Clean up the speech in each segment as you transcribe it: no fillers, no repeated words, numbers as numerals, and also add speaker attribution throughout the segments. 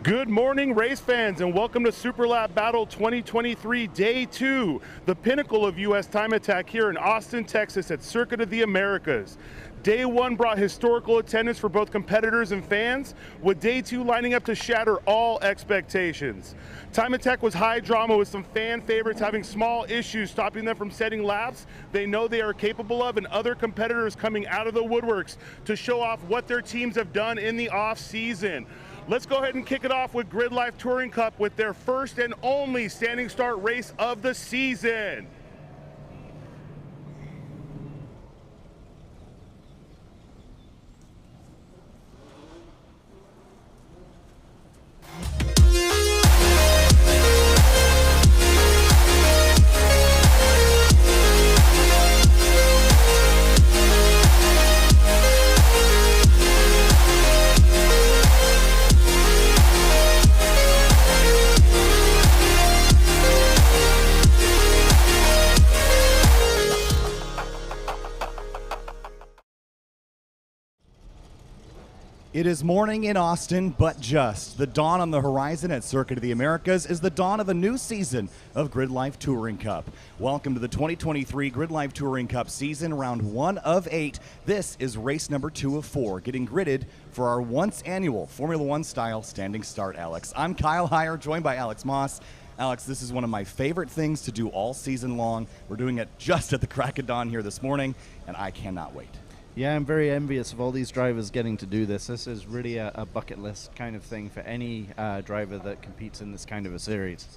Speaker 1: Good morning, race fans, and welcome to Super Lap Battle 2023 Day 2, the pinnacle of U.S. time attack here in Austin, Texas at Circuit of the Americas. Day 1 brought historical attendance for both competitors and fans, with Day 2 lining up to shatter all expectations. Time attack was high drama with some fan favorites having small issues stopping them from setting laps they know they are capable of, and other competitors coming out of the woodworks to show off what their teams have done in the off season. Let's go ahead and kick it off with Grid Life Touring Cup with their first and only standing start race of the season.
Speaker 2: It is morning in Austin, but just. The dawn on the horizon at Circuit of the Americas is the dawn of a new season of Grid Life Touring Cup. Welcome to the 2023 Grid Life Touring Cup season, round 1 of 8. This is race number 2 of 4, getting gridded for our once annual Formula One style standing start, Alex. I'm Kyle Heyer, joined by Alex Moss. Alex, this is one of my favorite things to do all season long. We're doing it just at the crack of dawn here this morning, and I cannot wait.
Speaker 3: Yeah, I'm very envious of all these drivers getting to do this. This is really a bucket list kind of thing for any driver that competes in this kind of a series.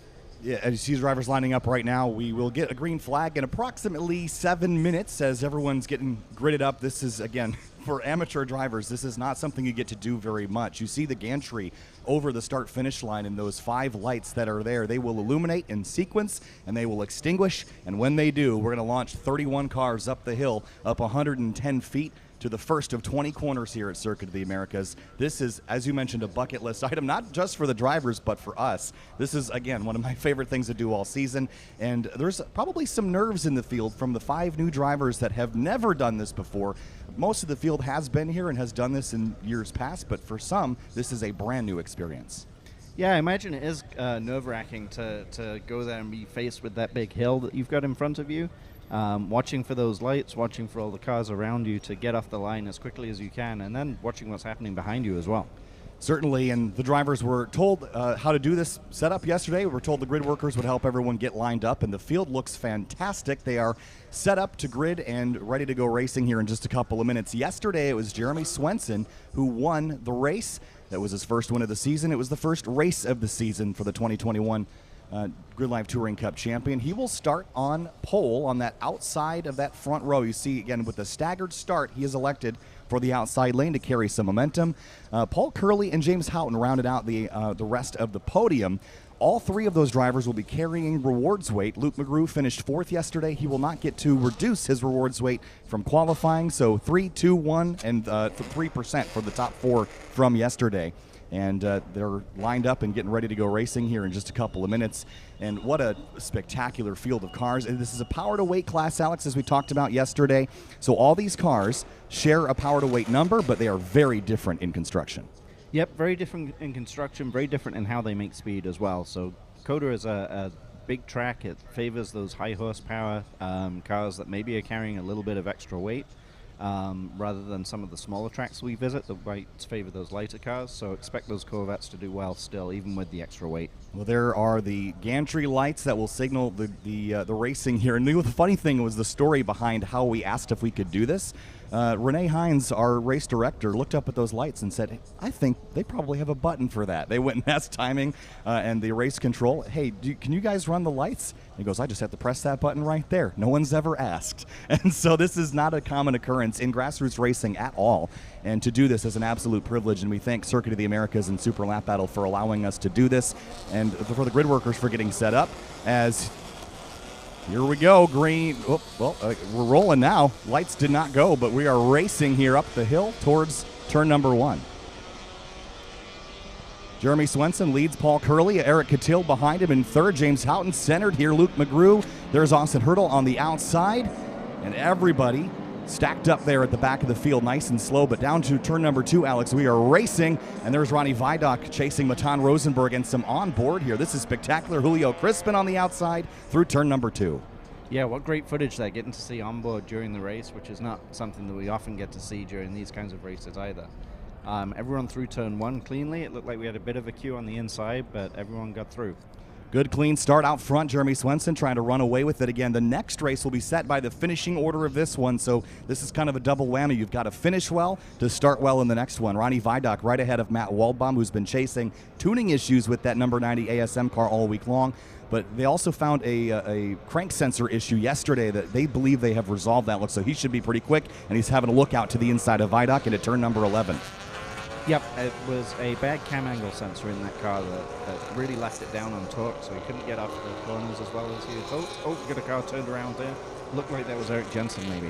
Speaker 2: Yeah, as you see drivers lining up right now, we will get a green flag in approximately 7 minutes as everyone's getting gridded up. This is, again, for amateur drivers, this is not something you get to do very much. You see the gantry over the start-finish line, and those 5 lights that are there, they will illuminate in sequence and they will extinguish. And when they do, we're going to launch 31 cars up the hill, up 110 feet to the first of 20 corners here at Circuit of the Americas. This is, as you mentioned, a bucket list item, not just for the drivers, but for us. This is, again, one of my favorite things to do all season, and there's probably some nerves in the field from the 5 new drivers that have never done this before. Most of the field has been here and has done this in years past, but for some, this is a brand new experience.
Speaker 3: Yeah, I imagine it is nerve-wracking to go there and be faced with that big hill that you've got in front of you. Watching for those lights, watching for all the cars around you to get off the line as quickly as you can, and then watching what's happening behind you as well.
Speaker 2: Certainly, and the drivers were told how to do this setup yesterday. We were told the grid workers would help everyone get lined up, and the field looks fantastic. They are set up to grid and ready to go racing here in just a couple of minutes. Yesterday, it was Jeremy Swenson who won the race. That was his first win of the season. It was the first race of the season for the 2021 Grid Life Touring Cup champion. He will start on pole on that outside of that front row. You see, again, with the staggered start, he is elected for the outside lane to carry some momentum. Paul Curley and James Houghton rounded out the rest of the podium. All 3 of those drivers will be carrying rewards weight. Luke McGrew finished 4th yesterday. He will not get to reduce his rewards weight from qualifying, so 3, 2, 1, and 3% for the top 4 from yesterday. And they're lined up and getting ready to go racing here in just a couple of minutes. And what a spectacular field of cars. And this is a power-to-weight class, Alex, as we talked about yesterday. So all these cars share a power-to-weight number, but they are very different in construction.
Speaker 3: Yep, very different in construction, very different in how they make speed as well. So COTA is a big track. It favors those high horsepower cars that maybe are carrying a little bit of extra weight. Rather than some of the smaller tracks we visit, the whites favor those lighter cars, so expect those Corvettes to do well still, even with the extra weight.
Speaker 2: Well, there are the gantry lights that will signal the racing here. And the funny thing was the story behind how we asked if we could do this. Renee Hines, our race director, looked up at those lights and said, I think they probably have a button for that. They went and asked timing and the race control, hey, can you guys run the lights? And he goes, I just have to press that button right there. No one's ever asked. And so this is not a common occurrence in grassroots racing at all. And to do this is an absolute privilege, and we thank Circuit of the Americas and Super Lap Battle for allowing us to do this, and for the grid workers for getting set up. As here we go, green. Oh, well, we're rolling now. Lights did not go, but we are racing here up the hill towards turn number 1. Jeremy Swenson leads Paul Curley. Eric Catil behind him in 3rd. James Houghton centered here. Luke McGrew. There's Austin Hurdle on the outside. And everybody stacked up there at the back of the field, nice and slow. But down to turn number 2, Alex, we are racing, and there's Ronnie Vidoc chasing Matan Rosenberg and some on board here. This is spectacular. Julio Crispin on the outside through turn number 2.
Speaker 3: Yeah, what great footage there, getting to see on board during the race, which is not something that we often get to see during these kinds of races either. Everyone through turn 1 cleanly. It looked like we had a bit of a queue on the inside, but everyone got through.
Speaker 2: Good clean start out front. Jeremy Swenson trying to run away with it again. The next race will be set by the finishing order of this one, so this is kind of a double whammy. You've got to finish well to start well in the next one. Ronnie Vidoc right ahead of Matt Waldbaum, who's been chasing tuning issues with that number 90 ASM car all week long. But they also found a crank sensor issue yesterday that they believe they have resolved that look, so he should be pretty quick, and he's having a look out to the inside of Vidoc into turn number 11.
Speaker 3: Yep, it was a bad cam angle sensor in that car that really left it down on torque, so he couldn't get off the corners as well as he had hoped. Oh, got a car turned around there. Looked like that was Eric Jensen, maybe.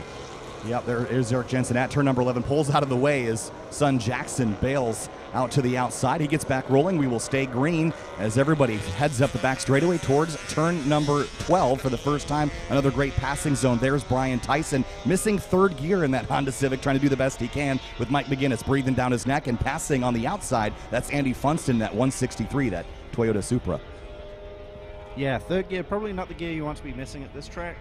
Speaker 2: Yep, there is Eric Jensen at turn number 11. Pulls out of the way as son Jackson bails out to the outside. He gets back rolling. We will stay green as everybody heads up the back straightaway towards turn number 12 for the first time. Another great passing zone. There's Brian Tyson missing third gear in that Honda Civic, trying to do the best he can with Mike McGinnis breathing down his neck and passing on the outside. That's Andy Funston, that 163, that Toyota Supra.
Speaker 3: Yeah, third gear, probably not the gear you want to be missing at this track,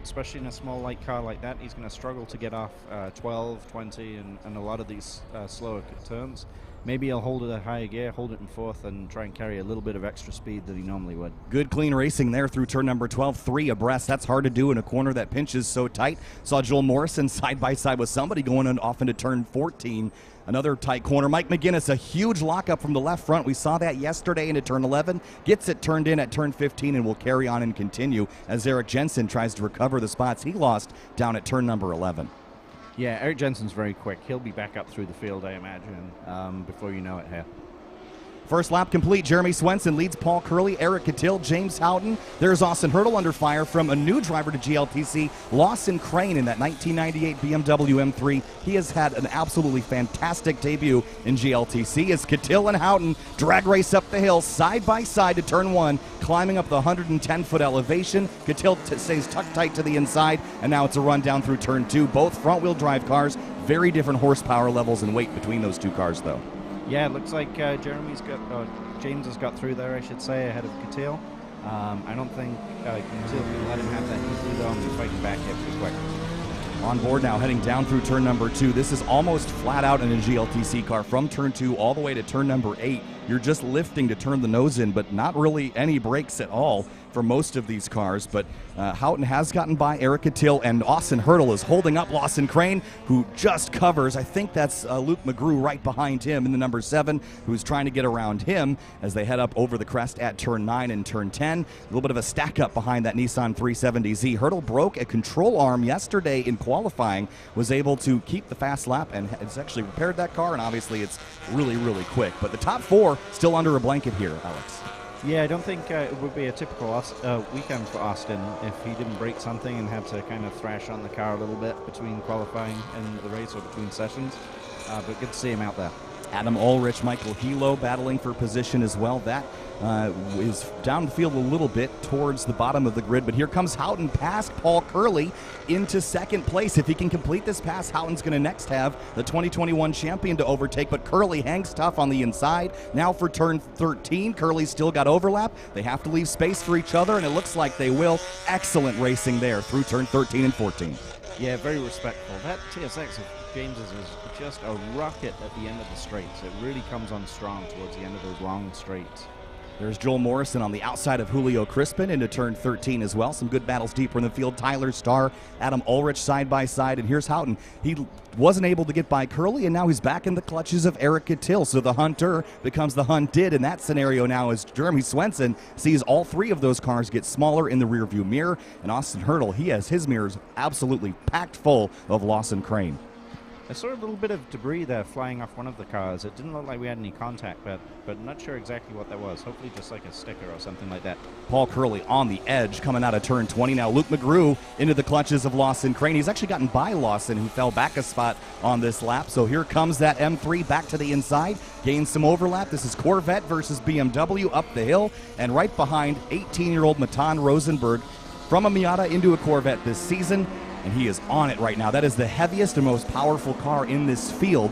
Speaker 3: especially in a small light car like that. He's going to struggle to get off 12, 20, and a lot of these slower turns. Maybe he'll hold it at higher gear, hold it in fourth, and try and carry a little bit of extra speed that he normally would. Good
Speaker 2: clean racing there through turn number 12, 3 abreast. That's hard to do in a corner that pinches so tight. Saw Joel Morrison side by side with somebody going off into turn 14. Another tight corner. Mike McGinnis, a huge lockup from the left front. We saw that yesterday into turn 11. Gets it turned in at turn 15 and will carry on and continue as Eric Jensen tries to recover the spots he lost down at turn number 11.
Speaker 3: Yeah, Eric Jensen's very quick. He'll be back up through the field, I imagine, before you know it here.
Speaker 2: First lap complete. Jeremy Swenson leads Paul Curley, Eric Catil, James Houghton. There's Austin Hurdle under fire from a new driver to GLTC, Lawson Crane, in that 1998 BMW M3. He has had an absolutely fantastic debut in GLTC as Catil and Houghton drag race up the hill side by side to turn 1, climbing up the 110-foot elevation. Catil stays tucked tight to the inside, and now it's a run down through turn 2. Both front-wheel drive cars, very different horsepower levels and weight between those two cars, though.
Speaker 3: Yeah, it looks like James has got through there, I should say, ahead of Catil. I don't think Catil can let him have that easily, though, and he's fighting back here pretty quick.
Speaker 2: On board now, heading down through turn number 2. This is almost flat out in a GLTC car from turn 2 all the way to turn number 8. You're just lifting to turn the nose in, but not really any brakes at all for most of these cars. But Houghton has gotten by Eric Catil, and Austin Hurdle is holding up Lawson Crane, who just covers. I think that's Luke McGrew right behind him in the number 7, who's trying to get around him as they head up over the crest at turn 9 and turn 10. A little bit of a stack up behind that Nissan 370Z. Hurdle broke a control arm yesterday in qualifying, was able to keep the fast lap, and has actually repaired that car, and obviously it's really, really quick. But the top 4 still under a blanket here, Alex.
Speaker 3: Yeah, I don't think it would be a typical weekend for Austin if he didn't break something and had to kind of thrash on the car a little bit between qualifying and the race or between sessions. But good to see him out there.
Speaker 2: Adam Ulrich, Michael Hilo battling for position as well. That is down the field a little bit towards the bottom of the grid, but here comes Houghton past Paul Curley into second place. If he can complete this pass, Houghton's going to next have the 2021 champion to overtake, but Curley hangs tough on the inside. Now for turn 13, Curley's still got overlap. They have to leave space for each other, and it looks like they will. Excellent racing there through turn 13 and 14.
Speaker 3: Yeah, very respectful. That TSX of James's is just a rocket at the end of the straights. It really comes on strong towards the end of those long straights.
Speaker 2: There's Joel Morrison on the outside of Julio Crispin into turn 13 as well. Some good battles deeper in the field. Tyler Starr, Adam Ulrich side by side, and here's Houghton. He wasn't able to get by Curley, and now he's back in the clutches of Eric Catil. So the hunter becomes the hunted in that scenario now as Jeremy Swenson sees all 3 of those cars get smaller in the rearview mirror. And Austin Hurdle, he has his mirrors absolutely packed full of Lawson Crane.
Speaker 3: I saw a little bit of debris there flying off one of the cars. It didn't look like we had any contact, but not sure exactly what that was. Hopefully just like a sticker or something like that.
Speaker 2: Paul Curley on the edge coming out of turn 20 now. Luke McGrew into the clutches of Lawson Crane. He's actually gotten by Lawson, who fell back a spot on this lap. So here comes that M3 back to the inside. Gains some overlap. This is Corvette versus BMW up the hill. And right behind 18-year-old Matan Rosenberg from a Miata into a Corvette this season. and he is on it right now. That is the heaviest and most powerful car in this field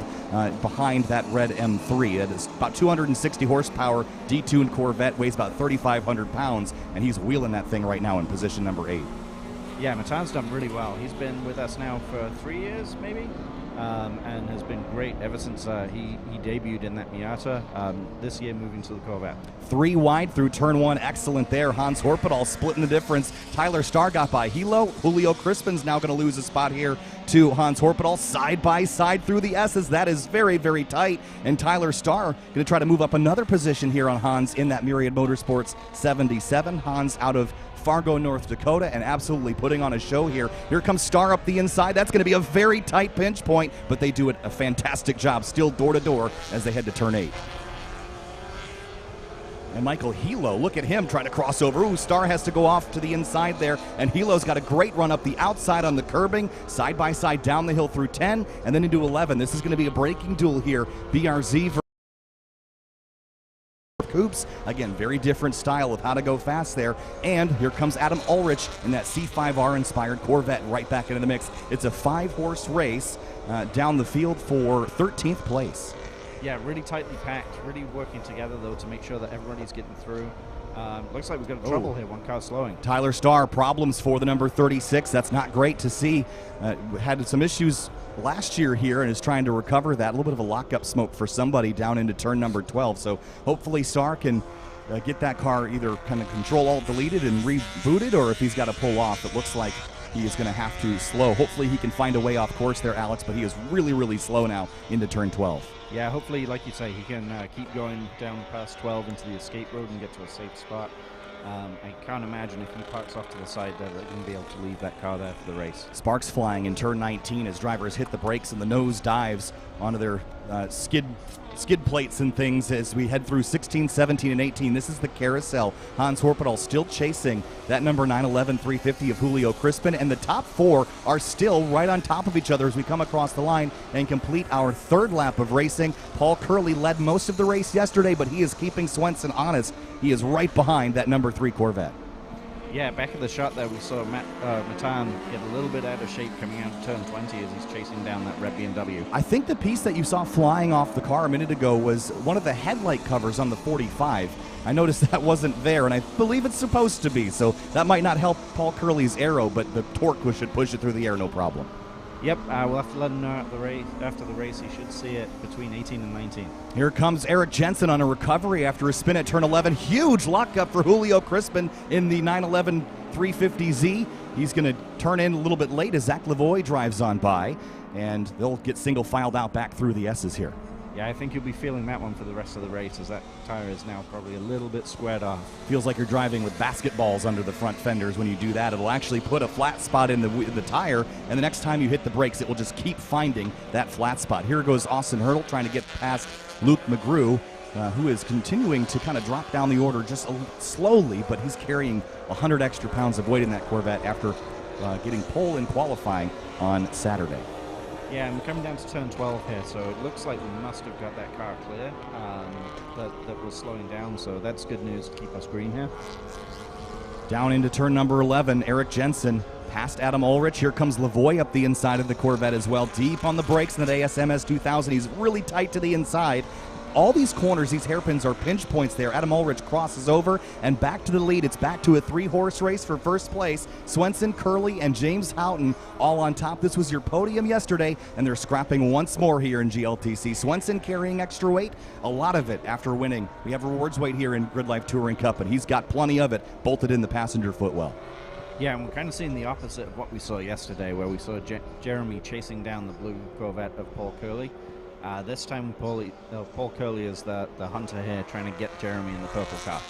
Speaker 2: behind that red M3. It is about 260 horsepower, detuned Corvette, weighs about 3,500 pounds, and he's wheeling that thing right now in position number 8.
Speaker 3: Yeah, Matan's done really well. He's been with us now for 3 years, maybe, and has been great ever since he debuted in that Miata. This year, moving to the Corvette.
Speaker 2: 3 wide through turn 1, excellent there. Hans Horpedal splitting the difference. Tyler Starr got by Hilo. Julio Crispin's now going to lose a spot here to Hans Horpedal. Side by side through the S's. That is very, very tight. And Tyler Starr going to try to move up another position here on Hans in that Myriad Motorsports 77. Hans out of Fargo, North Dakota, and absolutely putting on a show here. Here comes Starr up the inside. That's going to be a very tight pinch point, but they do it a fantastic job, still door to door as they head to turn 8. And Michael Hilo, look at him trying to cross over. Ooh, Starr has to go off to the inside there, and Hilo's got a great run up the outside on the curbing, side by side down the hill through 10, and then into 11. This is going to be a braking duel here. BRZ versus Coops. Again, very different style of how to go fast there. And here comes Adam Ulrich in that C5R inspired Corvette right back into the mix. It's a 5-horse race down the field for 13th place.
Speaker 3: Yeah, really tightly packed, really working together, though, to make sure that everybody's getting through. Looks like we've got trouble here, one car slowing.
Speaker 2: Tyler Starr, problems for the number 36. That's not great to see. Had some issues last year here and is trying to recover that. A little bit of a lockup smoke for somebody down into turn number 12. So hopefully Starr can get that car either kind of Control-Alt-Deleted and rebooted, or if he's got to pull off, it looks like he is going to have to slow. Hopefully he can find a way off course there, Alex, but he is really, really slow now into turn 12.
Speaker 3: Yeah, hopefully, like you say, he can keep going down past 12 into the escape road and get to a safe spot. I can't imagine if he parks off to the side there that he's going to be able to leave that car there for the race.
Speaker 2: Sparks flying in turn 19 as drivers hit the brakes and the nose dives onto their skid plates and things as we head through 16, 17, and 18. This is the carousel. Hans Horpedal still chasing that number 911 350 of Julio Crispin, and the top 4 are still right on top of each other as we come across the line and complete our 3rd lap of racing. Paul Curley led most of the race yesterday, but he is keeping Swenson honest. He is right behind that number 3 Corvette.
Speaker 3: Yeah, back at the shot there, we saw Matan get a little bit out of shape coming out of turn 20 as he's chasing down that red BMW.
Speaker 2: I think the piece that you saw flying off the car a minute ago was one of the headlight covers on the 45. I noticed that wasn't there, and I believe it's supposed to be, so that might not help Paul Curley's aero, but the torque should push it through the air, no problem.
Speaker 3: Yep, we'll have to let him know after the race. He should see it between 18 and 19.
Speaker 2: Here comes Eric Jensen on a recovery after a spin at turn 11. Huge lockup for Julio Crispin in the 911 350Z. He's going to turn in a little bit late as Zach Lavoie drives on by, and they'll get single filed out back through the S's here.
Speaker 3: Yeah, I think you'll be feeling that one for the rest of the race as that tire is now probably a little bit squared off.
Speaker 2: Feels like you're driving with basketballs under the front fenders when you do that. It'll actually put a flat spot in the tire, and the next time you hit the brakes, it will just keep finding that flat spot. Here goes Austin Hurdle trying to get past Luke McGrew, who is continuing to kind of drop down the order just slowly, but he's carrying 100 extra pounds of weight in that Corvette after getting pole in qualifying on Saturday.
Speaker 3: Yeah, and we're coming down to turn 12 here, so it looks like we must have got that car clear that was slowing down, so that's good news to keep us green here.
Speaker 2: Down into turn number 11, Eric Jensen past Adam Ulrich. Here comes Lavoie up the inside of the Corvette as well, deep on the brakes in that ASMS 2000. He's really tight to the inside. All these corners, these hairpins are pinch points there. Adam Ulrich crosses over and back to the lead. It's back to a 3-horse race for first place. Swenson, Curley, and James Houghton all on top. This was your podium yesterday, and they're scrapping once more here in GLTC. Swenson carrying extra weight, a lot of it after winning. We have rewards weight here in Grid Life Touring Cup, and he's got plenty of it bolted in the passenger footwell.
Speaker 3: Yeah, and we're kind of seeing the opposite of what we saw yesterday, where we saw Jeremy chasing down the blue Corvette of Paul Curley. This time, Paul Curley is the hunter here, trying to get Jeremy in the purple car.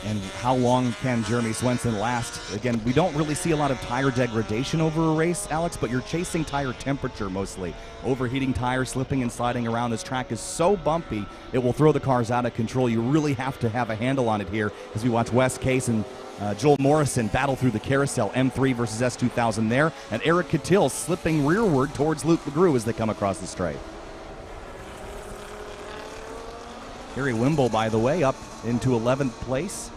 Speaker 2: And how long can Jeremy Swenson last? Again, we don't really see a lot of tire degradation over a race, Alex, but you're chasing tire temperature mostly. Overheating tires, slipping and sliding around. This track is so bumpy, it will throw the cars out of control. You really have to have a handle on it here as we watch Wes Case and Joel Morrison battle through the carousel. M3 versus S2000 there. And Eric Catil slipping rearward towards Luke McGrew as they come across the straight. Harry Wimble, by the way, up into 11th place,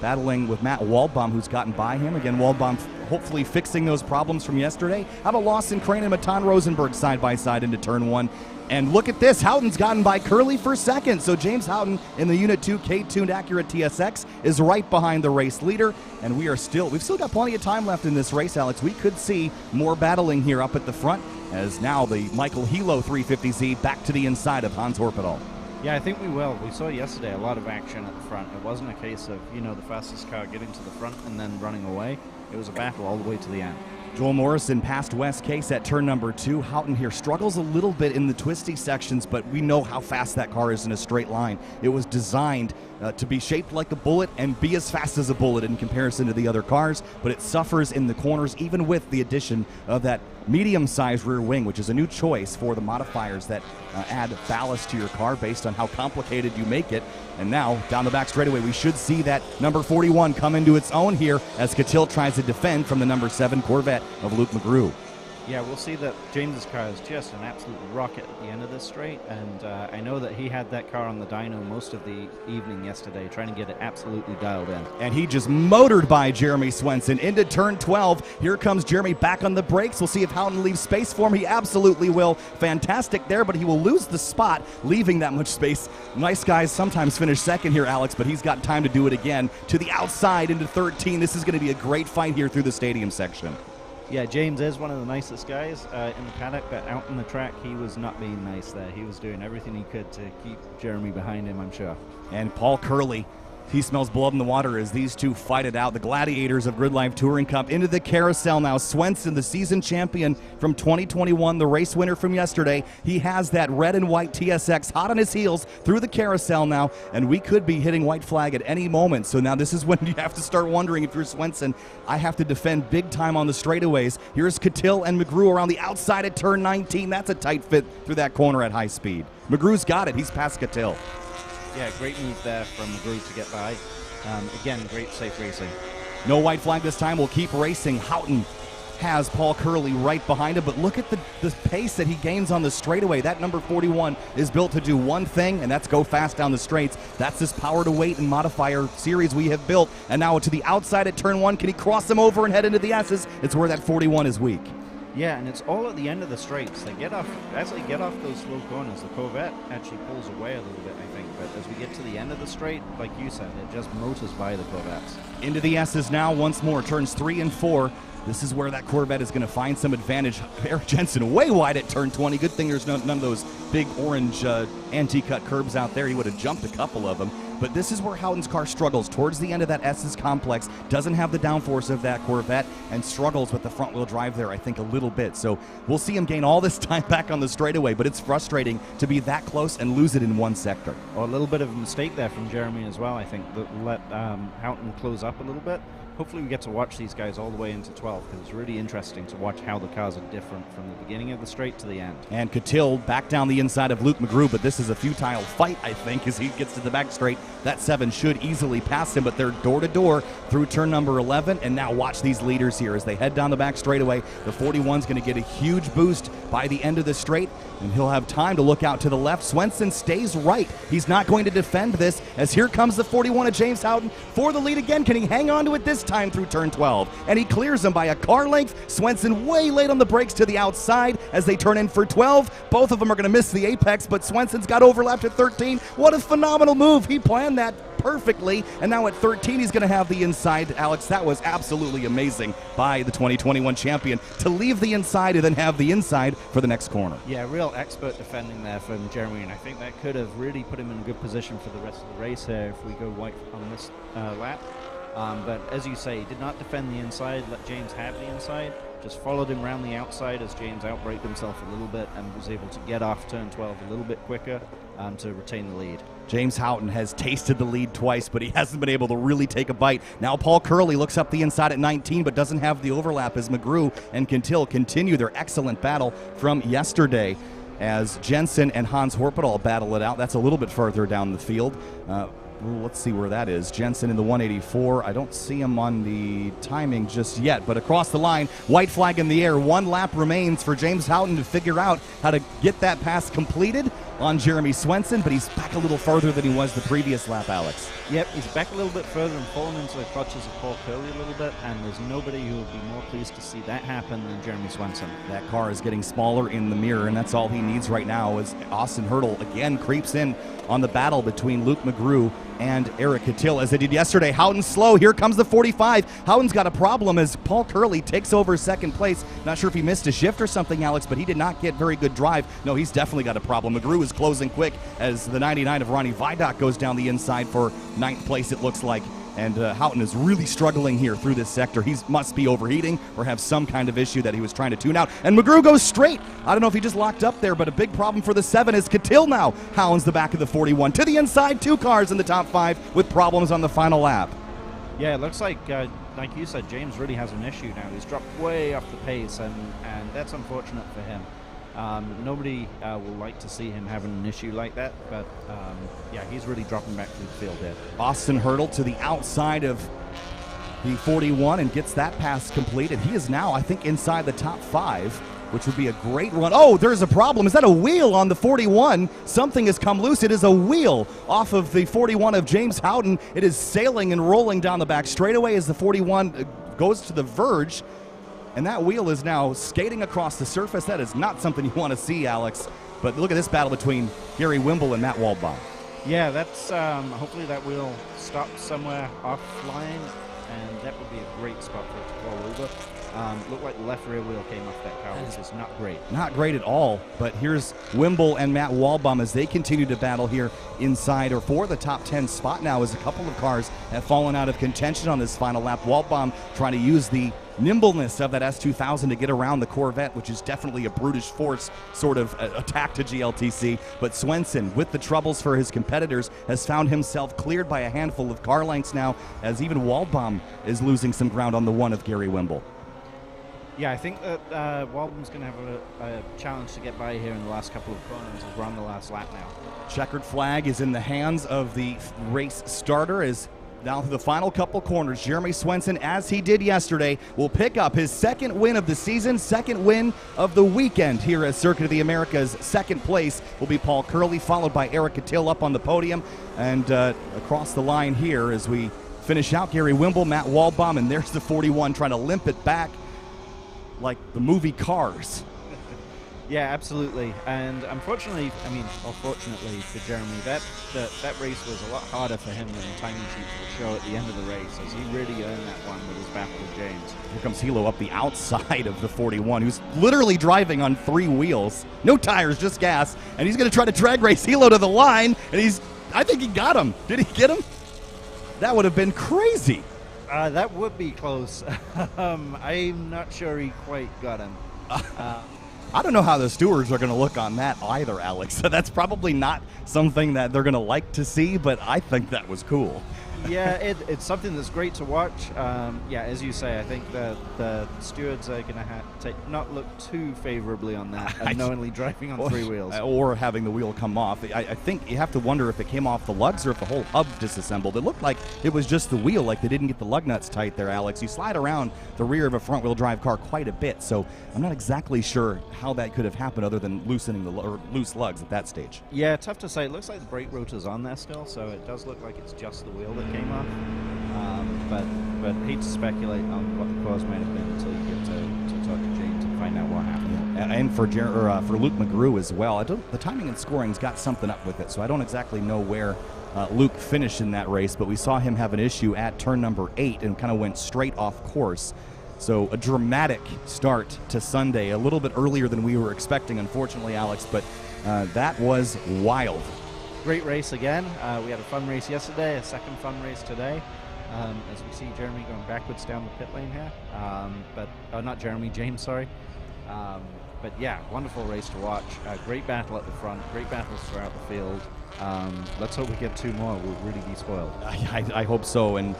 Speaker 2: battling with Matt Waldbaum, who's gotten by him. Again, Waldbaum hopefully fixing those problems from yesterday. How about Lawson Crane and Matan Rosenberg side by side into turn 1? And look at this, Houghton's gotten by Curley for second. So James Houghton in the Unit 2 K-tuned Acura TSX is right behind the race leader. And we've still got plenty of time left in this race, Alex. We could see more battling here up at the front, as now the Michael Hilo 350Z back to the inside of Hans Horpedal.
Speaker 3: Yeah, I think we will. We saw yesterday a lot of action at the front. It wasn't a case of, the fastest car getting to the front and then running away. It was a battle all the way to the end.
Speaker 2: Joel Morrison past West Case at turn number 2. Houghton here struggles a little bit in the twisty sections, but we know how fast that car is in a straight line. It was designed to be shaped like a bullet and be as fast as a bullet in comparison to the other cars, but it suffers in the corners even with the addition of that medium-sized rear wing, which is a new choice for the modifiers that add ballast to your car based on how complicated you make it. And now, down the back straightaway, we should see that number 41 come into its own here as Catil tries to defend from the number 7 Corvette of Luke McGrew.
Speaker 3: Yeah, we'll see that James's car is just an absolute rocket at the end of this straight, and I know that he had that car on the dyno most of the evening yesterday, trying to get it absolutely dialed in.
Speaker 2: And he just motored by Jeremy Swenson into turn 12. Here comes Jeremy back on the brakes. We'll see if Houghton leaves space for him. He absolutely will. Fantastic there, but he will lose the spot, leaving that much space. Nice guys sometimes finish second here, Alex, but he's got time to do it again. To the outside into 13. This is going to be a great fight here through the stadium section.
Speaker 3: Yeah, James is one of the nicest guys in the paddock, but out on the track, he was not being nice there. He was doing everything he could to keep Jeremy behind him, I'm sure.
Speaker 2: And Paul Curley, he smells blood in the water as these two fight it out. The gladiators of Grid Life Touring Cup into the carousel now. Swenson, the season champion from 2021, the race winner from yesterday. He has that red and white TSX hot on his heels through the carousel now, and we could be hitting white flag at any moment. So now this is when you have to start wondering, if you're Swenson, I have to defend big time on the straightaways. Here's Catil and McGrew around the outside at turn 19. That's a tight fit through that corner at high speed. McGrew's got it. He's past Catil.
Speaker 3: Yeah, great move there from McGrew to get by. Again, great safe racing.
Speaker 2: No white flag this time. We'll keep racing. Houghton has Paul Curley right behind him, but look at the pace that he gains on the straightaway. That number 41 is built to do one thing, and that's go fast down the straights. That's this power to weight and modifier series we have built. And now to the outside at turn 1. Can he cross them over and head into the S's? It's where that 41 is weak.
Speaker 3: Yeah, and it's all at the end of the straights. As they get off those slow corners, the Corvette actually pulls away a little bit, I think. But as we get to the end of the straight, like you said, it just motors by the Corvettes.
Speaker 2: Into the S's now once more, turns 3 and 4. This is where that Corvette is going to find some advantage. Eric Jensen way wide at turn 20. Good thing there's none of those big orange anti-cut curbs out there. He would have jumped a couple of them. But this is where Houghton's car struggles towards the end of that S's complex. Doesn't have the downforce of that Corvette and struggles with the front-wheel drive there, I think, a little bit. So we'll see him gain all this time back on the straightaway, but it's frustrating to be that close and lose it in one sector.
Speaker 3: Oh, a little bit of a mistake there from Jeremy as well, I think, that let Houghton close up a little bit. Hopefully we get to watch these guys all the way into 12, because it's really interesting to watch how the cars are different from the beginning of the straight to the end.
Speaker 2: And Catil back down the inside of Luke McGrew, but this is a futile fight, I think, as he gets to the back straight. That 7 should easily pass him, but they're door-to-door through turn number 11, and now watch these leaders here as they head down the back straightaway. The 41's going to get a huge boost by the end of the straight, and he'll have time to look out to the left. Swenson stays right. He's not going to defend this, as here comes the 41 of James Houghton for the lead again. Can he hang on to it this time through turn 12? And he clears him by a car length. Swenson way late on the brakes to the outside as they turn in for 12. Both of them are going to miss the apex, but Swenson's got overlapped at 13. What a phenomenal move. He planned that perfectly, and now at 13 he's going to have the inside. Alex, that was absolutely amazing by the 2021 champion to leave the inside and then have the inside for the next corner.
Speaker 3: Yeah, real expert defending there from Jeremy, and I think that could have really put him in a good position for the rest of the race here if we go white on this lap. But as you say, he did not defend the inside, let James have the inside, just followed him around the outside as James outbraked himself a little bit and was able to get off turn 12 a little bit quicker to retain the lead.
Speaker 2: James Houghton has tasted the lead twice, but he hasn't been able to really take a bite. Now Paul Curley looks up the inside at 19, but doesn't have the overlap as McGrew and Catil continue their excellent battle from yesterday. As Jensen and Hans Horpedal battle it out. That's a little bit further down the field. let's see where that is. Jensen in the 184. I don't see him on the timing just yet, but across the line, white flag in the air. 1 lap remains for James Houghton to figure out how to get that pass completed on Jeremy Swenson, but he's back a little further than he was the previous lap, Alex.
Speaker 3: Yep, he's back a little bit further and fallen into the clutches of Paul Curley a little bit, and there's nobody who would be more pleased to see that happen than Jeremy Swenson.
Speaker 2: That car is getting smaller in the mirror, and that's all he needs right now as Austin Hurdle again creeps in on the battle between Luke McGrew and Eric Catil as they did yesterday. Houghton's slow. Here comes the 45. Houghton's got a problem as Paul Curley takes over second place. Not sure if he missed a shift or something, Alex, but he did not get very good drive. No, he's definitely got a problem. McGrew is closing quick as the 99 of Ronnie Vidoc goes down the inside for 9th place, it looks like. And Houghton is really struggling here through this sector. He must be overheating or have some kind of issue that he was trying to tune out. And McGrew goes straight. I don't know if he just locked up there, but a big problem for the 7 is Catil now hounds the back of the 41. To the inside, 2 cars in the top 5 with problems on the final lap.
Speaker 3: Yeah, it looks like you said, James really has an issue now. He's dropped way off the pace, and that's unfortunate for him. Nobody will like to see him having an issue like that, but yeah, he's really dropping back through the field there.
Speaker 2: Austin Hurdle to the outside of the 41 and gets that pass completed. He is now, I think, inside the top 5, which would be a great run. Oh, there's a problem. Is that a wheel on the 41? Something has come loose. It is a wheel off of the 41 of James Houghton. It is sailing and rolling down the back straightaway as the 41 goes to the verge. And that wheel is now skating across the surface. That is not something you want to see, Alex. But look at this battle between Gary Wimble and Matt Waldbaum.
Speaker 3: Yeah, that's hopefully that wheel stops somewhere offline, and that would be a great spot for it to fall over. Looked like the left rear wheel came off that car, which is not great.
Speaker 2: Not great at all. But here's Wimble and Matt Waldbaum as they continue to battle here inside or for the top 10 spot now, as a couple of cars have fallen out of contention on this final lap. Waldbaum trying to use the nimbleness of that S2000 to get around the Corvette, which is definitely a brutish force sort of attack to GLTC. But Swenson, with the troubles for his competitors, has found himself cleared by a handful of car lengths now, as even Waldbaum is losing some ground on the 1 of Gary Wimble.
Speaker 3: Yeah, I think that Waldbaum's going to have a challenge to get by here in the last couple of corners as we're on the last lap now.
Speaker 2: Checkered flag is in the hands of the race starter as now through the final couple corners, Jeremy Swenson, as he did yesterday, will pick up his 2nd win of the season, 2nd win of the weekend here at Circuit of the Americas. 2nd place will be Paul Curley, followed by Eric Catil up on the podium. And across the line here as we finish out, Gary Wimble, Matt Waldbaum, and there's the 41 trying to limp it back like the movie Cars.
Speaker 3: Yeah, absolutely. And unfortunately, fortunately for Jeremy, that race was a lot harder for him than the timing sheets will show at the end of the race, as he really earned that one with his battle with James.
Speaker 2: Here comes Hilo up the outside of the 41, who's literally driving on 3 wheels. No tires, just gas. And he's going to try to drag race Hilo to the line, and I think he got him. Did he get him? That would have been crazy.
Speaker 3: That would be close. I'm not sure he quite got him.
Speaker 2: I don't know how the stewards are going to look on that either, Alex. That's probably not something that they're going to like to see, but I think that was cool.
Speaker 3: Yeah, it's something that's great to watch. Yeah, as you say, I think the stewards are going to have to not look too favorably on that, unknowingly driving on 3 wheels.
Speaker 2: Or having the wheel come off. I think you have to wonder if it came off the lugs or if the whole hub disassembled. It looked like it was just the wheel, like they didn't get the lug nuts tight there, Alex. You slide around the rear of a front-wheel drive car quite a bit, so I'm not exactly sure how that could have happened other than loosening the loose lugs at that stage.
Speaker 3: Yeah, tough to say. It looks like the brake rotor's on there still, so it does look like it's just the wheel that came off. But hate to speculate on what the cause might have been until you get to talk to James and find out what happened.
Speaker 2: Yeah. And for Luke McGrew as well. The timing and scoring's got something up with it, so I don't exactly know where Luke finished in that race, but we saw him have an issue at turn number 8 and kind of went straight off course. So a dramatic start to Sunday, a little bit earlier than we were expecting, unfortunately, Alex, but that was wild.
Speaker 3: Great race again. We had a fun race yesterday, a 2nd fun race today. As we see Jeremy going backwards down the pit lane here. Not Jeremy, James, sorry. But yeah, wonderful race to watch. Great battle at the front, great battles throughout the field. Let's hope we get 2 more. We'll really be spoiled.
Speaker 2: I hope so. And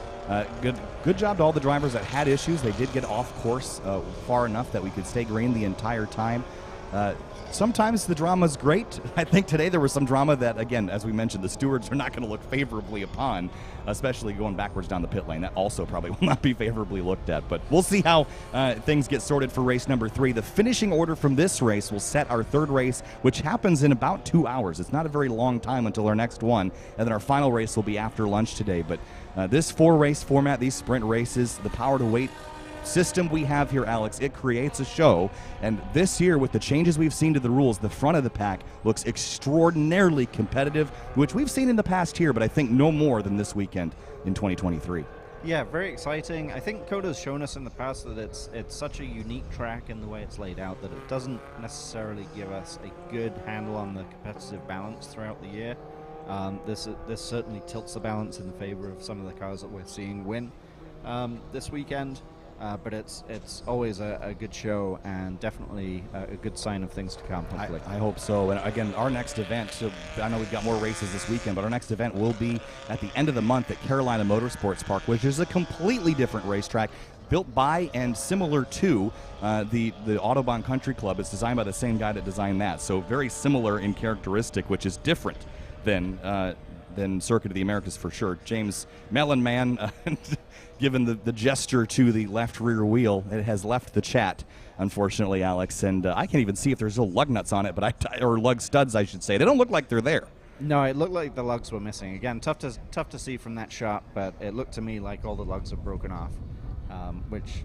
Speaker 2: good job to all the drivers that had issues. They did get off course far enough that we could stay green the entire time. Sometimes the drama's great. I think today there was some drama that, again, as we mentioned, the stewards are not going to look favorably upon, especially going backwards down the pit lane. That also probably will not be favorably looked at. But we'll see how things get sorted for race number 3. The finishing order from this race will set our third race, which happens in about 2 hours. It's not a very long time until our next one, and then our final race will be after lunch today. But this 4-race format, these sprint races, the power to weight system we have here, Alex, it creates a show. And this year, with the changes we've seen to the rules, the front of the pack looks extraordinarily competitive, which we've seen in the past here, but I think no more than this weekend in 2023.
Speaker 3: Yeah, very exciting. I think Coda's shown us in the past that it's such a unique track in the way it's laid out that it doesn't necessarily give us a good handle on the competitive balance throughout the year. This certainly tilts the balance in the favor of some of the cars that we're seeing win this weekend. But it's always a good show and definitely a good sign of things to come, hopefully.
Speaker 2: I hope so. And again, our next event, so I know we've got more races this weekend, but our next event will be at the end of the month at Carolina Motorsports Park, which is a completely different racetrack built by and similar to the Autobahn Country Club. It's designed by the same guy that designed that. So very similar in characteristic, which is different than Circuit of the Americas for sure. James Mellenman, given the gesture to the left rear wheel, it has left the chat, unfortunately, Alex. And I can't even see if there's no lug nuts on it, or lug studs, I should say. They don't look like they're there.
Speaker 3: No, it looked like the lugs were missing. Again, tough to see from that shot, but it looked to me like all the lugs have broken off, which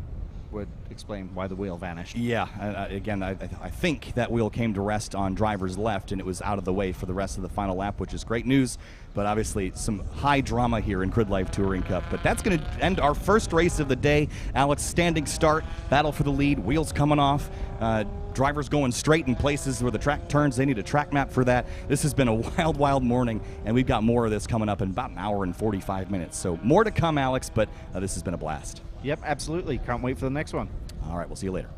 Speaker 3: would explain why the wheel vanished.
Speaker 2: Yeah, again, I think that wheel came to rest on driver's left, and it was out of the way for the rest of the final lap, which is great news. But obviously, some high drama here in Grid Life Touring Cup. But that's going to end our first race of the day. Alex, standing start, battle for the lead, wheels coming off, drivers going straight in places where the track turns. They need a track map for that. This has been a wild, wild morning, and we've got more of this coming up in about an hour and 45 minutes. So more to come, Alex, but this has been a blast.
Speaker 3: Yep, absolutely. Can't wait for the next one.
Speaker 2: All right, we'll see you later.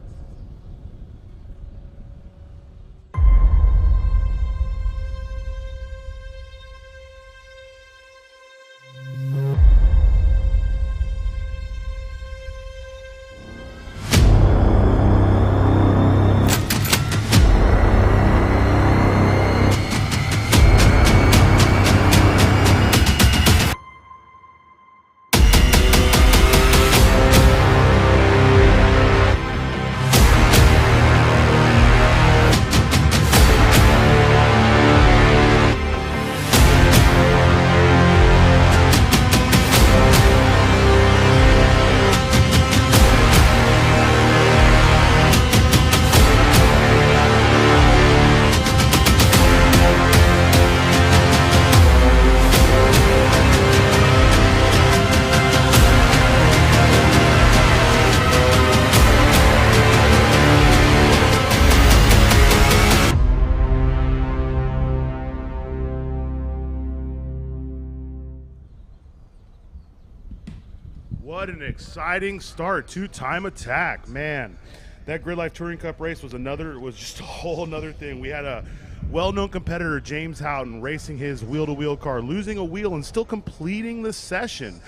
Speaker 1: What an exciting start to Time Attack, man. That Grid Life Touring Cup race was just a whole nother thing. We had a well-known competitor, James Houghton, racing his wheel-to-wheel car, losing a wheel and still completing the session.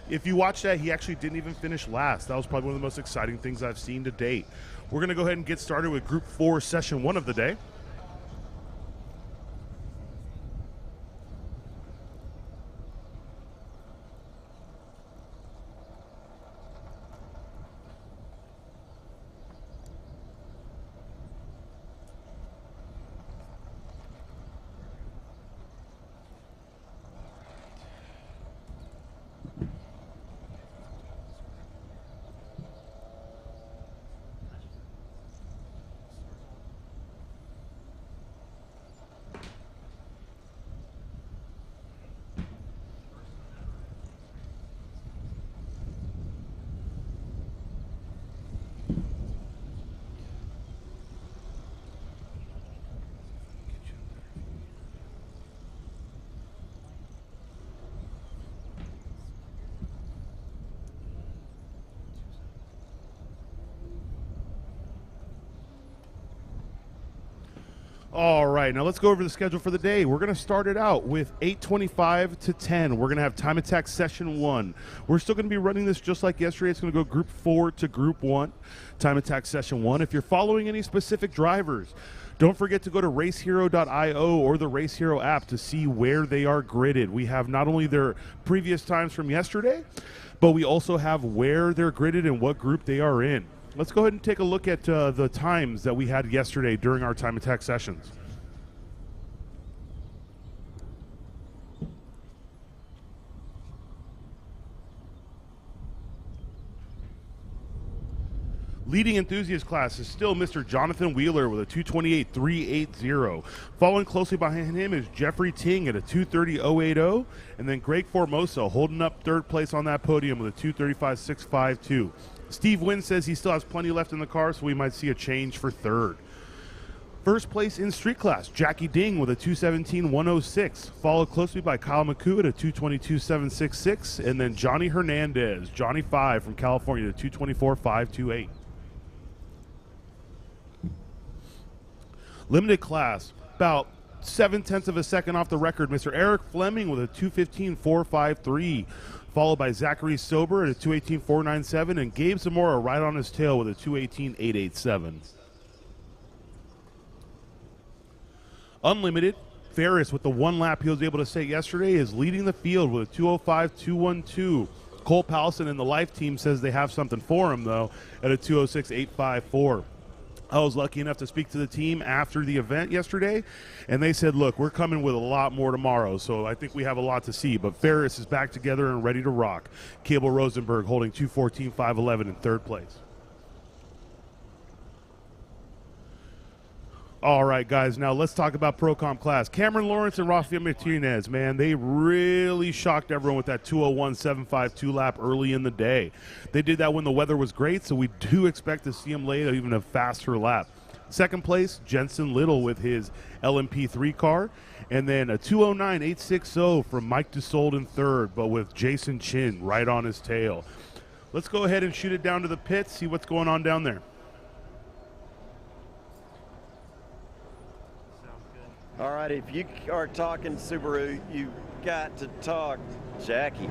Speaker 1: If you watch that, he actually didn't even finish last. That was probably one of the most exciting things I've seen to date. We're going to go ahead and get started with Group 4, Session 1 of the day. All right, now let's go over the schedule for the day. We're going to start it out with 8:25 to 10. We're going to have Time Attack Session 1. We're still going to be running this just like yesterday. It's going to go Group 4 to Group 1, Time Attack Session 1. If you're following any specific drivers, don't forget to go to racehero.io or the Race Hero app to see where they are gridded. We have not only their previous times from yesterday, but we also have where they're gridded and what group they are in. Let's go ahead and take a look at the times that we had yesterday during our Time Attack sessions. Leading enthusiast class is still Mr. Jonathan Wheeler with a 228.380. Following closely behind him is Jeffrey Ting at a 230.080, and then Greg Formosa holding up third place on that podium with a 235.652. Steve Wynn says he still has plenty left in the car, so we might see a change for third. First place in street class, Jackie Ding with a 217.106, followed closely by Kyle McCoo at a 222.766, and then Johnny Hernandez, Johnny 5 from California, at 224.528. Limited class, about 0.7 of a second off the record, Mr. Eric Fleming with a 215.453. Followed by Zachary Sober at a 218.497, and Gabe Zamora right on his tail with a 218.887. Unlimited, Ferris with the one lap he was able to set yesterday is leading the field with a 205.212. Cole Powelson and the Life team says they have something for him, though, at a 206.854. I was lucky enough to speak to the team after the event yesterday, and they said, look, we're coming with a lot more tomorrow, so I think we have a lot to see. But Ferris is back together and ready to rock. Cable Rosenberg holding 214.511 in third place. All right, guys, now let's talk about Pro Comp class. Cameron Lawrence and Rafael Martinez, man, they really shocked everyone with that 201.752 lap early in the day. They did that when the weather was great, so we do expect to see them lay even a faster lap. Second place, Jensen Little with his LMP3 car, and then a 209.860 from Mike Dussault in third, but with Jason Chin right on his tail. Let's go ahead and shoot it down to the pits, see what's going on down there.
Speaker 4: All right, if you are talking Subaru, you got to talk Jackie.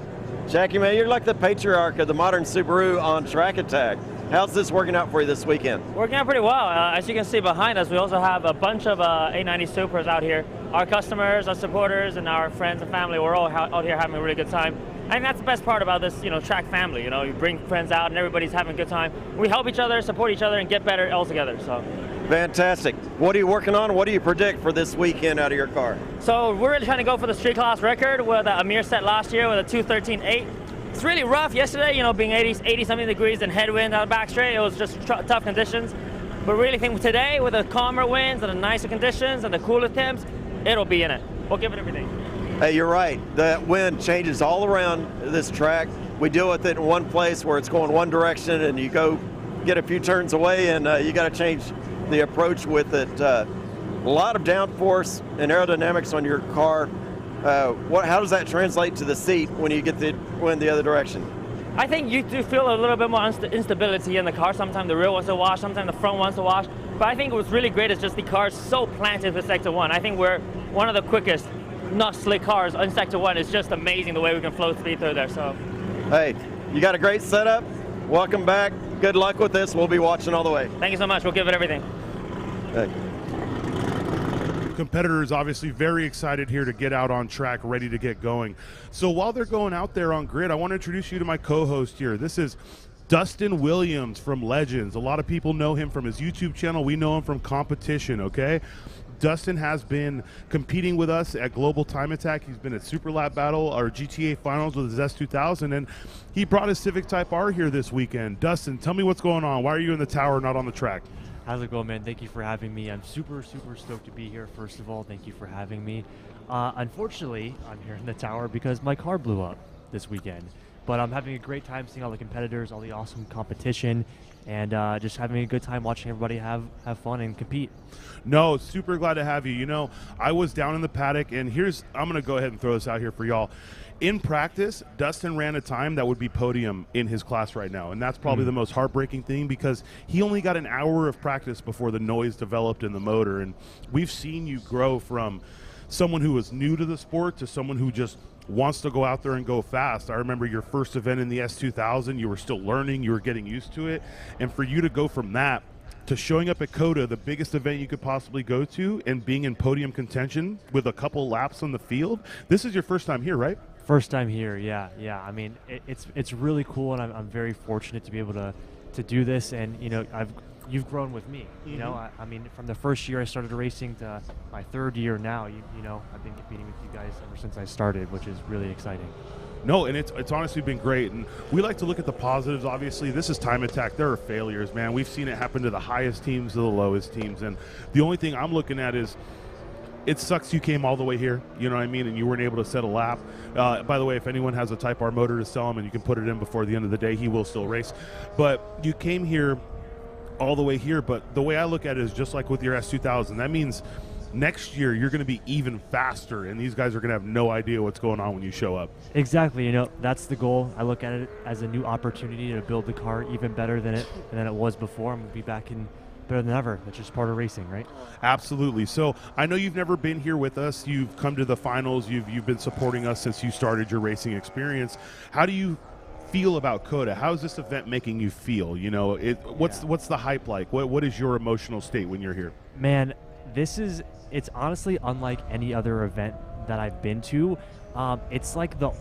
Speaker 4: Jackie, man, you're like the patriarch of the modern Subaru on Track Attack. How's this working out for you this weekend?
Speaker 5: Working out pretty well. As you can see behind us, we also have a bunch of 890 Supras out here. Our customers, our supporters, and our friends and family, we're all out here having a really good time. I think that's the best part about this, track family. You bring friends out and everybody's having a good time. We help each other, support each other, and get better all together. So.
Speaker 4: Fantastic. What are you working on? What do you predict for this weekend out of your car?
Speaker 5: So we're really trying to go for the street class record with Amir set last year with a 213.8. It's really rough yesterday, being 80 something degrees and headwind out of back straight. It was just tough conditions. But really think today with the calmer winds and the nicer conditions and the cooler temps, it'll be in it. We'll give it everything.
Speaker 4: Hey, you're right. The wind changes all around this track. We deal with it in one place where it's going one direction and you go get a few turns away and you got to change the approach with it. A lot of downforce and aerodynamics on your car. How does that translate to the seat when you get the wind the other direction?
Speaker 5: I think you do feel a little bit more instability in the car. Sometimes the rear wants to wash, sometimes the front wants to wash. But I think what's really great is just the car is so planted for Sector 1. I think we're one of the quickest, not slick cars on Sector 1. It's just amazing the way we can flow speed through there. So,
Speaker 4: hey, you got a great setup. Welcome back. Good luck with this. We'll be watching all the way.
Speaker 5: Thank you so much. We'll give it everything.
Speaker 4: Hey.
Speaker 1: Competitors obviously very excited here to get out on track, ready to get going. So while they're going out there on grid, I want to introduce you to my co-host here. This is Dustin Williams from Legends. A lot of people know him from his YouTube channel. We know him from competition, okay? Dustin has been competing with us at Global Time Attack. He's been at Super Lap Battle or GTA Finals with his S2000, and he brought his Civic Type R here this weekend. Dustin, tell me what's going on. Why are you in the tower, not on the track?
Speaker 6: How's it going, man? Thank you for having me. I'm super stoked to be here. First of all, thank you for having me. Unfortunately, I'm here in the tower because my car blew up this weekend. But I'm having a great time seeing all the competitors, all the awesome competition, and just having a good time watching everybody have fun and compete.
Speaker 1: No, super glad to have you. You know, I was down in the paddock, and I'm going to go ahead and throw this out here for y'all. In practice, Dustin ran a time that would be podium in his class right now, and that's probably the most heartbreaking thing because he only got an hour of practice before the noise developed in the motor, and we've seen you grow from someone who was new to the sport to someone who just wants to go out there and go fast. I remember your first event in the S2000, you were still learning, you were getting used to it, and for you to go from that to showing up at COTA, the biggest event you could possibly go to, and being in podium contention with a couple laps on the field, this is your first time here, right?
Speaker 6: First time here, yeah. I mean, it's really cool, and I'm very fortunate to be able to do this, and you know, you've grown with me. You know, I mean, from the first year I started racing to my third year now, you know, I've been competing with you guys ever since I started, which is really exciting.
Speaker 1: No, and it's honestly been great, and we like to look at the positives. Obviously, this is Time Attack. There are failures, man. We've seen it happen to the highest teams, to the lowest teams, and the only thing I'm looking at is it sucks you came all the way here, you know what I mean, and you weren't able to set a lap. By the way, if anyone has a Type R motor to sell him and you can put it in before the end of the day, he will still race. But you came here all the way here, but the way I look at it is just like with your S2000. That means next year you're going to be even faster, and these guys are going to have no idea what's going on when you show up.
Speaker 6: Exactly. You know, that's the goal. I look at it as a new opportunity to build the car even better than it was before. I'm going to be back in better than ever. That's just part of racing, right?
Speaker 1: Absolutely. So I know you've never been here with us. You've come to the finals. You've been supporting us since you started your racing experience. How do you feel about COTA? How is this event making you feel? You know, what's the hype like? What is your emotional state when you're here?
Speaker 6: Man, it's honestly unlike any other event that I've been to. It's like the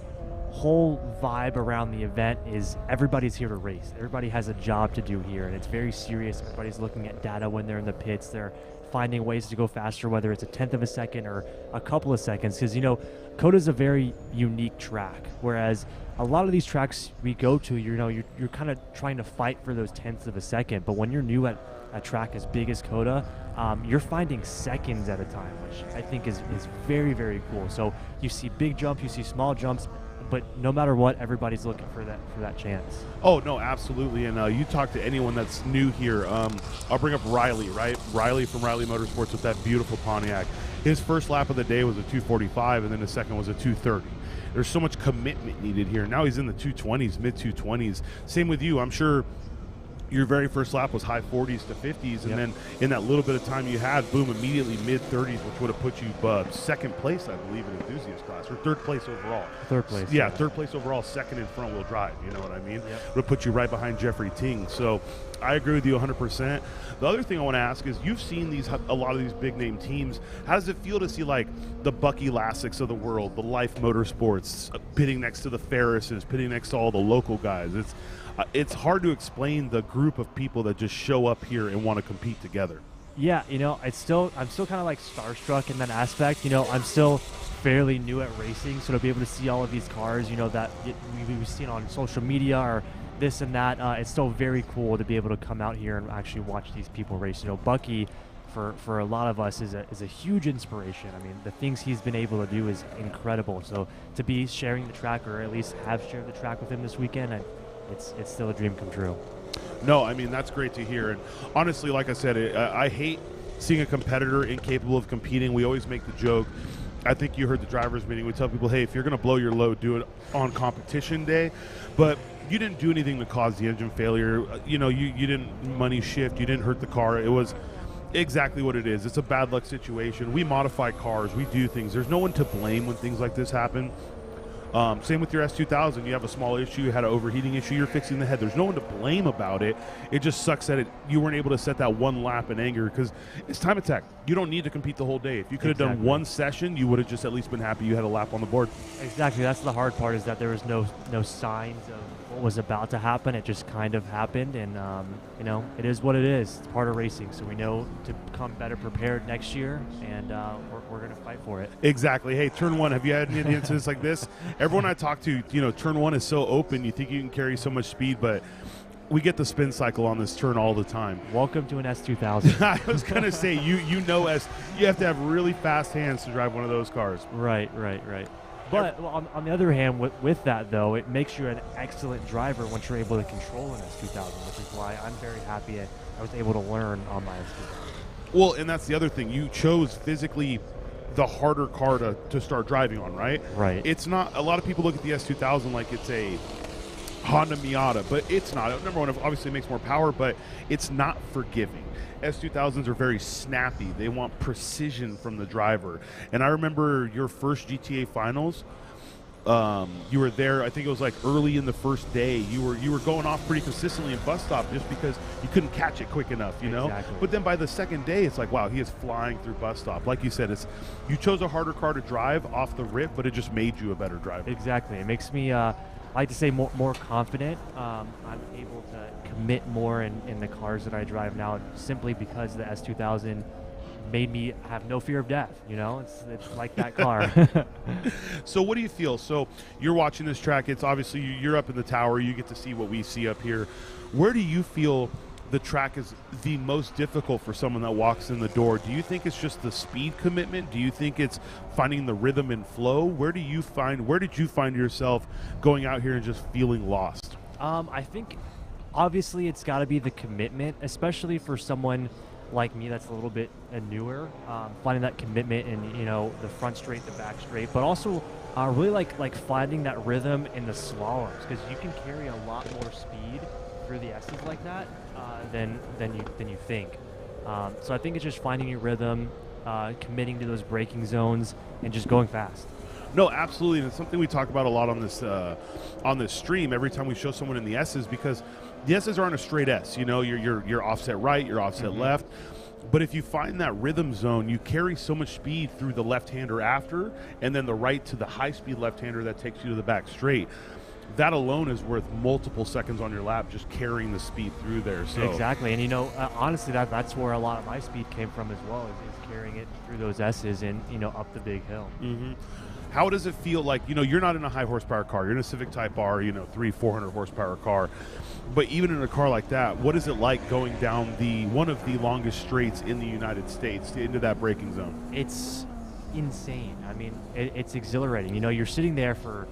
Speaker 6: whole vibe around the event is everybody's here to race. Everybody has a job to do here, and it's very serious. Everybody's looking at data when they're in the pits. They're finding ways to go faster, whether it's a tenth of a second or a couple of seconds, because you know, COTA is a very unique track, whereas a lot of these tracks we go to, you know, you're kind of trying to fight for those tenths of a second, but when you're new at a track as big as COTA, you're finding seconds at a time, which I think is very, very cool. So you see big jumps, you see small jumps, but no matter what, everybody's looking for that chance.
Speaker 1: Oh, no, absolutely. And you talk to anyone that's new here. I'll bring up Riley, right? Riley from Riley Motorsports with that beautiful Pontiac. His first lap of the day was a 2:45, and then the second was a 2:30. There's so much commitment needed here. Now he's in the 220s, mid-220s. Same with you. I'm sure your very first lap was high 40s to 50s, and then in that little bit of time you had, boom, immediately mid-30s, which would have put you second place, I believe, in enthusiast class, or third place overall.
Speaker 6: Third place.
Speaker 1: Yeah, third place overall, second in front-wheel drive, you know what I mean? It would put you right behind Jeffrey Ting. So I agree with you 100%. The other thing I want to ask is, you've seen a lot of these big-name teams. How does it feel to see, like, the Bucky Lassiks of the world, the Life Motorsports, pitting next to the Ferrises, pitting next to all the local guys? It's hard to explain the group of people that just show up here and want to compete together.
Speaker 6: Yeah, you know, I'm still kind of like starstruck in that aspect. You know, I'm still fairly new at racing, so to be able to see all of these cars, you know, that we've seen on social media or this and that, it's still very cool to be able to come out here and actually watch these people race. You know, Bucky, for a lot of us, is a huge inspiration. I mean, the things he's been able to do is incredible. So to be sharing the track, or at least have shared the track with him this weekend, it's still a dream come true.
Speaker 1: No, I mean, that's great to hear. And honestly, like I said, I hate seeing a competitor incapable of competing. We always make the joke. I think you heard the drivers meeting. We tell people, hey, if you're going to blow your load, do it on competition day. But you didn't do anything to cause the engine failure. You know, you didn't money shift. You didn't hurt the car. It was exactly what it is. It's a bad luck situation. We modify cars. We do things. There's no one to blame when things like this happen. Same with your S2000. You have a small issue, you had an overheating issue, you're fixing the head. There's no one to blame about it. It just sucks that you weren't able to set that one lap in anger, because it's Time Attack. You don't need to compete the whole day. If you could have done one session, you would have just at least been happy you had a lap on the board.
Speaker 6: Exactly. That's the hard part, is that there was no signs of what was about to happen. It just kind of happened, and you know, it is what it is. It's part of racing, so we know to come better prepared next year, and we're going to fight for it.
Speaker 1: Exactly. Hey, turn one, have you had any incidents like this? Everyone I talk to, you know, turn one is so open, you think you can carry so much speed, but we get the spin cycle on this turn all the time.
Speaker 6: Welcome to an S2000.
Speaker 1: I was going to say, you have to have really fast hands to drive one of those cars.
Speaker 6: Right. But on the other hand, with that though, it makes you an excellent driver once you're able to control an S2000, which is why I'm very happy I was able to learn on my S2000.
Speaker 1: Well, and that's the other thing. You chose physically the harder car to start driving on, right?
Speaker 6: Right.
Speaker 1: It's not, a lot of people look at the S2000 like it's a Honda Miata, but it's not. Number one, obviously it makes more power, but it's not forgiving. S2000s are very snappy. They want precision from the driver. And I remember your first GTA finals, you were there, I think it was like early in the first day. You were going off pretty consistently in bus stop just because you couldn't catch it quick enough, you know?
Speaker 6: Exactly.
Speaker 1: But then by the second day, it's like, wow, he is flying through bus stop. Like you said, you chose a harder car to drive off the rip, but it just made you a better driver.
Speaker 6: Exactly. It makes me, I like to say, more confident. I'm able to commit more in the cars that I drive now simply because the S2000 made me have no fear of death. You know, it's like that car.
Speaker 1: So what do you feel? So you're watching this track. It's obviously you're up in the tower. You get to see what we see up here. Where do you feel the track is the most difficult for someone that walks in the door? Do you think it's just the speed commitment? Do you think it's finding the rhythm and flow? Where did you find yourself going out here and just feeling lost?
Speaker 6: I think obviously it's got to be the commitment, especially for someone like me that's a little bit newer, finding that commitment in, you know, the front straight, the back straight, but also really like finding that rhythm in the slaloms, because you can carry a lot more speed through the S's like that than you think. So I think it's just finding your rhythm, committing to those braking zones, and just going fast.
Speaker 1: No, absolutely, and it's something we talk about a lot on this stream every time we show someone in the S's, because the S's aren't a straight S. You know, you're offset right, you're offset left. But if you find that rhythm zone, you carry so much speed through the left-hander after, and then the right to the high-speed left-hander that takes you to the back straight. That alone is worth multiple seconds on your lap just carrying the speed through there. So
Speaker 6: Exactly, and you know, honestly, that's where a lot of my speed came from as well, is carrying it through those S's and, you know, up the big hill.
Speaker 1: Mm-hmm. How does it feel like, you know, you're not in a high horsepower car, you're in a Civic Type R, you know, 300-400 horsepower car, but even in a car like that, what is it like going down one of the longest straights in the United States into that braking zone?
Speaker 6: It's insane. I mean, it's exhilarating. You know, you're sitting there for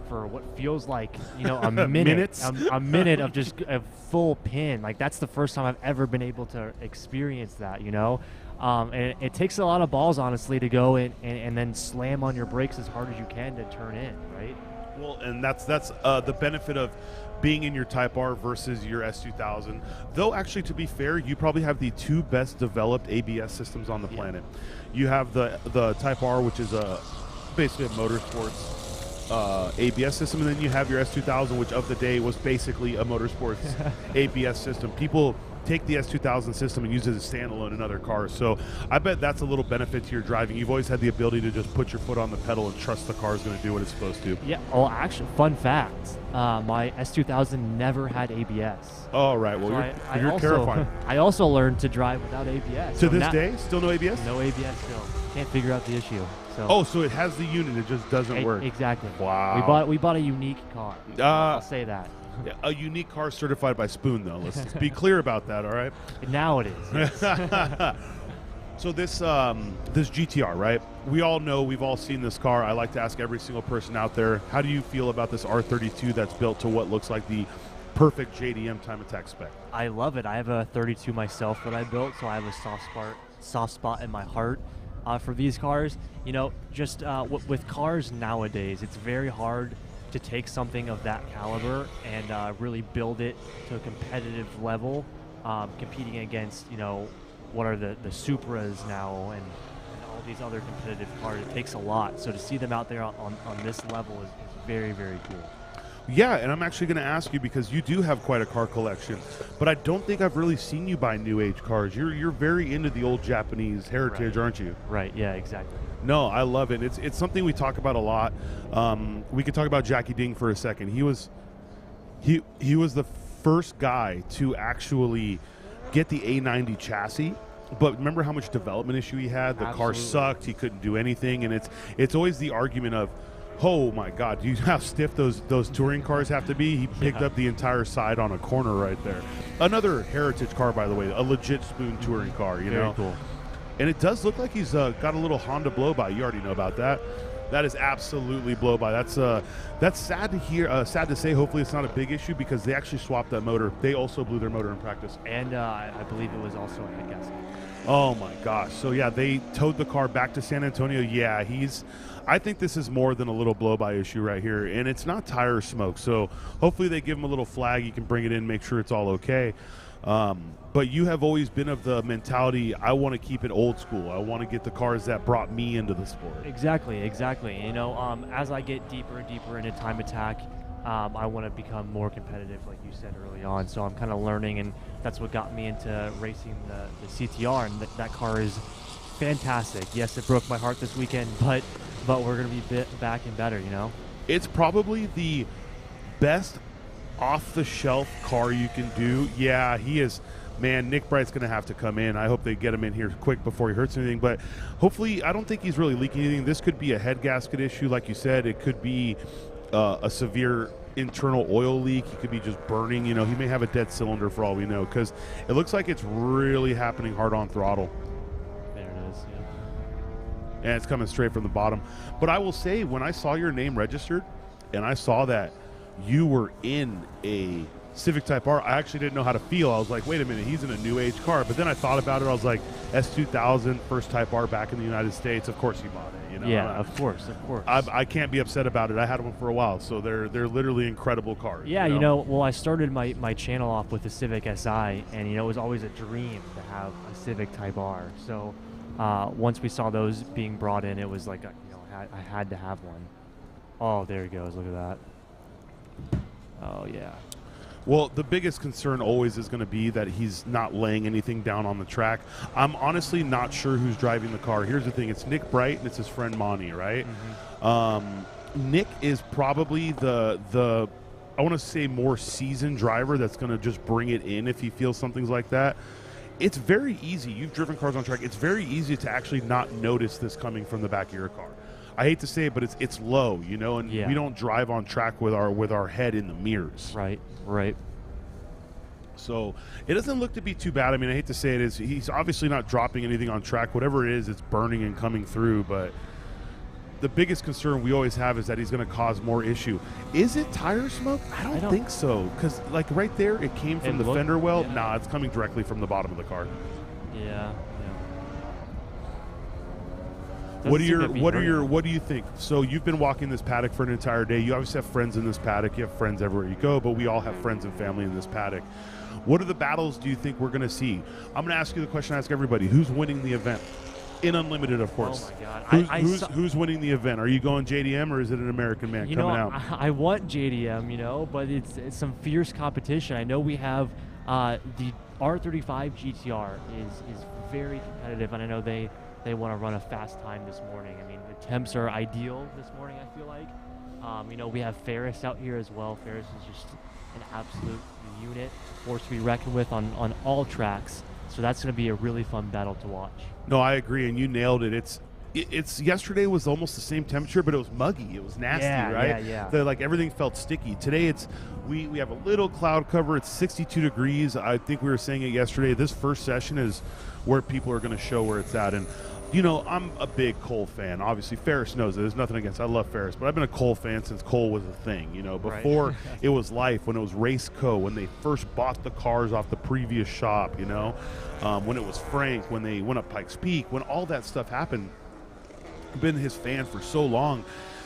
Speaker 6: what feels like, you know, a minute, a minute of just a full pin. Like, that's the first time I've ever been able to experience that, you know. And it takes a lot of balls, honestly, to go and then slam on your brakes as hard as you can to turn in, right?
Speaker 1: Well, and that's the benefit of being in your Type R versus your S2000. Though, actually, to be fair, you probably have the two best developed ABS systems on the planet. You have the Type R, which is basically a motorsports ABS system, and then you have your S2000, which of the day was basically a motorsports ABS system. People take the S2000 system and use it as a standalone in other cars. So I bet that's a little benefit to your driving. You've always had the ability to just put your foot on the pedal and trust the car is going to do what it's supposed to.
Speaker 6: Yeah. Well, actually, fun fact, my S2000 never had ABS.
Speaker 1: Oh, right. Well,
Speaker 6: So
Speaker 1: you're terrifying.
Speaker 6: I also learned to drive without ABS.
Speaker 1: To this day, still no ABS?
Speaker 6: No ABS still. Can't figure out the issue. So
Speaker 1: Oh, so it has the unit, it just doesn't work.
Speaker 6: Exactly.
Speaker 1: Wow.
Speaker 6: We bought a unique car. I'll say that.
Speaker 1: Yeah, a unique car certified by Spoon, though. Let's be clear about that, all right?
Speaker 6: Now it is. Yes.
Speaker 1: So this GTR, right? We all know, we've all seen this car. I like to ask every single person out there, how do you feel about this R32 that's built to what looks like the perfect JDM time attack spec?
Speaker 6: I love it. I have a 32 myself that I built, so I have a soft spot in my heart for these cars. You know, just with cars nowadays, it's very hard to take something of that caliber and really build it to a competitive level, competing against, you know, what are the Supras now and all these other competitive cars. It takes a lot. So to see them out there on this level is very, very cool.
Speaker 1: Yeah, and I'm actually going to ask you, because you do have quite a car collection, but I don't think I've really seen you buy new age cars. You're very into the old Japanese heritage,
Speaker 6: Right.
Speaker 1: aren't you?
Speaker 6: Right, yeah, exactly.
Speaker 1: No, I love it. It's something we talk about a lot. We could talk about Jackie Ding for a second. He was the first guy to actually get the A90 chassis. But remember how much development issue he had? The car
Speaker 6: Absolutely.
Speaker 1: sucked. He couldn't do anything, and it's always the argument of, oh my God, do you know how stiff those touring cars have to be? He picked up the entire side on a corner right there. Another heritage car, by the way, a legit Spoon touring car. You
Speaker 6: Very
Speaker 1: know,
Speaker 6: cool.
Speaker 1: and it does look like he's got a little Honda blow by. You already know about that. That is absolutely blow by. That's sad to hear. Sad to say. Hopefully, it's not a big issue because they actually swapped that motor. They also blew their motor in practice.
Speaker 6: And I believe it was also a head gasket.
Speaker 1: Oh my gosh. So yeah, they towed the car back to San Antonio. Yeah, I think this is more than a little blow by issue right here, and it's not tire smoke. So hopefully they give him a little flag. You can bring it in, make sure it's all okay. But you have always been of the mentality, I want to keep it old school. I want to get the cars that brought me into the sport.
Speaker 6: Exactly. You know, as I get deeper and deeper into time attack, I want to become more competitive, like you said early on. So I'm kind of learning, and that's what got me into racing the CTR, and that car is fantastic. Yes, it broke my heart this weekend, but we're going to be back and better, you know?
Speaker 1: It's probably the best off-the-shelf car you can do. Yeah, he is. Man, Nick Bright's going to have to come in. I hope they get him in here quick before he hurts anything. But hopefully, I don't think he's really leaking anything. This could be a head gasket issue, like you said. It could be a severe internal oil leak. He could be just burning. You know, he may have a dead cylinder for all we know, because it looks like it's really happening hard on throttle.
Speaker 6: There it is, yeah.
Speaker 1: And it's coming straight from the bottom. But I will say, when I saw your name registered and I saw that you were in a Civic Type R, I actually didn't know how to feel. I was like, wait a minute, he's in a new age car. But then I thought about it. I was like, S2000, first Type R back in the United States. Of course he bought it. You know?
Speaker 6: Yeah, of course.
Speaker 1: I can't be upset about it. I had one for a while, so they're literally incredible cars.
Speaker 6: Yeah, you know, well, I started my channel off with the Civic Si, and you know, it was always a dream to have a Civic Type R. So once we saw those being brought in, it was like, I had to have one. Oh, there he goes. Look at that. Oh yeah.
Speaker 1: Well, the biggest concern always is going to be that he's not laying anything down on the track. I'm honestly not sure who's driving the car. Here's the thing. It's Nick Bright, and it's his friend Monty, right? Mm-hmm. Nick is probably the I want to say more seasoned driver that's going to just bring it in if he feels something's like that. It's very easy. You've driven cars on track. It's very easy to actually not notice this coming from the back of your car. I hate to say it, but it's low, you know, and we don't drive on track with our head in the mirrors.
Speaker 6: Right.
Speaker 1: So it doesn't look to be too bad. I mean, I hate to say it, he's obviously not dropping anything on track. Whatever it is, it's burning and coming through. But the biggest concern we always have is that he's going to cause more issue. Is it tire smoke? I don't think so, because like right there, it came from the fender well. Yeah. Nah, it's coming directly from the bottom of the car.
Speaker 6: Yeah.
Speaker 1: What do you think? So you've been walking this paddock for an entire day. You obviously have friends in this paddock. You have friends everywhere you go, but we all have friends and family in this paddock. What are the battles do you think we're going to see? I'm going to ask you the question I ask everybody. Who's winning the event? In Unlimited, of course.
Speaker 6: Oh, my God.
Speaker 1: Who's winning the event? Are you going JDM, or is it an American man coming out?
Speaker 6: I want JDM, you know, but it's some fierce competition. I know we have the R35 GTR is very competitive, and I know they want to run a fast time this morning. I mean, the temps are ideal this morning, I feel like. You know, we have Ferris out here as well. Ferris is just an absolute unit, force to be reckoned with on all tracks. So that's going to be a really fun battle to watch.
Speaker 1: No, I agree, and you nailed it. It's yesterday was almost the same temperature, but it was muggy. It was nasty, right?
Speaker 6: Yeah.
Speaker 1: Like everything felt sticky. Today we have a little cloud cover. It's 62 degrees. I think we were saying it yesterday. This first session is where people are going to show where it's at. And you know, I'm a big Cole fan. Obviously, Ferris knows it. There's nothing against. I love Ferris, but I've been a Cole fan since Cole was a thing. You know, before it was Life, when it was Race Co, when they first bought the cars off the previous shop. You know, when it was Frank, when they went up Pikes Peak, when all that stuff happened. I've been his fan for so long.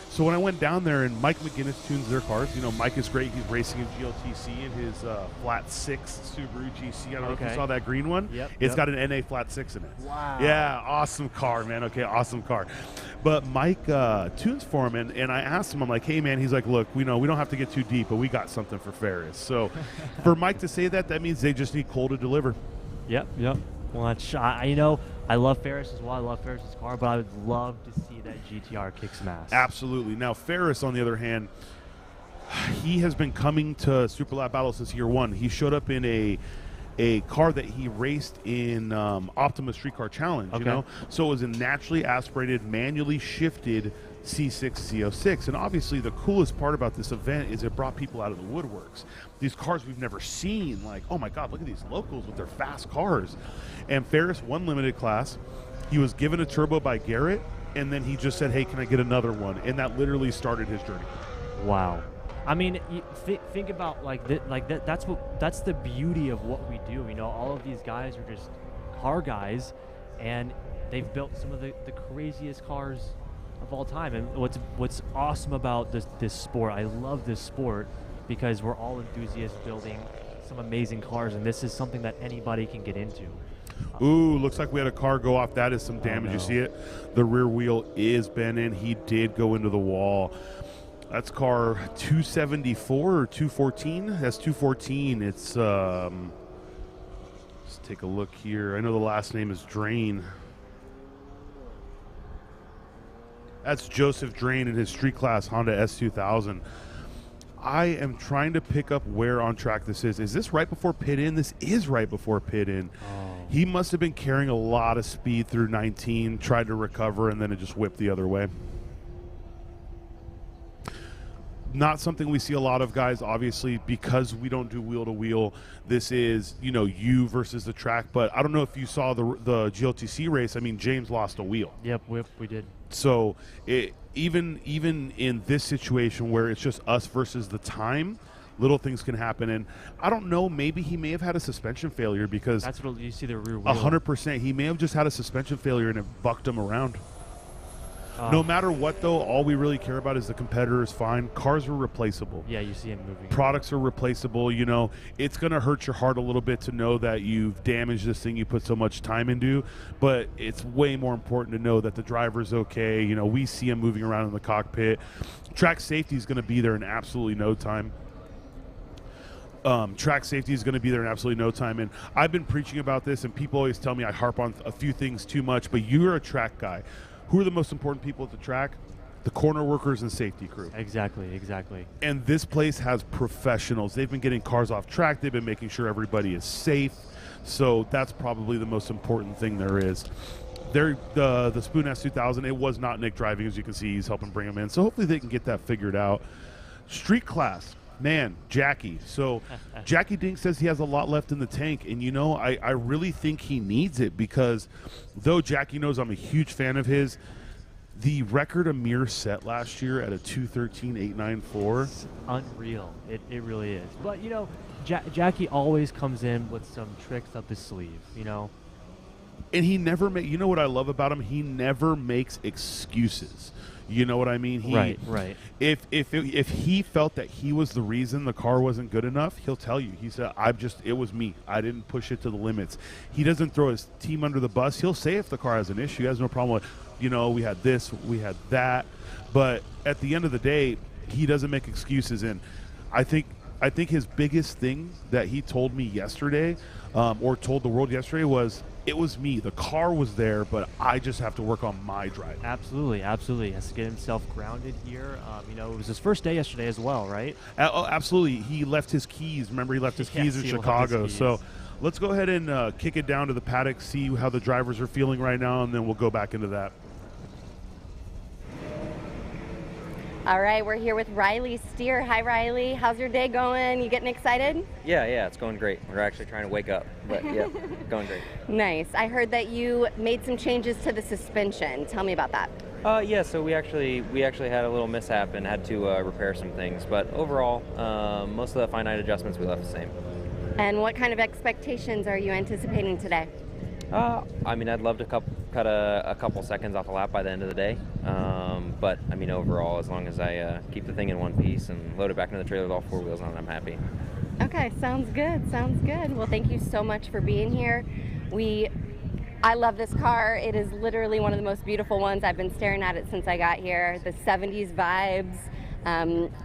Speaker 1: So when I went down there and Mike McGinnis tunes their cars, you know, Mike is great. He's racing in GLTC in his flat 6 Subaru GC. I don't know if you saw that green one. It's got an NA flat 6 in it.
Speaker 6: Wow.
Speaker 1: Yeah, awesome car, man. Okay, awesome car. But Mike tunes for him, and I asked him, I'm like, hey, man, he's like, look, we know we don't have to get too deep, but we got something for Ferris. So for Mike to say that means they just need Cole to deliver.
Speaker 6: Yep. Well, you know, I love Ferris as well. I love Ferris's car, but I would love to see that GTR kick some ass.
Speaker 1: Absolutely. Now, Ferris, on the other hand, he has been coming to Super Lap Battle since year one. He showed up in a car that he raced in Optima Streetcar Challenge, you know? So it was a naturally aspirated, manually shifted C6 C06. And obviously the coolest part about this event is it brought people out of the woodworks. These cars we've never seen, like, oh my God, look at these locals with their fast cars. And Ferris won limited class. He was given a turbo by Garrett. and then he just said, hey, can I get another one? And that literally started his journey.
Speaker 6: Wow. I mean, think about that's the beauty of what we do. You know, all of these guys are just car guys, and they've built some of the craziest cars of all time. And what's awesome about this sport, I love this sport because we're all enthusiasts building some amazing cars, and this is something that anybody can get into.
Speaker 1: Ooh, looks like we had a car go off. That is some damage.
Speaker 6: no.
Speaker 1: You see it? The rear wheel is bending. He did go into the wall. That's car 274 or 214. That's 214. It's let's take a look here. I know the last name is Drain. That's Joseph Drain in his street class Honda S2000. I am trying to pick up where on track this is. Is this right before pit in? This is right before pit in. He must have been carrying a lot of speed through 19, tried to recover, and then it just whipped the other way. Not something we see a lot of, guys, obviously, because we don't do wheel-to-wheel. This is, you know, you versus the track. But I don't know if you saw the GLTC race. I mean, James lost a wheel.
Speaker 6: Yep, we did.
Speaker 1: So even in this situation where it's just us versus the time, little things can happen. And I don't know, maybe he may have had a suspension failure because
Speaker 6: That's what you see the rear wheel.
Speaker 1: 100%. He may have just had a suspension failure and it bucked him around. No matter what, though, all we really care about is the competitor is fine. Cars are replaceable.
Speaker 6: Yeah, you see him moving.
Speaker 1: Products are replaceable. You know, it's going to hurt your heart a little bit to know that you've damaged this thing you put so much time into, but it's way more important to know that the driver's okay. You know, we see him moving around in the cockpit. Track safety is going to be there in absolutely no time. Track safety is going to be there in absolutely no time. And I've been preaching about this, and people always tell me I harp on a few things too much, but you're a track guy. Who are the most important people at the track? The corner workers and safety crew.
Speaker 6: Exactly.
Speaker 1: And this place has professionals. They've been getting cars off track. They've been making sure everybody is safe. So that's probably the most important thing there is. The Spoon S2000, it was not Nick driving. As you can see, he's helping bring him in. So hopefully they can get that figured out. Street class. Man, Jackie. So Jackie Dink says he has a lot left in the tank, and you know, I really think he needs it because though Jackie knows I'm a huge fan of his, the record Amir set last year at a 2:13.894.
Speaker 6: It's unreal. It really is. But you know, Jackie always comes in with some tricks up his sleeve, you know.
Speaker 1: And he never you know what I love about him? He never makes excuses. You know what I mean?
Speaker 6: Right.
Speaker 1: If he felt that he was the reason the car wasn't good enough, he'll tell you. He said, it was me. I didn't push it to the limits. He doesn't throw his team under the bus. He'll say if the car has an issue. He has no problem with, you know, we had this, we had that. But at the end of the day, he doesn't make excuses. And I think his biggest thing that he told me yesterday, or told the world yesterday, was, it was me. The car was there, but I just have to work on my driving.
Speaker 6: Absolutely. He has to get himself grounded here. You know, it was his first day yesterday as well, right?
Speaker 1: Absolutely. He left his keys. Remember, he left his keys in Chicago. So let's go ahead and kick it down to the paddock, see how the drivers are feeling right now, and then we'll go back into that.
Speaker 7: All right, we're here with Riley Steer. Hi, Riley. How's your day going? You getting excited?
Speaker 8: Yeah, it's going great. We're actually trying to wake up, but yeah, going great.
Speaker 7: Nice. I heard that you made some changes to the suspension. Tell me about that.
Speaker 8: Yeah, so we actually had a little mishap and had to repair some things, but overall, most of the finite adjustments we left the same.
Speaker 7: And what kind of expectations are you anticipating today?
Speaker 8: I mean, I'd love to cut a couple seconds off a lap by the end of the day, but I mean, overall, as long as I keep the thing in one piece and load it back into the trailer with all four wheels on, I'm happy.
Speaker 7: Okay, sounds good. Well, thank you so much for being here. I love this car. It is literally one of the most beautiful ones. I've been staring at it since I got here. The 70s vibes,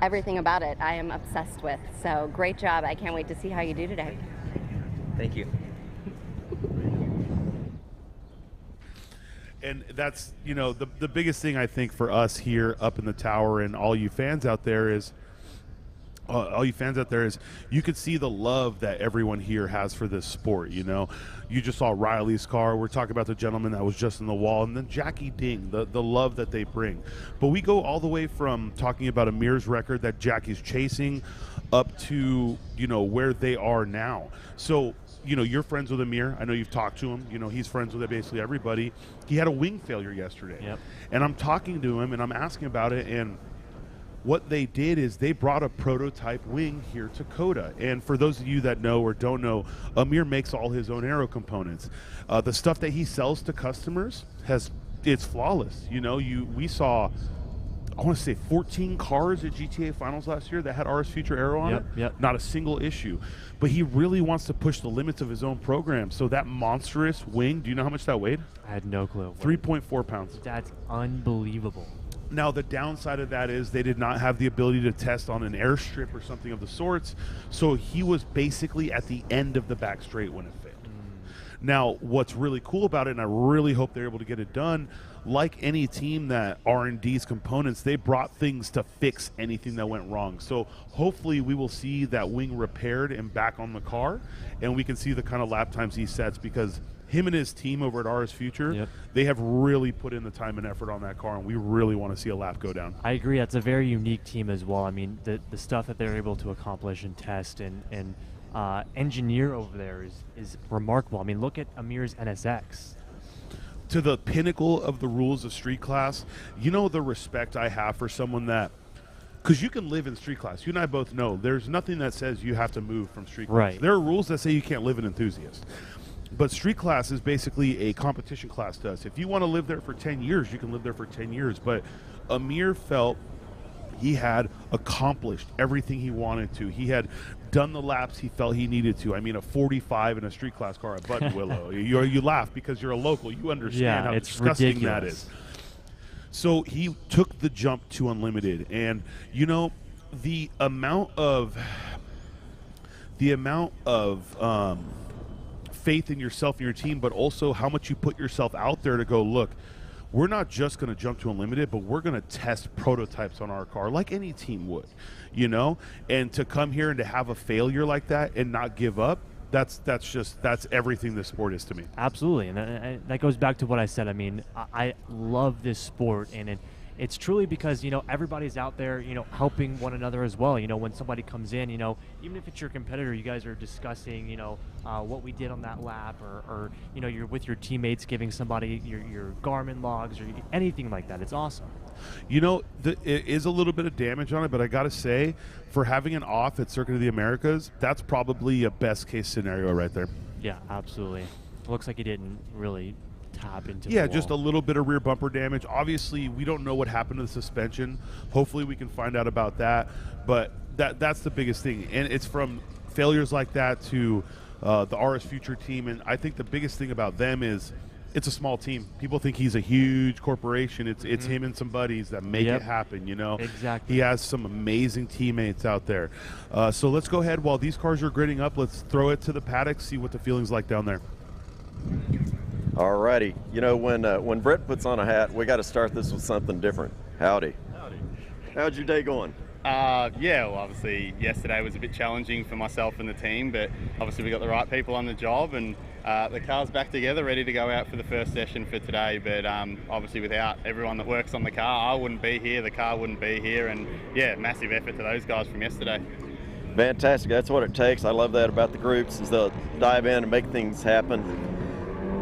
Speaker 7: everything about it I am obsessed with. So great job. I can't wait to see how you do today.
Speaker 8: Thank you.
Speaker 1: And that's, you know, the biggest thing I think for us here up in the tower and all you fans out there is all you fans out there, is you could see the love that everyone here has for this sport. You know, you just saw Riley's car. We're talking about the gentleman that was just in the wall, and then Jackie Ding, the love that they bring. But we go all the way from talking about Amir's record that Jackie's chasing up to, you know, where they are now. So, you know, you're friends with Amir. I know you've talked to him. You know, he's friends with basically everybody. He had a wing failure yesterday.
Speaker 6: Yep.
Speaker 1: And I'm talking to him, and I'm asking about it, and what they did is they brought a prototype wing here to COTA. And for those of you that know or don't know, Amir makes all his own aero components. The stuff that he sells to customers it's flawless. You know, we saw, I want to say 14 cars at GTA Finals last year that had RS Future Aero on it.
Speaker 6: Yep.
Speaker 1: Not a single issue. But he really wants to push the limits of his own program. So that monstrous wing, do you know how much that weighed?
Speaker 6: I had no clue.
Speaker 1: 3.4 pounds.
Speaker 6: That's unbelievable.
Speaker 1: Now, the downside of that is they did not have the ability to test on an airstrip or something of the sorts, so he was basically at the end of the back straight when it failed. Now, what's really cool about it, and I really hope they're able to get it done, like any team that R&D's components, they brought things to fix anything that went wrong. So hopefully we will see that wing repaired and back on the car, and we can see the kind of lap times he sets, because him and his team over at RS Future, they have really put in the time and effort on that car, and we really want to see a lap go down.
Speaker 6: I agree. That's a very unique team as well. I mean, the stuff that they're able to accomplish and test and engineer over there is remarkable. I mean, look at Amir's NSX.
Speaker 1: To the pinnacle of the rules of street class, you know the respect I have for someone that, because you can live in street class. You and I both know there's nothing that says you have to move from street class.
Speaker 6: Right.
Speaker 1: There are rules that say you can't live in enthusiast. But street class is basically a competition class to us. If you want to live there for 10 years, you can live there for 10 years. But Amir felt he had accomplished everything he wanted to. He had done the laps he felt he needed to. I mean, a 45 in a street class car at Button Willow. You laugh because you're a local. You understand how
Speaker 6: it's
Speaker 1: disgusting
Speaker 6: ridiculous.
Speaker 1: that is. So he took the jump to Unlimited. And, you know, the amount of faith in yourself and your team, but also how much you put yourself out there to go, look, we're not just going to jump to Unlimited, but we're going to test prototypes on our car like any team would, you know? And to come here and to have a failure like that and not give up, that's everything this sport is to me.
Speaker 6: Absolutely. And that goes back to what I said. I mean, I love this sport, and it's truly because, you know, everybody's out there, you know, helping one another as well. You know, when somebody comes in, you know, even if it's your competitor, you guys are discussing, you know, what we did on that lap, or you know, you're with your teammates giving somebody your Garmin logs or anything like that. It's awesome.
Speaker 1: You know, it is a little bit of damage on it, but I got to say, for having an off at Circuit of the Americas, that's probably a best case scenario right there.
Speaker 6: Yeah, absolutely. Looks like he didn't really tap into
Speaker 1: yeah,
Speaker 6: the wall.
Speaker 1: just a little bit of rear bumper damage. Obviously, we don't know what happened to the suspension. Hopefully we can find out about that, but that's the biggest thing. And it's from failures like that to the RS Future team, and I think the biggest thing about them is it's a small team. People think he's a huge corporation. It's him and some buddies that make it happen, you know?
Speaker 6: Exactly.
Speaker 1: He has some amazing teammates out there. So let's go ahead, while these cars are gridding up, let's throw it to the paddock, see what the feeling's like down there.
Speaker 4: All righty. You know, when Brett puts on a hat, we got to start this with something different. Howdy.
Speaker 9: Howdy.
Speaker 4: How's your day going?
Speaker 9: Yeah, well, obviously yesterday was a bit challenging for myself and the team, but obviously we got the right people on the job, and the car's back together, ready to go out for the first session for today. But obviously without everyone that works on the car, I wouldn't be here, the car wouldn't be here, and yeah, massive effort to those guys from yesterday.
Speaker 4: Fantastic. That's what it takes. I love that about the groups, is they'll dive in and make things happen.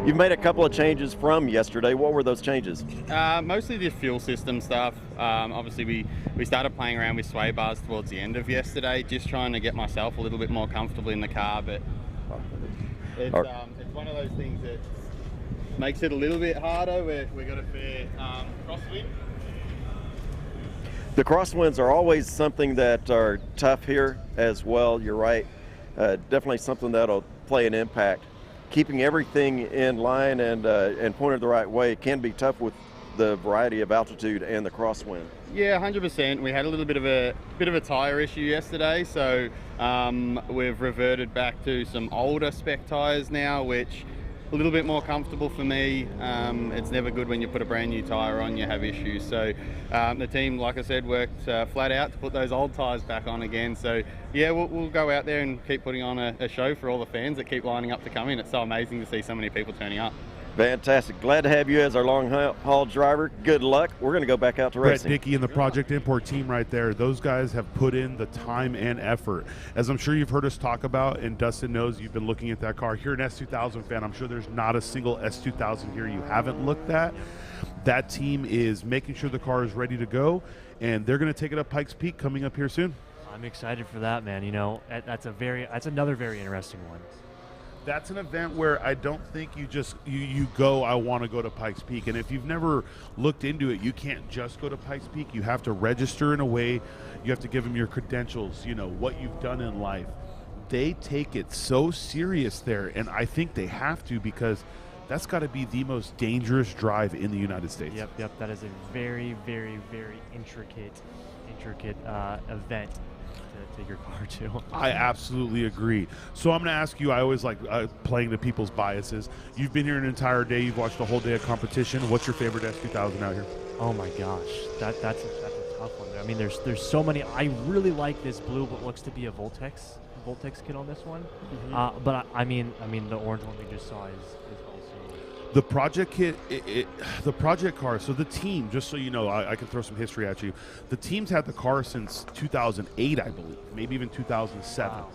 Speaker 4: You've made a couple of changes from yesterday. What were those changes?
Speaker 9: Mostly the fuel system stuff. Obviously we started playing around with sway bars towards the end of yesterday, just trying to get myself a little bit more comfortable in the car, but it's one of those things that makes it a little bit harder. We've got a fair crosswind.
Speaker 4: The crosswinds are always something that are tough here as well. You're right. Definitely something that'll play an impact. Keeping everything in line and pointed the right way can be tough with the variety of altitude and the crosswind.
Speaker 9: Yeah, 100%. We had a little bit of a tyre issue yesterday, so we've reverted back to some older spec tyres now, which a little bit more comfortable for me. It's never good when you put a brand new tyre on, you have issues. So the team, like I said, worked flat out to put those old tyres back on again. So yeah, we'll go out there and keep putting on a show for all the fans that keep lining up to come in. It's so amazing to see so many people turning up.
Speaker 4: Fantastic. Glad to have you as our long haul driver. Good luck. We're going to go back out to
Speaker 1: Brett
Speaker 4: racing.
Speaker 1: Dickey and the Project Import team right there. Those guys have put in the time and effort. As I'm sure you've heard us talk about, and Dustin knows you've been looking at that car. If you're an S2000 fan, I'm sure there's not a single S2000 here you haven't looked at. That team is making sure the car is ready to go, and they're going to take it up Pikes Peak coming up here soon.
Speaker 6: I'm excited for that, man. You know, that's another very interesting one.
Speaker 1: That's an event where I don't think you just you go, I want to go to Pikes Peak. And if you've never looked into it, you can't just go to Pikes Peak. You have to register in a way. You have to give them your credentials, you know, what you've done in life. They take it so serious there, and I think they have to, because that's got to be the most dangerous drive in the United States.
Speaker 6: Yep. That is a very, very, very intricate event to take your car to.
Speaker 1: I absolutely agree. So I'm going to ask you, I always like playing to people's biases. You've been here an entire day. You've watched a whole day of competition. What's your favorite S2000 out here?
Speaker 6: Oh my gosh, that's a tough one. I mean, there's so many. I really like this blue, what looks to be a Voltex kit on this one. Mm-hmm. But I mean, the orange one we just saw is also
Speaker 1: the project kit. The project car. So the team, just so you know, I can throw some history at you. The team's had the car since 2008, I believe, maybe even 2007. Wow.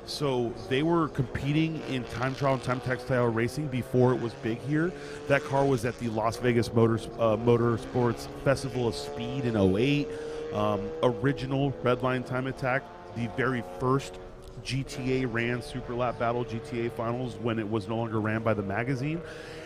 Speaker 1: So they were competing in time trial and time textile racing before it was big here. That car was at the Las Vegas Motorsports Festival of Speed in 08. Original Redline Time Attack, the very first GTA ran Super Lap Battle GTA Finals when it was no longer ran by the magazine.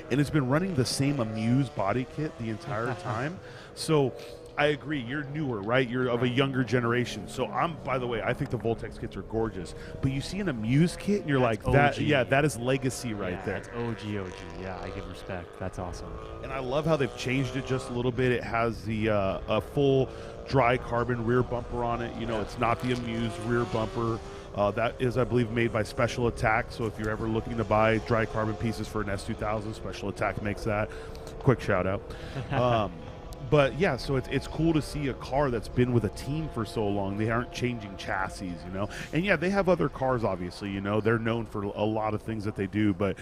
Speaker 1: And it's been running the same Amuse body kit the entire time. So I agree, you're newer, right? You're of a younger generation. So by the way, I think the Voltex kits are gorgeous. But you see an Amuse kit and you're
Speaker 6: that's
Speaker 1: like,
Speaker 6: OG.
Speaker 1: that is legacy right there.
Speaker 6: That's OG. Yeah, I give respect. That's awesome.
Speaker 1: And I love how they've changed it just a little bit. It has the a full dry carbon rear bumper on it. You know, it's not the Amuse rear bumper. That is, I believe, made by Special Attack. So if you're ever looking to buy dry carbon pieces for an S2000, Special Attack makes that. Quick shout out. But yeah, so it's cool to see a car that's been with a team for so long. They aren't changing chassis, you know. And yeah, they have other cars, obviously, you know. They're known for a lot of things that they do, but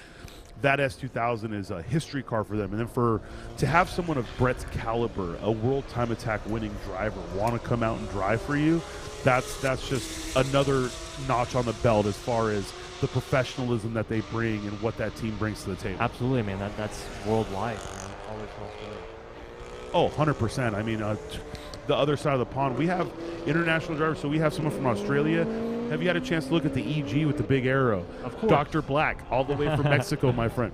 Speaker 1: that S2000 is a history car for them. And then to have someone of Brett's caliber, a World Time Attack winning driver, want to come out and drive for you, that's just another notch on the belt as far as the professionalism that they bring and what that team brings to the table.
Speaker 6: Absolutely, man. That's worldwide. Man. Always worldwide.
Speaker 1: Oh, 100%. I mean, the other side of the pond, we have international drivers. So we have someone from Australia. Have you had a chance to look at the EG with the big arrow?
Speaker 6: Of course.
Speaker 1: Dr. Black, all the way from Mexico, my friend.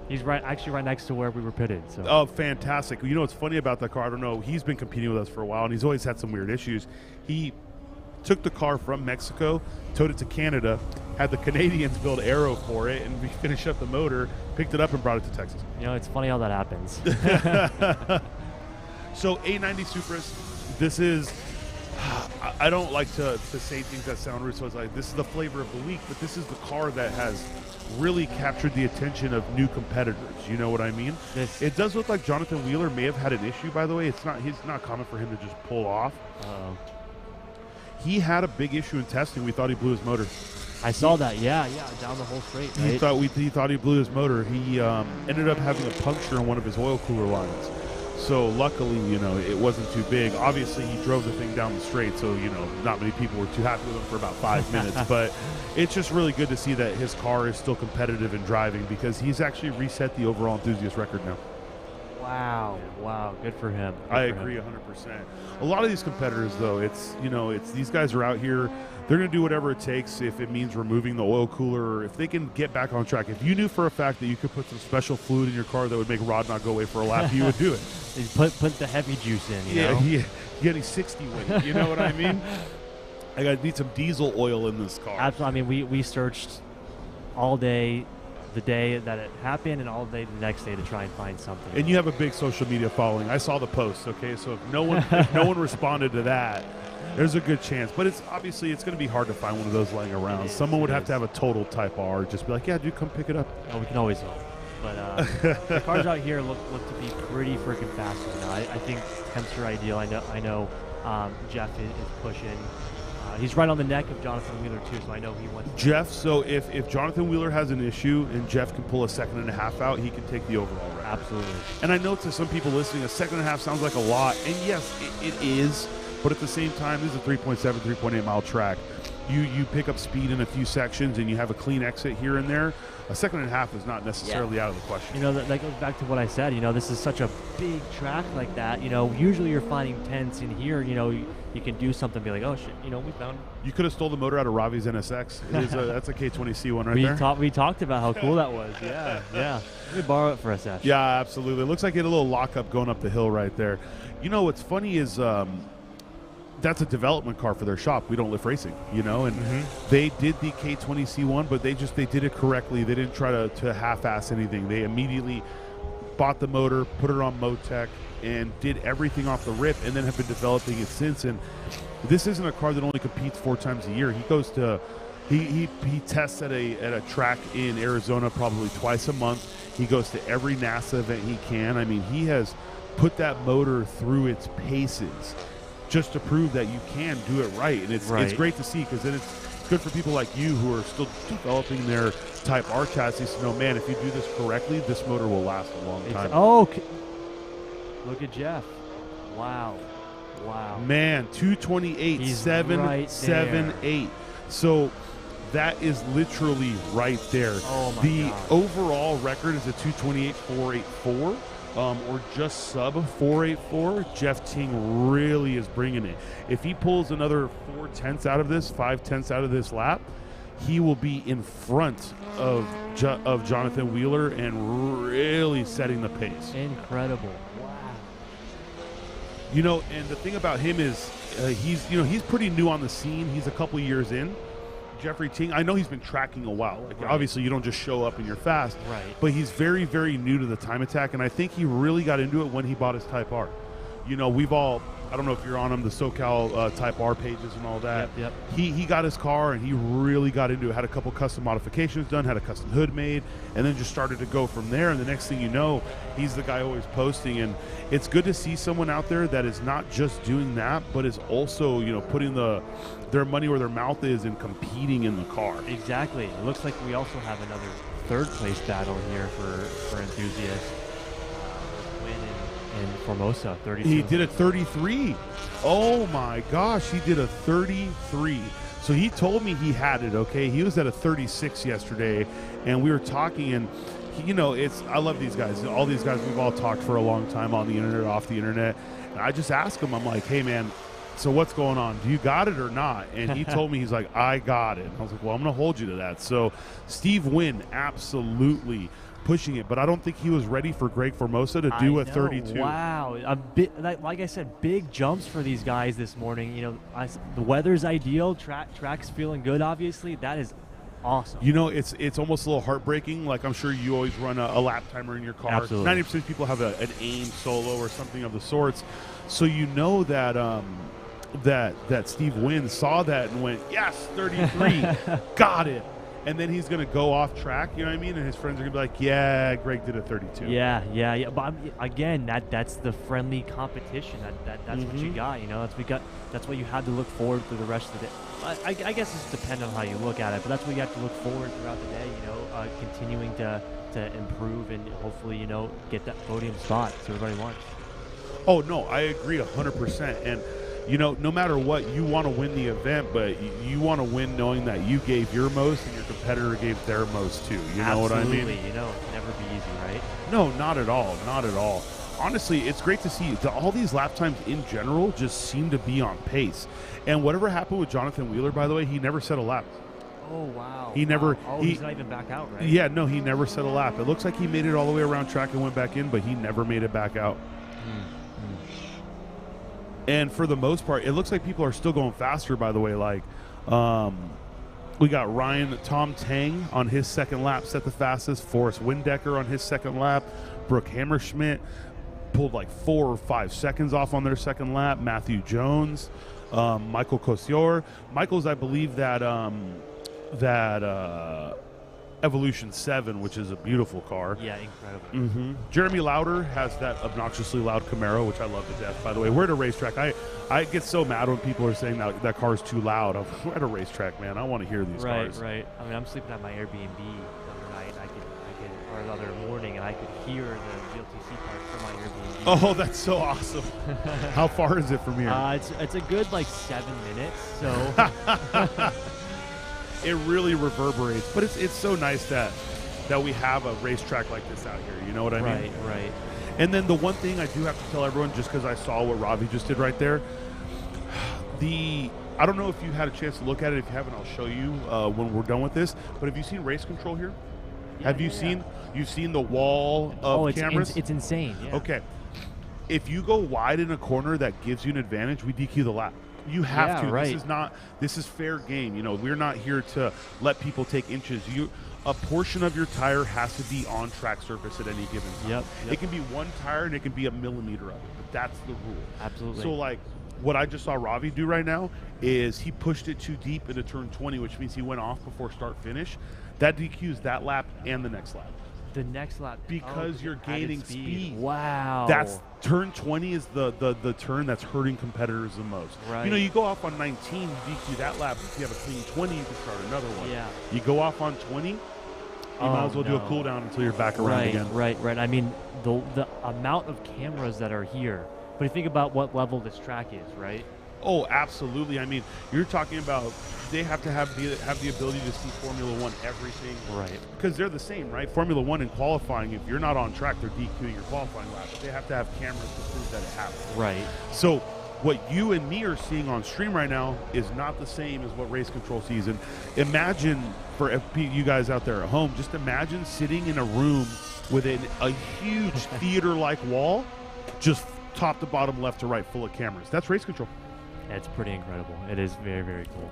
Speaker 6: He's actually right next to where we were pitted. So.
Speaker 1: Oh, fantastic. You know what's funny about that car? I don't know. He's been competing with us for a while, and he's always had some weird issues. He took the car from Mexico, towed it to Canada, had the Canadians build aero for it, and we finished up the motor, picked it up, and brought it to Texas.
Speaker 6: You know, it's funny how that happens.
Speaker 1: So 890 Supras, this is, I don't like to say things that sound rude, so it's like, this is the flavor of the week, but this is the car that has really captured the attention of new competitors. You know what I mean? It does look like Jonathan Wheeler may have had an issue, by the way. It's not common for him to just pull off. He had a big issue in testing. We thought he blew his motor.
Speaker 6: I saw that. Yeah, down the whole straight. Right?
Speaker 1: He thought he blew his motor. He ended up having a puncture on one of his oil cooler lines. So luckily, you know, it wasn't too big. Obviously, he drove the thing down the straight, so, you know, not many people were too happy with him for about 5 minutes. But it's just really good to see that his car is still competitive in driving, because he's actually reset the overall enthusiast record now.
Speaker 6: Wow, good for him.
Speaker 1: I agree 100%. A lot of these competitors, though, it's these guys are out here. They're going to do whatever it takes if it means removing the oil cooler, or if they can get back on track. If you knew for a fact that you could put some special fluid in your car that would make Rod not go away for a lap, you would do it.
Speaker 6: Put the heavy juice in, you know?
Speaker 1: Yeah, getting 60 with it, you know what I mean? I need some diesel oil in this car.
Speaker 6: Absolutely. I mean, we searched all day, the day that it happened, and all day the next day to try and find something.
Speaker 1: And you have a big social media following. I saw the post. Okay, so if no one responded to that, There's a good chance, but it's obviously it's going to be hard to find one of those laying around. Someone would have to have a total Type R, just be like, yeah, dude, come pick it up.
Speaker 6: Oh, we can always hope. But the cars out here look to be pretty freaking fast right now. I think temps are ideal. I know Jeff is pushing. He's right on the neck of Jonathan Wheeler too, so I know he wants
Speaker 1: Jeff. So if Jonathan Wheeler has an issue and Jeff can pull a 2.5 out, he can take the overall record.
Speaker 6: Absolutely.
Speaker 1: And I know to some people listening, a 2.5 sounds like a lot, and yes, it is. But at the same time, this is a 3.7, 3.8 mile track. You pick up speed in a few sections and you have a clean exit here and there. A 2.5 is not necessarily out of the question.
Speaker 6: You know, that goes back to what I said. You know, this is such a big track like that. You know, usually you're finding tents in here. You know, you can do something, be like, oh shit, you know, we found.
Speaker 1: You could have stole the motor out of Ravi's NSX. That's a K20C one right there.
Speaker 6: We talked about how cool that was. Yeah, yeah. Let me borrow it for a sec.
Speaker 1: Yeah, absolutely. It looks like it had a little lockup going up the hill right there. You know, what's funny is that's a development car for their shop. We don't lift racing, you know, and they did the K20C1, but they did it correctly. They didn't try to half-ass anything. They immediately bought the motor, put it on Motec, and did everything off the rip, and then have been developing it since. And this isn't a car that only competes 4 times a year. He goes to he tests at a track in Arizona probably twice a month. He goes to every NASA event he can. I mean, he has put that motor through its paces just to prove that you can do it right. And it's great to see, because then it's good for people like you who are still developing their Type R chassis to know, man, if you do this correctly, this motor will last a long time.
Speaker 6: Look at Jeff. Wow.
Speaker 1: Man, 228.778. So that is literally right there.
Speaker 6: Oh my
Speaker 1: The
Speaker 6: God.
Speaker 1: overall record is a 228.484. Or just sub 484. Jeff Ting really is bringing it. If he pulls another 5 tenths out of this lap, he will be in front of Jonathan Wheeler and really setting the pace.
Speaker 6: Incredible. Wow.
Speaker 1: You know, and the thing about him is he's pretty new on the scene. He's a couple years in. Jeffrey Ting, I know he's been tracking a while. Like, obviously, you don't just show up and you're fast.
Speaker 6: Right.
Speaker 1: But he's very, very new to the time attack, and I think he really got into it when he bought his Type R. You know, I don't know if you're on him, the SoCal Type R pages and all that.
Speaker 6: Yep.
Speaker 1: He got his car, and he really got into it. Had a couple custom modifications done, had a custom hood made, and then just started to go from there. And the next thing you know, he's the guy always posting. And it's good to see someone out there that is not just doing that, but is also, you know, putting their money where their mouth is and competing in the car.
Speaker 6: Exactly. It looks like we also have another third place battle here for enthusiasts. Win in Formosa, 32.
Speaker 1: He did a 33. Oh my gosh, he did a 33. So he told me he had it, okay? He was at a 36 yesterday, and we were talking, and you know, I love these guys. All these guys, we've all talked for a long time on the internet, off the internet. And I just asked him, I'm like, hey man, so what's going on? Do you got it or not? And he told me, he's like, I got it. I was like, well, I'm going to hold you to that. So Steve Wynn absolutely pushing it, but I don't think he was ready for Greg Formosa to do a 32.
Speaker 6: Wow. Like I said, big jumps for these guys this morning. You know, the weather's ideal. Track's feeling good, obviously. That is awesome.
Speaker 1: You know, it's almost a little heartbreaking. Like, I'm sure you always run a lap timer in your car.
Speaker 6: Absolutely.
Speaker 1: 90% of people have an AIM solo or something of the sorts. So you know that that Steve Wynn saw that and went, yes, 33, got it. And then he's going to go off track, you know what I mean? And his friends are going to be like, yeah, Greg did a 32.
Speaker 6: Yeah. But again, that's the friendly competition. That's what you got, you know? That's what you had to look forward to the rest of the day. I guess it's dependent on how you look at it, but that's what you have to look forward throughout the day, you know, continuing to improve and hopefully, you know, get that podium spot so everybody wants.
Speaker 1: Oh, no, I agree 100%. And, you know, no matter what, you want to win the event, but you want to win knowing that you gave your most and your competitor gave their most too. You know what I mean?
Speaker 6: Absolutely. You know, it can never be easy, right?
Speaker 1: No, not at all. Not at all. Honestly, it's great to see. All these lap times in general just seem to be on pace. And whatever happened with Jonathan Wheeler, by the way, he never set a lap.
Speaker 6: Oh, wow.
Speaker 1: He never.
Speaker 6: Oh, he's not even back out, right?
Speaker 1: Yeah, no, he never set a lap. It looks like he made it all the way around track and went back in, but he never made it back out. And for the most part, it looks like people are still going faster, by the way. Like, we got Tom Tang on his second lap set the fastest. Forrest Windecker on his second lap. Brooke Hammerschmidt. pulled like 4 or 5 seconds off on their second lap. Matthew Jones, Michael Kosior. Michael's, I believe, that Evolution 7, which is a beautiful car.
Speaker 6: Yeah, incredible.
Speaker 1: Jeremy Lauder has that obnoxiously loud Camaro, which I love to death, by the way. We're at a racetrack. I get so mad when people are saying that car is too loud. We're at a racetrack, man. I want to hear these cars.
Speaker 6: Right. I mean, I'm sleeping at my Airbnb the other night, or the other morning, and I could hear the GLTC cars from my Airbnb.
Speaker 1: Oh, that's so awesome. How far is it from here?
Speaker 6: It's a good, 7 minutes, so...
Speaker 1: It really reverberates, but it's so nice that we have a racetrack like this out here. You know what I mean?
Speaker 6: Right.
Speaker 1: And then the one thing I do have to tell everyone, just because I saw what Ravi just did right there, I don't know if you had a chance to look at it. If you haven't, I'll show you when we're done with this. But have you seen race control here? You've seen the wall of cameras?
Speaker 6: It's insane. Yeah.
Speaker 1: Okay. If you go wide in a corner that gives you an advantage, we DQ the lap. You have to.
Speaker 6: Right.
Speaker 1: This is fair game. You know, we're not here to let people take inches. A portion of your tire has to be on track surface at any given time.
Speaker 6: Yep.
Speaker 1: It can be one tire and it can be a millimeter of it, but that's the rule.
Speaker 6: Absolutely.
Speaker 1: So what I just saw Ravi do right now is he pushed it too deep into turn 20, which means he went off before start finish. That DQs that lap and the next lap.
Speaker 6: The next lap,
Speaker 1: because you're gaining speed.
Speaker 6: Wow.
Speaker 1: That's turn 20 is the turn that's hurting competitors the most.
Speaker 6: Right.
Speaker 1: You know, you go off on 19, you DQ that lap. If you have a clean 20, you can start another one.
Speaker 6: Yeah.
Speaker 1: You go off on 20, you might as well do a cool down until you're back around again.
Speaker 6: Right. I mean, the amount of cameras that are here. But you think about what level this track is, right?
Speaker 1: Oh, absolutely. I mean, you're talking about they have to have the ability to see Formula One everything.
Speaker 6: Right.
Speaker 1: Because they're the same, right? Formula One in qualifying, if you're not on track, they're DQing your qualifying lap. But they have to have cameras to prove that it happened.
Speaker 6: Right.
Speaker 1: So what you and me are seeing on stream right now is not the same as what race control sees. And imagine, for FP, you guys out there at home, just imagine sitting in a room with a huge theater-like wall, just top to bottom, left to right, full of cameras. That's race control.
Speaker 6: It's pretty incredible. It is very, very cool.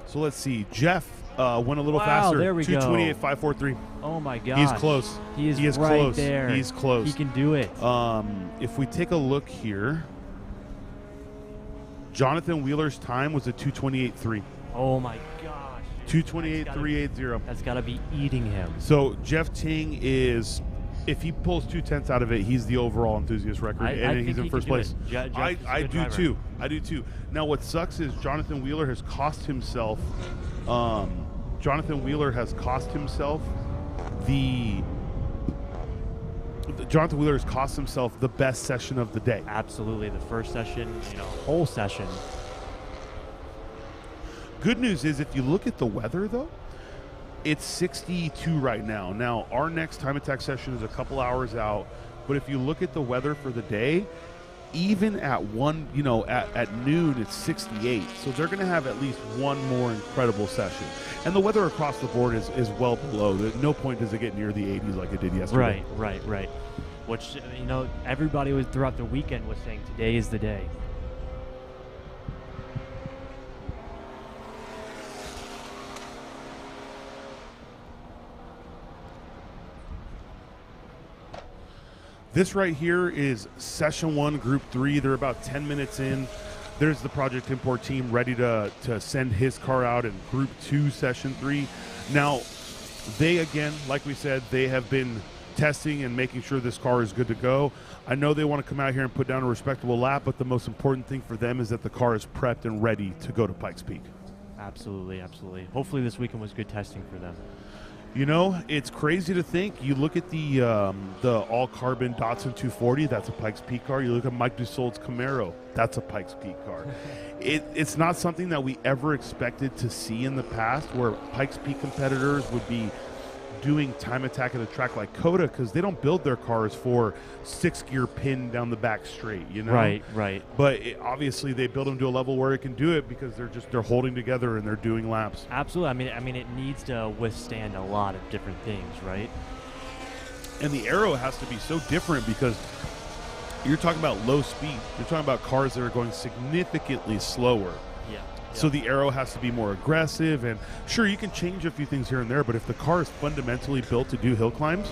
Speaker 1: So let's see. Jeff went a little
Speaker 6: Wow,
Speaker 1: faster.
Speaker 6: there we go.
Speaker 1: 2:28.543.
Speaker 6: Oh my God.
Speaker 1: He's close.
Speaker 6: He is
Speaker 1: right
Speaker 6: close. There.
Speaker 1: He's close.
Speaker 6: He can do it.
Speaker 1: If we take a look here, Jonathan Wheeler's time was a 2:28.3.
Speaker 6: Oh my gosh.
Speaker 1: 2:28.380.
Speaker 6: That's got to be eating him.
Speaker 1: So Jeff Ting is, if he pulls 2/10 out of it, he's the overall enthusiast record, and he's in first place. I do too. I do too. Now, what sucks is Jonathan Wheeler has cost himself. Jonathan Wheeler has cost himself the best session of the day.
Speaker 6: Absolutely, the first session, whole session.
Speaker 1: Good news is, if you look at the weather, though, it's 62 right now. Now, our next time attack session is a couple hours out, but if you look at the weather for the day, even at at noon, it's 68. So they're going to have at least one more incredible session. And the weather across the board is well below. At no point does it get near the 80s like it did yesterday.
Speaker 6: Right. Which, everybody was throughout the weekend was saying today is the day.
Speaker 1: This right here is Session 1, Group 3. They're about 10 minutes in. There's the Project Import team ready to send his car out in Group 2, Session 3. Now, they, again, like we said, they have been testing and making sure this car is good to go. I know they want to come out here and put down a respectable lap, but the most important thing for them is that the car is prepped and ready to go to Pikes Peak.
Speaker 6: Absolutely. Hopefully this weekend was good testing for them.
Speaker 1: It's crazy to think. You look at the all-carbon Datsun 240, that's a Pikes Peak car. You look at Mike Dussault's Camaro, that's a Pikes Peak car. It's not something that we ever expected to see in the past, where Pikes Peak competitors would be doing time attack at a track like COTA, because they don't build their cars for 6-gear pin down the back straight,
Speaker 6: Right.
Speaker 1: But obviously they build them to a level where it can do it because they're holding together and they're doing laps.
Speaker 6: Absolutely. I mean, it needs to withstand a lot of different things, right?
Speaker 1: And the aero has to be so different because you're talking about low speed. You're talking about cars that are going significantly slower.
Speaker 6: Yeah.
Speaker 1: So the aero has to be more aggressive, and sure, you can change a few things here and there, but if the car is fundamentally built to do hill climbs,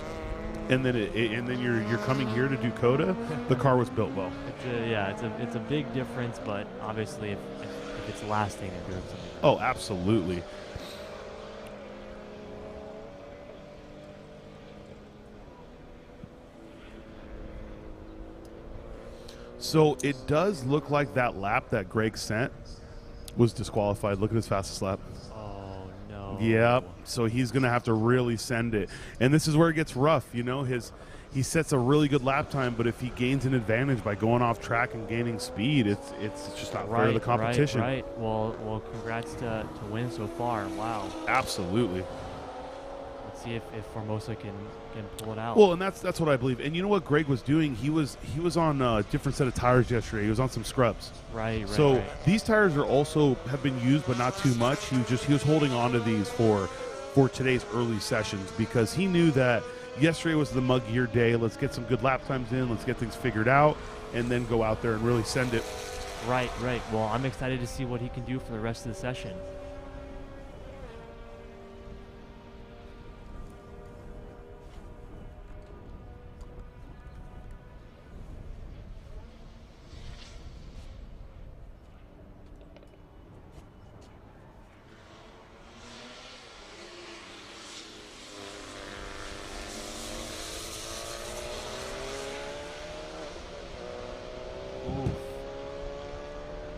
Speaker 1: and then you're coming here to do COTA, the car was built well.
Speaker 6: It's a big difference, but obviously if it's lasting and doing something.
Speaker 1: Oh, absolutely. So it does look like that lap that Greg sent was disqualified. Look at his fastest lap.
Speaker 6: Oh, no.
Speaker 1: Yep. So he's going to have to really send it. And this is where it gets rough. You know, he sets a really good lap time, but if he gains an advantage by going off track and gaining speed, it's just not fair to the competition.
Speaker 6: Right. Well, congrats to win so far. Wow.
Speaker 1: Absolutely.
Speaker 6: Let's see if Formosa can pull it out.
Speaker 1: Well, and that's what I believe. And you know what Greg was doing? He was on a different set of tires yesterday. He was on some scrubs.
Speaker 6: Right.
Speaker 1: So these tires have been used, but not too much. He was holding on to these for today's early sessions because he knew that yesterday was the mug year day. Let's get some good lap times in. Let's get things figured out, and then go out there and really send it.
Speaker 6: Right. Well, I'm excited to see what he can do for the rest of the session.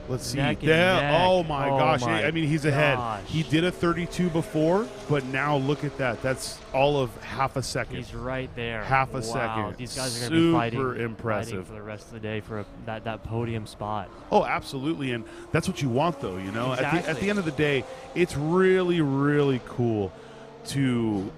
Speaker 1: Let's see.
Speaker 6: Neck and
Speaker 1: There.
Speaker 6: neck.
Speaker 1: Oh my gosh.
Speaker 6: my
Speaker 1: I mean, he's ahead.
Speaker 6: gosh.
Speaker 1: He did a 32 before, but now look at that. That's all of half a second.
Speaker 6: He's right there.
Speaker 1: Half a
Speaker 6: Wow.
Speaker 1: second.
Speaker 6: These guys are going to be fighting.
Speaker 1: Super impressive.
Speaker 6: Fighting for the rest of the day for that podium spot.
Speaker 1: Oh, absolutely. And that's what you want, though, you know? At
Speaker 6: Exactly.
Speaker 1: the end of the day, it's really, really cool to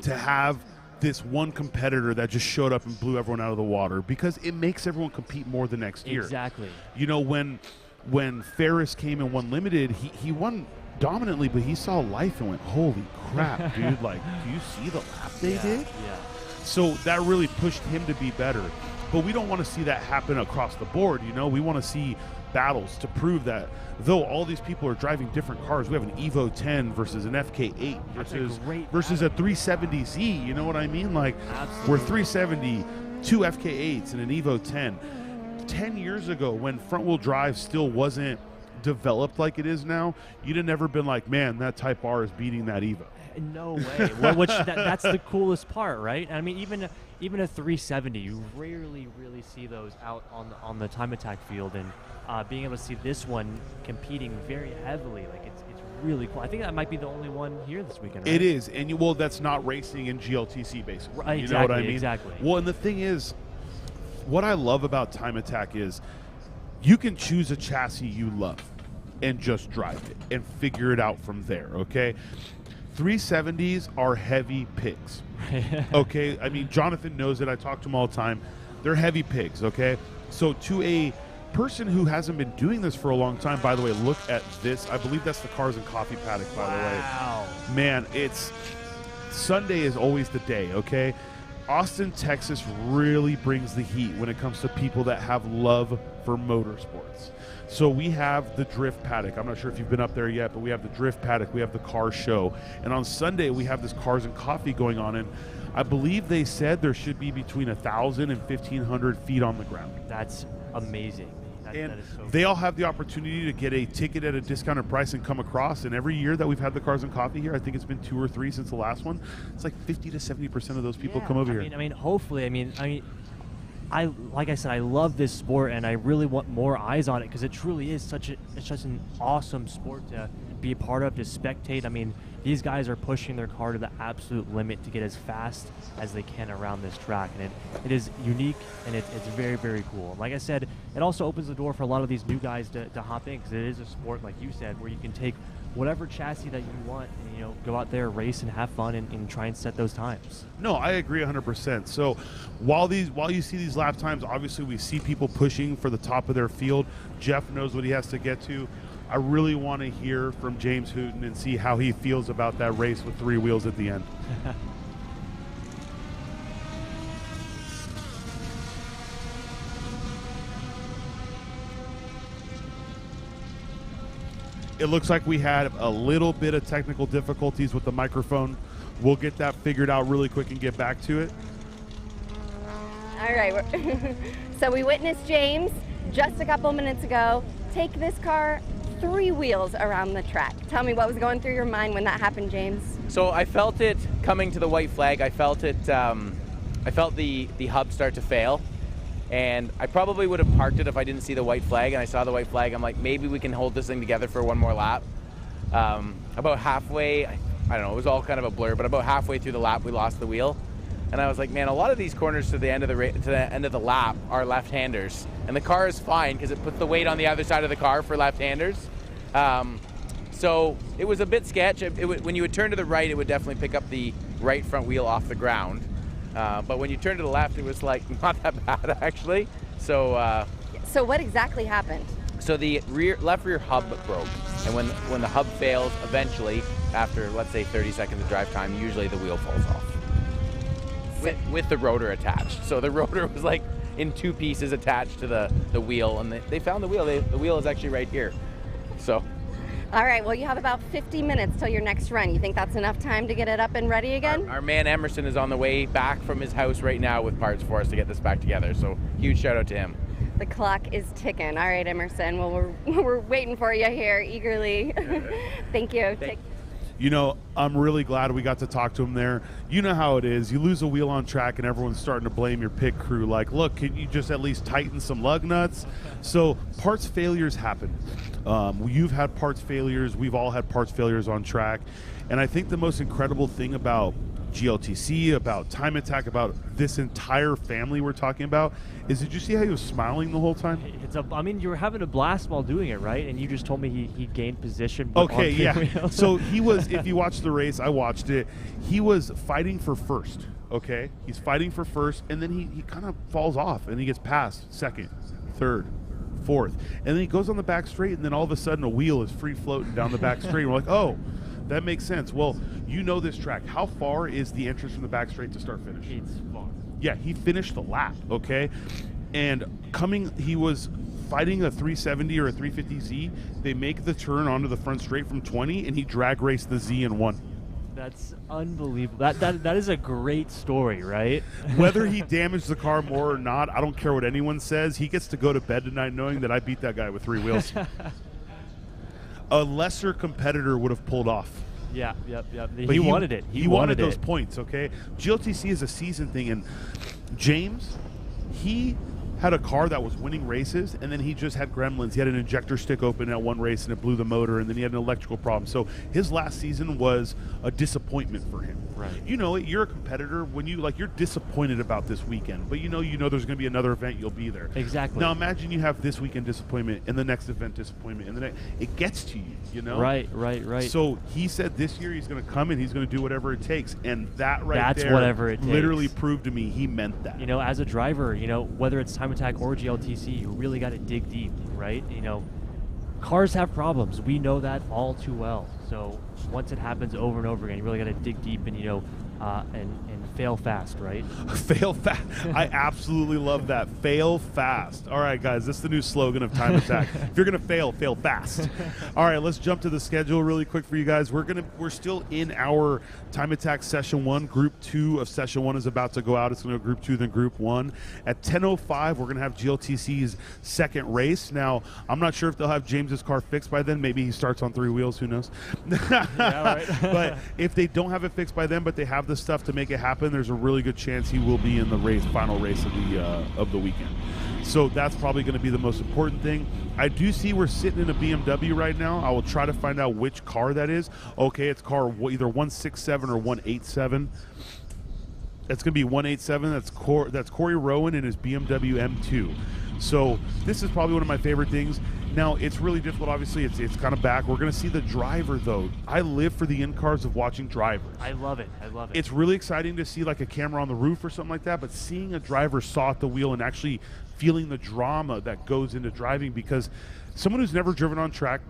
Speaker 1: have this one competitor that just showed up and blew everyone out of the water, because it makes everyone compete more the next year.
Speaker 6: Exactly.
Speaker 1: You know, when Ferris came and won Limited, he won dominantly, but he saw life and went, holy crap, dude, like, do you see the lap they did?
Speaker 6: Yeah.
Speaker 1: So that really pushed him to be better. But we don't want to see that happen across the board, you know? We want to see battles to prove that though all these people are driving different cars, we have an Evo 10 versus an FK8 versus a 370Z, you know what I mean? Like,
Speaker 6: Absolutely.
Speaker 1: we're 370, two FK8s and an Evo 10. 10 years ago, when front-wheel drive still wasn't developed like it is now, you'd have never been like, man, that Type R is beating that Evo.
Speaker 6: No way. Well, that's the coolest part, right? I mean, even a 370, you rarely really see those out on the time attack field, and being able to see this one competing very heavily, like it's really cool. I think that might be the only one here this weekend. Right?
Speaker 1: It is, and that's not racing in GLTC, basically.
Speaker 6: Right,
Speaker 1: you know what I mean?
Speaker 6: Exactly.
Speaker 1: Well, and the thing is, what I love about time attack is you can choose a chassis you love and just drive it and figure it out from there. Okay. 370s are heavy pigs. Okay. I mean, Jonathan knows it. I talk to him all the time. They're heavy pigs. Okay. So to a person who hasn't been doing this for a long time, by the way, look at this. I believe that's the Cars and Coffee paddock, by the way.
Speaker 6: Wow.
Speaker 1: Man, Sunday is always the day. Okay. Austin, Texas really brings the heat when it comes to people that have love for motorsports. So we have the Drift Paddock. I'm not sure if you've been up there yet, but we have the Drift Paddock. We have the Car Show. And on Sunday, we have this Cars and Coffee going on. And I believe they said there should be between 1,000 and 1,500 feet on the ground.
Speaker 6: That's amazing. That is so
Speaker 1: They
Speaker 6: cool.
Speaker 1: all have the opportunity to get a ticket at a discounted price and come across. And every year that we've had the Cars and Coffee here, I think it's been 2 or 3 since the last one, it's like 50 to 70% of those people come over here.
Speaker 6: I mean, hopefully, like I said, I love this sport, and I really want more eyes on it, because it truly is such an awesome sport to be a part of, to spectate. I mean, these guys are pushing their car to the absolute limit to get as fast as they can around this track, and it is unique, and it's very, very cool. Like I said, it also opens the door for a lot of these new guys to hop in, because it is a sport, like you said, where you can take whatever chassis that you want and, go out there, race, and have fun, and try and set those times.
Speaker 1: No, I agree 100%. So while you see these lap times, obviously we see people pushing for the top of their field. Jeff knows what he has to get to. I really want to hear from James Hooten and see how he feels about that race with 3 wheels at the end. It looks like we had a little bit of technical difficulties with the microphone we'll get that figured out really quick and get back to it.
Speaker 7: All right. So we witnessed James just a couple minutes ago take this car 3 wheels around the track. Tell me what was going through your mind when that happened, James.
Speaker 10: So I felt it coming to the white flag. I felt it. I felt the hub start to fail, and I probably would have parked it if I didn't see the white flag. And I saw the white flag. I'm like, maybe we can hold this thing together for one more lap. About halfway, I don't know. It was all kind of a blur, but about halfway through the lap, we lost the wheel. And I was like, man, a lot of these corners to the end of the lap are left-handers, and the car is fine because it puts the weight on the other side of the car for left-handers. So it was a bit sketch. When you would turn to the right, it would definitely pick up the right front wheel off the ground. But when you turn to the left, it was like not that bad actually. So
Speaker 7: what exactly happened?
Speaker 10: So the left rear hub broke, and when the hub fails, eventually, after let's say 30 seconds of drive time, usually the wheel falls off. With the rotor attached. So the rotor was like in 2 pieces attached to the wheel, and they found the wheel. The wheel is actually right here. So.
Speaker 7: All right, well, you have about 50 minutes till your next run. You think that's enough time to get it up and ready again?
Speaker 10: Our man Emerson is on the way back from his house right now with parts for us to get this back together. So huge shout out to him.
Speaker 7: The clock is ticking. All right, Emerson. Well, we're waiting for you here eagerly. Thank you.
Speaker 1: You know, I'm really glad we got to talk to him there. You know how it is. You lose a wheel on track and everyone's starting to blame your pit crew. Like, look, can you just at least tighten some lug nuts? So parts failures happen. You've had parts failures. We've all had parts failures on track. And I think the most incredible thing about GLTC, about Time Attack, about this entire family we're talking about, is did you see how he was smiling the whole time?
Speaker 6: I mean, you were having a blast while doing it, right? And you just told me he gained position.
Speaker 1: Okay, yeah. So he was, if you watched the race, I watched it, he was fighting for first, okay? He's fighting for first, and then he kind of falls off, and he gets past second, third, fourth. And then he goes on the back straight, and then all of a sudden a wheel is free floating down the back straight. And we're like, oh, that makes sense. Well, you know this track. How far is the entrance from the back straight to start finish?
Speaker 6: It's far.
Speaker 1: Yeah, he finished the lap, okay? And he was fighting a 370 or a 350Z. They make the turn onto the front straight from 20, and he drag raced the Z and won.
Speaker 6: That's unbelievable. That is a great story, right?
Speaker 1: Whether he damaged the car more or not, I don't care what anyone says. He gets to go to bed tonight knowing that I beat that guy with 3 wheels. A lesser competitor would have pulled off.
Speaker 6: Yeah.
Speaker 1: But
Speaker 6: he wanted it.
Speaker 1: He wanted those points, okay? GLTC is a season thing, and James, he had a car that was winning races, and then he just had gremlins. He had an injector stick open at one race, and it blew the motor, and then he had an electrical problem. So his last season was a disappointment for him.
Speaker 6: Right.
Speaker 1: You know, you're a competitor when you're disappointed about this weekend, but you know there's going to be another event, you'll be there.
Speaker 6: Exactly.
Speaker 1: Now imagine you have this weekend disappointment, and the next event disappointment, and the next. It gets to you, you know?
Speaker 6: Right.
Speaker 1: So he said this year he's going to come and he's going to do whatever it takes, and that's there
Speaker 6: whatever it takes.
Speaker 1: Literally proved to me he meant that.
Speaker 6: You know, as a driver, whether it's Time Attack or GLTC, you really got to dig deep, right? Cars have problems. We know that all too well. So once it happens over and over again, you really got to dig deep and and fail fast, right?
Speaker 1: Fail fast. I absolutely love that. Fail fast. All right, guys, this is the new slogan of Time Attack. If you're gonna fail fast. All right, let's jump to the schedule really quick for you guys. We're still in our Time Attack Session 1. Group 2 of Session 1 is about to go out. It's gonna go Group 2, then Group 1. At 10:05, we're gonna have GLTC's second race. Now, I'm not sure if they'll have James's car fixed by then. Maybe he starts on 3 wheels. Who knows?
Speaker 6: Yeah, right.
Speaker 1: But if they don't have it fixed by then, but they have the stuff to make it happen, there's a really good chance he will be in the final race of the weekend. So that's probably going to be the most important thing. I do see we're sitting in a BMW right now. I will try to find out which car that is. Okay, it's car either 167 or 187. It's going to be 187. That's Corey Rowan in his BMW M2. So this is probably one of my favorite things. Now, it's really difficult. Obviously, it's kind of back. We're going to see the driver, though. I live for the in-cars of watching drivers.
Speaker 6: I love it.
Speaker 1: It's really exciting to see like a camera on the roof or something like that, but seeing a driver saw at the wheel and actually feeling the drama that goes into driving, because someone who's never driven on track,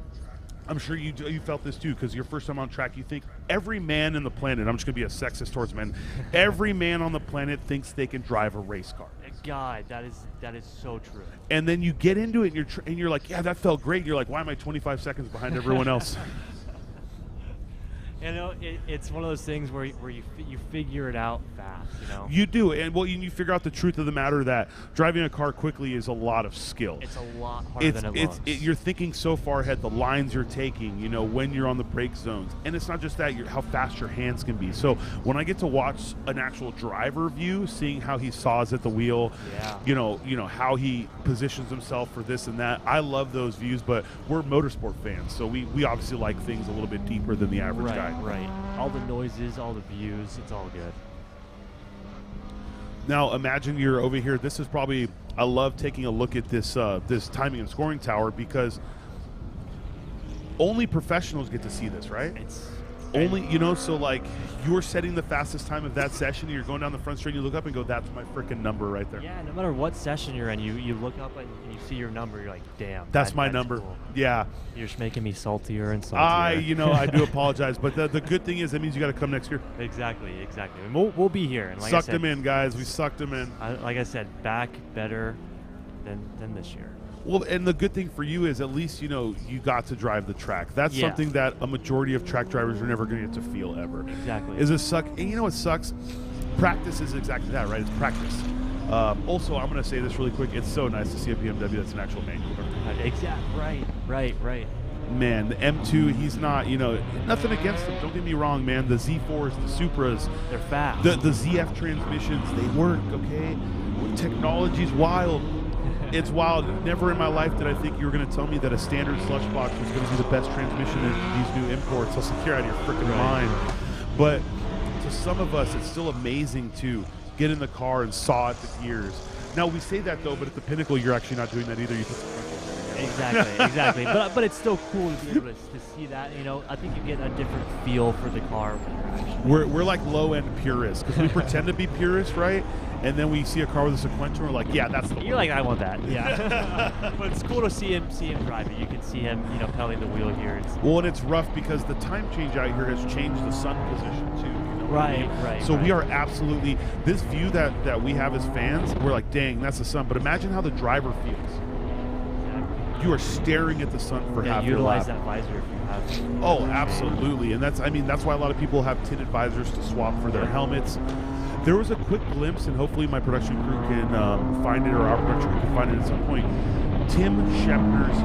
Speaker 1: I'm sure you felt this too, because your first time on track, you think every man in the planet, I'm just going to be a sexist towards men, every man on the planet thinks they can drive a race car.
Speaker 6: God, that is so true.
Speaker 1: And then you get into it and you're like, yeah, that felt great. You're like, why am I 25 seconds behind everyone else?
Speaker 6: You know, it's one of those things where you figure it out fast, you know.
Speaker 1: You do, and well, you figure out the truth of the matter that driving a car quickly is a lot of skill.
Speaker 6: It's a lot harder than it looks.
Speaker 1: You're thinking so far ahead, the lines you're taking, you know, when you're on the brake zones, and it's not just that, how fast your hands can be. So when I get to watch an actual driver view, seeing how he saws at the wheel, you know how he positions himself for this and that, I love those views. But we're motorsport fans, so we obviously like things a little bit deeper than the average guy.
Speaker 6: Right. All the noises, all the views, it's all good.
Speaker 1: Now imagine you're over here. This is probably, I love taking a look at this this timing and scoring tower because only professionals get to see this, right?
Speaker 6: It's
Speaker 1: only, you know, so like you're setting the fastest time of that session and you're going down the front straight and you look up and go, that's my freaking number right there.
Speaker 6: Yeah, no matter what session you're in, you look up and you see your number, you're like, damn.
Speaker 1: That's my number.
Speaker 6: Cool.
Speaker 1: Yeah.
Speaker 6: You're just making me saltier and saltier.
Speaker 1: You know, I do apologize, but the good thing is that means you got to come next year.
Speaker 6: Exactly. And we'll be here. And like
Speaker 1: sucked
Speaker 6: I said,
Speaker 1: them in, guys. We sucked them in.
Speaker 6: Like I said, back better than this year.
Speaker 1: Well, and the good thing for you is at least, you know, you got to drive the track. That's something that a majority of track drivers are never going to get to feel ever.
Speaker 6: Exactly.
Speaker 1: Is it suck? And you know what sucks? Practice is exactly that, right? It's practice. Also, I'm going to say this really quick. It's so nice to see a BMW that's an actual manual car.
Speaker 6: Exactly. Right.
Speaker 1: Man, the M2, he's not, you know, nothing against them. Don't get me wrong, man. The Z4s, the Supras.
Speaker 6: They're fast.
Speaker 1: The ZF transmissions, they work, okay? Technology's wild. It's wild. Never in my life did I think you were going to tell me that a standard slush box was going to be the best transmission in these new imports. I'll say you're out of your freaking mind. But to some of us, it's still amazing to get in the car and saw at the gears. Now, we say that, though, but at the Pinnacle, you're actually not doing that either. You put
Speaker 6: Exactly. But it's still cool to be able to see that. You know, I think you get a different feel for the car.
Speaker 1: We're like low-end purists because we pretend to be purists, right? And then we see a car with a sequential, we're like, yeah, that's the one.
Speaker 6: You're like, I want that. Yeah. But it's cool to see him drive it. You can see him, you know, pedaling the wheel here.
Speaker 1: Well, and it's rough because the time change out here has changed the sun position too. You know
Speaker 6: Right.
Speaker 1: So we are absolutely, this view that we have as fans, we're like, dang, that's the sun. But imagine how the driver feels. You are staring at the sun for half your lap.
Speaker 6: Utilize that visor if you have.
Speaker 1: Oh, absolutely. And that's why a lot of people have tinted visors to swap for their helmets. There was a quick glimpse, and hopefully my production crew can find it, or our production crew can find it at some point. Tim Schepner's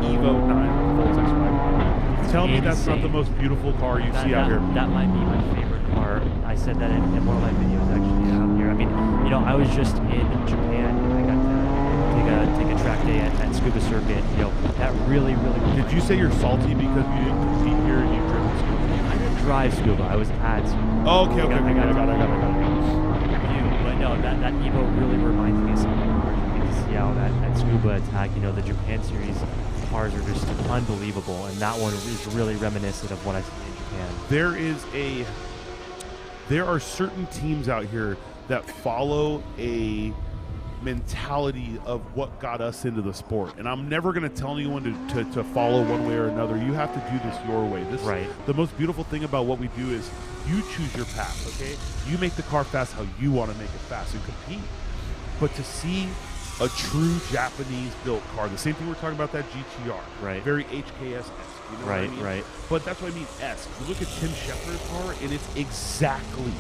Speaker 1: Evo 9 Voltex. Tell me that's not the most beautiful car you see out here.
Speaker 6: That might be my favorite car. I said that in one of my videos actually out here. I mean, you know, I was just in Japan. I got to take a track day at Scuba Circuit. You know, that really.
Speaker 1: Did you say you're salty because you didn't compete here and you've driven Scuba?
Speaker 6: I didn't drive Scuba. I was at Scuba.
Speaker 1: Oh, okay.
Speaker 6: I got it. But no, that Evo really reminds me of some of the cars you get to see out at Scuba Attack. You know, the Japan Series cars are just unbelievable, and that one is really reminiscent of what I see in Japan.
Speaker 1: There are certain teams out here that follow a mentality of what got us into the sport, and I'm never going to tell anyone to follow one way or another. You have to do this your way. The most beautiful thing about what we do is you choose your path, okay? You make the car fast how you want to make it fast and compete. But to see a true Japanese-built car, the same thing we're talking about that GTR,
Speaker 6: right?
Speaker 1: Very HKS-esque, you know what I mean?
Speaker 6: Right.
Speaker 1: But that's what I mean, esque. You look at Tim Scheffler's car, and it's exactly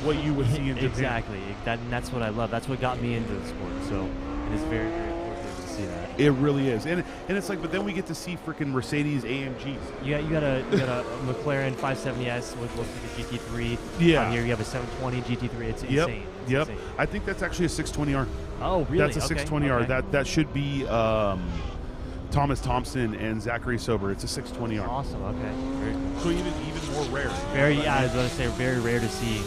Speaker 1: what you would see in Japan.
Speaker 6: Exactly. That's what I love. That's what got me into the sport. So it is very, very cool to see that.
Speaker 1: It really is, and it's like, but then we get to see freaking Mercedes AMGs.
Speaker 6: You got a McLaren 570S with the GT3.
Speaker 1: Yeah.
Speaker 6: Here you have a 720 GT3. It's insane.
Speaker 1: Yep. I think that's actually a 620R.
Speaker 6: Oh, really?
Speaker 1: That's a 620R.
Speaker 6: Okay.
Speaker 1: That should be Thomas Thompson and Zachary Sober. It's a 620R.
Speaker 6: Awesome. Okay.
Speaker 1: So even more rare.
Speaker 6: I was going to say very rare to see.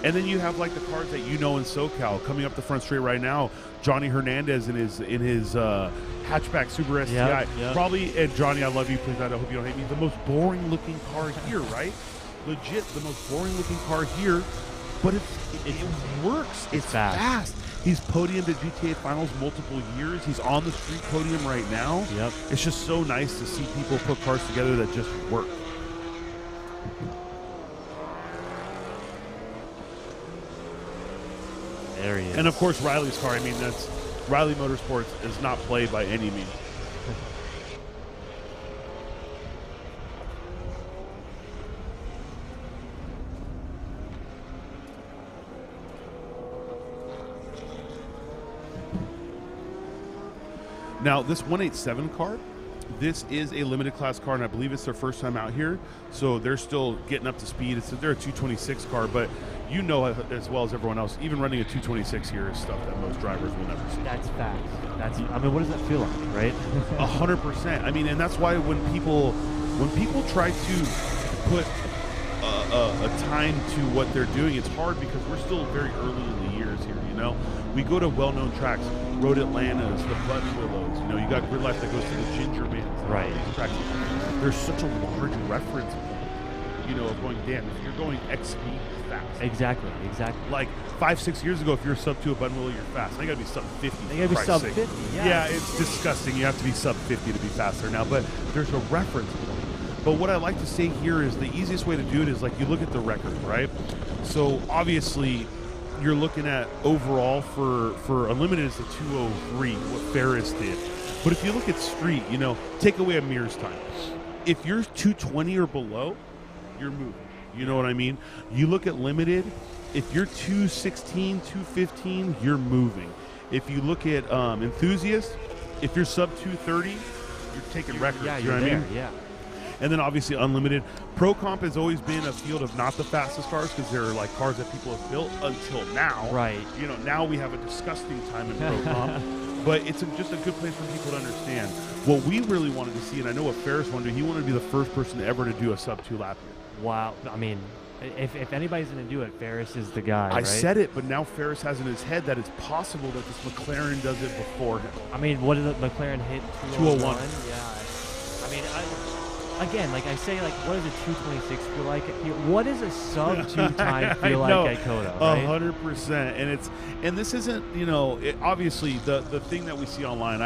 Speaker 1: And then you have like the cars that you know in SoCal coming up the front straight right now. Johnny Hernandez in his hatchback Subaru STI.
Speaker 6: Yep.
Speaker 1: Probably, and Johnny, I love you. Please, I hope you don't hate me. The most boring looking car here, right? Legit, the most boring looking car here. But it works. It's fast. He's podiumed at GTA Finals multiple years. He's on the street podium right now.
Speaker 6: Yep.
Speaker 1: It's just so nice to see people put cars together that just work.
Speaker 6: There he is.
Speaker 1: And of course, Riley's car. I mean, Riley Motorsports is not played by any means. Now, this 187 car, this is a limited class car, and I believe it's their first time out here, so they're still getting up to speed. They're a 226 car, but you know as well as everyone else, even running a 226 here is stuff that most drivers will never see.
Speaker 6: That's facts. I mean, what does that feel like, right?
Speaker 1: 100%. I mean, and that's why when people try to put a time to what they're doing, it's hard because we're still very early in the years here, you know? We go to well-known tracks, Road Atlantas, the Button Willows, you know, you got Grid Life that goes to the Ginger Mans.
Speaker 6: Right.
Speaker 1: These tracks. There's such a large reference point, you know, of going, damn, if you're going X speed, you're fast.
Speaker 6: Exactly.
Speaker 1: Like 5-6 years ago, if you're sub 2 a Button Willow, you're fast. Now you gotta be sub 50.
Speaker 6: You gotta be sub 50, yeah.
Speaker 1: Yeah, it's disgusting. You have to be sub 50 to be faster now, but there's a reference point. But what I like to say here is the easiest way to do it is like you look at the record, right? So obviously you're looking at overall for Unlimited is the 203, what Ferris did. But if you look at street, you know, take away Amir's time. If you're 220 or below, you're moving. You know what I mean? You look at limited, if you're 216, 215, you're moving. If you look at enthusiast, if you're sub 230, you're taking records.
Speaker 6: Yeah,
Speaker 1: you know
Speaker 6: you're
Speaker 1: what
Speaker 6: there,
Speaker 1: I mean?
Speaker 6: yeah.
Speaker 1: And then obviously Unlimited. Pro Comp has always been a field of not the fastest cars because they're like cars that people have built until now.
Speaker 6: Right.
Speaker 1: You know, now we have a disgusting time in Pro Comp. But it's just a good place for people to understand. What we really wanted to see, and I know what Ferris wanted to do, he wanted to be the first person ever to do a sub 2 lap here.
Speaker 6: Wow. I mean, if anybody's going to do it, Ferris is the guy,
Speaker 1: I
Speaker 6: right?
Speaker 1: said it, but now Ferris has in his head that it's possible that this McLaren does it before him.
Speaker 6: I mean, what did the McLaren hit?
Speaker 1: 201.
Speaker 6: Yeah. I mean, again, like I say, like, what does a 226 feel like? What does a sub 2 time feel like at COTA? Right?
Speaker 1: 100%. And this isn't, you know, obviously the thing that we see online.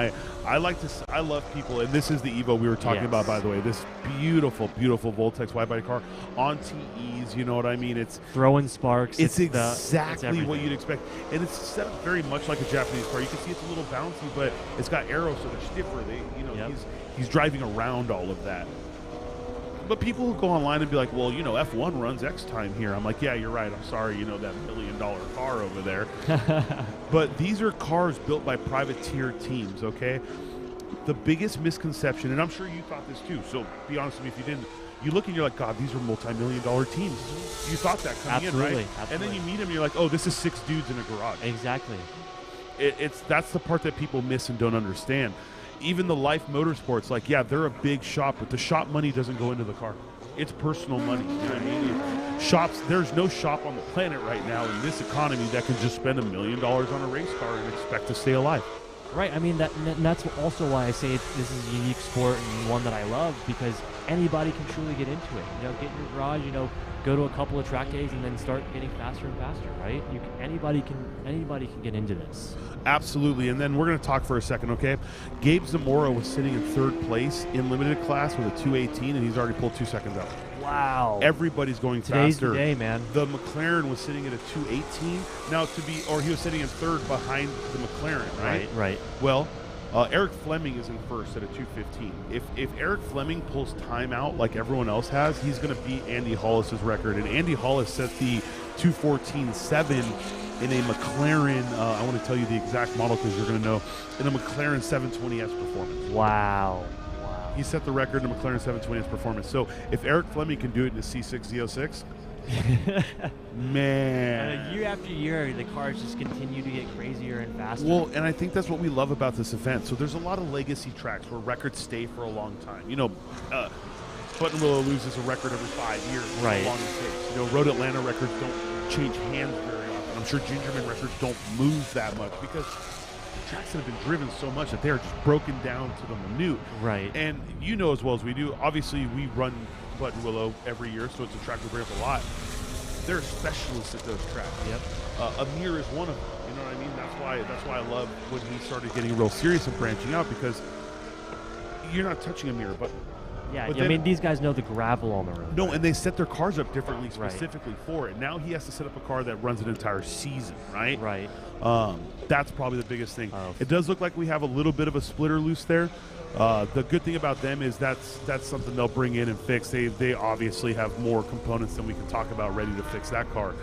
Speaker 1: I love people, and this is the Evo we were talking about, by the way. This beautiful, beautiful Voltex wide body car on TEs. You know what I mean? It's
Speaker 6: throwing sparks.
Speaker 1: It's exactly what you'd expect, and it's set up very much like a Japanese car. You can see it's a little bouncy, but it's got arrows, so they're stiffer. He's driving around all of that. But people who go online and be like, well, you know, F1 runs X time here. I'm like, yeah, you're right. I'm sorry, you know, that $1 million car over there. But these are cars built by privateer teams, okay? The biggest misconception, and I'm sure you thought this too, so be honest with me if you didn't, you look and you're like, God, these are multi-million-dollar teams. You thought that coming in, right?
Speaker 6: Absolutely.
Speaker 1: And then you meet them and you're like, oh, this is 6 dudes in a garage.
Speaker 6: Exactly.
Speaker 1: That's the part that people miss and don't understand. Even the Life Motorsports, like, yeah, they're a big shop, but the shop money doesn't go into the car. It's personal money. You know what I mean? Shops, there's no shop on the planet right now in this economy that can just spend $1 million on a race car and expect to stay alive.
Speaker 6: Right. I mean, that's also why I say this is a unique sport and one that I love, because anybody can truly get into it. You know, get in your garage, you know, go to a couple of track days and then start getting faster and faster, right? Anybody can get into this.
Speaker 1: Absolutely. And then we're going to talk for a second, okay? Gabe Zamora was sitting in 3rd place in limited class with a 218, and he's already pulled 2 seconds out.
Speaker 6: Wow.
Speaker 1: Everybody's going
Speaker 6: Today's
Speaker 1: faster.
Speaker 6: The day, man.
Speaker 1: The McLaren was sitting at a 218. Now he was sitting in 3rd behind the McLaren, right?
Speaker 6: Right.
Speaker 1: Well, Eric Fleming is in 1st at a 215. If Eric Fleming pulls time out like everyone else has, he's going to beat Andy Hollis's record. And Andy Hollis set the 214.7 in a McLaren, I want to tell you the exact model because you're going to know, in a McLaren 720S Performance.
Speaker 6: Wow.
Speaker 1: He set the record in a McLaren 720S Performance. So if Eric Fleming can do it in a C6 Z06, man.
Speaker 6: Year after year, the cars just continue to get crazier and faster.
Speaker 1: Well, and I think that's what we love about this event. So there's a lot of legacy tracks where records stay for a long time. You know, Button Willow loses a record every 5 years.
Speaker 6: Right.
Speaker 1: Long it takes. You know, Road Atlanta records don't change hands very often. I'm sure Gingerman records don't move that much because tracks that have been driven so much that they are just broken down to the minute.
Speaker 6: Right.
Speaker 1: And you know as well as we do, obviously we run Button Willow every year, so it's a track we bring up a lot. They're specialists at those tracks.
Speaker 6: Yep.
Speaker 1: Amir is one of them. You know what I mean? That's why I love when he started getting real serious and branching out, because you're not touching Amir, but
Speaker 6: I mean, these guys know the gravel on the road.
Speaker 1: No, and they set their cars up differently specifically for it. Now he has to set up a car that runs an entire season, right?
Speaker 6: Right.
Speaker 1: That's probably the biggest thing. It does look like we have a little bit of a splitter loose there. The good thing about them is that's something they'll bring in and fix. They obviously have more components than we can talk about ready to fix that car.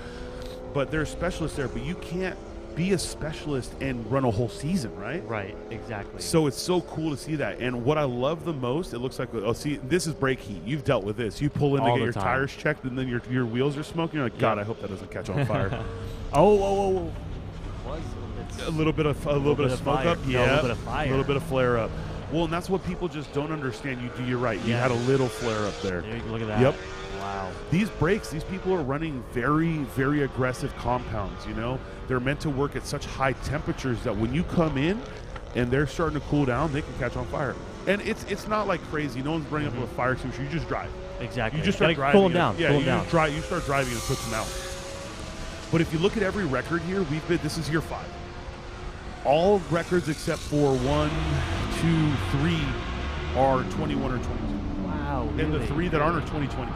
Speaker 1: But they're specialists there, but you can't be a specialist and run a whole season, right?
Speaker 6: Right, exactly.
Speaker 1: So it's so cool to see that. And what I love the most, it looks like, oh, see, this is brake heat. You've dealt with this. You pull in to
Speaker 6: All
Speaker 1: get
Speaker 6: the
Speaker 1: your
Speaker 6: time.
Speaker 1: tires checked, and then your wheels are smoking. You're like, God, I hope that doesn't catch on fire.
Speaker 6: Oh.
Speaker 1: A little bit of smoke
Speaker 6: fire.
Speaker 1: up,
Speaker 6: No, a little bit of fire.
Speaker 1: a little bit of flare up. Well, and that's what people just don't understand. You're right. You had a little flare up there.
Speaker 6: There you go, look at that.
Speaker 1: Yep.
Speaker 6: Wow.
Speaker 1: These brakes, these people are running very, very aggressive compounds, you know? They're meant to work at such high temperatures that when you come in and they're starting to cool down, they can catch on fire. And it's not like crazy. No one's bringing up a fire extinguisher. You just drive.
Speaker 6: Exactly.
Speaker 1: You just start
Speaker 6: Gotta
Speaker 1: driving.
Speaker 6: cool them down.
Speaker 1: Yeah,
Speaker 6: cool
Speaker 1: you
Speaker 6: them
Speaker 1: just
Speaker 6: down.
Speaker 1: you start driving and it puts them out. But if you look at every record here, this is year 5. All records except for 1, 2, 3 are 21 or 22.
Speaker 6: Wow.
Speaker 1: And the 3 that aren't are 2020.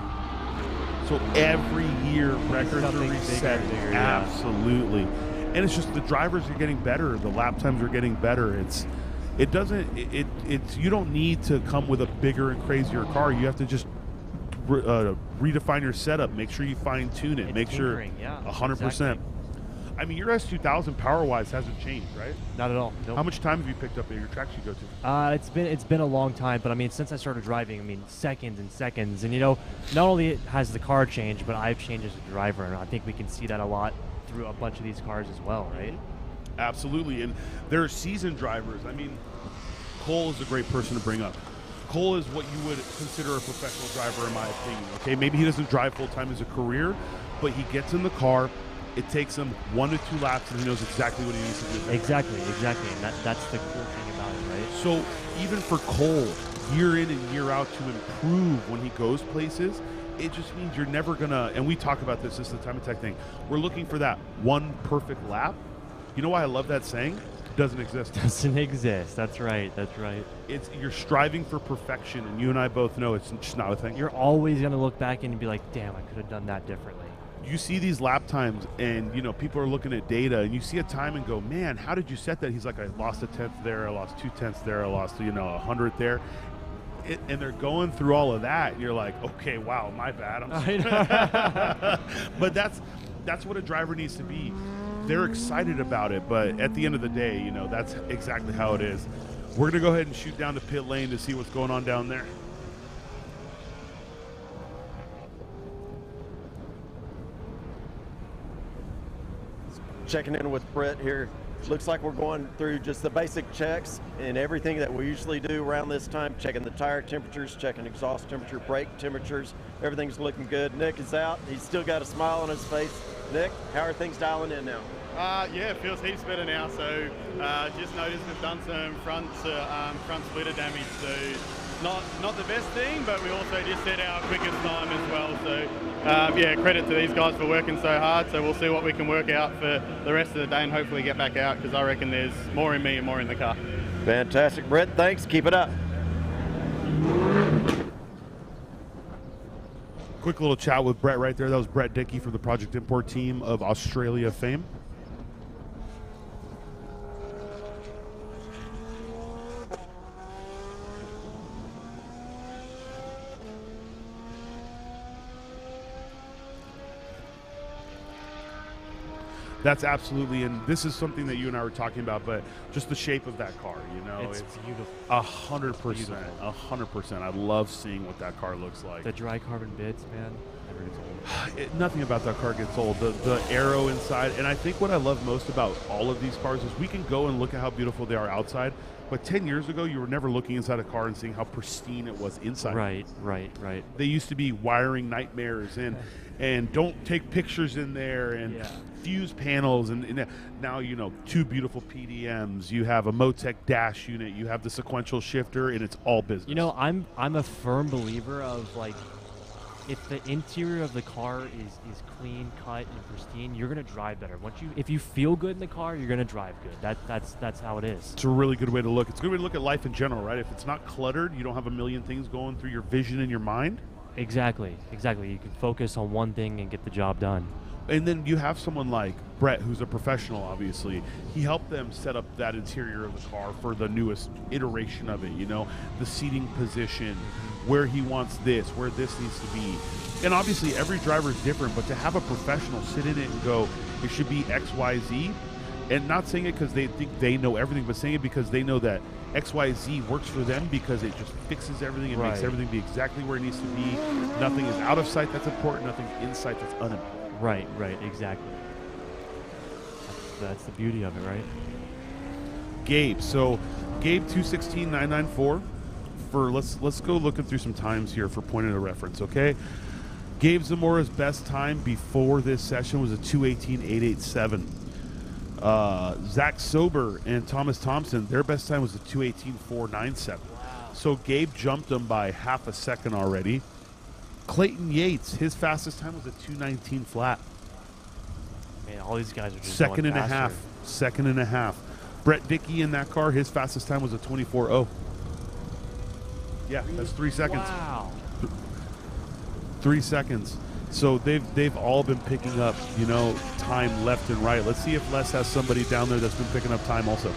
Speaker 1: So every year records are
Speaker 6: Something
Speaker 1: reset.
Speaker 6: bigger, yeah.
Speaker 1: Absolutely. And it's just the drivers are getting better. The lap times are getting better. You don't need to come with a bigger and crazier car. You have to just redefine your setup. Make sure you fine tune it. Make sure
Speaker 6: tinkering, yeah,
Speaker 1: 100%.
Speaker 6: exactly.
Speaker 1: I mean, your S2000 power-wise hasn't changed, right?
Speaker 6: Not at all. Nope.
Speaker 1: How much time have you picked up at your tracks you go to?
Speaker 6: It's been a long time, but I mean, since I started driving, I mean, seconds and seconds. And you know, not only has the car changed, but I've changed as a driver, and I think we can see that a lot through a bunch of these cars as well, right?
Speaker 1: Absolutely, and there are seasoned drivers. I mean, Cole is a great person to bring up. Cole is what you would consider a professional driver, in my opinion. Okay, maybe he doesn't drive full time as a career, but he gets in the car. It takes him 1 to 2 laps, and he knows exactly what he needs to do.
Speaker 6: Exactly, and that's the cool thing about it, right?
Speaker 1: So even for Cole, year in and year out, to improve when he goes places, it just means you're never gonna. And we talk about this is the Time Attack thing. We're looking for that one perfect lap. You know why I love that saying? It doesn't exist.
Speaker 6: Doesn't exist. That's right.
Speaker 1: You're striving for perfection, and you and I both know it's just not a thing.
Speaker 6: You're always gonna look back and be like, damn, I could have done that differently.
Speaker 1: You see these lap times, and you know people are looking at data, and you see a time and go, man, how did you set that? He's like, I lost a 10th there, I lost 2 tenths there, I lost 100th there. And they're going through all of that, and you're like, okay, wow, my bad. But that's what a driver needs to be. They're excited about it, but at the end of the day, you know, that's exactly how it is. We're gonna go ahead and shoot down to pit lane to see what's going on down there.
Speaker 4: Checking in with Brett here. Looks like we're going through just the basic checks and everything that we usually do around this time, checking the tire temperatures, checking exhaust temperature, brake temperatures. Everything's looking good. Nick is out. He's still got a smile on his face. Nick, how are things dialing in now?
Speaker 9: Yeah, it feels heaps better now. So just noticed we've done some front splitter damage. So not the best thing, but we also just set our quickest time as well. So yeah, credit to these guys for working so hard. So we'll see what we can work out for the rest of the day and hopefully get back out, because I reckon there's more in me and more in the car.
Speaker 4: Fantastic, Brett. Thanks. Keep it up.
Speaker 1: Quick little chat with Brett right there. That was Brett Dickey from the Project Import team of Australia fame. That's absolutely, and this is something that you and I were talking about, but just the shape of that car, you know,
Speaker 6: It's beautiful.
Speaker 1: 100%, 100%. I love seeing what that car looks like.
Speaker 6: The dry carbon bits, man, never gets old.
Speaker 1: Nothing about that car gets old. The aero inside, and I think what I love most about all of these cars is we can go and look at how beautiful they are outside, but 10 years ago, you were never looking inside a car and seeing how pristine it was inside.
Speaker 6: Right.
Speaker 1: They used to be wiring nightmares, and don't take pictures in there, and fuse panels, and now, you know, 2 beautiful PDMs. You have a Motec dash unit. You have the sequential shifter, and it's all business.
Speaker 6: You know, I'm a firm believer of, like, if the interior of the car is clean cut and pristine, you're gonna drive better. If you feel good in the car, you're gonna drive good. That's how it is.
Speaker 1: It's a really good way to look. It's a good way to look at life in general, right? If it's not cluttered, you don't have a million things going through your vision and your mind.
Speaker 6: Exactly. You can focus on one thing and get the job done.
Speaker 1: And then you have someone like Brett, who's a professional, obviously. He helped them set up that interior of the car for the newest iteration of it, you know, the seating position, where he wants this, where this needs to be. And obviously every driver is different, but to have a professional sit in it and go, it should be X, Y, Z, And not saying it because they think they know everything, but saying it because they know that XYZ works for them because it just fixes everything and makes everything be exactly where it needs to be. Nothing is out of sight that's important, nothing's in sight that's unimportant.
Speaker 6: Right, exactly. That's the beauty of it, right?
Speaker 1: Gabe, so Gabe 216.994 for let's go looking through some times here for point of reference, okay? Gabe Zamora's best time before this session was a 2:18.887. Zach Sober and Thomas Thompson, their best time was a 2:18.497. Wow. So Gabe jumped them by half a second already. Clayton Yates, his fastest time was a 2:19 flat.
Speaker 6: Man, all these guys are just
Speaker 1: second
Speaker 6: going
Speaker 1: and
Speaker 6: faster.
Speaker 1: Second and a half. Brett Dickey in that car, his fastest time was a 24.0. Yeah, that's 3 seconds.
Speaker 6: Wow.
Speaker 1: 3 seconds. So they've all been picking up, time left and right. Let's see if Les has somebody down there that's been picking up time also.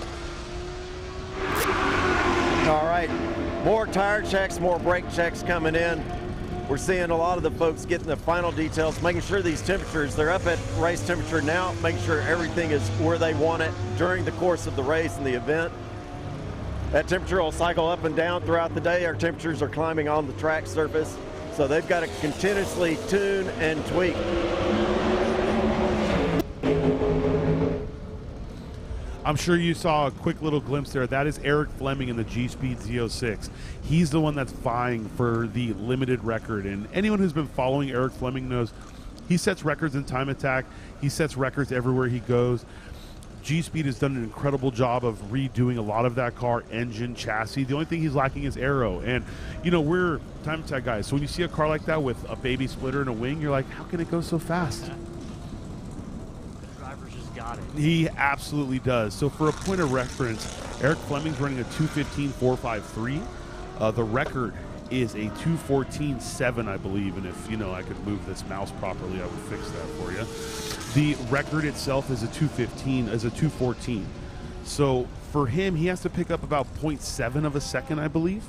Speaker 4: All right, more tire checks, more brake checks coming in. We're seeing a lot of the folks getting the final details, making sure these temperatures, they're up at race temperature now, making sure everything is where they want it during the course of the race and the event. That temperature will cycle up and down throughout the day. Our temperatures are climbing on the track surface, so they've got to continuously tune and tweak.
Speaker 1: I'm sure you saw a quick little glimpse there. That is Eric Fleming in the G-Speed Z06. He's the one that's vying for the limited record. And anyone who's been following Eric Fleming knows he sets records in time attack. He sets records everywhere he goes. G-Speed has done an incredible job of redoing a lot of that car, engine, chassis. The only thing he's lacking is aero. And, we're time attack guys. So when you see a car like that with a baby splitter and a wing, you're like, how can it go so fast?
Speaker 6: Got it.
Speaker 1: He absolutely does. So for a point of reference, Eric Fleming's running a 2:15.453. The record is a 2:14.7, I believe. And if I could move this mouse properly, I would fix that for you. The record itself is a 2:14. So for him, he has to pick up about 0.7 of a second, I believe.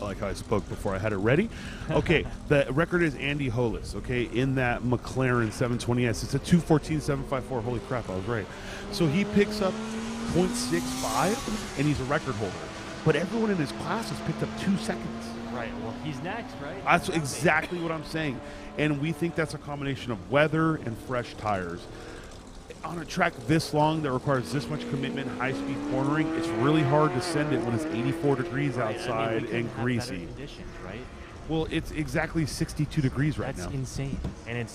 Speaker 1: I like how I spoke before I had it ready. Okay, the record is Andy Hollis, okay, in that McLaren 720S. It's a 2:14.754. Holy crap, I was right. So he picks up 0.65, and he's a record holder. But everyone in his class has picked up 2 seconds.
Speaker 6: Right, well, he's next, right?
Speaker 1: That's exactly what I'm saying. And we think that's a combination of weather and fresh tires. On a track this long that requires this much commitment, high-speed cornering, it's really hard to send it when it's 84 degrees outside and greasy.
Speaker 6: Conditions, right?
Speaker 1: Well, it's exactly 62 degrees right now.
Speaker 6: That's insane. And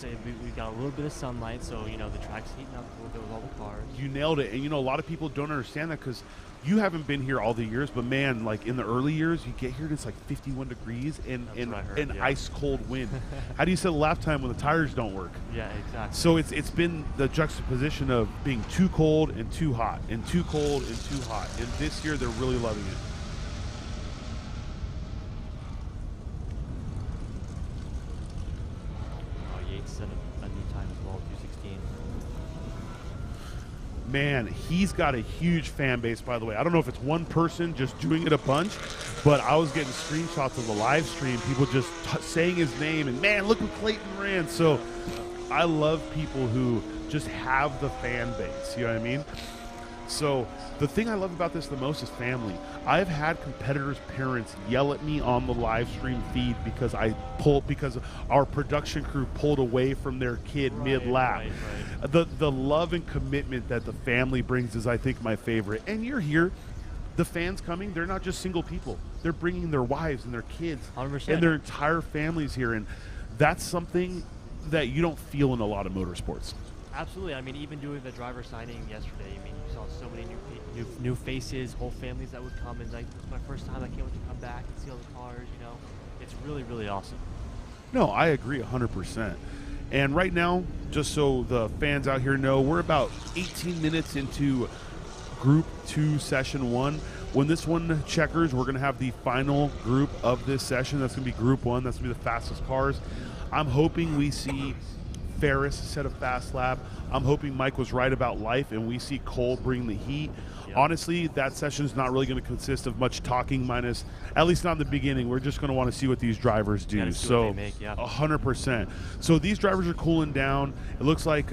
Speaker 6: we've got a little bit of sunlight, so the track's heating up a little bit with all the cars.
Speaker 1: You nailed it. And a lot of people don't understand that because you haven't been here all the years, but man, like in the early years, you get here and it's like 51 degrees and an ice cold wind. How do you set a lap time when the tires don't work?
Speaker 6: Yeah, exactly.
Speaker 1: So it's been the juxtaposition of being too cold and too hot, and too cold and too hot. And this year, they're really loving it.
Speaker 6: Yates set a new time as well, 2:16.
Speaker 1: Man, he's got a huge fan base, by the way. I don't know if it's one person just doing it a bunch, but I was getting screenshots of the live stream, people just saying his name, and man, look what Clayton ran. So I love people who just have the fan base, you know what I mean? So the thing I love about this the most is family. I've had competitors' parents yell at me on the live stream feed because because our production crew pulled away from their kid mid-lap. Right. The love and commitment that the family brings is, I think, my favorite. And you're here. The fans coming, they're not just single people. They're bringing their wives and their kids
Speaker 6: 100%.
Speaker 1: And their entire families here. And that's something that you don't feel in a lot of motorsports.
Speaker 6: Absolutely. I mean, even doing the driver signing yesterday, I mean, you saw so many new faces, whole families that would come, and like, it's my first time. I can't wait to come back and see all the cars. It's really, really awesome.
Speaker 1: No, I agree 100%. And right now, just so the fans out here know, we're about 18 minutes into Group 2, Session 1. When this one checkers, we're going to have the final group of this session. That's going to be Group 1. That's going to be the fastest cars. I'm hoping we see Ferris set a fast lap. I'm hoping Mike was right about life and we see Cole bring the heat. Yep. Honestly, that session is not really going to consist of much talking, minus, at least not in the beginning. We're just going to want to see what these drivers do. So,
Speaker 6: what they make, yeah.
Speaker 1: 100%. So these drivers are cooling down. It looks like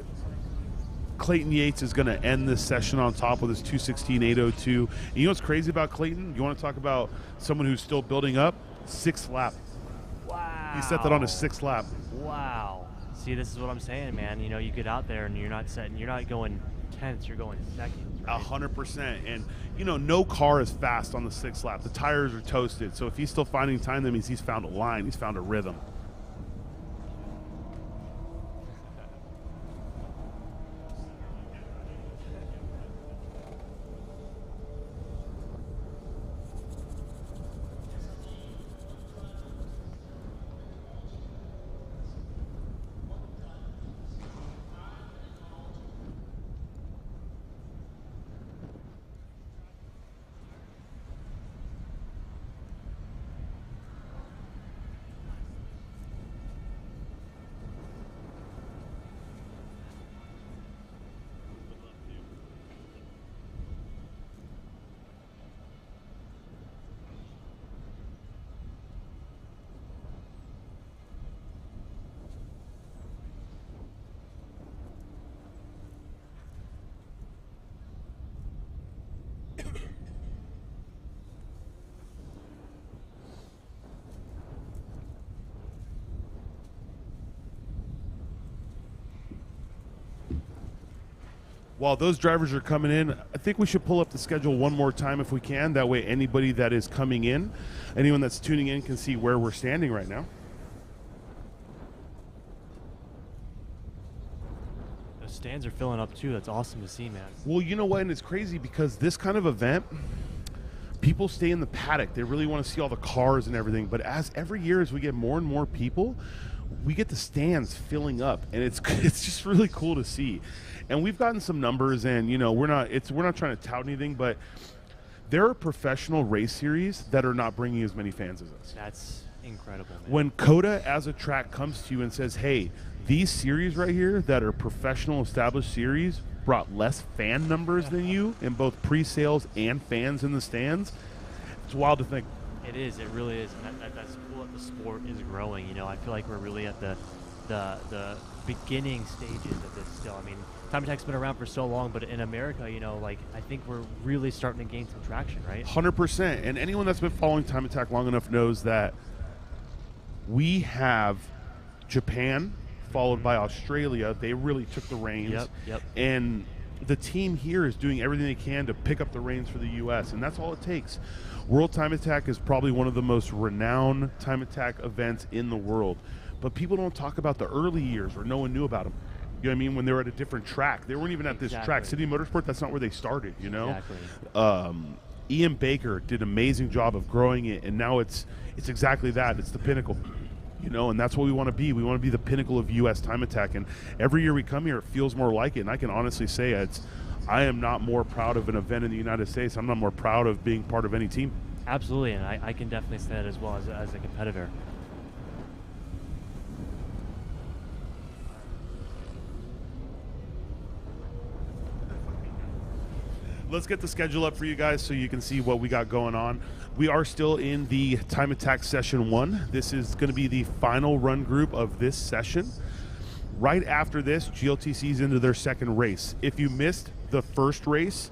Speaker 1: Clayton Yates is going to end this session on top with his 2:16.802. And you know what's crazy about Clayton? You want to talk about someone who's still building up? 6th lap.
Speaker 6: Wow.
Speaker 1: He set that on his 6th lap.
Speaker 6: Wow. See, this is what I'm saying, man. You know, you get out there and you're not going 10th, you're going 2nd. Right?
Speaker 1: 100%. And, you know, no car is fast on the 6th lap. The tires are toasted. So if he's still finding time, that means he's found a line. He's found a rhythm. While those drivers are coming in, I think we should pull up the schedule one more time if we can. That way anybody that is coming in, anyone that's tuning in can see where we're standing right now.
Speaker 6: Those stands are filling up too. That's awesome to see, man.
Speaker 1: Well, you know what? And it's crazy because this kind of event, people stay in the paddock. They really want to see all the cars and everything. But every year as we get more and more people, we get the stands filling up, and it's just really cool to see. And we've gotten some numbers, and you know, we're not trying to tout anything, but there are professional race series that are not bringing as many fans as us.
Speaker 6: That's incredible, man.
Speaker 1: When COTA as a track comes to you and says, hey, these series right here that are professional established series brought less fan numbers than you in both pre-sales and fans in the stands, it's wild to think.
Speaker 6: It is. It really is. And that's cool that the sport is growing. You know, I feel like we're really at the beginning stages of this still. I mean, Time Attack's been around for so long, but in America, you know, like, I think we're really starting to gain some traction, right?
Speaker 1: 100%. And anyone that's been following Time Attack long enough knows that we have Japan followed by Australia. They really took the reins.
Speaker 6: Yep.
Speaker 1: And the team here is doing everything they can to pick up the reins for the U.S., and that's all it takes. World Time Attack is probably one of the most renowned Time Attack events in the world, but people don't talk about the early years, or no one knew about them. You know what I mean? When they were at a different track. They weren't even at this track. City Motorsport, that's not where they started, you know?
Speaker 6: Exactly.
Speaker 1: Ian Baker did an amazing job of growing it, and now it's exactly that. It's the pinnacle. You know, and that's what we want to be. We want to be the pinnacle of U.S. Time Attack. And every year we come here, it feels more like it. And I can honestly say I am not more proud of an event in the United States. I'm not more proud of being part of any team.
Speaker 6: Absolutely, and I can definitely say that as well as a competitor.
Speaker 1: Let's get the schedule up for you guys so you can see what we got going on. We are still in the Time Attack Session 1. This is going to be the final run group of this session. Right after this, GLTC's into their second race. If you missed the first race,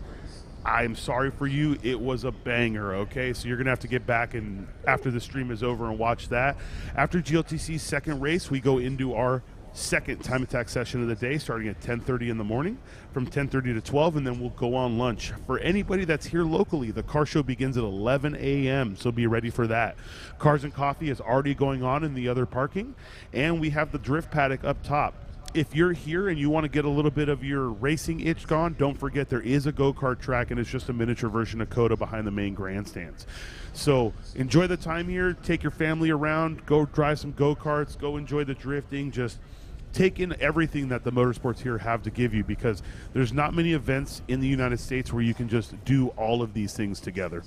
Speaker 1: I'm sorry for you. It was a banger, okay? So you're going to have to get back and after the stream is over and watch that. After GLTC's second race, we go into our second Time Attack session of the day, starting at 10:30 in the morning, from 10:30 to 12, and then we'll go on lunch. For anybody that's here locally, the car show begins at 11 a.m., so be ready for that. Cars and Coffee is already going on in the other parking, and we have the drift paddock up top. If you're here and you want to get a little bit of your racing itch gone, don't forget there is a go-kart track, and it's just a miniature version of COTA behind the main grandstands. So enjoy the time here. Take your family around. Go drive some go-karts. Go enjoy the drifting. Just take in everything that the motorsports here have to give you, because there's not many events in the United States where you can just do all of these things together.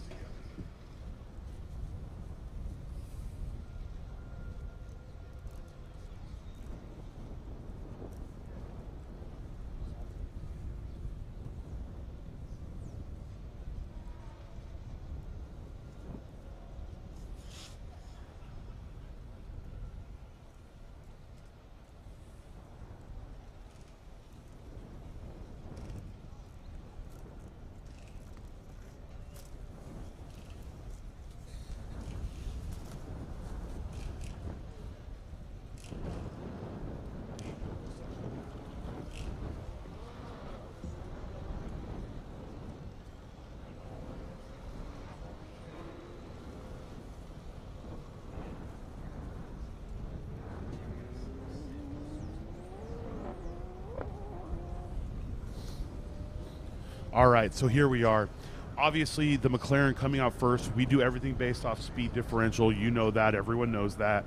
Speaker 1: All right, so here we are. Obviously, the McLaren coming out first. We do everything based off speed differential. You know that. Everyone knows that.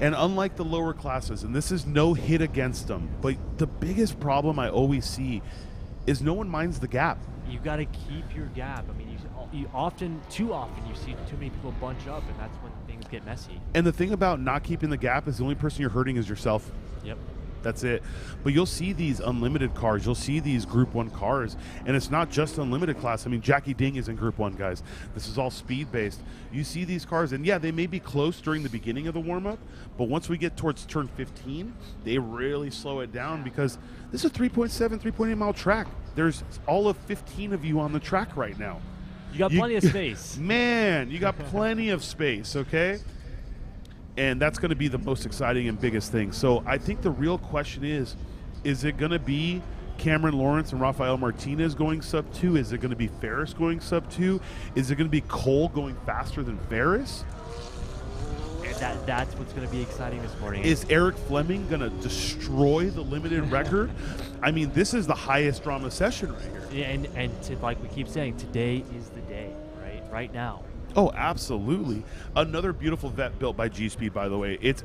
Speaker 1: And unlike the lower classes, and this is no hit against them, but the biggest problem I always see is no one minds the gap.
Speaker 6: You got to keep your gap. I mean, too often, you see too many people bunch up, and that's when things get messy.
Speaker 1: And the thing about not keeping the gap is the only person you're hurting is yourself.
Speaker 6: Yep.
Speaker 1: That's it. But you'll see these unlimited cars. You'll see these Group 1 cars. And it's not just unlimited class. I mean, Jackie Ding is in Group 1, guys. This is all speed-based. You see these cars, and yeah, they may be close during the beginning of the warm-up, but once we get towards turn 15, they really slow it down because this is a 3.7, 3.8 mile track. There's all of 15 of you on the track right now.
Speaker 6: You got plenty of space.
Speaker 1: Man, you got plenty of space, okay? And that's going to be the most exciting and biggest thing. So I think the real question is it going to be Cameron Lawrence and Rafael Martinez going sub 2? Is it going to be Ferris going sub 2? Is it going to be Cole going faster than Ferris?
Speaker 6: That's what's going to be exciting this morning.
Speaker 1: Is Eric Fleming going to destroy the limited record? I mean, this is the highest drama session right here.
Speaker 6: Yeah, and like we keep saying, today is the day, right now.
Speaker 1: Oh, absolutely. Another beautiful vet built by G-Speed, by the way. It's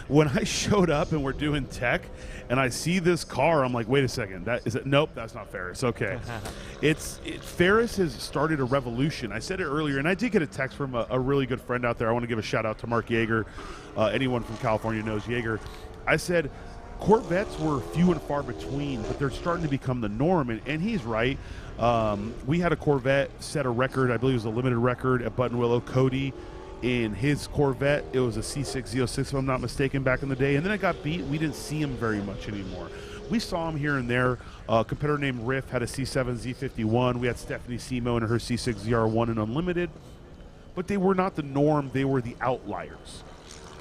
Speaker 1: when I showed up and we're doing tech and I see this car, I'm like, wait a second. Nope, that's not Ferris. Okay. Ferris has started a revolution. I said it earlier, and I did get a text from a really good friend out there. I want to give a shout out to Mark Yeager. Anyone from California knows Yeager. I said, Corvettes were few and far between, but they're starting to become the norm, and he's right. We had a Corvette set a record, I believe it was a limited record at Button Willow. Cody, in his Corvette, it was a C6Z06 if I'm not mistaken back in the day, and then it got beat. We didn't see him very much anymore. We saw him here and there. A competitor named Riff had a C7 Z51. We had Stephanie Simo and her C6 ZR1 in Unlimited, but they were not the norm. They were the outliers.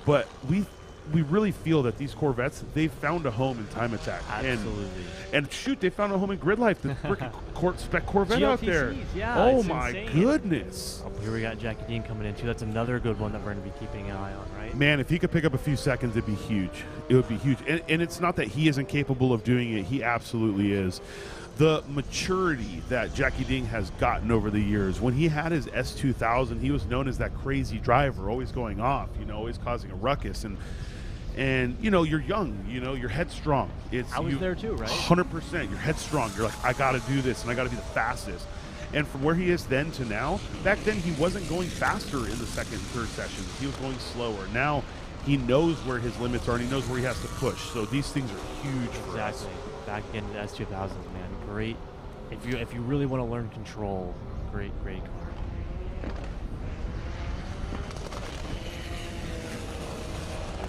Speaker 1: But we really feel that these Corvettes, they've found a home in Time Attack.
Speaker 6: Absolutely.
Speaker 1: And shoot, they found a home in Grid Life. The freaking spec Corvette out there.
Speaker 6: Yeah,
Speaker 1: oh my goodness.
Speaker 6: Oh, here we got Jackie Dean coming in too. That's another good one that we're going to be keeping an eye on, right?
Speaker 1: Man, if he could pick up a few seconds, it'd be huge. It would be huge. And it's not that he isn't capable of doing it. He absolutely is. The maturity that Jackie Ding has gotten over the years. When he had his S2000, he was known as that crazy driver, always going off, always causing a ruckus. And you're young, you're headstrong.
Speaker 6: I was there too, right?
Speaker 1: 100%. You're headstrong. You're like, I got to do this, and I got to be the fastest. And from where he is then to now, back then he wasn't going faster in the second and third sessions. He was going slower. Now he knows where his limits are, and he knows where he has to push. So these things are huge for us.
Speaker 6: Exactly. Back in the S2000, man, great. If you really want to learn control, great car.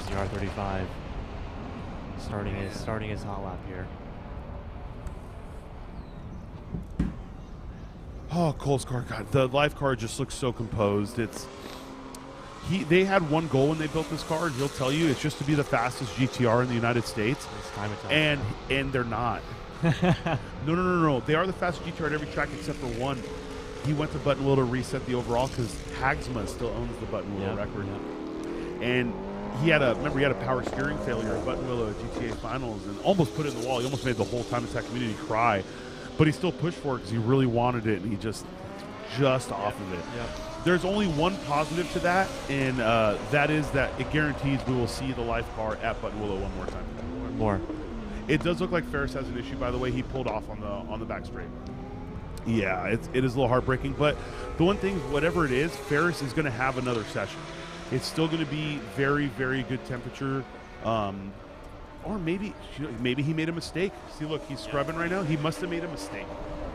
Speaker 6: R35 starting his hot lap here.
Speaker 1: Oh, Cole's car, God, the life car just looks so composed. They had one goal when they built this car, and he'll tell you it's just to be the fastest GTR in the United States. And they're not. No. They are the fastest GTR at every track except for one. He went to Button Willow to reset the overall because Hagsma still owns the Button Willow record. And he had a power steering failure at Button Willow at GTA Finals and almost put it in the wall. He almost made the whole Time Attack community cry, but he still pushed for it because he really wanted it, and he just off of it.
Speaker 6: Yep.
Speaker 1: There's only one positive to that, and that is that it guarantees we will see the life car at Button Willow one more time.
Speaker 6: More.
Speaker 1: It does look like Ferris has an issue, by the way. He pulled off on the back straight. Yeah, it is a little heartbreaking, but the one thing, whatever it is, Ferris is going to have another session. It's still going to be very, very good temperature. Or maybe he made a mistake. See, look, he's scrubbing right now. He must have made a mistake.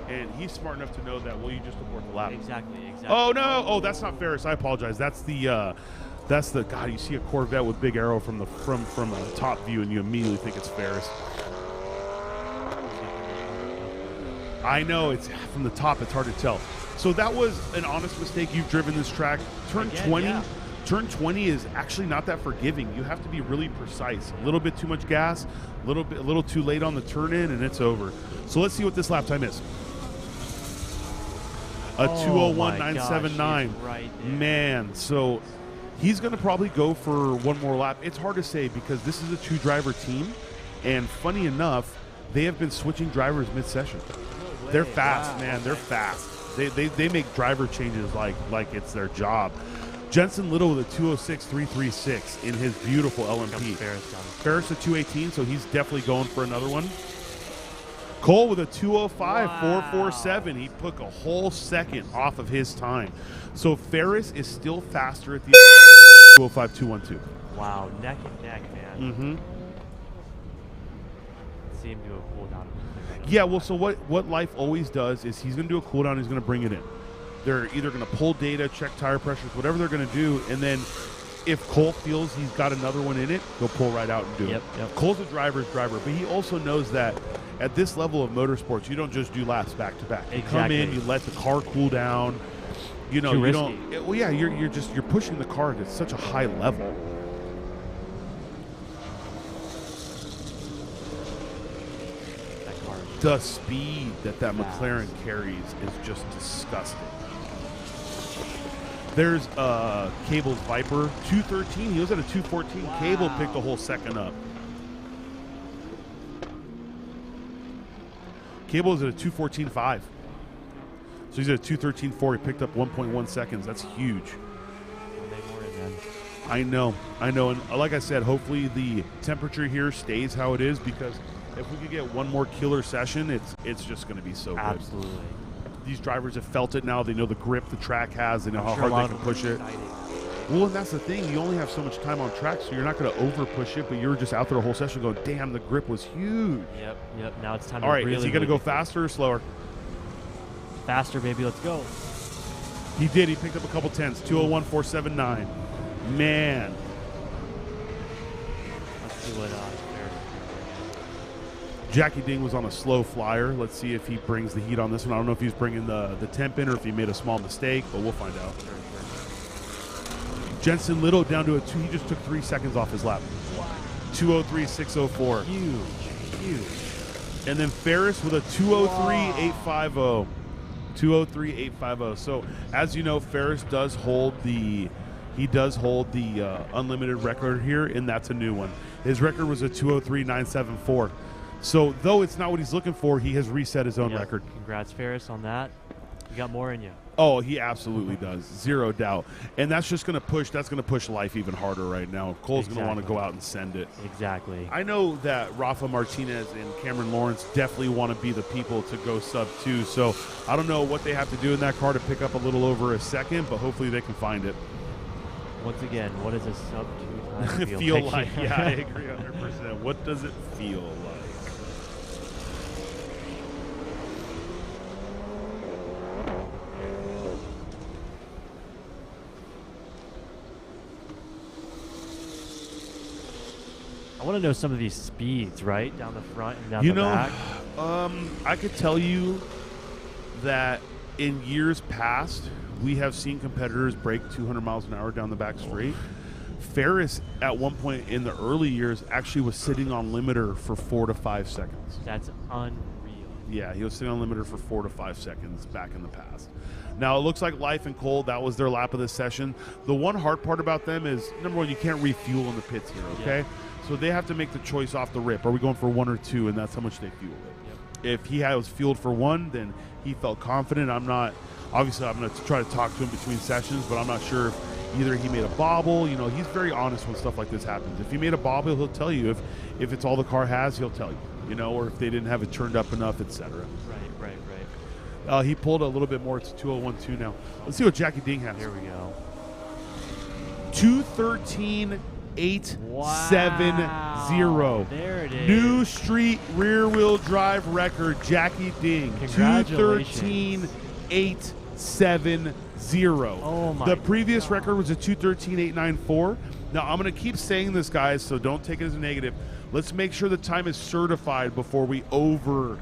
Speaker 1: And he's smart enough to know that, well, you just abort the lap.
Speaker 6: Exactly.
Speaker 1: Oh, no. Oh, that's not Ferris. I apologize. That's the God, you see a Corvette with big arrow from a top view, and you immediately think it's Ferris. I know. It's from the top. It's hard to tell. So that was an honest mistake. You've driven this track. Turn 20. Yeah. Turn 20 is actually not that forgiving. You have to be really precise. A little bit too much gas, a little too late on the turn in, and it's over. So let's see what this lap time is. A 2:01.979.
Speaker 6: Right there.
Speaker 1: Man, so he's going to probably go for one more lap. It's hard to say because this is a two-driver team, and funny enough, they have been switching drivers mid-session.
Speaker 6: No
Speaker 1: They're fast, man. They're fast. They make driver changes like it's their job. Jensen Little with a 206.336 in his beautiful LMP. Ferris at 218, so he's definitely going for another one. Cole with a 205.447. He took a whole second off of his time. So Ferris is still faster at the 205.212.
Speaker 6: Wow, neck and neck, man.
Speaker 1: Mm-hmm.
Speaker 6: See him do a cooldown.
Speaker 1: Yeah, well, so what Life always does is he's going to do a cooldown, he's going to bring it in. They're either going to pull data, check tire pressures, whatever they're going to do, and then if Cole feels he's got another one in it, he'll pull right out and do it.
Speaker 6: Yep.
Speaker 1: Cole's a driver's driver, but he also knows that at this level of motorsports, you don't just do laps back to back. You come in, you let the car cool down. You know, you don't. Well, yeah, you're pushing the car to such a high level. The speed that McLaren carries is just disgusting. There's Cable's Viper, 213. He was at a 214. Wow. Cable picked a whole second up. Cable is at a 214.5. So he's at a 213.4. He picked up 1.1 seconds. That's huge. I know. And like I said, hopefully the temperature here stays how it is, because if we could get one more killer session, it's just going to be so good.
Speaker 6: Absolutely.
Speaker 1: These drivers have felt it now. They know the grip the track has. They know how hard they can push it. Well, and that's the thing. You only have so much time on track, so you're not going to over push it, but you're just out there the whole session going, damn, the grip was huge.
Speaker 6: Yep. Now it's time
Speaker 1: to really. All right, is he going to go
Speaker 6: faster
Speaker 1: faster or slower?
Speaker 6: Faster, baby. Let's go.
Speaker 1: He did. He picked up a couple tenths. 201.479. Man.
Speaker 6: Let's see what
Speaker 1: Jackie Ding was on a slow flyer. Let's see if he brings the heat on this one. I don't know if he's bringing the temp in or if he made a small mistake, but we'll find out. Jensen Little down to a 2. He just took 3 seconds off his lap. 203.604.
Speaker 6: Huge.
Speaker 1: And then Ferris with a 203.850. 203.850. So as you know, Ferris does hold the unlimited record here, and that's a new one. His record was a 203.974. So though it's not what he's looking for, he has reset his own record.
Speaker 6: Congrats, Ferris, on that. You got more in you.
Speaker 1: Oh, he absolutely does. Zero doubt. And that's just going to push Life even harder right now. Cole's going to want to go out and send it.
Speaker 6: Exactly.
Speaker 1: I know that Rafa Martinez and Cameron Lawrence definitely want to be the people to go sub 2. So I don't know what they have to do in that car to pick up a little over a second, but hopefully they can find it.
Speaker 6: Once again, what does a sub 2 time
Speaker 1: feel like? Yeah, I agree 100%. What does it feel like?
Speaker 6: I want to know some of these speeds, right? Down the front and down the back.
Speaker 1: I could tell you that in years past, we have seen competitors break 200 miles an hour down the back straight. Ferris, at one point in the early years, actually was sitting on limiter for 4 to 5 seconds.
Speaker 6: That's unreal.
Speaker 1: Yeah, he was sitting on limiter for 4 to 5 seconds back in the past. Now, it looks like Life and Cole, that was their lap of the session. The one hard part about them is, number one, you can't refuel in the pits here, okay?
Speaker 6: Yeah.
Speaker 1: So they have to make the choice off the rip. Are we going for 1 or 2? And that's how much they fuel it. Yep. If he was fueled for 1, then he felt confident. I'm going to try to talk to him between sessions, but I'm not sure if either he made a bobble. You know, he's very honest when stuff like this happens. If he made a bobble, he'll tell you. If it's all the car has, he'll tell you. You know, or if they didn't have it turned up enough, etc.
Speaker 6: Right.
Speaker 1: He pulled a little bit more. It's 201.2 now. Let's see what Jackie Ding has.
Speaker 6: Here we go.
Speaker 1: 213.870.
Speaker 6: There it is.
Speaker 1: New street rear-wheel drive record, Jackie Ding. 213.870.
Speaker 6: Oh my!
Speaker 1: The previous record was a 213.894. Now I'm going to keep saying this, guys, so don't take it as a negative. Let's make sure the time is certified before we over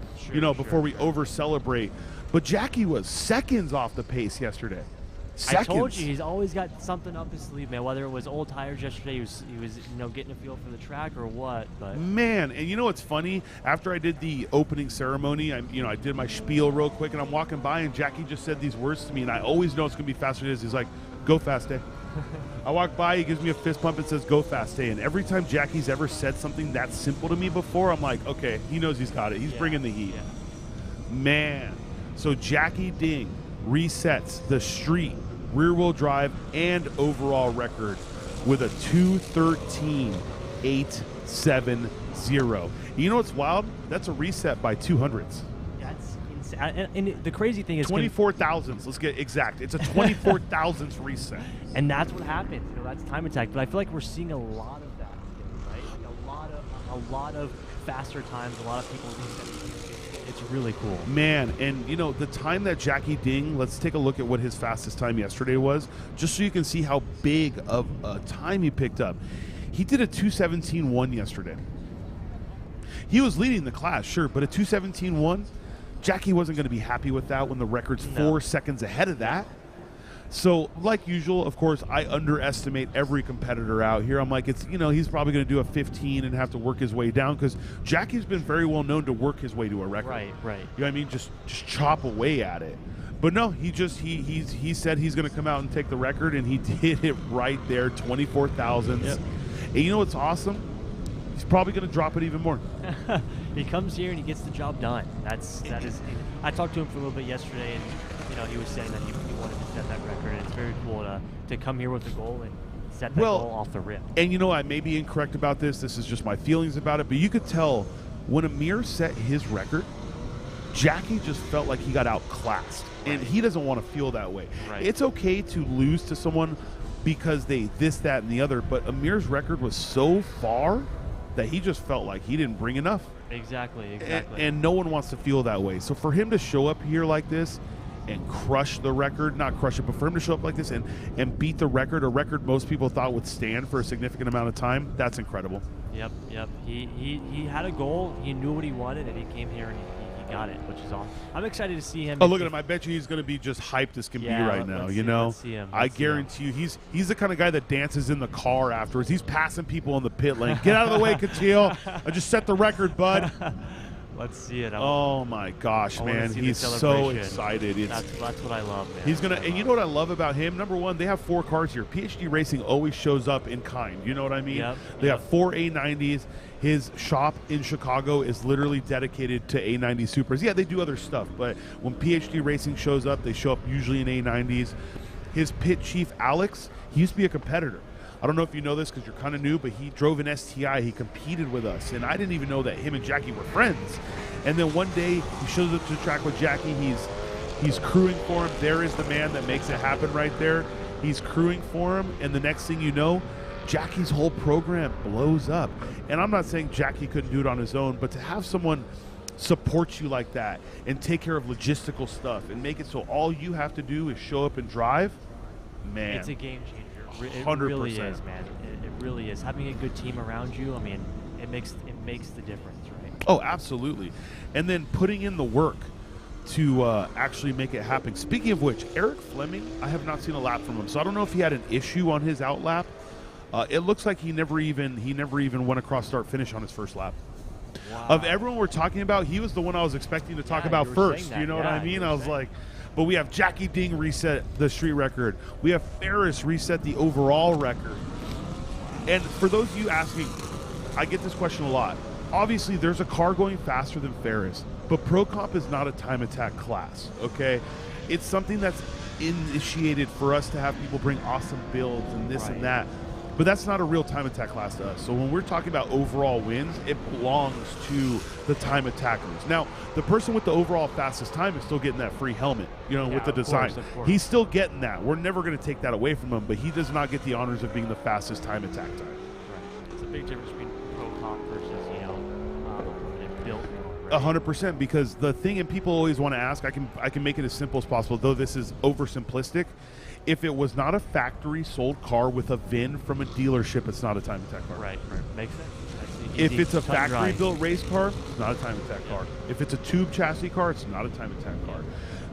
Speaker 1: celebrate. But Jackie was seconds off the pace yesterday. Seconds.
Speaker 6: I told you, he's always got something up his sleeve, man. Whether it was old tires yesterday, he was getting a feel for the track or what. But
Speaker 1: man, and you know what's funny? After I did the opening ceremony, I did my spiel real quick, and I'm walking by, and Jackie just said these words to me, and I always know it's gonna be faster than it is. He's like, "Go fast, eh?" I walk by, he gives me a fist pump and says, "Go fast, eh?" And every time Jackie's ever said something that simple to me before, I'm like, okay, he knows he's got it. He's bringing the heat.
Speaker 6: Yeah.
Speaker 1: Man. So Jackie Ding resets the street, rear-wheel drive, and overall record with a 2:13.870. You know what's wild? That's a reset by 200s.
Speaker 6: That's insane. And the crazy thing is
Speaker 1: 24 thousandths. Let's get exact. It's a 24 thousandths reset.
Speaker 6: And that's what happens. You know, that's time attack. But I feel like we're seeing a lot of that today, right? Like a lot of faster times, a lot of people resetting. It's really cool.
Speaker 1: Man, and you know, the time that Jackie Ding, let's take a look at what his fastest time yesterday was, just so you can see how big of a time he picked up. He did a 2:17.1 yesterday. He was leading the class, sure, but a 2:17.1, Jackie wasn't going to be happy with that when the record's 4 seconds ahead of that. So, like usual, of course, I underestimate every competitor out here. I'm like, it's, you know, he's probably going to do a 15 and have to work his way down, because Jackie's been very well known to work his way to a record.
Speaker 6: Right.
Speaker 1: You know what I mean? Just chop away at it. But no, he said he's going to come out and take the record, and he did it right there, 24 thousandths.
Speaker 6: Yep.
Speaker 1: And you know what's awesome? He's probably going to drop it even more.
Speaker 6: He comes here and he gets the job done. That is. I talked to him for a little bit yesterday, and you know, he was saying that he wanted to set that record, and it's very cool to come here with a goal and set that goal off the rip.
Speaker 1: And you know, I may be incorrect about this. This is just my feelings about it, but you could tell when Amir set his record, Jackie just felt like he got outclassed, and he doesn't want to feel that way.
Speaker 6: Right.
Speaker 1: It's okay to lose to someone because they this, that, and the other, but Amir's record was so far that he just felt like he didn't bring enough.
Speaker 6: Exactly.
Speaker 1: And no one wants to feel that way. So for him to show up here like this and crush the record, not crush it, but for him to show up like this and beat the record, a record most people thought would stand for a significant amount of time, that's incredible.
Speaker 6: Yep. He had a goal. He knew what he wanted, and he came here and he got it, which is awesome. I'm excited to see him.
Speaker 1: Oh, look at him. I bet you he's going to be just hyped as can be right now, you know?
Speaker 6: Let's see him.
Speaker 1: I guarantee you he's the kind of guy that dances in the car afterwards. He's passing people in the pit lane. Get out of the way, Katil. I just set the record, bud.
Speaker 6: Let's see it.
Speaker 1: Oh my gosh, man. He's so excited.
Speaker 6: That's what I love, man.
Speaker 1: He's and you know what I love about him? Number one, they have 4 cars here. PhD Racing always shows up in kind. You know what I mean? They have 4 A90s. His shop in Chicago is literally dedicated to A90 Supras. Yeah, they do other stuff, but when PhD Racing shows up, they show up usually in A90s. His pit chief, Alex, he used to be a competitor. I don't know if you know this because you're kind of new, but he drove an STI. He competed with us, and I didn't even know that him and Jackie were friends. And then one day he shows up to the track with Jackie. He's crewing for him. There is the man that makes it happen right there. He's crewing for him, and the next thing you know, Jackie's whole program blows up. And I'm not saying Jackie couldn't do it on his own, but to have someone support you like that and take care of logistical stuff and make it so all you have to do is show up and drive, man.
Speaker 6: It's a game changer. It
Speaker 1: 100%.
Speaker 6: really is, man. It really is. Having a good team around you, I mean, it makes the difference, right?
Speaker 1: Oh, absolutely. And then putting in the work to actually make it happen. Speaking of which, Eric Fleming, I have not seen a lap from him, so I don't know if he had an issue on his out lap. It looks like he never even went across start finish on his first lap.
Speaker 6: Wow.
Speaker 1: Of everyone we're talking about, he was the one I was expecting to talk about first. You know what I mean? I was like, but we have Jackie Ding reset the street record. We have Ferris reset the overall record. And for those of you asking, I get this question a lot. Obviously, there's a car going faster than Ferris, but Pro Comp is not a time attack class, okay? It's something that's initiated for us to have people bring awesome builds and this and that. But that's not a real time attack class to us. So when we're talking about overall wins, it belongs to the time attackers. Now, the person with the overall fastest time is still getting that free helmet, with the design.
Speaker 6: Of course.
Speaker 1: He's still getting that. We're never going to take that away from him, but he does not get the honors of being the fastest time attack time.
Speaker 6: Right. It's a big difference between Pro Comp versus, built.
Speaker 1: 100%, because the thing, and people always want to ask, I can make it as simple as possible, though this is oversimplistic. If it was not a factory sold car with a VIN from a dealership, it's not a time attack car.
Speaker 6: Right. Makes sense.
Speaker 1: If it's a factory built race car, it's not a time attack car. If it's a tube chassis car, it's not a time attack car.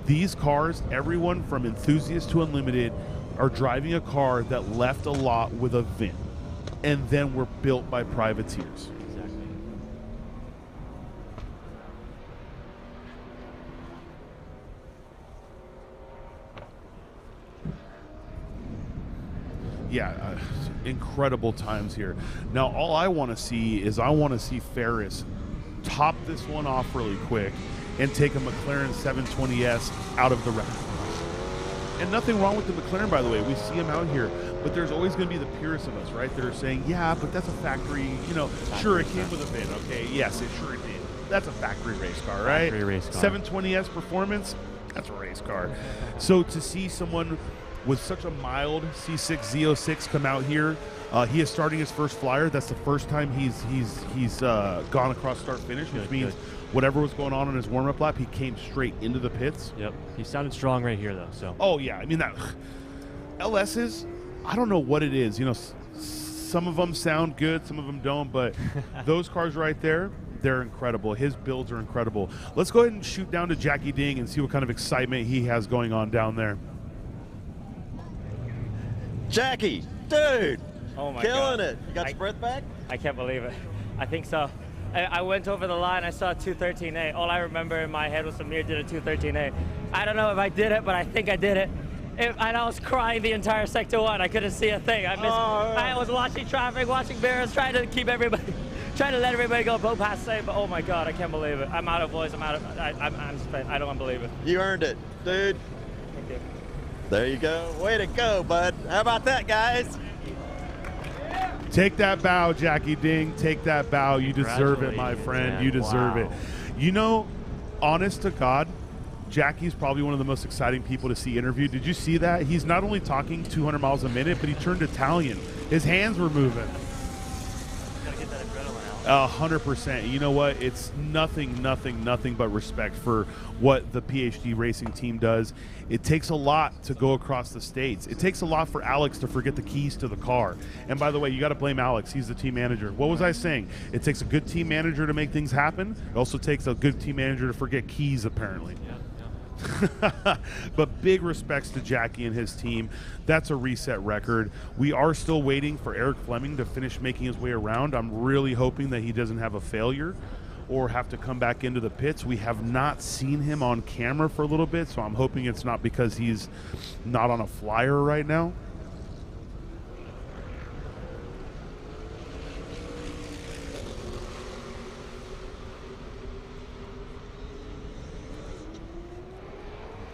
Speaker 1: These cars, everyone from enthusiast to unlimited, are driving a car that left a lot with a VIN, and then were built by privateers. Yeah, incredible times here. Now, all I want to see is Ferris top this one off really quick and take a McLaren 720S out of the record. And nothing wrong with the McLaren, by the way. We see them out here. But there's always going to be the purists of us, right? That are saying, yeah, but that's a factory, sure, it came with a VIN, okay? Yes, it sure did. That's a factory race car, right?
Speaker 6: Factory race car.
Speaker 1: 720S performance, that's a race car. So to see someone with such a mild C6 Z06 come out here, he is starting his first flyer. That's the first time he's gone across start finish, which means whatever was going on his warm-up lap, he came straight into the pits.
Speaker 6: Yep. He sounded strong right here, though. So.
Speaker 1: Oh, yeah. I mean, that LS's, I don't know what it is. Some of them sound good, some of them don't, but those cars right there, they're incredible. His builds are incredible. Let's go ahead and shoot down to Jackie Ding and see what kind of excitement he has going on down there.
Speaker 4: Jackie, dude,
Speaker 5: Oh my
Speaker 4: killing
Speaker 5: God.
Speaker 4: it. You got your breath back?
Speaker 5: I can't believe it. I think so. I went over the line, I saw 213.8. All I remember in my head was Amir did a 213.8. I don't know if I did it, but I think I did it. And I was crying the entire Sector 1. I couldn't see a thing. I was watching traffic, watching mirrors, trying to keep everybody, trying to let everybody go past safe. But oh my God, I can't believe it. I'm out of voice. I'm spent. I don't believe it.
Speaker 4: You earned it, dude.
Speaker 5: Thank you.
Speaker 4: There you go. Way to go, bud. How about that, guys?
Speaker 1: Take that bow, Jackie Ding. Take that bow. You deserve it, my friend.
Speaker 6: man.
Speaker 1: You deserve
Speaker 6: Wow.
Speaker 1: it. Honest to God, Jackie's probably one of the most exciting people to see interviewed. Did you see that? He's not only talking 200 miles a minute, but he turned Italian. His hands were moving.
Speaker 5: Gotta get that adrenaline out.
Speaker 1: 100%. You know what? It's nothing but respect for what the PhD racing team does. It takes a lot to go across the states. It takes a lot for Alex to forget the keys to the car. And by the way, you got to blame Alex. He's the team manager. What was I saying? It takes a good team manager to make things happen. It also takes a good team manager to forget keys, apparently. But big respects to Jackie and his team. That's a reset record. We are still waiting for Eric Fleming to finish making his way around. I'm really hoping that he doesn't have a failure or have to come back into the pits. We have not seen him on camera for a little bit, so I'm hoping it's not because he's not on a flyer right now.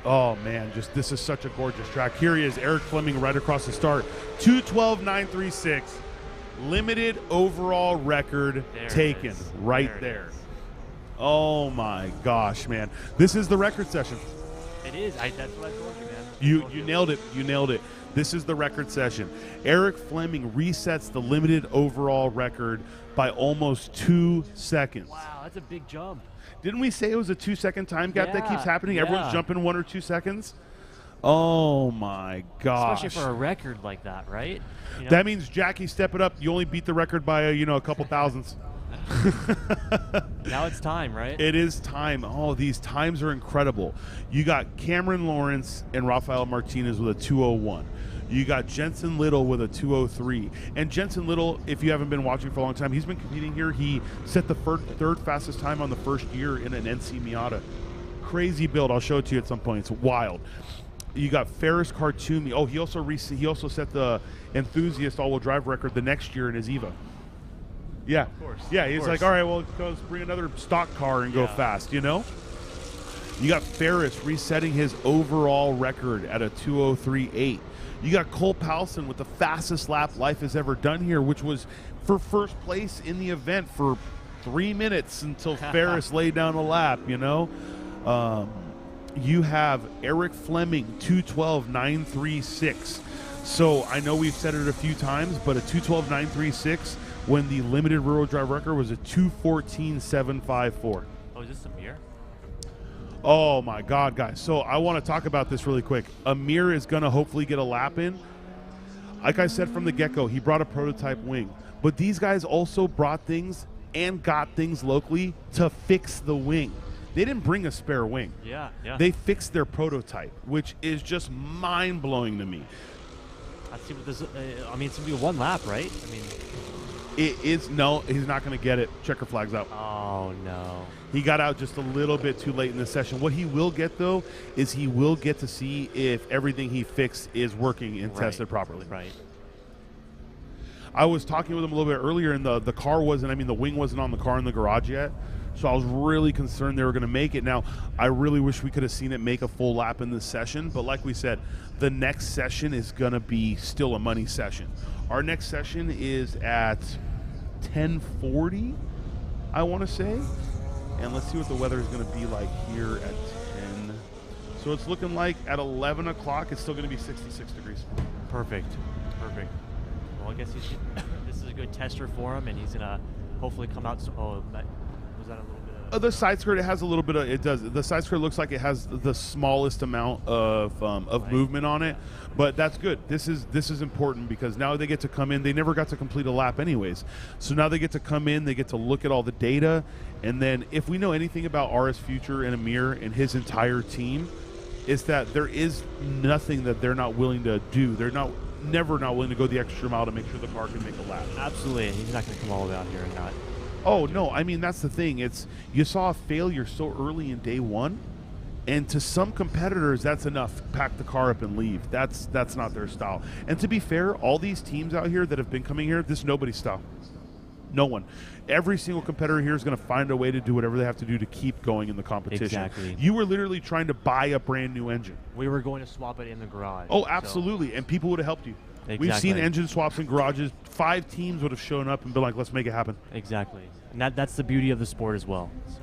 Speaker 1: Oh man, this is such a gorgeous track. Here he is, Eric Fleming right across the start. 2:12.936. Limited overall record taken right there. Oh my gosh, man. This is the record session.
Speaker 6: It is. That's what I told you, man.
Speaker 1: You nailed it. You nailed it. This is the record session. Eric Fleming resets the limited overall record by almost 2 seconds.
Speaker 6: Wow, that's a big jump.
Speaker 1: Didn't we say it was a 2 second time gap that keeps happening?
Speaker 6: Yeah.
Speaker 1: Everyone's jumping 1 or 2 seconds. Oh my gosh.
Speaker 6: Especially for a record like that, right?
Speaker 1: That means Jackie, step it up. You only beat the record by a couple thousandths.
Speaker 6: Now it's time, right?
Speaker 1: It is time. Oh, these times are incredible. You got Cameron Lawrence and Rafael Martinez with a 2:01. You got Jensen Little with a 2:03. And Jensen Little, if you haven't been watching for a long time, he's been competing here. He set the third fastest time on the first year in an NC Miata. Crazy build. I'll show it to you at some point. It's wild. You got Ferris Khartoumi. Oh, he also set the enthusiast all-wheel drive record the next year in his Evo. Yeah, of course. Yeah, he's like, all right, well, let's bring another stock car and go fast. You got Ferris resetting his overall record at a 2:03.8. You got Cole Palson with the fastest lap Life has ever done here, which was for first place in the event for 3 minutes until Ferris laid down a lap. You have Eric Fleming, 2:12.936. So I know we've said it a few times, but a 2:12.936 when the limited rear-wheel drive record was a 2:14.754.
Speaker 6: Oh, is this Amir?
Speaker 1: Oh my God, guys. So I want to talk about this really quick. Amir is going to hopefully get a lap in. Like I said from the get-go, he brought a prototype wing. But these guys also brought things and got things locally to fix the wing. They didn't bring a spare wing.
Speaker 6: Yeah.
Speaker 1: They fixed their prototype, which is just mind-blowing to me.
Speaker 6: Let's see what this. It's gonna be one lap, right?
Speaker 1: It is. No, he's not going to get it. Checker flag's out.
Speaker 6: Oh no.
Speaker 1: He got out just a little bit too late in the session. What he will get, though, is he will get to see if everything he fixed is working and tested properly.
Speaker 6: Right.
Speaker 1: I was talking with him a little bit earlier, and the car wasn't. The wing wasn't on the car in the garage yet. So I was really concerned they were going to make it. Now, I really wish we could have seen it make a full lap in this session, but like we said, the next session is going to be still a money session. Our next session is at 10:40, I want to say. And let's see what the weather is going to be like here at 10. So it's looking like at 11 o'clock, it's still going to be 66 degrees.
Speaker 6: Perfect. Well, I guess this is a good tester for him, and he's going to hopefully come out. Was that a little bit of...
Speaker 1: The side skirt, it has a little bit of, it does. The side skirt looks like it has the smallest amount of movement on it, but that's good. This is important because now they get to come in. They never got to complete a lap anyways. So now they get to come in, they get to look at all the data, and then if we know anything about RS Future and Amir and his entire team, is that there is nothing that they're not willing to do. They're never not willing to go the extra mile to make sure the car can make a lap.
Speaker 6: Absolutely. He's not going to come all the way out here and not.
Speaker 1: Oh, no. I mean, that's the thing. It's you saw a failure so early in day one, and to some competitors, that's enough. Pack the car up and leave. That's not their style. And to be fair, all these teams out here that have been coming here, this is nobody's style. No one. Every single competitor here is going to find a way to do whatever they have to do to keep going in the competition.
Speaker 6: Exactly.
Speaker 1: You were literally trying to buy a brand new engine.
Speaker 6: We were going to swap it in the garage.
Speaker 1: Oh, absolutely. And people would have helped you.
Speaker 6: Exactly.
Speaker 1: We've seen engine swaps in garages. 5 teams would have shown up and been like, let's make it happen.
Speaker 6: Exactly. And that's the beauty of the sport as well. So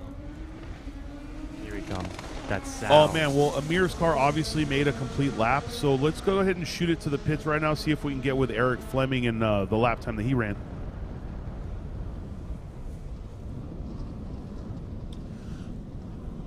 Speaker 6: here he comes. That's Sal.
Speaker 1: Oh, man. Well, Amir's car obviously made a complete lap. So let's go ahead and shoot it to the pits right now, see if we can get with Eric Fleming and the lap time that he ran.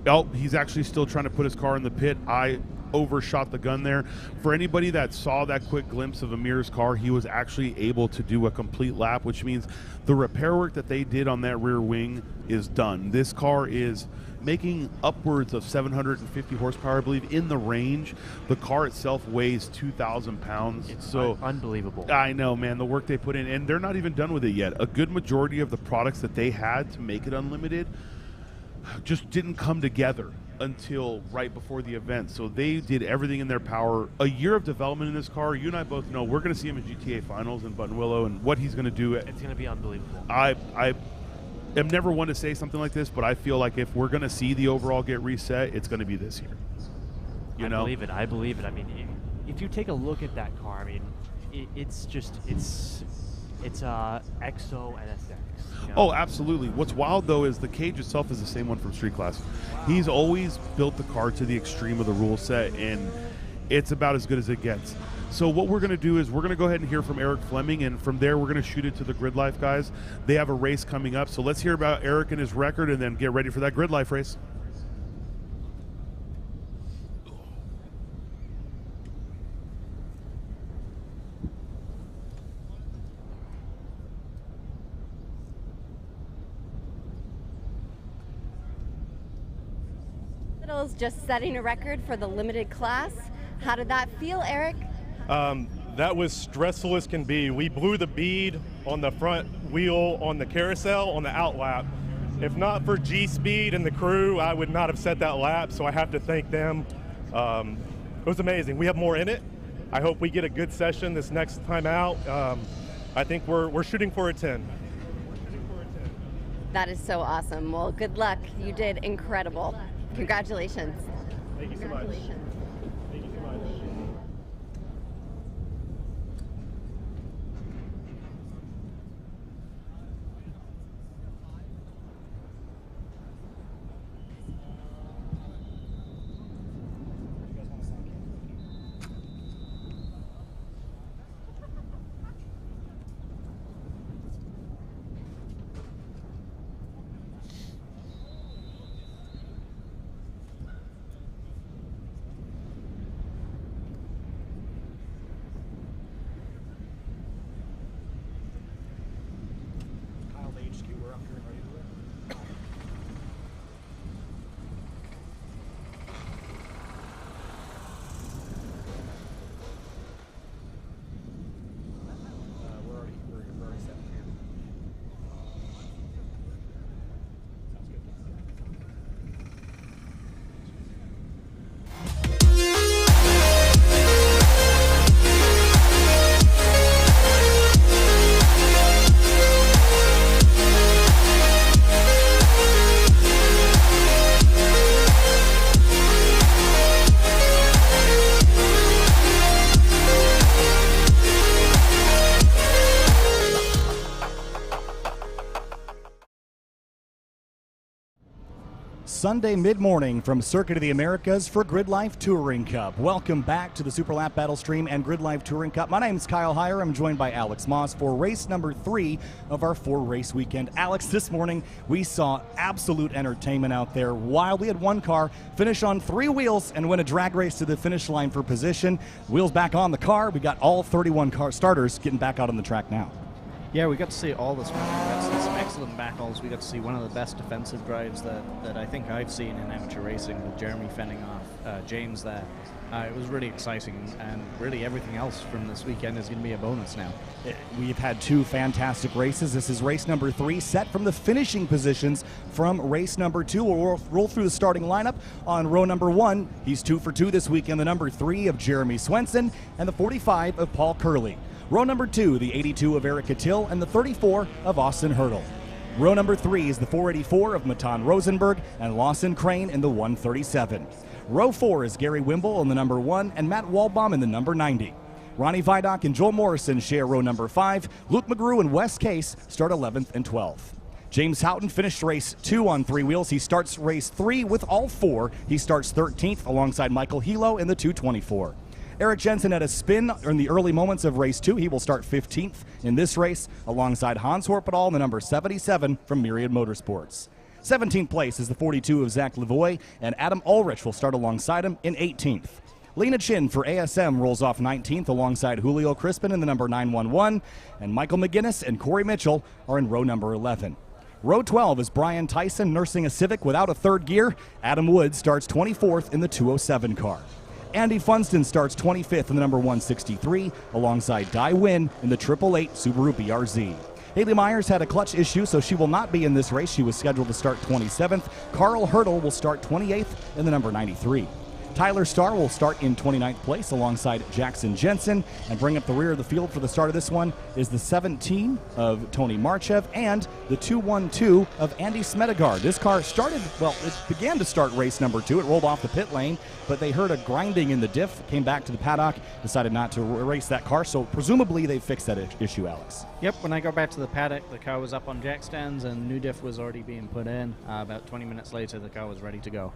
Speaker 1: Oh, he's actually still trying to put his car in the pit. I overshot the gun there. For anybody that saw that quick glimpse of Amir's car, he was actually able to do a complete lap, which means the repair work that they did on that rear wing is done. This car is making upwards of 750 horsepower, I believe, in the range. The car itself weighs 2,000 pounds.
Speaker 6: It's
Speaker 1: so
Speaker 6: unbelievable.
Speaker 1: I know, man, the work they put in, and they're not even done with it yet. A good majority of the products that they had to make it unlimited just didn't come together until right before the event. So they did everything in their power. A year of development in this car, you and I both know we're going to see him in GTA Finals in Buttonwillow, and what he's going to do.
Speaker 6: It's going to be unbelievable.
Speaker 1: I am never one to say something like this, but I feel like if we're going to see the overall get reset, it's going to be this year.
Speaker 6: I believe it. I mean, if you take a look at that car, I mean, it's a Exo NSX. You know?
Speaker 1: Oh, absolutely. What's wild, though, is the cage itself is the same one from Street Class. He's always built the car to the extreme of the rule set, and it's about as good as it gets. So what we're going to do is we're going to go ahead and hear from Eric Fleming, and from there we're going to shoot it to the Grid Life guys. They have a race coming up, so let's hear about Eric and his record, and then get ready for that Grid Life race.
Speaker 7: Just setting a record for the limited class. How did that feel, Eric?
Speaker 11: That was stressful as can be. We blew the bead on the front wheel on the carousel on the out lap. If not for G-Speed and the crew, I would not have set that lap, so I have to thank them. It was amazing. We have more in it. I hope we get a good session this next time out. I think we're shooting for a 10.
Speaker 7: That is so awesome. Well, good luck. You did incredible. Congratulations.
Speaker 11: Thank you so much. Thank you so much.
Speaker 2: Sunday mid-morning from Circuit of the Americas for Grid Life Touring Cup. Welcome back to the Super Lap Battle Stream and Grid Life Touring Cup. My name is Kyle Heyer. I'm joined by Alex Moss for race number 3 of our 4-race weekend. Alex, this morning we saw absolute entertainment out there. While we had one car finish on 3 wheels and win a drag race to the finish line for position. Wheels back on the car. We got all 31 car starters getting back out on the track now.
Speaker 3: Yeah, we got to see all this. We got to see some excellent battles. We got to see one of the best defensive drives that I think I've seen in amateur racing, with Jeremy fending off James there. It was really exciting, and really everything else from this weekend is going to be a bonus now.
Speaker 2: We've had 2 fantastic races. This is race number 3, set from the finishing positions from race number 2. We'll roll through the starting lineup. On row number 1, he's 2 for 2 this weekend, the number 3 of Jeremy Swenson and the 45 of Paul Curley. Row number 2, the 82 of Eric Cattell and the 34 of Austin Hurdle. Row number 3 is the 484 of Matan Rosenberg and Lawson Crane in the 137. Row 4 is Gary Wimble in the number 1 and Matt Walbaum in the number 90. Ronnie Vidoc and Joel Morrison share row number 5. Luke McGrew and Wes Case start 11th and 12th. James Houghton finished race 2 on 3 wheels. He starts race 3 with all 4. He starts 13th alongside Michael Hilo in the 224. Eric Jensen had a spin in the early moments of race 2. He will start 15th in this race alongside Hans Horpedal in the number 77 from Myriad Motorsports. 17th place is the 42 of Zach Lavoie, and Adam Ulrich will start alongside him in 18th. Lena Chin for ASM rolls off 19th alongside Julio Crispin in the number 911, and Michael McGinnis and Corey Mitchell are in row number 11. Row 12 is Brian Tyson nursing a Civic without a third gear. Adam Wood starts 24th in the 207 car. Andy Funston starts 25th in the number 163 alongside Dai Wynn in the 888 Subaru BRZ. Haley Myers had a clutch issue, so she will not be in this race. She was scheduled to start 27th. Carl Hurdle will start 28th in the number 93. Tyler Starr will start in 29th place alongside Jackson Jensen, and bring up the rear of the field for the start of this one is the 17 of Tony Marchev and the 212 of Andy Smedegaard. This car started, well, it began to start race number 2. It rolled off the pit lane, but they heard a grinding in the diff, came back to the paddock, decided not to race that car, so presumably they fixed that issue, Alex.
Speaker 3: Yep, when I got back to the paddock, the car was up on jack stands and new diff was already being put in. About 20 minutes later, the car was ready to go.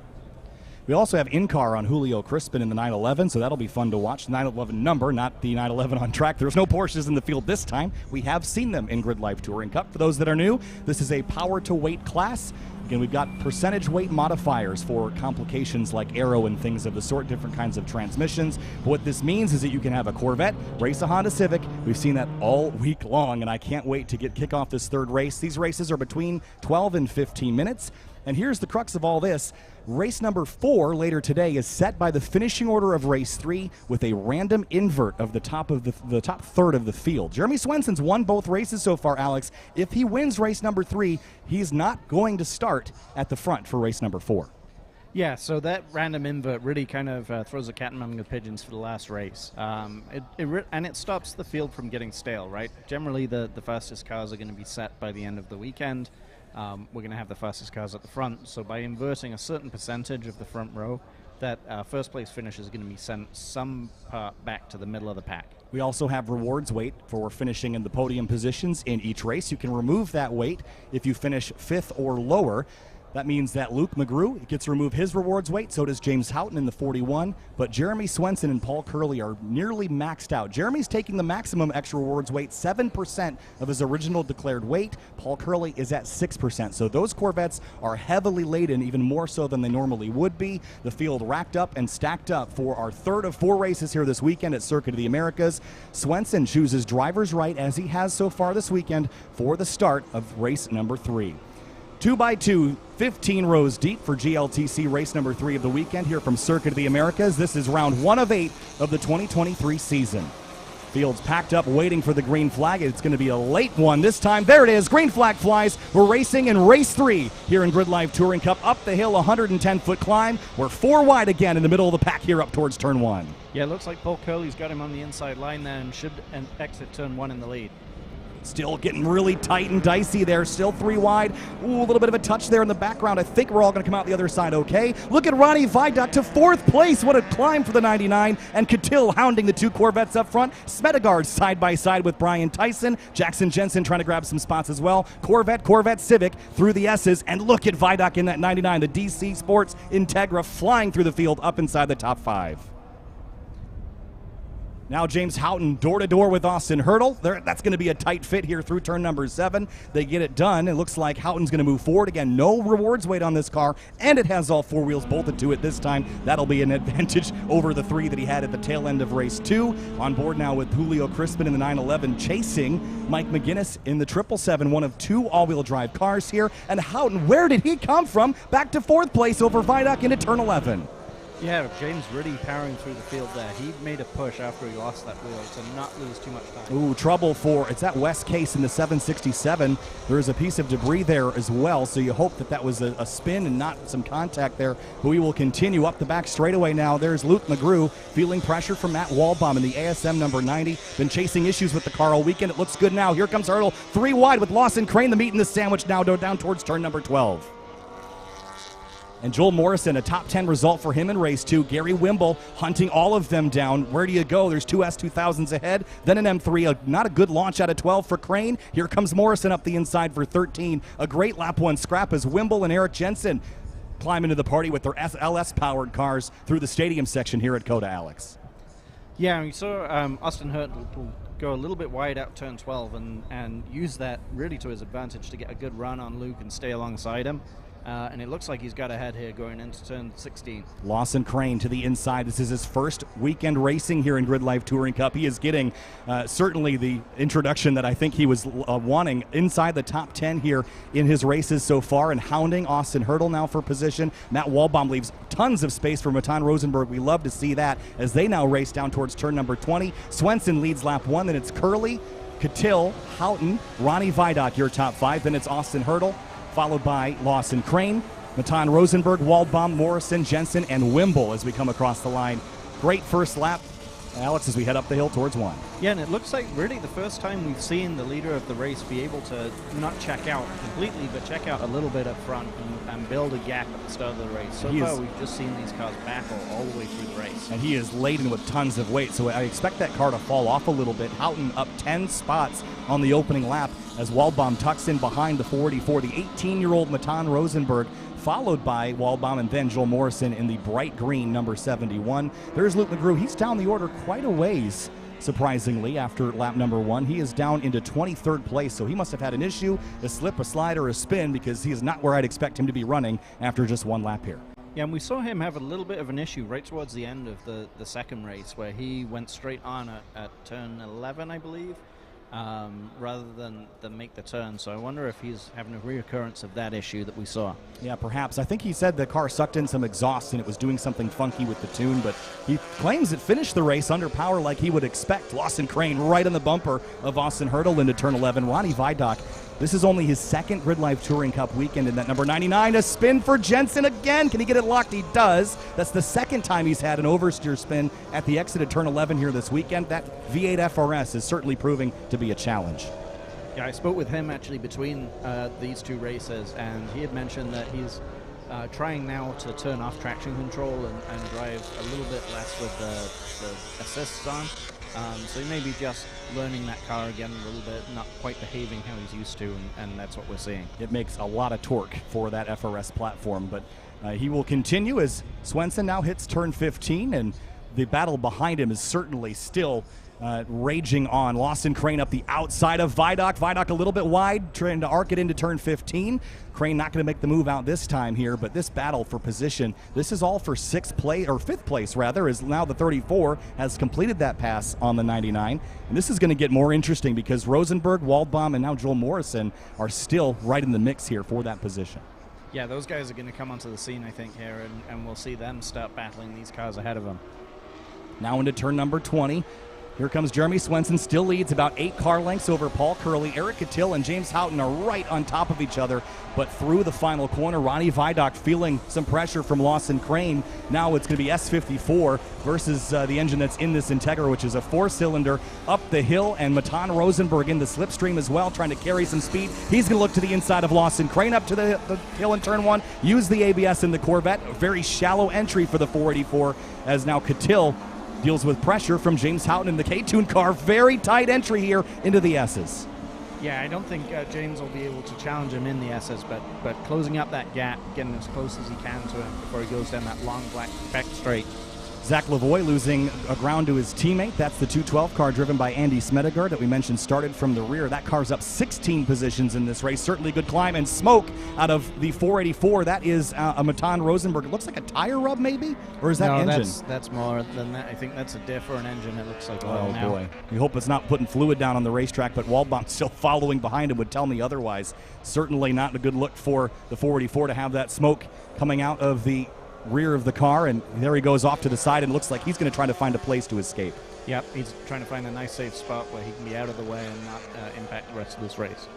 Speaker 2: We also have in-car on Julio Crispin in the 911, so that'll be fun to watch. The 911 number, not the 911 on track. There's no Porsches in the field this time. We have seen them in Grid Life Touring Cup. For those that are new, this is a power-to-weight class. Again, we've got percentage weight modifiers for complications like aero and things of the sort, different kinds of transmissions. But what this means is that you can have a Corvette, race a Honda Civic. We've seen that all week long, and I can't wait to kick off this 3rd race. These races are between 12 and 15 minutes. And here's the crux of all this. Race number 4 later today is set by the finishing order of race 3 with a random invert of the top third of the field. Jeremy Swenson's won both races so far, Alex. If he wins race number 3, he's not going to start at the front for race number 4.
Speaker 3: Yeah, so that random invert really kind of throws a cat among the pigeons for the last race. It stops the field from getting stale, right? Generally, the fastest cars are going to be set by the end of the weekend. We're going to have the fastest cars at the front, so by inverting a certain percentage of the front row, that first place finish is going to be sent some part back to the middle of the pack.
Speaker 2: We also have rewards weight for finishing in the podium positions in each race. You can remove that weight if you finish 5th or lower. That means that Luke McGrew gets to remove his rewards weight, so does James Houghton in the 41, but Jeremy Swenson and Paul Curley are nearly maxed out. Jeremy's taking the maximum extra rewards weight, 7% of his original declared weight. Paul Curley is at 6%, so those Corvettes are heavily laden, even more so than they normally would be. The field racked up and stacked up for our 3rd of 4 races here this weekend at Circuit of the Americas. Swenson chooses driver's right, as he has so far this weekend, for the start of race number 3. 2x2, 15 rows deep for GLTC race number 3 of the weekend here from Circuit of the Americas. This is round 1 of 8 of the 2023 season. Field's packed up waiting for the green flag. It's going to be a late one this time. There it is. Green flag flies. We're racing in race 3 here in Grid Life Touring Cup. Up the hill, 110-foot climb. We're 4 wide again in the middle of the pack here up towards turn 1.
Speaker 3: Yeah, it looks like Paul Curley's got him on the inside line there and should exit turn 1 in the lead.
Speaker 2: Still getting really tight and dicey there. Still 3 wide. Ooh, a little bit of a touch there in the background. I think we're all going to come out the other side okay. Look at Ronnie Viaduct to 4th place. What a climb for the 99. And Catil hounding the 2 Corvettes up front. Smedegaard side by side with Brian Tyson. Jackson Jensen trying to grab some spots as well. Corvette Civic through the S's. And look at Viaduct in that 99. The DC Sports Integra flying through the field up inside the top 5. Now James Houghton door-to-door with Austin Hurdle. That's going to be a tight fit here through turn number 7. They get it done. It looks like Houghton's going to move forward. Again, no rewards weight on this car, and it has all 4 wheels bolted to it this time. That'll be an advantage over the 3 that he had at the tail end of race 2. On board now with Julio Crispin in the 911, chasing Mike McGinnis in the 777, one of 2 all-wheel drive cars here. And Houghton, where did he come from? Back to 4th place over Viaduct into turn 11.
Speaker 3: Yeah, James really powering through the field there. He made a push after he lost that wheel to not lose too much time.
Speaker 2: Ooh, trouble for, it's that West Case in the 767. There is a piece of debris there as well, so you hope that was a spin and not some contact there. But we will continue up the back straightaway now. There's Luke McGrew feeling pressure from Matt Waldbaum in the ASM number 90. Been chasing issues with the car all weekend. It looks good now. Here comes Hurdle, 3 wide with Lawson Crane, the meat in the sandwich now down towards turn number 12. And Joel Morrison, a top 10 result for him in race 2. Gary Wimble hunting all of them down. Where do you go? There's 2 S2000s ahead, then an M3. Not a good launch out of 12 for Crane. Here comes Morrison up the inside for 13. A great lap 1 scrap as Wimble and Eric Jensen climb into the party with their LS-powered cars through the stadium section here at COTA, Alex.
Speaker 3: Yeah, we saw Austin Hurdle go a little bit wide out turn 12 and use that really to his advantage to get a good run on Luke and stay alongside him. And it looks like he's got ahead here going into turn 16.
Speaker 2: Lawson Crane to the inside. This is his first weekend racing here in Grid Life Touring Cup. He is getting certainly the introduction that I think he was wanting inside the top 10 here in his races so far, and hounding Austin Hurdle now for position. Matt Waldbaum leaves tons of space for Matan Rosenberg. We love to see that as they now race down towards turn number 20. Swenson leads lap 1, then it's Curley, Catil, Houghton, Ronnie Viaduct, your top 5. Then it's Austin Hurdle, followed by Lawson Crane, Matan Rosenberg, Waldbaum, Morrison, Jensen, and Wimble as we come across the line. Great first lap, Alex, as we head up the hill towards 1.
Speaker 3: Yeah, and it looks like really the first time we've seen the leader of the race be able to not check out completely, but check out a little bit up front and build a gap at the start of the race. So far, we've just seen these cars battle all the way through the race.
Speaker 2: And he is laden with tons of weight, so I expect that car to fall off a little bit. Houghton up 10 spots on the opening lap as Waldbaum tucks in behind the 44. The 18-year-old Matan Rosenberg, followed by Waldbaum and then Joel Morrison in the bright green number 71. There's Luke McGrew. He's down the order quite a ways, surprisingly, after lap number 1. He is down into 23rd place, so he must have had an issue, a slip, a slide, or a spin, because he is not where I'd expect him to be running after just 1 lap here.
Speaker 3: Yeah, and we saw him have a little bit of an issue right towards the end of the second race, where he went straight on at turn 11, I believe, rather than make the turn. So I wonder if he's having a reoccurrence of that issue that we saw.
Speaker 2: Yeah, perhaps. I think he said the car sucked in some exhaust and it was doing something funky with the tune, but he claims it finished the race under power like he would expect. Lawson Crane right on the bumper of Austin Hurdle into turn 11. Ronnie Viaduct, this is only his second Grid Life Touring Cup weekend in that number 99. A spin for Jensen again. Can he get it locked? He does. That's the second time he's had an oversteer spin at the exit of turn 11 here this weekend. That V8 FRS is certainly proving to be a challenge.
Speaker 3: Yeah, I spoke with him actually between these 2 races, and he had mentioned that he's trying now to turn off traction control and drive a little bit less with the assists on. So he may be just learning that car again a little bit, not quite behaving how he's used to, and that's what we're seeing.
Speaker 2: It makes a lot of torque for that FRS platform, but he will continue as Swenson now hits turn 15, and the battle behind him is certainly still raging on. Lawson Crane up the outside of Viaduct. Viaduct a little bit wide, trying to arc it into turn 15. Crane not going to make the move out this time here, but this battle for position, this is all for 5th place rather, as now the 34 has completed that pass on the 99. And this is going to get more interesting because Rosenberg, Waldbaum, and now Joel Morrison are still right in the mix here for that position.
Speaker 3: Yeah, those guys are going to come onto the scene, I think, here, and we'll see them start battling these cars ahead of them.
Speaker 2: Now into turn number 20. Here comes Jeremy Swenson, still leads about 8 car lengths over Paul Curley. Eric Catil and James Houghton are right on top of each other, but through the final corner, Ronnie Vidoc feeling some pressure from Lawson Crane. Now it's going to be S54 versus the engine that's in this Integra, which is a 4-cylinder up the hill, and Matan Rosenberg in the slipstream as well, trying to carry some speed. He's going to look to the inside of Lawson Crane up to the hill in turn 1, use the ABS in the Corvette. A very shallow entry for the 484 as now Catil deals with pressure from James Houghton in the K-Tune car. Very tight entry here into the S's.
Speaker 3: Yeah, I don't think James will be able to challenge him in the S's, but closing up that gap, getting as close as he can to him before he goes down that long back straight.
Speaker 2: Zach Lavoie losing ground to his teammate. That's the 212 car driven by Andy Smedegard that we mentioned started from the rear. That car's up 16 positions in this race. Certainly good climb and smoke out of the 484. That is a Matan Rosenberg. It looks like a tire rub maybe? Or is that engine?
Speaker 3: That's more than that. I think that's a diff or an engine. It looks like oil now.
Speaker 2: Oh boy. We hope it's not putting fluid down on the racetrack, but Waldbaum still following behind him would tell me otherwise. Certainly not a good look for the 484 to have that smoke coming out of the rear of the car, and there he goes off to the side and looks like he's going to try to find a place to escape.
Speaker 3: Yep, he's trying to find a nice safe spot where he can be out of the way and not impact the rest of this race.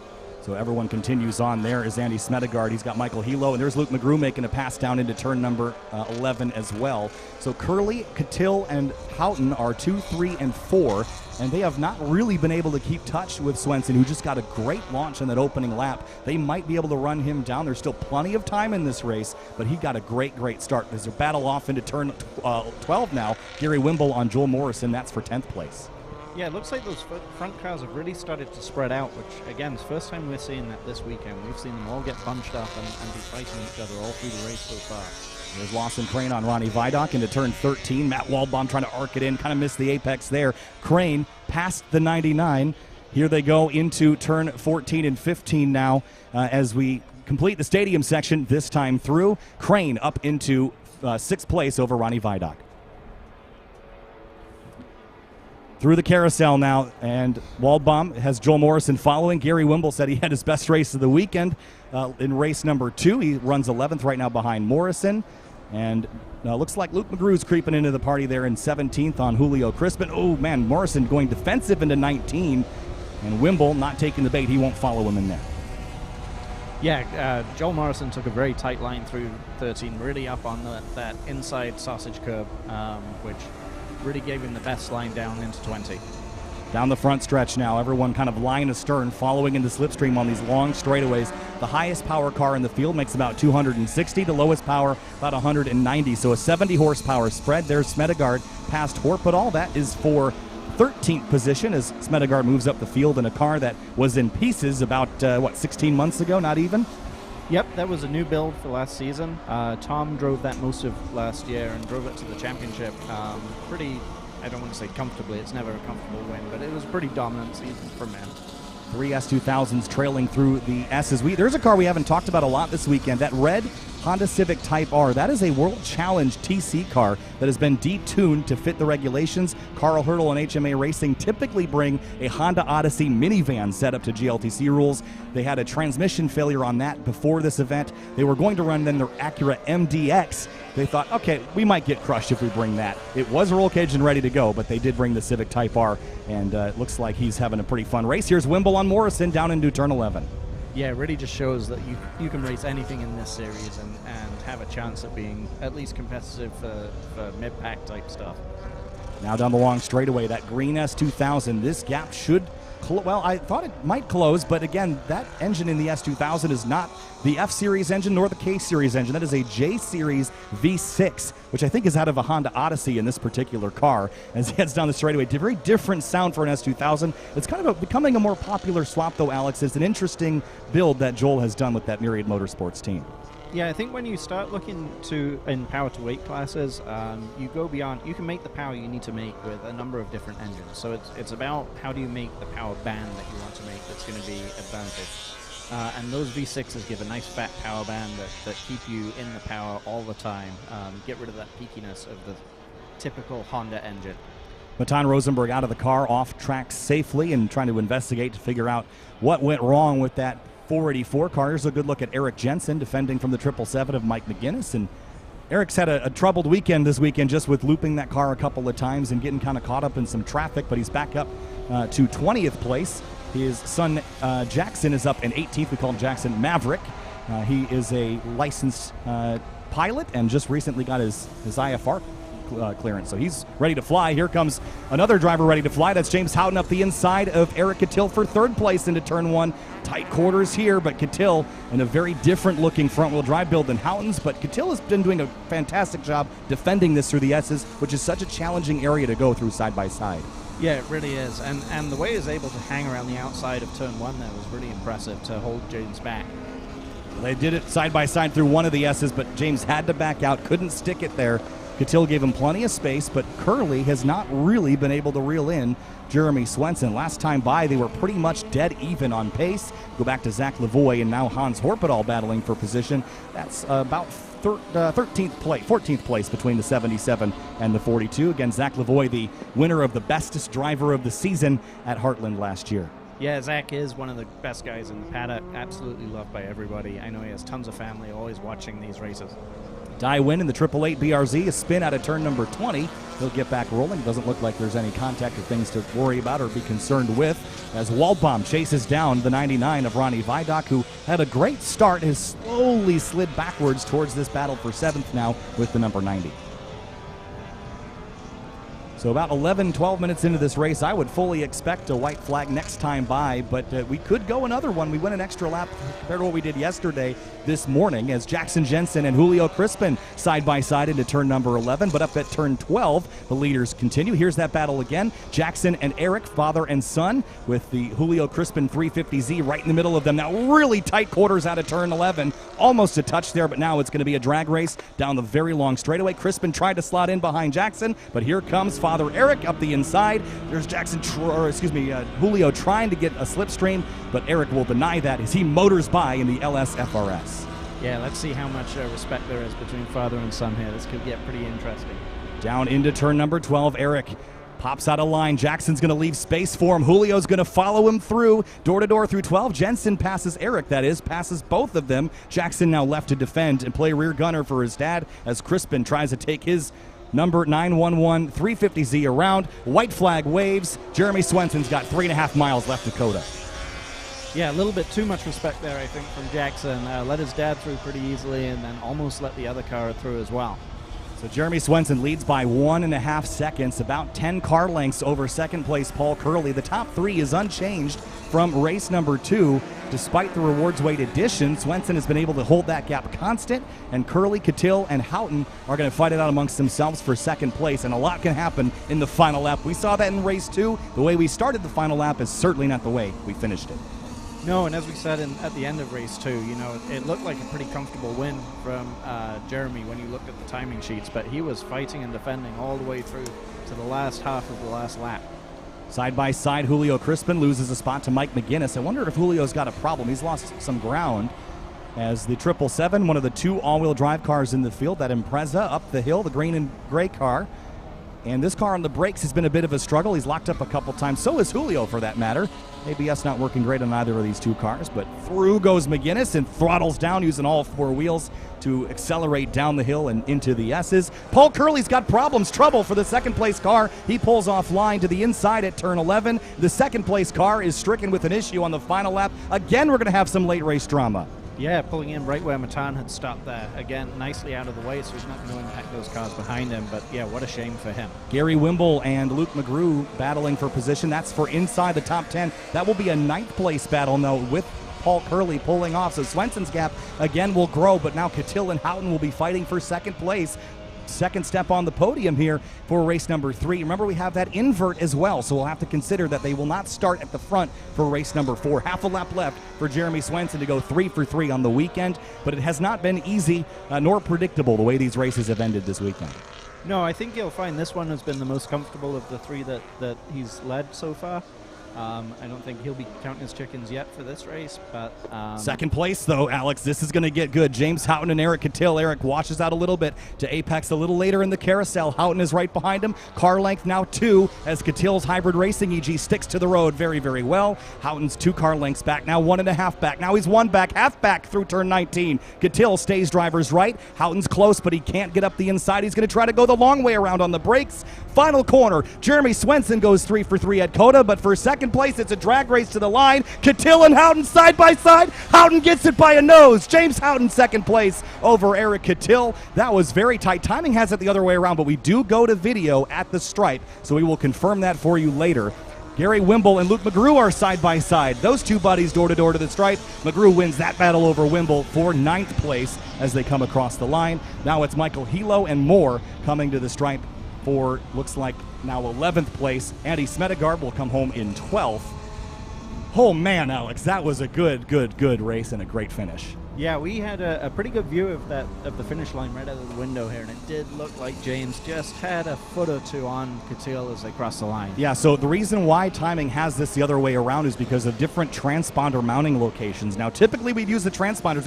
Speaker 2: So everyone continues on. There is Andy Smedegard. He's got Michael Hilo, and there's Luke McGrew making a pass down into turn number 11 as well. So Curley, Catil, and Houghton are 2, 3, and 4, and they have not really been able to keep touch with Swenson, who just got a great launch in that opening lap. They might be able to run him down. There's still plenty of time in this race, but he got a great start. There's a battle off into turn 12 now. Gary Wimble on Joel Morrison. That's for 10th place.
Speaker 3: Yeah, it looks like those front cars have really started to spread out, which, again, is the first time we're seeing that this weekend. We've seen them all get bunched up and be fighting each other all through the race so far.
Speaker 2: There's Lawson Crane on Ronnie Vidoc into turn 13. Matt Waldbaum trying to arc it in, kind of missed the apex there. Crane past the 99. Here they go into turn 14 and 15 now as we complete the stadium section this time through. Crane up into 6th place over Ronnie Vidoc. Through the carousel now, and Waldbaum has Joel Morrison following. Gary Wimble said he had his best race of the weekend in race number 2. He runs 11th right now behind Morrison. And looks like Luke McGrew's creeping into the party there in 17th on Julio Crispin. Oh, man, Morrison going defensive into 19. And Wimble not taking the bait. He won't follow him in there.
Speaker 3: Yeah, Joel Morrison took a very tight line through 13, really up on that inside sausage curb, which really gave him the best line down into 20.
Speaker 2: Down the front stretch now, everyone kind of line astern, following in the slipstream on these long straightaways. The highest power car in the field makes about 260, the lowest power about 190, so a 70 horsepower spread. There's Smedegard past Horp, but all that is for 13th position as Smedegard moves up the field in a car that was in pieces about, 16 months ago, not even?
Speaker 3: Yep, that was a new build for last season. Tom drove that most of last year and drove it to the championship pretty, I don't want to say comfortably, it's never a comfortable win, but it was a pretty dominant season for him.
Speaker 2: 3 S2000s trailing through the S's. There's a car we haven't talked about a lot this weekend, that red Honda Civic Type R. That is a World Challenge TC car that has been detuned to fit the regulations. Carl Hurdle and HMA Racing typically bring a Honda Odyssey minivan set up to GLTC rules. They had a transmission failure on that before this event. They were going to run then their Acura MDX. They thought, okay, we might get crushed if we bring that. It was roll cage and ready to go, but they did bring the Civic Type R, and it looks like he's having a pretty fun race. Here's Wimble on Morrison down into turn 11.
Speaker 3: Yeah, it really just shows that you can race anything in this series and have a chance at being at least competitive for mid-pack type stuff.
Speaker 2: Now down the long straightaway, that green S2000, this gap should well, I thought it might close, but again, that engine in the S2000 is not the F-Series engine nor the K-Series engine. That is a J-Series V6, which I think is out of a Honda Odyssey in this particular car. As he heads down the straightaway, very different sound for an S2000. It's kind of becoming a more popular swap, though, Alex. It's an interesting build that Joel has done with that Myriad Motorsports team.
Speaker 3: Yeah, I think when you start looking in power to weight classes, you go beyond. You can make the power you need to make with a number of different engines. So it's about how do you make the power band that you want to make that's going to be advantage. And those V6s give a nice fat power band that keep you in the power all the time. Get rid of that peakiness of the typical Honda engine.
Speaker 2: Matan Rosenberg out of the car, off track safely, and trying to investigate to figure out what went wrong with that 484 car. Here's a good look at Eric Jensen defending from the 777 of Mike McGinnis, and Eric's had a troubled weekend this weekend just with looping that car a couple of times and getting kind of caught up in some traffic, but he's back up to 20th place. His son Jackson is up in 18th. We call him Jackson Maverick. He is a licensed pilot and just recently got his IFR clearance, so he's ready to fly. Here comes another driver ready to fly. That's James Houghton up the inside of Eric Catil for third place into turn one. Tight quarters here, but Catil in a very different looking front wheel drive build than Houghton's, but Catil has been doing a fantastic job defending this through the S's, which is such a challenging area to go through side by side.
Speaker 12: Yeah, it really is, and the way he's able to hang around the outside of turn one there was really impressive to hold James back.
Speaker 2: They did it side by side through one of the S's, but James had to back out, couldn't stick it there. Catil gave him plenty of space, but Curley has not really been able to reel in Jeremy Swenson. Last time by, they were pretty much dead even on pace. Go back to Zach Lavoie and now Hans Horpedal battling for position. That's about 14th place between the 77 and the 42. Again, Zach Lavoie, the winner of the bestest driver of the season at Heartland last year.
Speaker 12: Yeah, Zach is one of the best guys in the paddock, absolutely loved by everybody. I know he has tons of family always watching these races.
Speaker 2: Die win in the 888 BRZ, a spin out of turn number 20. He'll get back rolling. Doesn't look like there's any contact or things to worry about or be concerned with as Waldbaum chases down the 99 of Ronnie Vidoc, who had a great start, has slowly slid backwards towards this battle for 7th now with the number 90. So about 11, 12 minutes into this race, I would fully expect a white flag next time by, but we could go another one. We went an extra lap compared to what we did yesterday this morning as Jackson Jensen and Julio Crispin side by side into turn number 11, but up at turn 12, the leaders continue. Here's that battle again. Jackson and Eric, father and son, with the Julio Crispin 350Z right in the middle of them. Now really tight quarters out of turn 11. Almost a touch there, but now it's going to be a drag race down the very long straightaway. Crispin tried to slot in behind Jackson, but here comes father Eric up the inside. There's Julio trying to get a slipstream, but Eric will deny that as he motors by in the LS FRS.
Speaker 12: Yeah, let's see how much respect there is between father and son here. This could get pretty interesting.
Speaker 2: Down into turn number 12, Eric pops out of line. Jackson's going to leave space for him. Julio's going to follow him through, door-to-door through 12. Jensen passes Eric, that is, passes both of them. Jackson now left to defend and play rear gunner for his dad as Crispin tries to take his number 911 350Z around. White flag waves. Jeremy Swenson's got 3.5 miles left to Coda.
Speaker 12: Yeah, a little bit too much respect there, I think, from Jackson. Let his dad through pretty easily and then almost let the other car through as well.
Speaker 2: So Jeremy Swenson leads by 1.5 seconds, about 10 car lengths over second place Paul Curley. The top three is unchanged from race number 2. Despite the rewards weight addition, Swenson has been able to hold that gap constant, and Curley, Catil, and Houghton are going to fight it out amongst themselves for second place, and a lot can happen in the final lap. We saw that in race 2. The way we started the final lap is certainly not the way we finished it.
Speaker 12: No, and as we said at the end of race 2, you know, it looked like a pretty comfortable win from Jeremy when you looked at the timing sheets, but he was fighting and defending all the way through to the last half of the last lap.
Speaker 2: Side by side, Julio Crispin loses a spot to Mike McGinnis. I wonder if Julio's got a problem. He's lost some ground as the 777, one of the 2 all-wheel drive cars in the field, that Impreza up the hill, the green and gray car. And this car on the brakes has been a bit of a struggle. He's locked up a couple times. So is Julio, for that matter. ABS not working great on either of these 2 cars, but through goes McGinnis and throttles down using all 4 wheels to accelerate down the hill and into the S's. Paul Curley's got trouble for the second place car. He pulls offline to the inside at turn 11. The second place car is stricken with an issue on the final lap. Again, we're going to have some late race drama.
Speaker 12: Yeah, pulling in right where Matan had stopped there. Again, nicely out of the way, so he's not going to impact those cars behind him. But yeah, what a shame for him.
Speaker 2: Gary Wimble and Luke McGrew battling for position. That's for inside the top 10. That will be a 9th place battle, though, with Paul Curley pulling off. So Swenson's gap, again, will grow, but now Catil and Houghton will be fighting for second place. Second step on the podium here for race number 3. Remember, we have that invert as well, so we'll have to consider that they will not start at the front for race number 4. Half a lap left for Jeremy Swenson to go 3 for 3 on the weekend, but it has not been easy nor predictable the way these races have ended this weekend.
Speaker 12: No, I think you'll find this one has been the most comfortable of the 3 that he's led so far. I don't think he'll be counting his chickens yet for this race, but
Speaker 2: Second place, though, Alex. This is going to get good. James Houghton and Eric Catil. Eric washes out a little bit to apex a little later in the carousel. Houghton is right behind him. Car length now 2 as Catil's Hybrid Racing EG sticks to the road very, very well. Houghton's 2 car lengths back, now 1.5 back. Now he's 1 back, half back through turn 19. Catil stays driver's right. Houghton's close, but he can't get up the inside. He's going to try to go the long way around on the brakes. Final corner. Jeremy Swenson goes 3 for 3 at COTA, but for second place, it's a drag race to the line. Catil and Houghton side by side. Houghton gets it by a nose. James Houghton second place over Eric Catil. That was very tight. Timing has it the other way around, but we do go to video at the stripe, so we will confirm that for you later. Gary Wimble and Luke McGrew are side by side. Those two buddies door to door to the stripe. McGrew wins that battle over Wimble for 9th place as they come across the line. Now it's Michael Hilo and Moore coming to the stripe for, looks like now 11th place. Andy Smedegaard will come home in 12th. Oh man, Alex, that was a good race and a great finish.
Speaker 12: Yeah, we had a pretty good view of the finish line right out of the window here, and it did look like James just had a foot or two on Catil as they crossed the line.
Speaker 2: Yeah, so the reason why timing has this the other way around is because of different transponder mounting locations. Now, typically we'd use the transponders.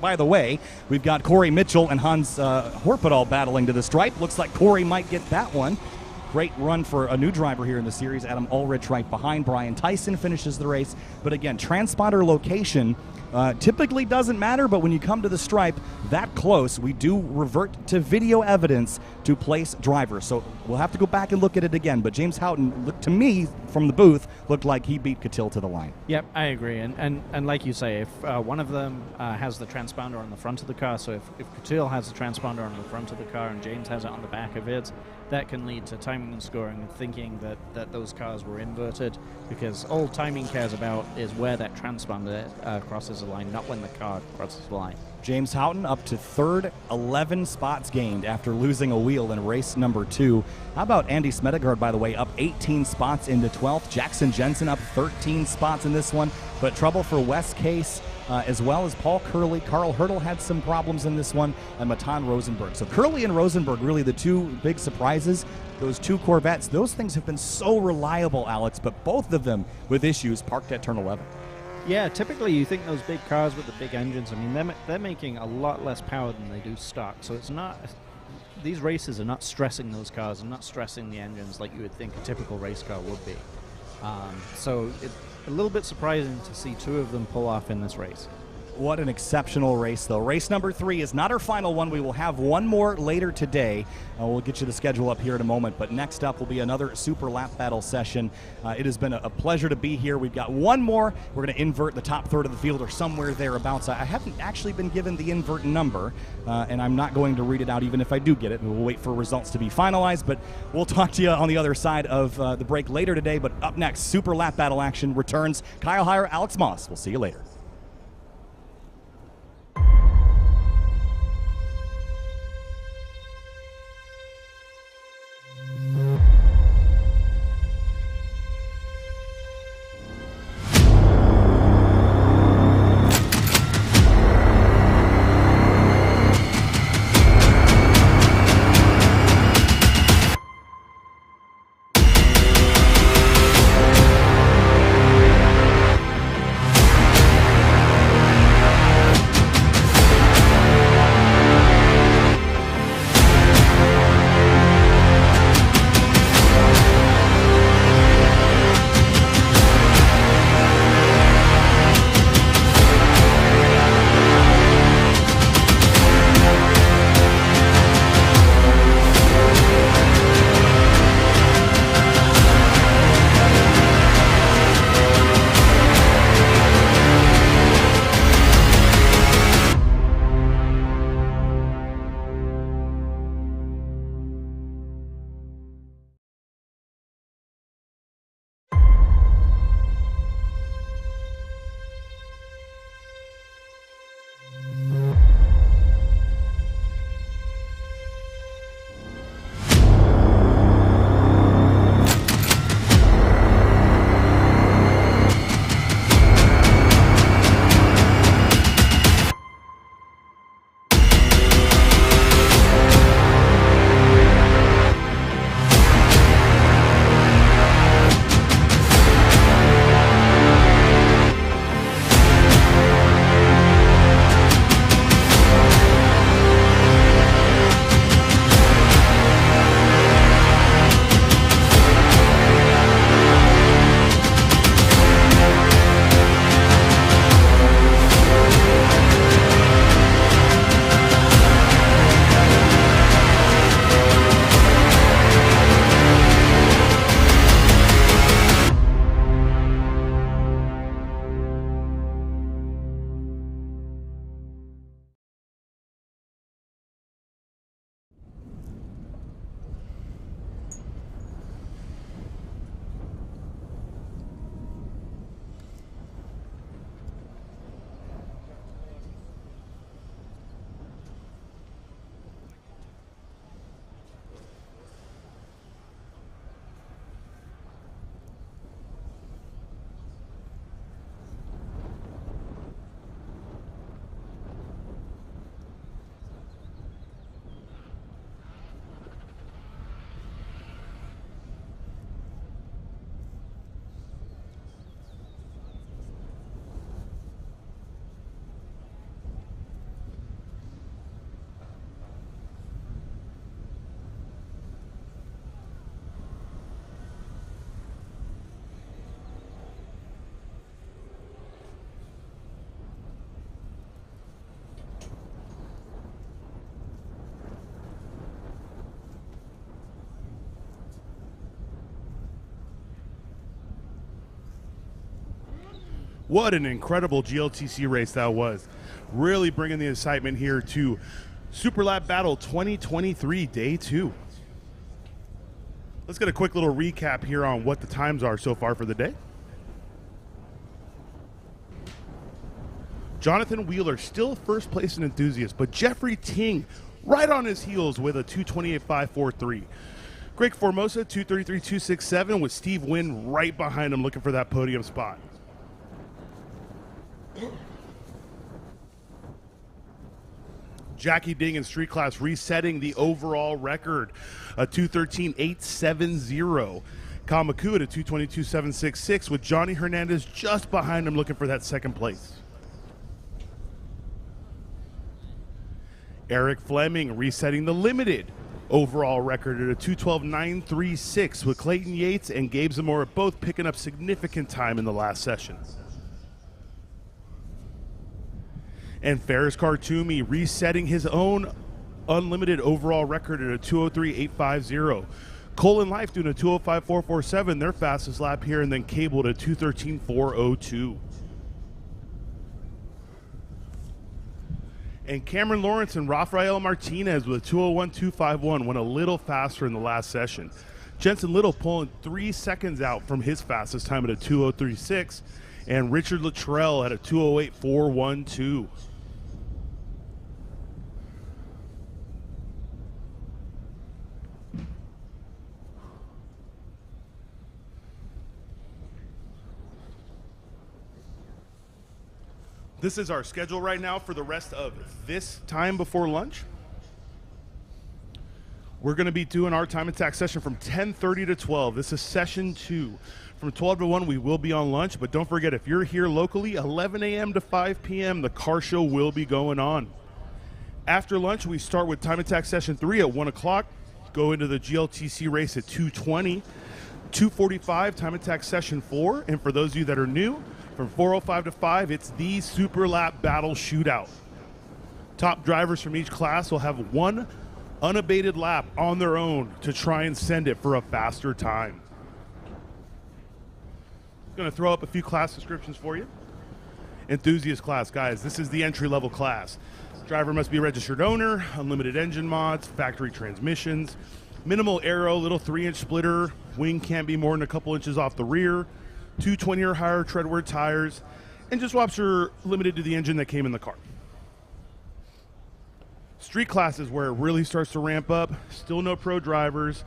Speaker 2: By the way, we've got Corey Mitchell and Hans Horpedal battling to the stripe. Looks like Corey might get that one. Great run for a new driver here in the series. Adam Ulrich right behind. Brian Tyson finishes the race. But again, transponder location typically doesn't matter, but when you come to the stripe that close, we do revert to video evidence to place drivers. So we'll have to go back and look at it again. But James Houghton, looked to me from the booth, looked like he beat Catil to the line.
Speaker 12: Yep, I agree. And like you say, if one of them has the transponder on the front of the car, so if Catil has the transponder on the front of the car and James has it on the back of it, that can lead to timing and scoring and thinking that those cars were inverted, because all timing cares about is where that transponder crosses the line, not when the car crosses the line.
Speaker 2: James Houghton up to 3rd, 11 spots gained after losing a wheel in race number 2. How about Andy Smedegaard, by the way, up 18 spots into 12th. Jackson Jensen up 13 spots in this one, but trouble for Wes Case as well as Paul Curley. Carl Hurdle had some problems in this one, and Matan Rosenberg. So Curley and Rosenberg really the two big surprises. Those 2 Corvettes, those things have been so reliable, Alex, but both of them with issues parked at turn 11.
Speaker 12: Yeah, typically you think those big cars with the big engines, I mean, they're making a lot less power than they do stock. So it's not, these races are not stressing those cars and not stressing the engines like you would think a typical race car would be. So it's a little bit surprising to see 2 of them pull off in this race.
Speaker 2: What an exceptional race, though. Race number 3 is not our final one. We will have one more later today. We'll get you the schedule up here in a moment, but next up will be another Super Lap Battle session. It has been a pleasure to be here. We've got one more. We're going to invert the top third of the field or somewhere thereabouts. I haven't actually been given the invert number, and I'm not going to read it out even if I do get it. We'll wait for results to be finalized, but we'll talk to you on the other side of the break later today. But up next, Super Lap Battle action returns. Kyle Heyer, Alex Moss. We'll see you later.
Speaker 1: What an incredible GLTC race that was. Really bringing the excitement here to Super Lap Battle 2023 Day 2. Let's get a quick little recap here on what the times are so far for the day. Jonathan Wheeler still first place in enthusiast, but Jeffrey Ting right on his heels with a 228.543. Greg Formosa 233.267 with Steve Wynn right behind him looking for that podium spot. Jackie Ding in street class resetting the overall record, a 213.870. Kyle McCoo at a 222.766 with Johnny Hernandez just behind him looking for that second place. Eric Fleming resetting the limited overall record at a 212.936 with Clayton Yates and Gabe Zamora both picking up significant time in the last session. And Ferris Khartoumi resetting his own unlimited overall record at a 203.850. Colin Life doing a 205.447, their fastest lap here, and then Cable at 213.402. And Cameron Lawrence and Rafael Martinez with a 201.251 went a little faster in the last session. Jensen Little pulling 3 seconds out from his fastest time at a 203.6, and Richard Luttrell at a 208.412. This is our schedule right now for the rest of this time before lunch. We're going to be doing our time attack session from 10:30 to 12. This is session 2. From 12 to 1, we will be on lunch, but don't forget, if you're here locally, 11 a.m. to 5 p.m., the car show will be going on. After lunch, we start with time attack session 3 at 1 o'clock, go into the GLTC race at 2:20, 2:45, time attack session 4, and for those of you that are new, from 4:05 to 5, it's the Super Lap Battle Shootout. Top drivers from each class will have one unabated lap on their own to try and send it for a faster time. I'm going to throw up a few class descriptions for you. Enthusiast class, guys, this is the entry-level class. Driver must be a registered owner, unlimited engine mods, factory transmissions, minimal aero, little 3-inch splitter, wing can't be more than a couple inches off the rear, 220 or higher treadwear tires, engine swaps are limited to the engine that came in the car. Street class is where it really starts to ramp up. Still no pro drivers,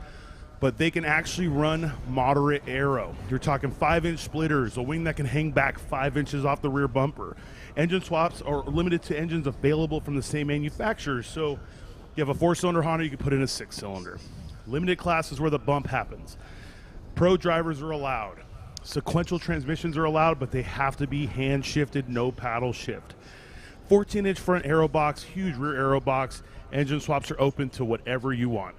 Speaker 1: but they can actually run moderate aero. You're talking 5-inch splitters, a wing that can hang back 5 inches off the rear bumper. Engine swaps are limited to engines available from the same manufacturer. So you have a 4-cylinder Honda, you can put in a 6-cylinder. Limited class is where the bump happens. Pro drivers are allowed. Sequential transmissions are allowed, but they have to be hand shifted, no paddle shift. 14-inch front aero box, huge rear aero box. Engine swaps are open to whatever you want.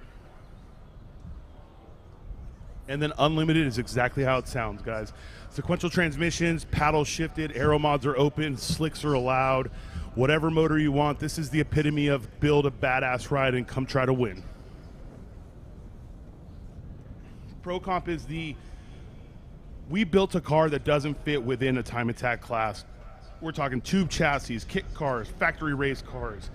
Speaker 1: And then unlimited is exactly how it sounds, guys. Sequential transmissions, paddle shifted, aero mods are open, slicks are allowed. Whatever motor you want, this is the epitome of build a badass ride and come try to win. Pro Comp is we built a car that doesn't fit within a time attack class. We're talking tube chassis, kit cars, factory race cars.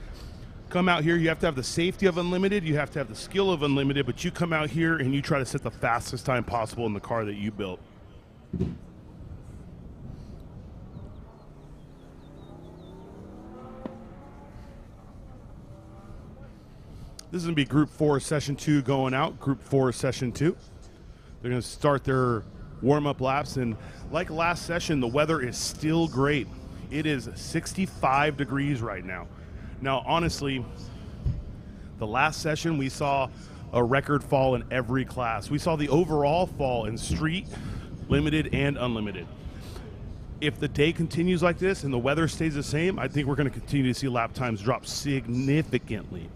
Speaker 1: Come out here, you have to have the safety of unlimited, you have to have the skill of unlimited, but you come out here and you try to set the fastest time possible in the car that you built. This is going to be Group 4 Session 2 going out, Group 4 Session 2. They're going to start their warm-up laps, and like last session, the weather is still great. It is 65 degrees right now. Now, honestly, the last session we saw a record fall in every class. We saw the overall fall in street, limited, and unlimited. If the day continues like this and the weather stays the same, I think we're going to continue to see lap times drop significantly.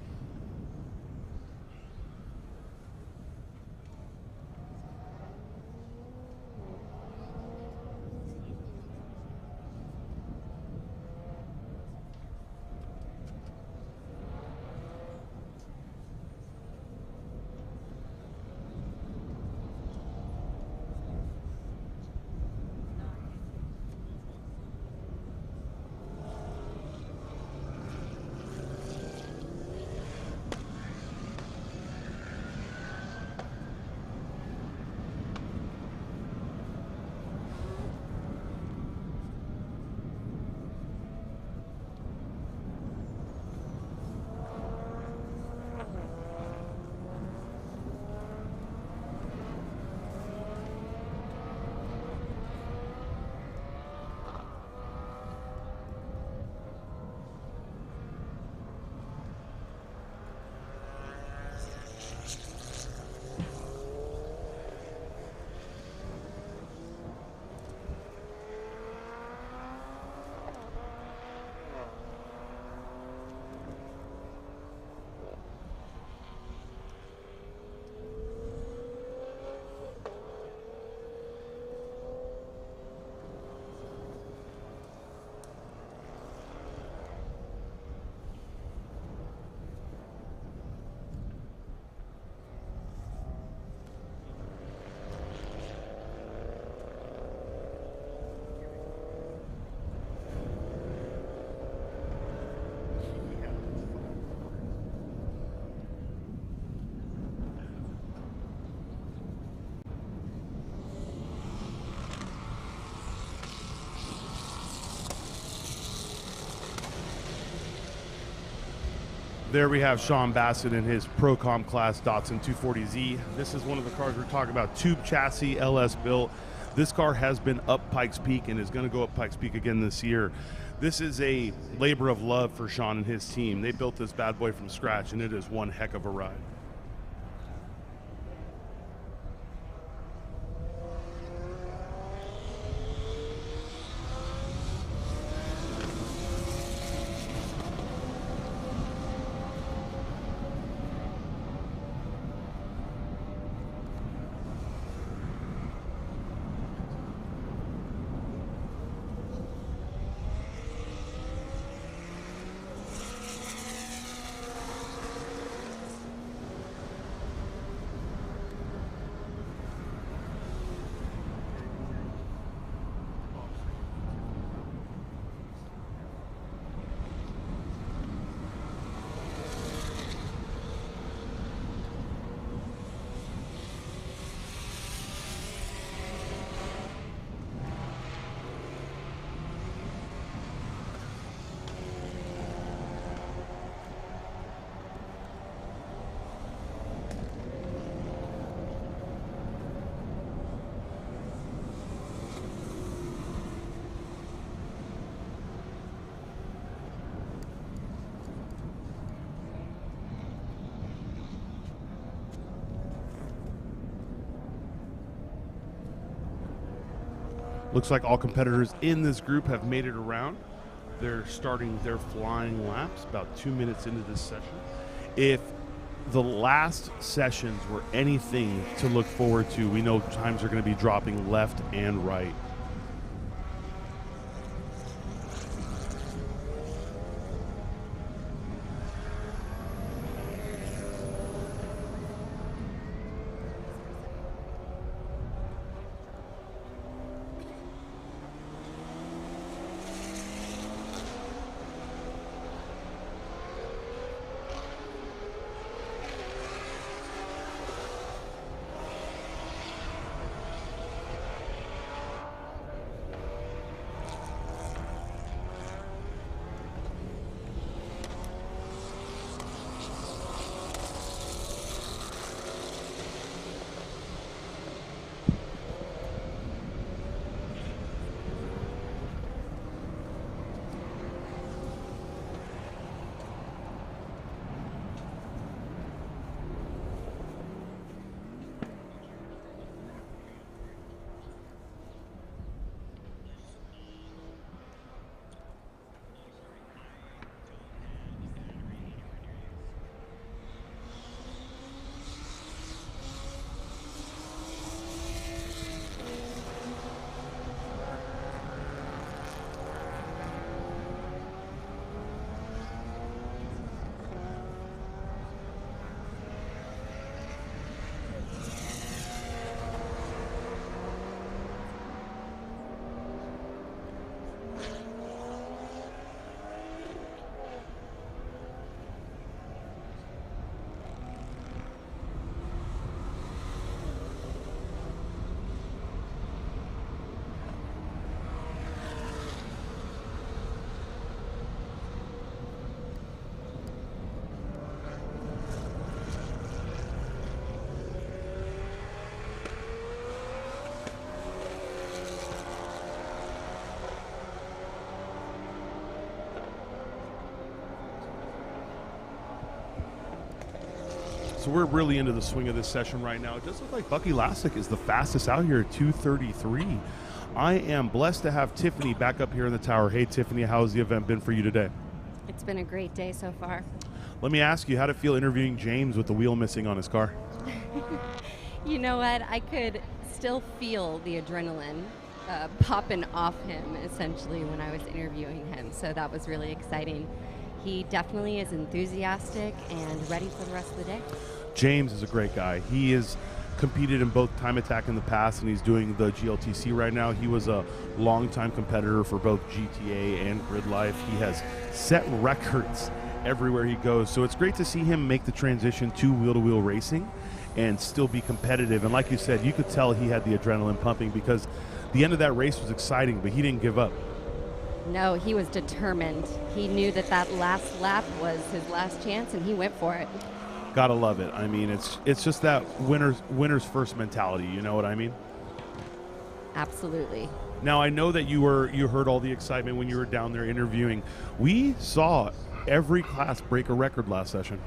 Speaker 1: There we have Sean Bassett in his Procom class Datsun 240Z. This is one of the cars we're talking about, tube chassis, LS built. This car has been up Pikes Peak and is going to go up Pikes Peak again this year. This is a labor of love for Sean and his team. They built this bad boy from scratch, and it is one heck of a ride. Looks like all competitors in this group have made it around. They're starting their flying laps about 2 minutes into this session. If the last sessions were anything to look forward to, we know times are going to be dropping left and right. So we're really into the swing of this session right now. It does look like Bucky Lasek is the fastest out here at 2:33. I am blessed to have Tiffany back up here in the tower. Hey, Tiffany, how has the event been for you today?
Speaker 7: It's been a great day so far.
Speaker 1: Let me ask you, how did it feel interviewing James with the wheel missing on his car?
Speaker 7: You know what? I could still feel the adrenaline popping off him, essentially, when I was interviewing him. So that was really exciting. He definitely is enthusiastic and ready for the rest of the day.
Speaker 1: James is a great guy. He has competed in both Time Attack in the past, and he's doing the GLTC right now. He was a longtime competitor for both GTA and Grid Life. He has set records everywhere he goes. So it's great to see him make the transition to wheel-to-wheel racing and still be competitive. And like you said, you could tell he had the adrenaline pumping because the end of that race was exciting, but he didn't give up.
Speaker 7: No, he was determined. He knew that that last lap was his last chance, and he went for it.
Speaker 1: Gotta love it. I mean, it's just that winner's first mentality. You know what I mean?
Speaker 7: Absolutely.
Speaker 1: Now, I know that you heard all the excitement when you were down there interviewing. We saw every class break a record last session.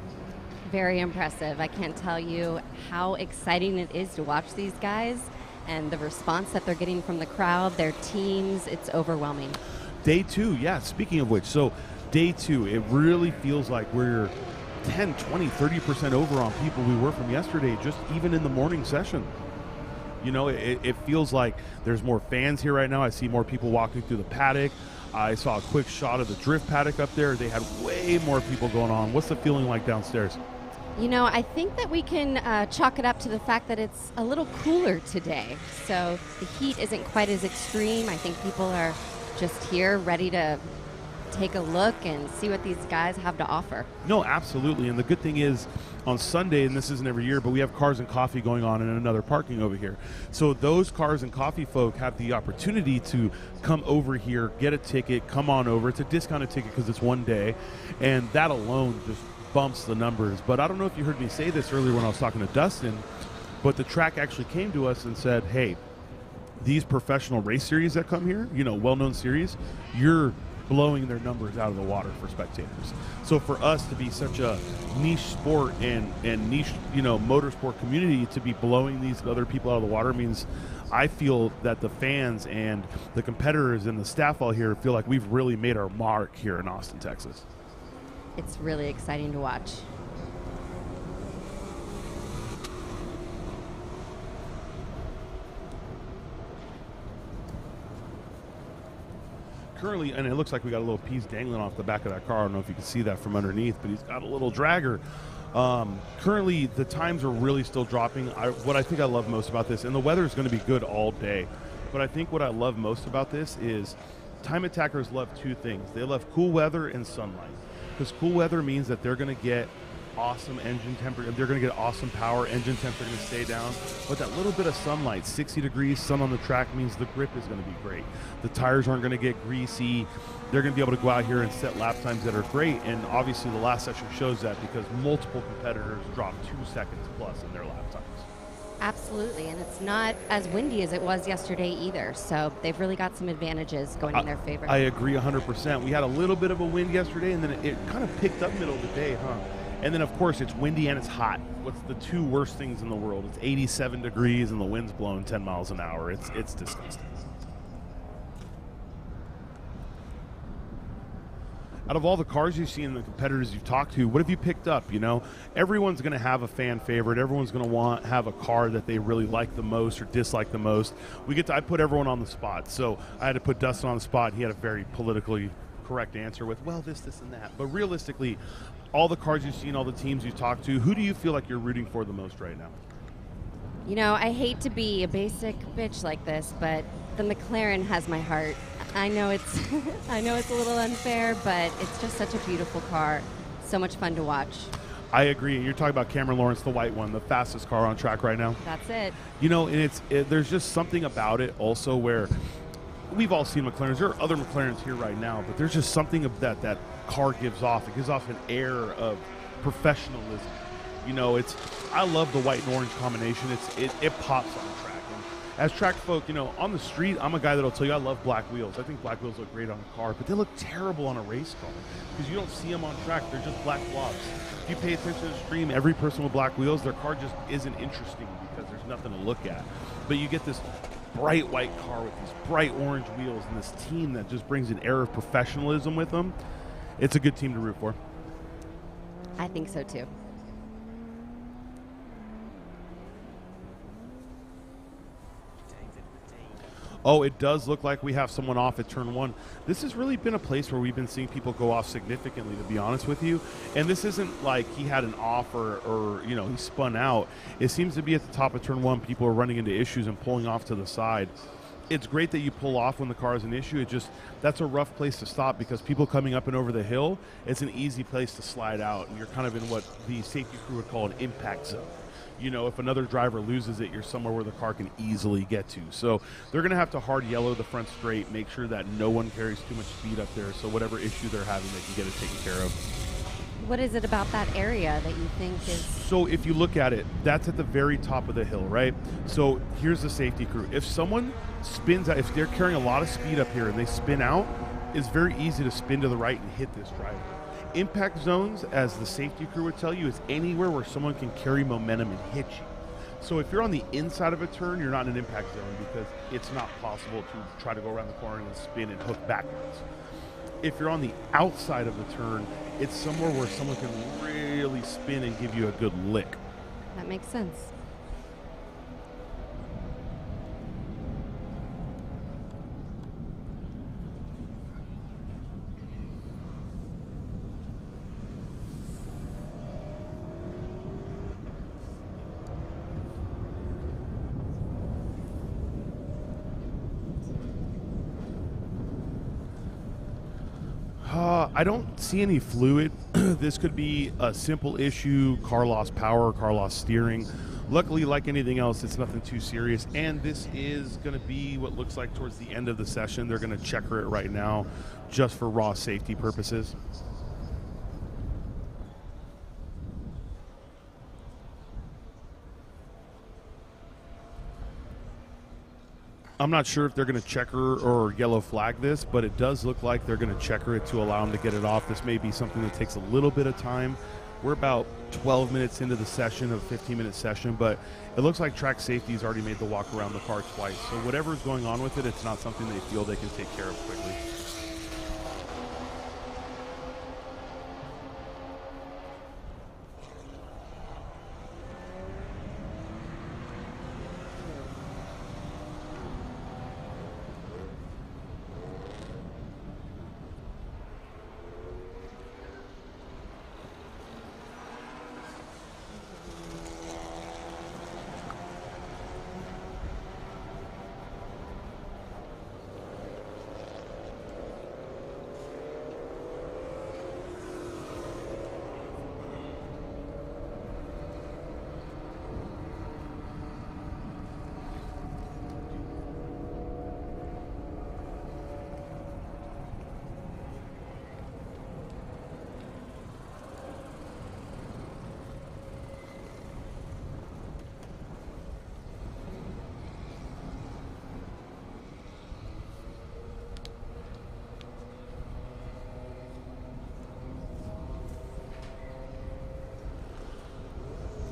Speaker 7: Very impressive. I can't tell you how exciting it is to watch these guys and the response that they're getting from the crowd, their teams. It's overwhelming.
Speaker 1: Day 2, yeah, speaking of which, so day 2, it really feels like we're 10, 20, 30% over on people we were from yesterday, just even in the morning session. You know, it feels like there's more fans here right now. I see more people walking through the paddock. I saw a quick shot of the drift paddock up there. They had way more people going on. What's the feeling like downstairs?
Speaker 7: You know, I think that we can chalk it up to the fact that it's a little cooler today. So the heat isn't quite as extreme. I think people are just here ready to take a look and see what these guys have to offer.
Speaker 1: No, absolutely. And the good thing is on Sunday, and this isn't every year, but we have Cars and Coffee going on in another parking over here. So those Cars and Coffee folk have the opportunity to come over here, get a ticket, come on over. It's a discounted ticket because it's one day, and that alone just bumps the numbers. But I don't know if you heard me say this earlier when I was talking to Dustin, but the track actually came to us and said, hey, these professional race series that come here, you know, well-known series, you're blowing their numbers out of the water for spectators. So for us to be such a niche sport and niche, you know, motorsport community to be blowing these other people out of the water means I feel that the fans and the competitors and the staff all here feel like we've really made our mark here in Austin, Texas.
Speaker 7: It's really exciting to watch.
Speaker 1: Currently, and it looks like we got a little piece dangling off the back of that car. I don't know if you can see that from underneath, but he's got a little dragger. Currently, the times are really still dropping. What I think I love most about this, and the weather is going to be good all day, but I think what I love most about this is time attackers love two things. They love cool weather and sunlight, because cool weather means that they're going to get awesome engine temperature, they're going to get awesome power, engine temps are going to stay down, but that little bit of sunlight, 60 degrees, sun on the track means the grip is going to be great. The tires aren't going to get greasy. They're going to be able to go out here and set lap times that are great, and obviously the last session shows that because multiple competitors dropped 2 seconds plus in their lap times.
Speaker 7: Absolutely, and it's not as windy as it was yesterday either, so they've really got some advantages going in their favor.
Speaker 1: I agree 100%. We had a little bit of a wind yesterday, and then it kind of picked up middle of the day, huh? And then, of course, it's windy and it's hot. What's the two worst things in the world? It's 87 degrees and the wind's blowing 10 miles an hour. It's disgusting. Out of all the cars you've seen and the competitors you've talked to, what have you picked up? You know, everyone's going to have a fan favorite. Everyone's going to have a car that they really like the most or dislike the most. I put everyone on the spot. So I had to put Dustin on the spot. He had a very politically correct answer with, well, this, and that. But realistically, all the cars you've seen, all the teams you've talked to, who do you feel like you're rooting for the most right now?
Speaker 7: You know, I hate to be a basic bitch like this, but the McLaren has my heart. I know it's I know it's a little unfair, but it's just such a beautiful car. So much fun to watch.
Speaker 1: I agree. You're talking about Cameron Lawrence, the white one, the fastest car on track right now.
Speaker 7: That's it.
Speaker 1: You know, and there's just something about it also where we've all seen McLarens. There are other McLarens here right now, but there's just something of that car gives off. It gives off an air of professionalism. You know, I love the white and orange combination. It pops on the track. And as track folk, you know, on the street, I'm a guy that'll tell you I love black wheels. I think black wheels look great on a car, but they look terrible on a race car because you don't see them on track. They're just black blobs. If you pay attention to the stream, every person with black wheels, their car just isn't interesting because there's nothing to look at. But you get this bright white car with these bright orange wheels and this team that just brings an air of professionalism with them. It's a good team to root for.
Speaker 7: I think so too.
Speaker 1: Oh, it does look like we have someone off at turn one. This has really been a place where we've been seeing people go off significantly, to be honest with you. And this isn't like he had an off or you know, he spun out. It seems to be at the top of turn one, people are running into issues and pulling off to the side. It's great that you pull off when the car is an issue. That's a rough place to stop because people coming up and over the hill, it's an easy place to slide out. And you're kind of in what the safety crew would call an impact zone. You know, if another driver loses it, you're somewhere where the car can easily get to. So they're going to have to hard yellow the front straight, make sure that no one carries too much speed up there, so whatever issue they're having, they can get it taken care of.
Speaker 7: What is it about that area that you think is...
Speaker 1: So if you look at it, that's at the very top of the hill, right? So here's the safety crew. If someone spins out, if they're carrying a lot of speed up here and they spin out, it's very easy to spin to the right and hit this driver. Impact zones, as the safety crew would tell you, is anywhere where someone can carry momentum and hit you. So if you're on the inside of a turn, you're not in an impact zone because it's not possible to try to go around the corner and spin and hook backwards. If you're on the outside of the turn, it's somewhere where someone can really spin and give you a good lick.
Speaker 7: That makes sense.
Speaker 1: I don't see any fluid. This could be a simple issue, car lost power, car lost steering. Luckily, like anything else, it's nothing too serious. And this is going to be what looks like towards the end of the session. They're going to checker it right now just for raw safety purposes. I'm not sure if they're going to checker or yellow flag this, but it does look like they're going to checker it to allow them to get it off. This may be something that takes a little bit of time. We're about 12 minutes into the session, of a 15-minute session, but it looks like track safety's already made the walk around the car twice. So whatever's going on with it, it's not something they feel they can take care of quickly.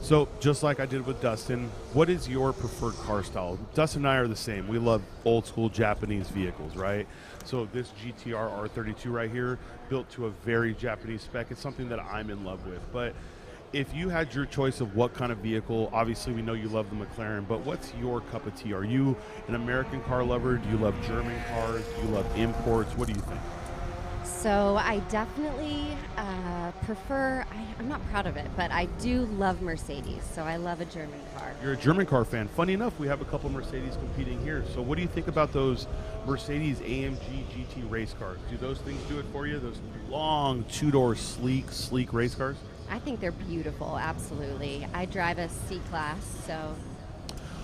Speaker 1: So just like I did with Dustin, what is your preferred car style? Dustin and I are the same. We love old school Japanese vehicles, right? So this GTR R32 right here, built to a very Japanese spec, it's something that I'm in love with. But if you had your choice of what kind of vehicle, obviously we know you love the McLaren, but what's your cup of tea? Are you an American car lover? Do you love German cars? Do you love imports? What do you think?
Speaker 7: So I definitely prefer, I'm not proud of it, but I do love Mercedes. So I love a German car.
Speaker 1: You're a German car fan. Funny enough, we have a couple Mercedes competing here. So what do you think about those Mercedes AMG GT race cars? Do those things do it for you? Those long, two-door, sleek race cars?
Speaker 7: I think they're beautiful, absolutely. I drive a C-Class, so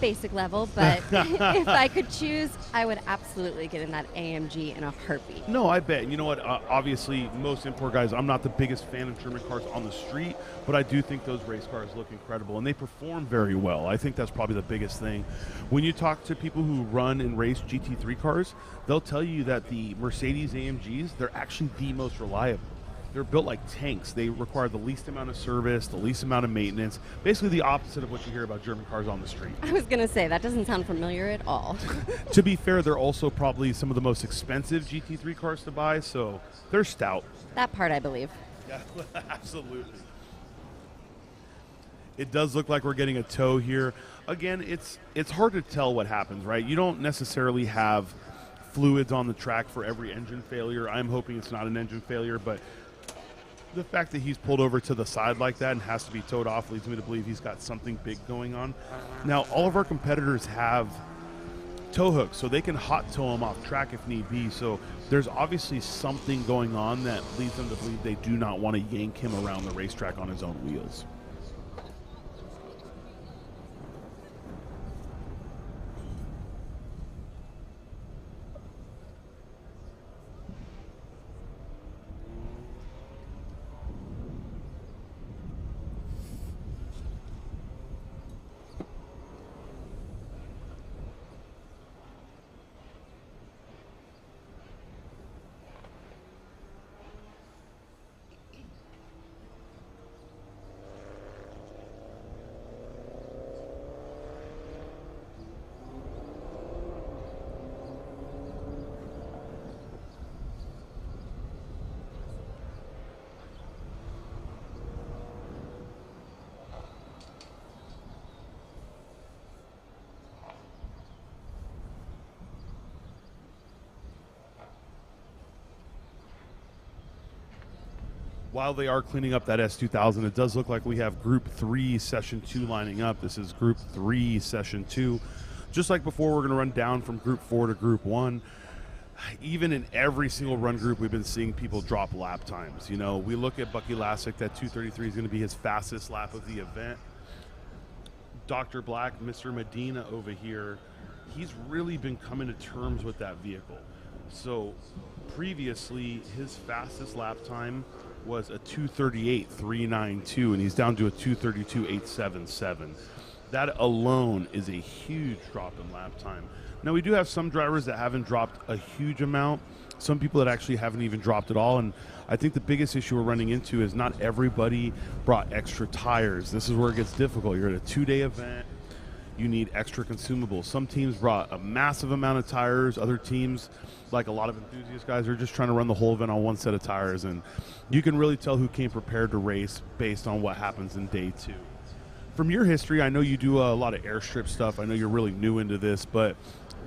Speaker 7: basic level, but if I could choose, I would absolutely get in that AMG in a heartbeat.
Speaker 1: No, I bet. You know what? Obviously, most import guys, I'm not the biggest fan of German cars on the street, but I do think those race cars look incredible, and they perform very well. I think that's probably the biggest thing. When you talk to people who run and race GT3 cars, they'll tell you that the Mercedes AMGs, they're actually the most reliable. They're built like tanks. They require the least amount of service, the least amount of maintenance, basically the opposite of what you hear about German cars on the street.
Speaker 7: I was going to say, that doesn't sound familiar at all.
Speaker 1: To be fair, they're also probably some of the most expensive GT3 cars to buy, so they're stout.
Speaker 7: That part I believe.
Speaker 1: Yeah, absolutely. It does look like we're getting a tow here. Again, it's hard to tell what happens, right? You don't necessarily have fluids on the track for every engine failure. I'm hoping it's not an engine failure, but the fact that he's pulled over to the side like that and has to be towed off leads me to believe he's got something big going on. Now, all of our competitors have tow hooks, so they can hot tow him off track if need be. So there's obviously something going on that leads them to believe they do not want to yank him around the racetrack on his own wheels. while they are cleaning up that S2000, it does look like we have Group 3, Session 2 lining up. This is Group 3, Session 2. Just like before, we're going to run down from Group 4 to Group 1. Even in every single run group, we've been seeing people drop lap times. You know, we look at Bucky Lasek, that 2:33 is going to be his fastest lap of the event. Dr. Black, Mr. Medina over here, he's really been coming to terms with that vehicle. So previously, his fastest lap time was a 2:38.392, and he's down to a 2:32.877. That alone is a huge drop in lap time. Now, we do have some drivers that haven't dropped a huge amount, some people that actually haven't even dropped at all, and I think the biggest issue we're running into is not everybody brought extra tires. This is where it gets difficult. You're at a 2-day event. You need extra consumables. Some teams brought a massive amount of tires. Other teams, like a lot of enthusiast guys, are just trying to run the whole event on one set of tires, and you can really tell who came prepared to race based on what happens in day 2. From your history, I know you do a lot of airstrip stuff. I know you're really new into this, but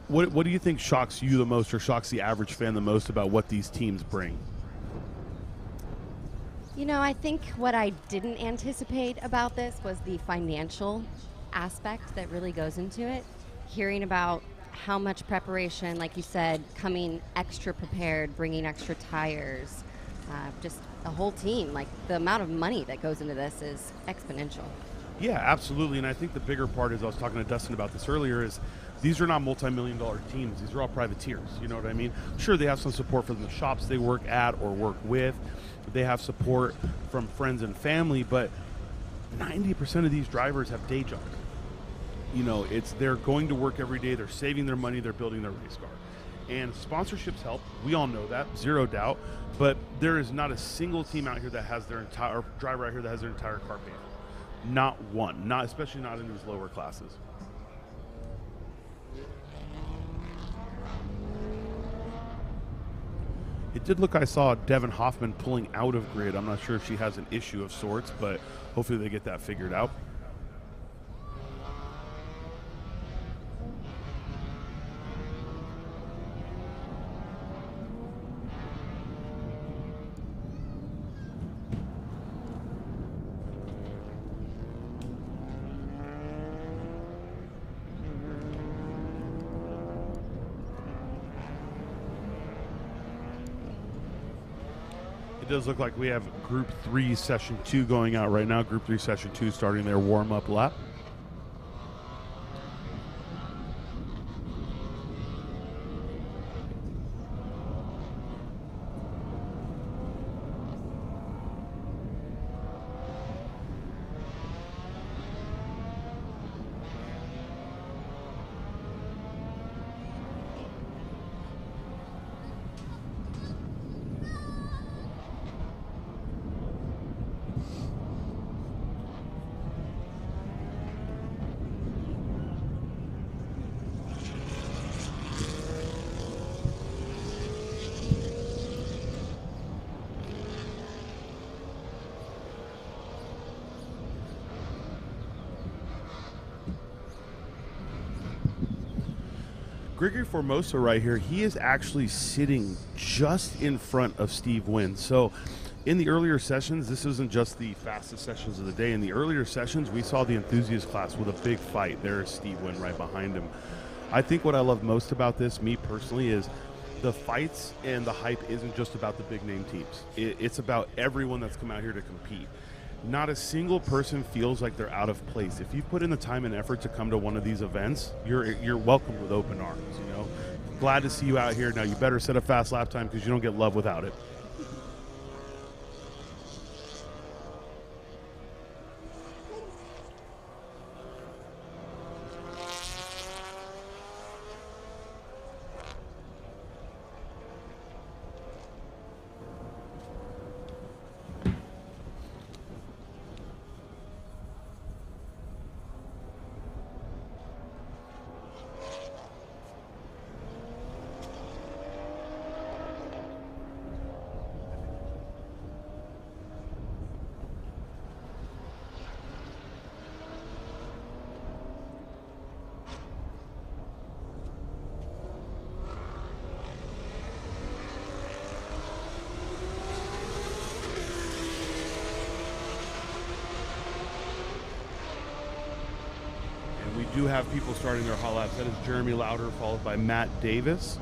Speaker 1: what do you think shocks you the most, or shocks the average fan the most, about what these teams bring?
Speaker 7: You know, I think what I didn't anticipate about this was the financial aspect that really goes into it. Hearing about how much preparation, like you said, coming extra prepared, bringing extra tires, just the whole team, like the amount of money that goes into this is exponential.
Speaker 1: Yeah, absolutely. And I think the bigger part is, I was talking to Dustin about this earlier, is these are not multi-million-dollar teams. These are all privateers. You know what I mean? Sure, they have some support from the shops they work at or work with. They have support from friends and family, but 90% of these drivers have day jobs. You know, they're going to work every day. They're saving their money. They're building their race car. And sponsorships help. We all know that, zero doubt. But there is not a single team out here that has their entire driver out here that has their entire car paid for. Not one, especially not in these lower classes. It did look, I saw Devin Hoffman pulling out of grid. I'm not sure if she has an issue of sorts, but hopefully they get that figured out. It does look like we have Group 3 Session 2 going out right now. Group 3 Session 2 starting their warm-up lap. Gregory Formosa right here, he is actually sitting just in front of Steve Wynn. So in the earlier sessions, this isn't just the fastest sessions of the day. In the earlier sessions, we saw the enthusiast class with a big fight. There's Steve Wynn right behind him. I think what I love most about this, me personally, is the fights and the hype isn't just about the big name teams. It's about everyone that's come out here to compete. Not a single person feels like they're out of place. If you've put in the time and effort to come to one of these events, you're welcomed with open arms. You know, glad to see you out here. Now you better set a fast lap time because you don't get love without it. do have people starting their hot laps. That is Jeremy Lauder, followed by Matt Davis.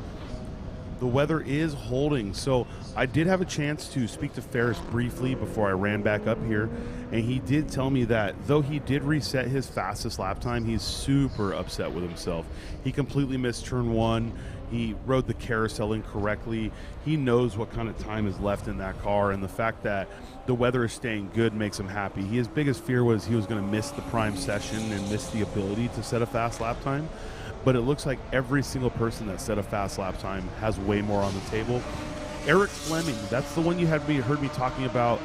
Speaker 1: The weather is holding, so I did have a chance to speak to Ferris briefly before I ran back up here, and he did tell me that though he did reset his fastest lap time, he's super upset with himself. He completely missed turn 1. He rode the carousel incorrectly. He knows what kind of time is left in that car, and the fact that the weather is staying good makes him happy. His biggest fear was he was going to miss the prime session and miss the ability to set a fast lap time. But it looks like every single person that set a fast lap time has way more on the table. Eric Fleming, that's the one you heard me talking about,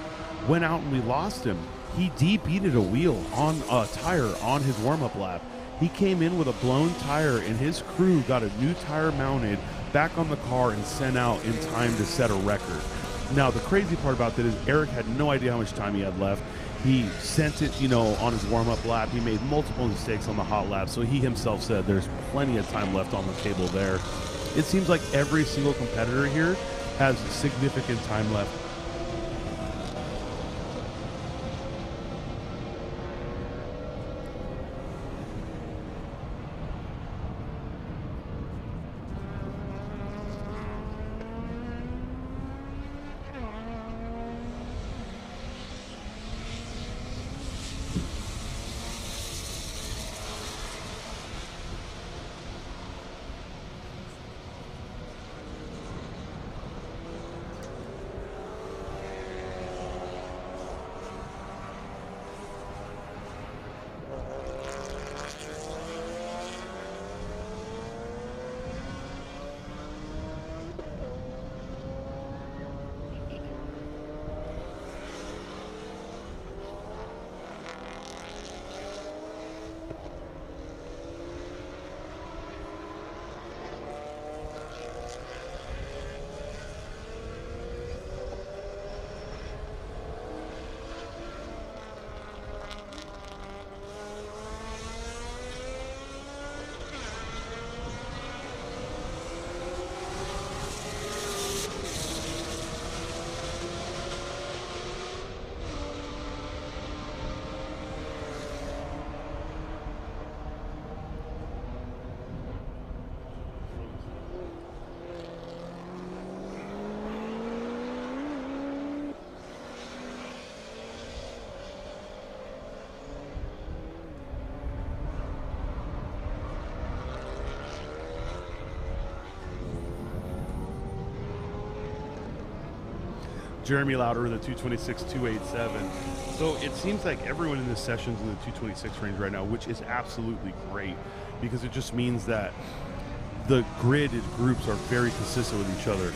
Speaker 1: went out and we lost him. He debeated a wheel on a tire on his warm-up lap. He came in with a blown tire, and his crew got a new tire mounted back on the car and sent out in time to set a record. Now, the crazy part about that is Eric had no idea how much time he had left. He sent it, on his warm-up lap. He made multiple mistakes on the hot lap, so he himself said there's plenty of time left on the table there. It seems like every single competitor here has significant time left. Jeremy Lauder in the 226.287. So it seems like everyone in this session's in the 226 range right now, which is absolutely great because it just means that the grid groups are very consistent with each other.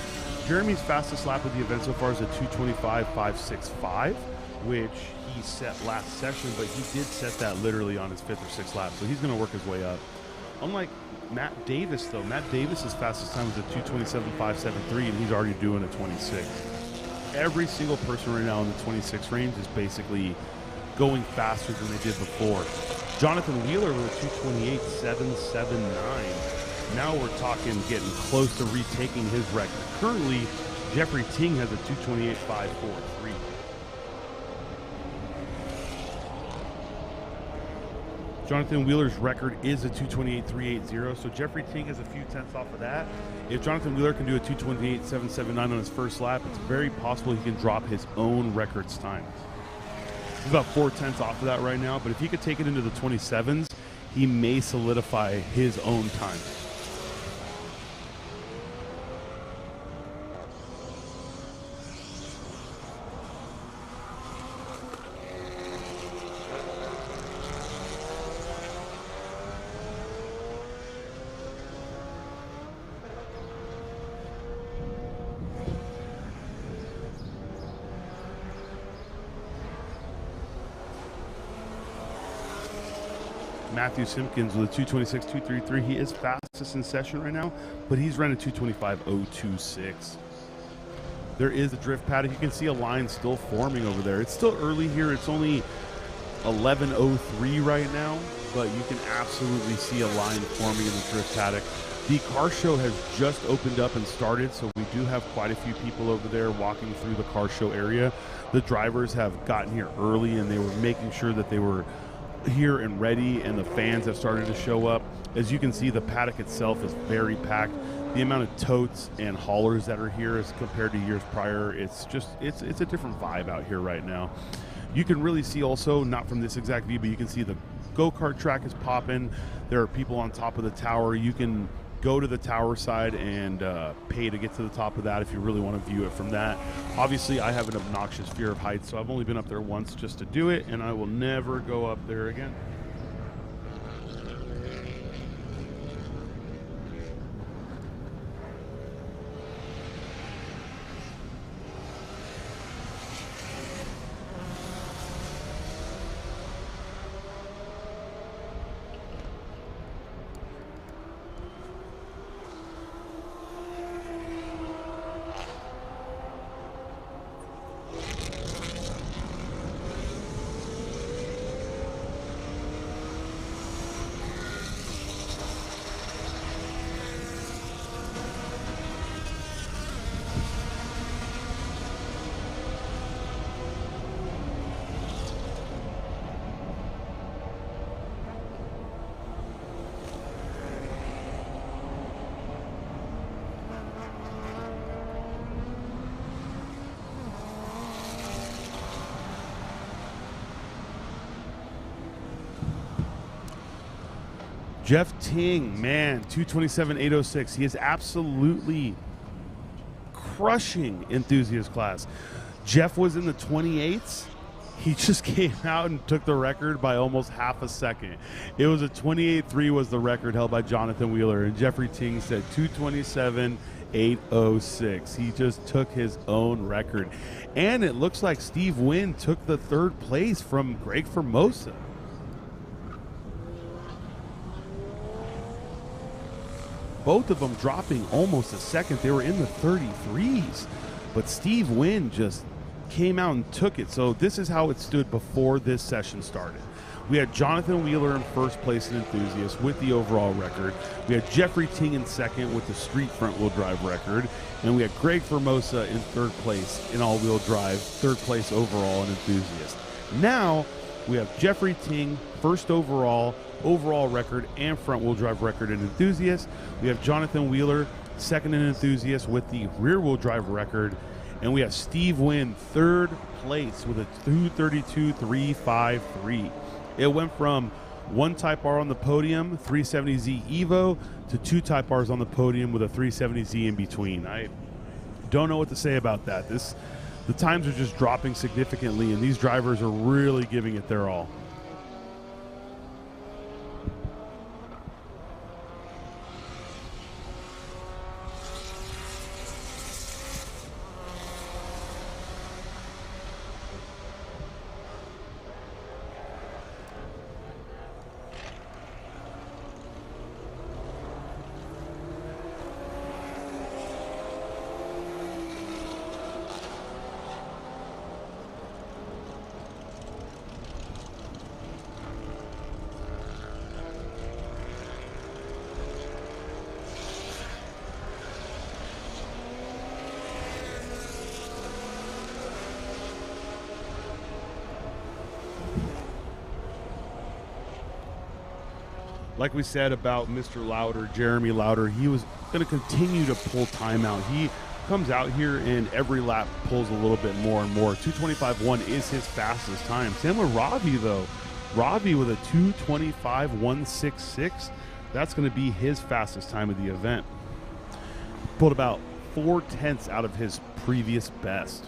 Speaker 1: Jeremy's fastest lap of the event so far is a 225.565, which he set last session, but he did set that literally on his 5th or 6th lap, so he's going to work his way up. Unlike Matt Davis, though, Matt Davis's fastest time was a 227.573, and he's already doing a 26. Every single person right now in the 26 range is basically going faster than they did before. Jonathan Wheeler with a 228.779. Now we're talking getting close to retaking his record. Currently, Jeffrey Ting has a 228.543. Jonathan Wheeler's record is a 228.380, so Jeffrey Ting is a few tenths off of that. If Jonathan Wheeler can do a 228.779 on his first lap, it's very possible he can drop his own records time. He's about 4 tenths off of that right now, but if he could take it into the 27s, he may solidify his own time. Matthew Simpkins with a 226.233. He is fastest in session right now, but he's running 225.026. There is a drift paddock. You can see a line still forming over there. It's still early here. It's only 11:03 right now, but you can absolutely see a line forming in the drift paddock. The car show has just opened up and started, so we do have quite a few people over there walking through the car show area. The drivers have gotten here early, and they were making sure that they were here and ready, and the fans have started to show up. As you can see, the paddock itself is very packed. The amount of totes and haulers that are here as compared to years prior, it's a different vibe out here right now. You can really see also, not from this exact view, but you can see the go-kart track is popping. There are people on top of the tower. You can go to the tower side and pay to get to the top of that if you really want to view it from that. Obviously, I have an obnoxious fear of heights, so I've only been up there once just to do it, and I will never go up there again. Jeff Ting, man, 227.806. He is absolutely crushing enthusiast class. Jeff was in the 28s. He just came out and took the record by almost half a second. It was a 28.3 was the record held by Jonathan Wheeler, and Jeffrey Ting said 227.806. He just took his own record. And it looks like Steve Wynn took the third place from Greg Formosa. Both of them dropping almost a second. They were in the 33s, but Steve Wynn just came out and took it. So this is how it stood before this session started. We had Jonathan Wheeler in first place in enthusiast with the overall record. We had Jeffrey Ting in second with the street front wheel drive record. And we had Greg Formosa in third place in all wheel drive, third place overall in enthusiast. Now we have Jeffrey Ting first overall record and front wheel drive record in enthusiast. We have Jonathan Wheeler second in enthusiast with the rear wheel drive record, and we have Steve Wynn third place with a 232.353. It went from one Type R on the podium, 370Z Evo, to two Type Rs on the podium with a 370Z in between. I don't know what to say about that. The times are just dropping significantly, and these drivers are really giving it their all. Like we said about Mr. Lauder, Jeremy Lauder, he was going to continue to pull time out. He comes out here and every lap pulls a little bit more and more. 225.1 is his fastest time. Same with Ravi, though. Ravi with a 225.166. That's going to be his fastest time of the event. Pulled about 4/10 out of his previous best.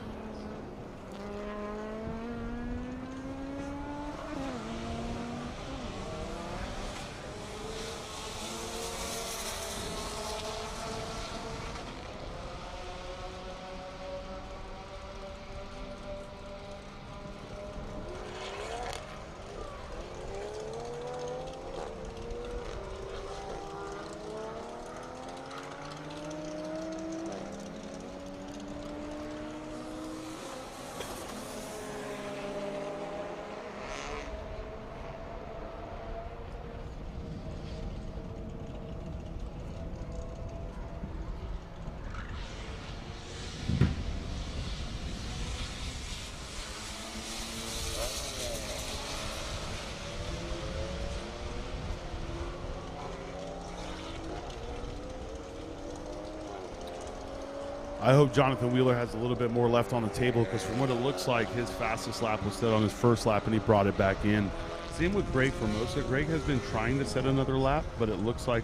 Speaker 1: I hope Jonathan Wheeler has a little bit more left on the table, because from what it looks like, his fastest lap was set on his first lap and he brought it back in. Same with Greg Formosa. Greg has been trying to set another lap, but it looks like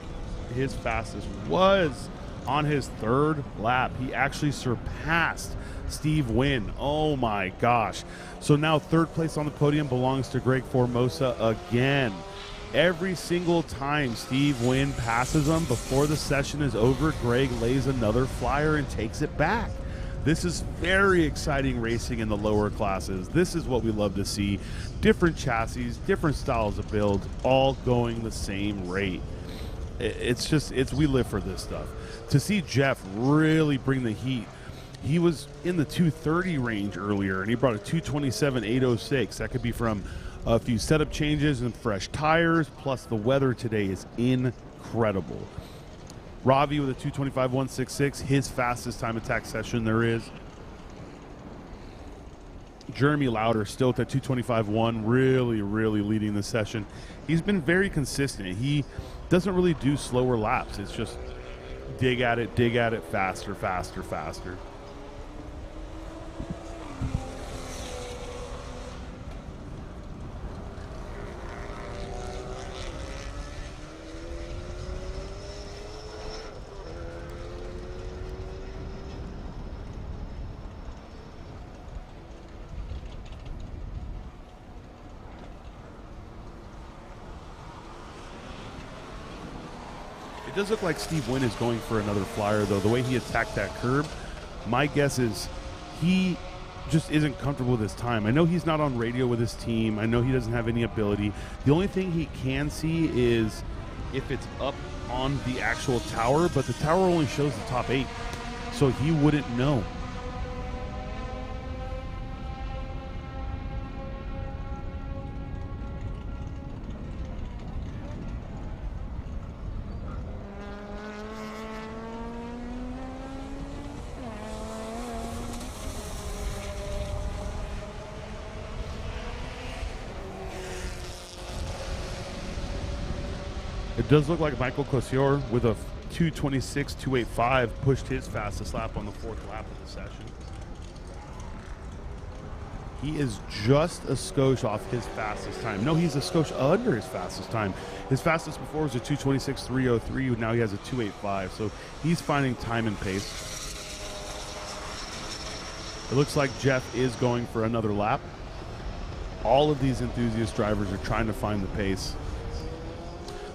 Speaker 1: his fastest was on his third lap. He actually surpassed Steve Wynn. Oh my gosh. So now third place on the podium belongs to Greg Formosa again. Every single time Steve Wynn passes him before the session is over, Greg lays another flyer and takes it back. This is very exciting racing in the lower classes. This is what we love to see. Different chassis, different styles of builds, all going the same rate. We live for this stuff. To see Jeff really bring the heat. He was in the 230 range earlier, and he brought a 227.806. That could be from a few setup changes and fresh tires, plus the weather today is incredible. Ravi with a 225.166, his fastest time attack session there is. Jeremy Lauder still at that 225.1, really, really leading the session. He's been very consistent. He doesn't really do slower laps. It's just dig at it, faster, faster, faster. It does look like Steve Wynn is going for another flyer, though. The way he attacked that curb, my guess is he just isn't comfortable with his time. I know he's not on radio with his team. I know he doesn't have any ability. The only thing he can see is if it's up on the actual tower, but the tower only shows the top 8, so he wouldn't know. It does look like Michael Cosior with a 226.285 pushed his fastest lap on the fourth lap of the session. He is just a skosh off his fastest time. No, he's a skosh under his fastest time. His fastest before was a 226.303. Now he has a 285. So he's finding time and pace. It looks like Jeff is going for another lap. All of these enthusiast drivers are trying to find the pace.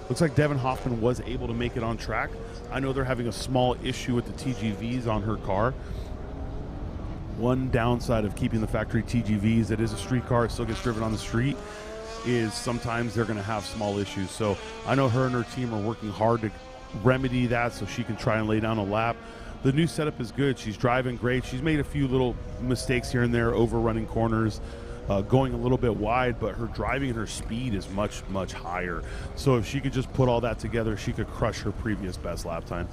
Speaker 1: Looks like Devin Hoffman was able to make it on track. I know they're having a small issue with the TGVs on her car. One downside of keeping the factory TGVs, it is a street car, it still gets driven on the street, is sometimes they're going to have small issues. So I know her and her team are working hard to remedy that so she can try and lay down a lap. The new setup is good. She's driving great. She's made a few little mistakes here and there, overrunning corners, going a little bit wide, but her driving and her speed is much, much higher. So if she could just put all that together, she could crush her previous best lap time.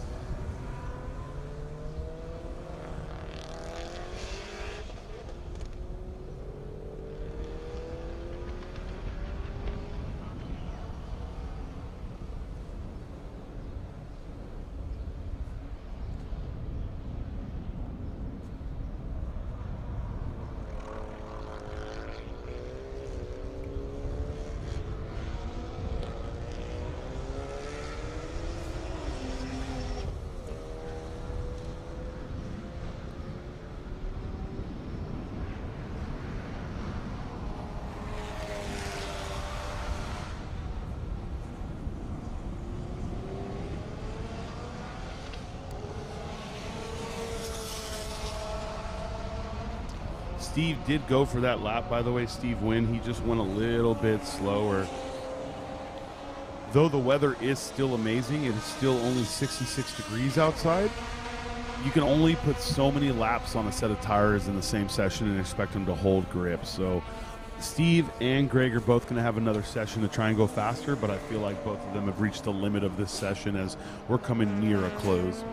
Speaker 1: Steve did go for that lap, by the way. Steve Wynn, he just went a little bit slower. Though the weather is still amazing, it is still only 66 degrees outside. You can only put so many laps on a set of tires in the same session and expect them to hold grip. So Steve and Greg are both going to have another session to try and go faster, but I feel like both of them have reached the limit of this session as we're coming near a close.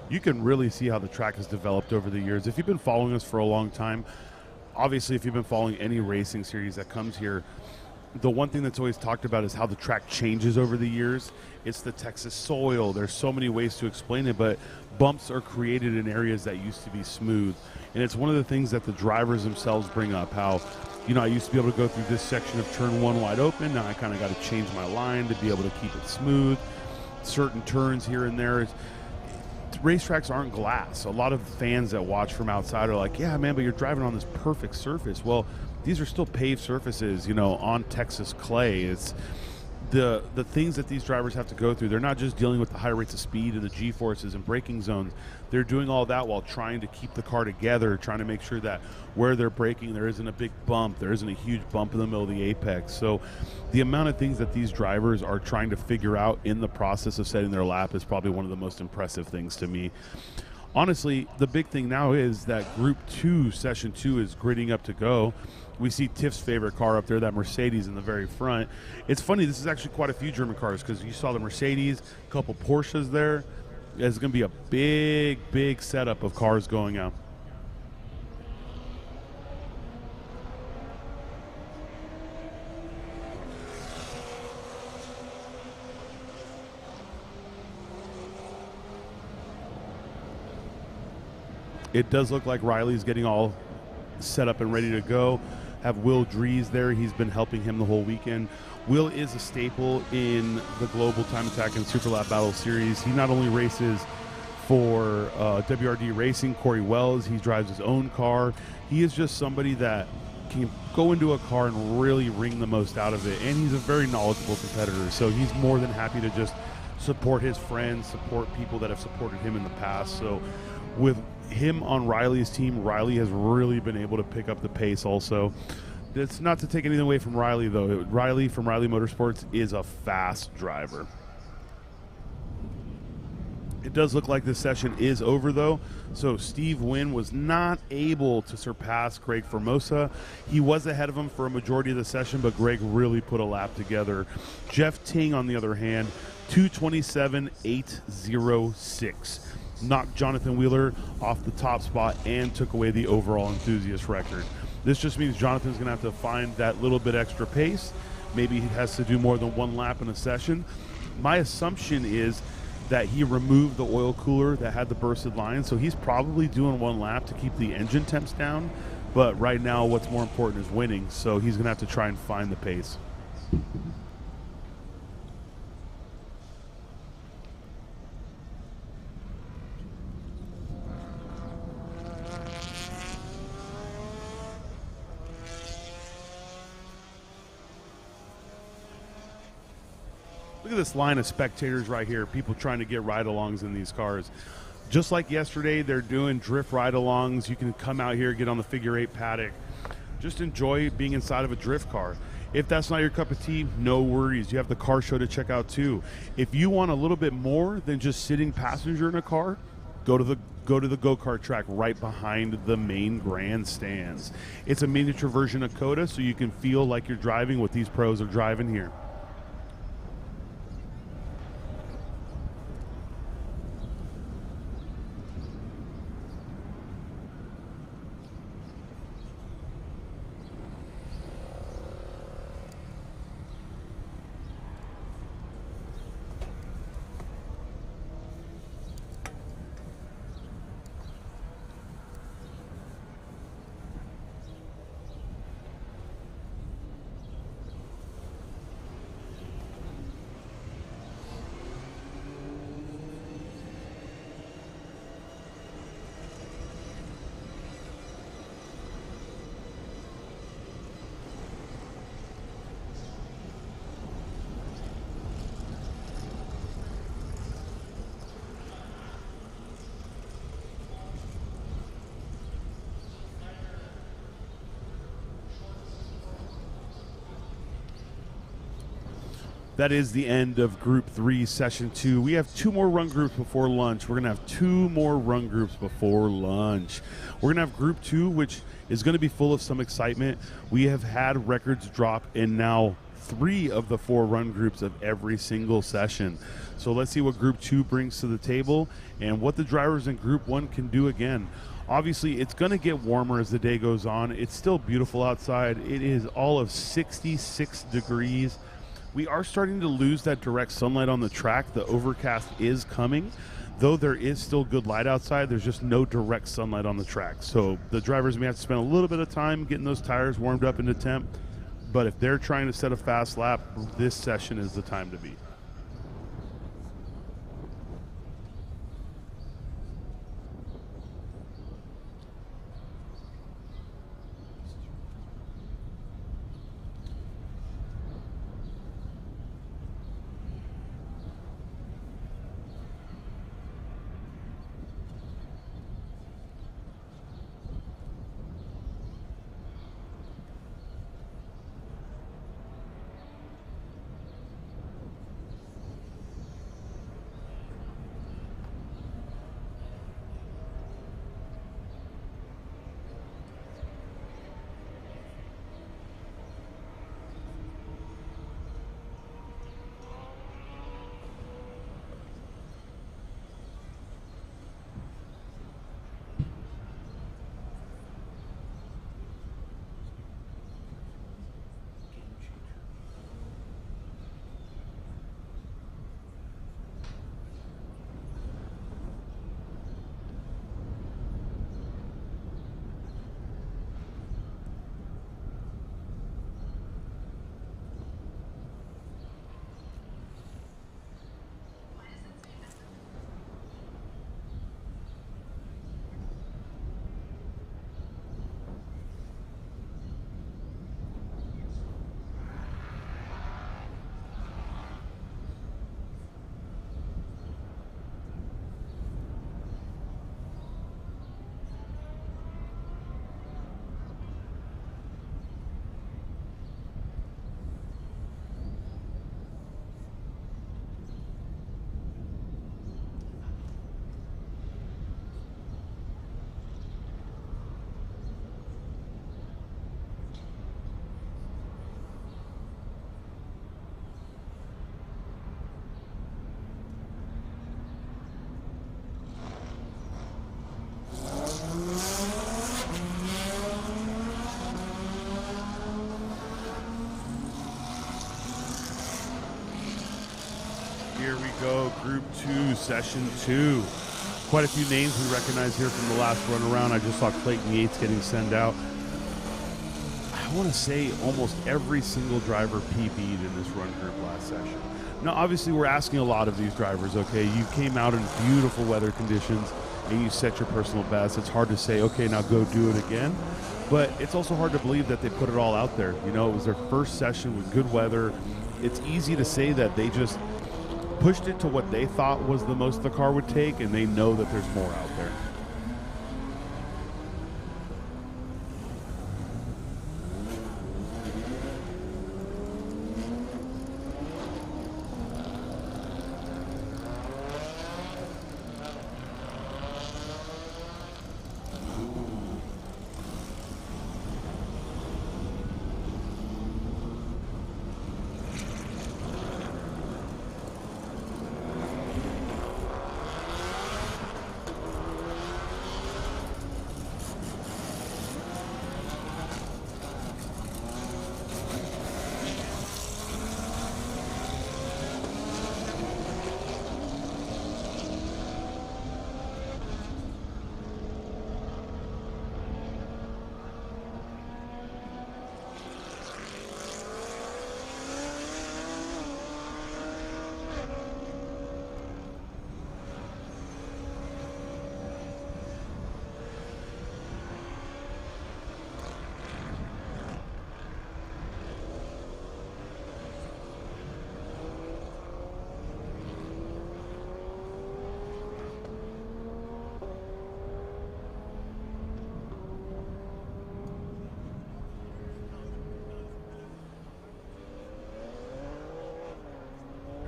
Speaker 1: you can really see how the track has developed over the years. If you've been following us for a long time, obviously if you've been following any racing series that comes here, the one thing that's always talked about is how the track changes over the years. It's the Texas soil. There's so many ways to explain it, but bumps are created in areas that used to be smooth. And it's one of the things that the drivers themselves bring up, how, you know, I used to be able to go through this section of turn 1 wide open. Now I kind of got to change my line to be able to keep it smooth. Certain turns here and there. Racetracks aren't glass. A lot of fans that watch from outside are like, yeah, man, but you're driving on this perfect surface. Well, these are still paved surfaces, you know, on Texas clay. It's the things that these drivers have to go through. They're not just dealing with the high rates of speed and the G-forces and braking zones. They're doing all that while trying to keep the car together, trying to make sure that where they're braking, there isn't a big bump, there isn't a huge bump in the middle of the apex. So the amount of things that these drivers are trying to figure out in the process of setting their lap is probably one of the most impressive things to me. Honestly, the big thing now is that Group 2, Session 2 is gridding up to go. We see Tiff's favorite car up there, that Mercedes in the very front. It's funny, this is actually quite a few German cars because you saw the Mercedes, a couple Porsches there. It's going to be a big, big setup of cars going out. It does look like Riley's getting all set up and ready to go. Have Will Dries there. He's been helping him the whole weekend. Will is a staple in the Global Time Attack and Super Lap Battle Series. He not only races for WRD Racing, Corey Wells, he drives his own car. He is just somebody that can go into a car and really wring the most out of it. And he's a very knowledgeable competitor, so he's more than happy to just support his friends, support people that have supported him in the past. So with him on Riley's team, Riley has really been able to pick up the pace also. It's not to take anything away from Riley, though. Riley from Riley Motorsports is a fast driver. It does look like this session is over, though. So Steve Wynn was not able to surpass Greg Formosa. He was ahead of him for a majority of the session, but Greg really put a lap together. Jeff Ting, on the other hand, 2:27.806. Knocked Jonathan Wheeler off the top spot and took away the overall enthusiast record. This just means Jonathan's going to have to find that little bit extra pace. Maybe he has to do more than one lap in a session. My assumption is that he removed the oil cooler that had the bursted line, so he's probably doing one lap to keep the engine temps down. But right now, what's more important is winning, so he's going to have to try and find the pace. Look at this line of spectators right here, people trying to get ride-alongs in these cars. Just like yesterday, they're doing drift ride-alongs. You can come out here, get on the figure 8 paddock. Just enjoy being inside of a drift car. If that's not your cup of tea, no worries. You have the car show to check out too. If you want a little bit more than just sitting passenger in a car, go to the go-kart track right behind the main grandstands. It's a miniature version of COTA, so you can feel like you're driving what these pros are driving here. That is the end of Group 3, Session 2. We have 2 more run groups before lunch. We're going to have 2 more run groups before lunch. We're going to have Group 2, which is going to be full of some excitement. We have had records drop in now 3 of the 4 run groups of every single session. So let's see what Group 2 brings to the table and what the drivers in Group 1 can do again. Obviously, it's going to get warmer as the day goes on. It's still beautiful outside. It is all of 66 degrees. We are starting to lose that direct sunlight on the track. The overcast is coming. Though there is still good light outside, there's just no direct sunlight on the track. So the drivers may have to spend a little bit of time getting those tires warmed up into temp. But if they're trying to set a fast lap, this session is the time to be. Here we go, Group 2, Session 2. Quite a few names we recognize here from the last run around. I just saw Clayton Yates getting sent out. I want to say almost every single driver PB'd in this run group last session. Now, obviously, we're asking a lot of these drivers, okay? You came out in beautiful weather conditions and you set your personal best. It's hard to say, okay, now go do it again. But it's also hard to believe that they put it all out there. You know, it was their first session with good weather. It's easy to say that they just pushed it to what they thought was the most the car would take, and they know that there's more out there.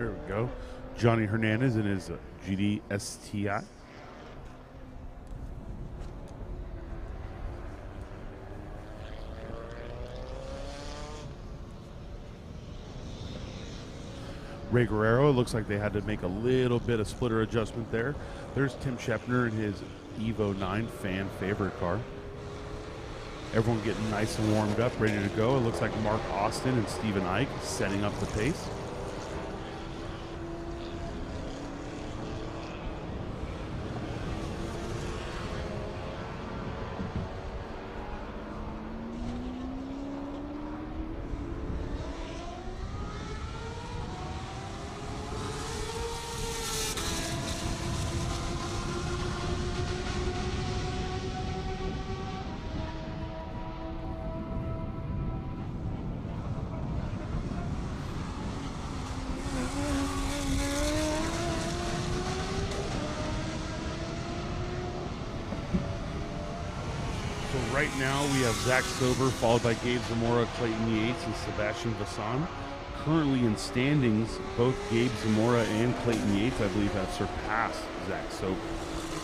Speaker 1: Here we go. Johnny Hernandez in his GD STI. Ray Guerrero. It looks like they had to make a little bit of splitter adjustment there. There's Tim Scheffner in his Evo 9 fan favorite car. Everyone getting nice and warmed up, ready to go. It looks like Mark Austin and Stephen Ike setting up the pace. Right now we have Zach Sober followed by Gabe Zamora, Clayton Yates, and Sebastian Vassan. Currently in standings, both Gabe Zamora and Clayton Yates, I believe, have surpassed Zach Sober.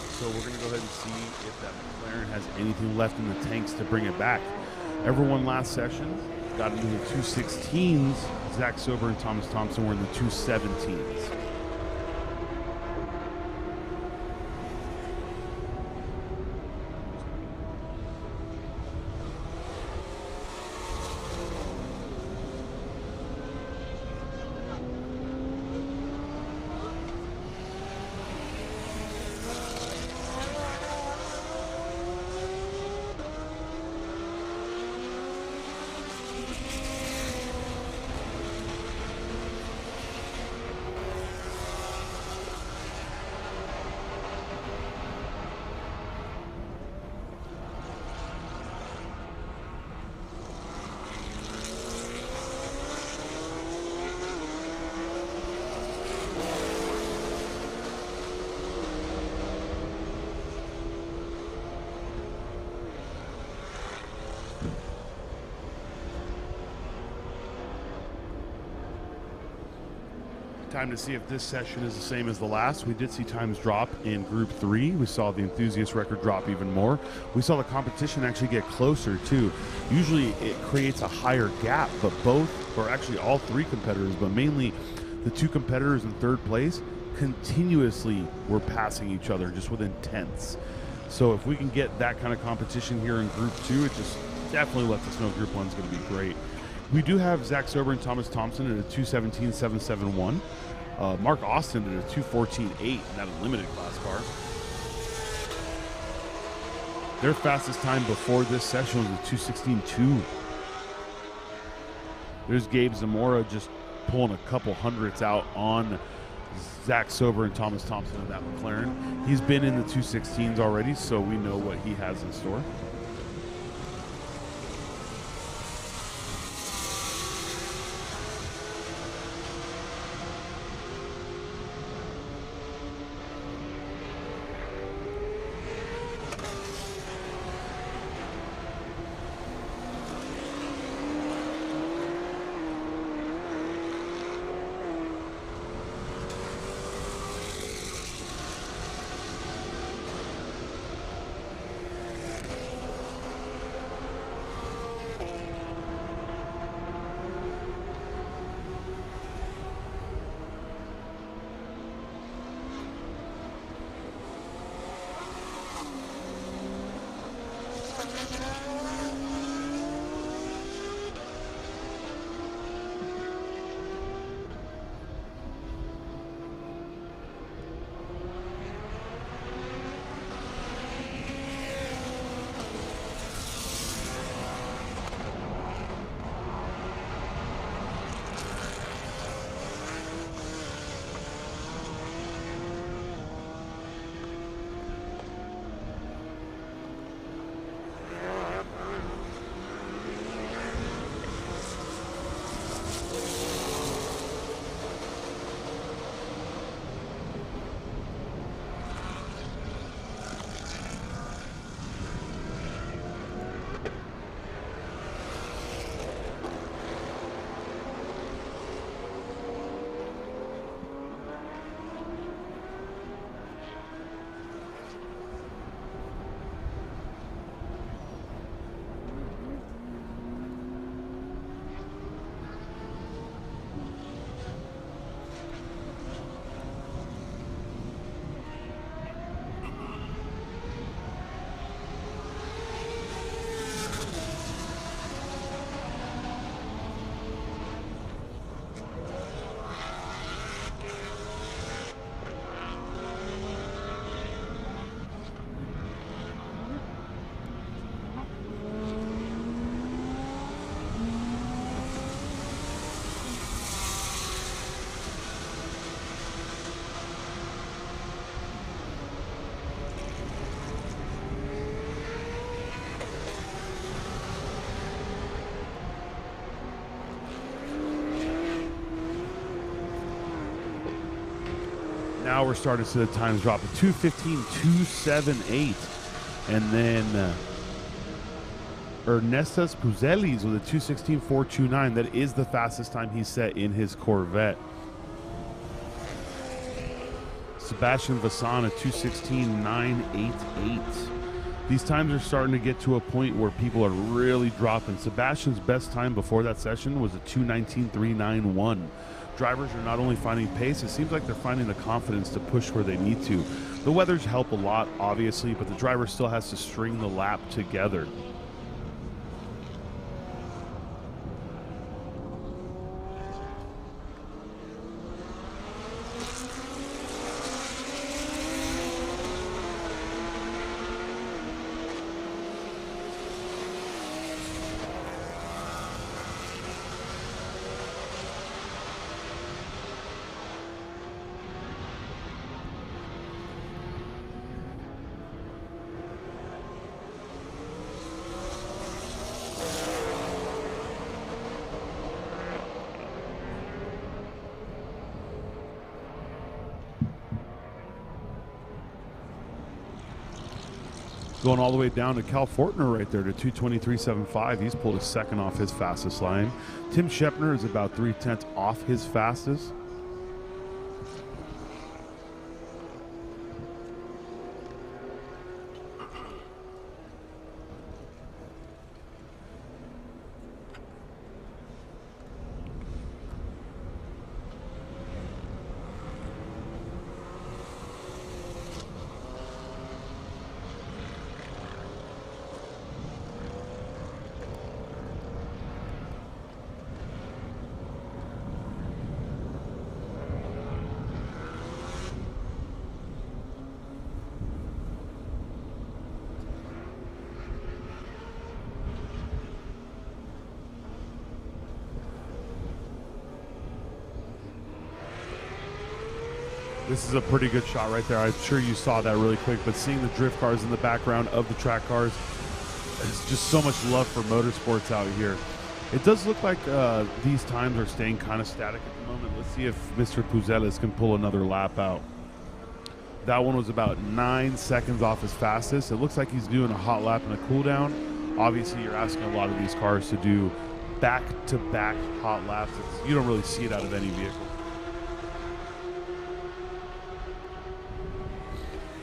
Speaker 1: So we're going to go ahead and see if that McLaren has anything left in the tanks to bring it back. Everyone last session got into the 216s. Zach Sober and Thomas Thompson were in the 217s. Time to see if this session is the same as the last. We did see times drop in Group 3. We saw the enthusiast record drop even more. We saw the competition actually get closer too. Usually it creates a higher gap, but both, or actually all three competitors, but mainly the two competitors in third place continuously were passing each other just within tenths. So if we can get that kind of competition here in Group 2, it just definitely lets us know Group 1 is going to be great. We do have Zach Sober and Thomas Thompson at a 2:17.771. Mark Austin at a 2:14.8 in that limited class car. Their fastest time before this session was a 2:16.2. There's Gabe Zamora just pulling a couple hundredths out on Zach Sober and Thomas Thompson in that McLaren. He's been in the 2:16s already, so we know what he has in store. now we're starting to see the times drop. A 2:15.278, and then Ernestas Puzelis with a 2:16.429. That is the fastest time he set in his Corvette. Sebastian Vassan, a 2:16.988. These times are starting to get to a point where people are really dropping. Sebastian's best time before that session was a 2:19.391. Drivers are not only finding pace, it seems like they're finding the confidence to push where they need to. The weathers help a lot, obviously, but the driver still has to string the lap together. Going all the way down to Cal Fortner right there to 2:23.75. He's pulled a second off his fastest line. Tim Shepner is about 3/10 off his fastest. This is a pretty good shot right there. I'm sure you saw that really quick, but seeing the drift cars in the background of the track cars, it's just so much love for motorsports out here. It does look like these times are staying kind of static at the moment. Let's see if Mr. Puzelis can pull another lap out. That one was about 9 seconds off his fastest. It looks like he's doing a hot lap and a cool down. Obviously, you're asking a lot of these cars to do back-to-back hot laps. You don't really see it out of any vehicle.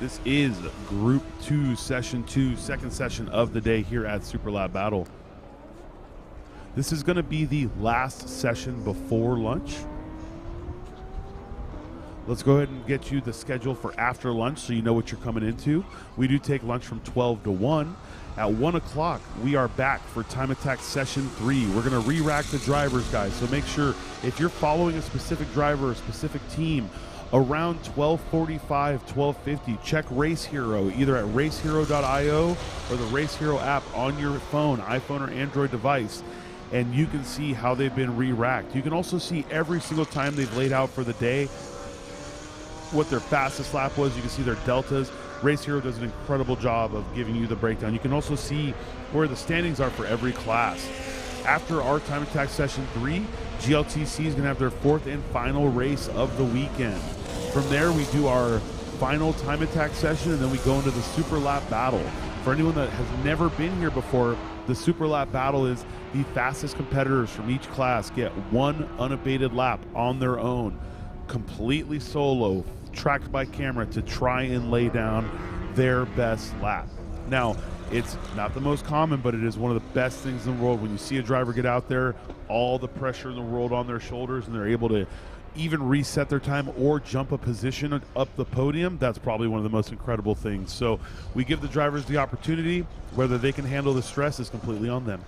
Speaker 1: This is Group 2, Session 2, second session of the day here at Super Lap Battle. This is going to be the last session before lunch. Let's go ahead and get you the schedule for after lunch so you know what you're coming into. We do take lunch from 12 to 1. At 1 o'clock, we are back for Time Attack Session 3. We're going to re-rack the drivers, guys, so make sure if you're following a specific driver or a specific team, around 12:45, 12:50, check Race Hero, either at racehero.io or the Race Hero app on your phone, iPhone or Android device, and you can see how they've been re-racked. You can also see every single time they've laid out for the day what their fastest lap was. You can see their deltas. Race Hero does an incredible job of giving you the breakdown. You can also see where the standings are for every class. After our Time Attack Session 3, GLTC is going to have their fourth and final race of the weekend. From there, we do our final Time Attack session, and then we go into the Super Lap Battle. For anyone that has never been here before, the Super Lap Battle is the fastest competitors from each class get one unabated lap on their own, completely solo, tracked by camera to try and lay down their best lap. Now, it's not the most common, but it is one of the best things in the world when you see a driver get out there, all the pressure in the world on their shoulders, and they're able to even reset their time or jump a position up the podium. That's probably one of the most incredible things. So we give the drivers the opportunity. Whether they can handle the stress is completely on them.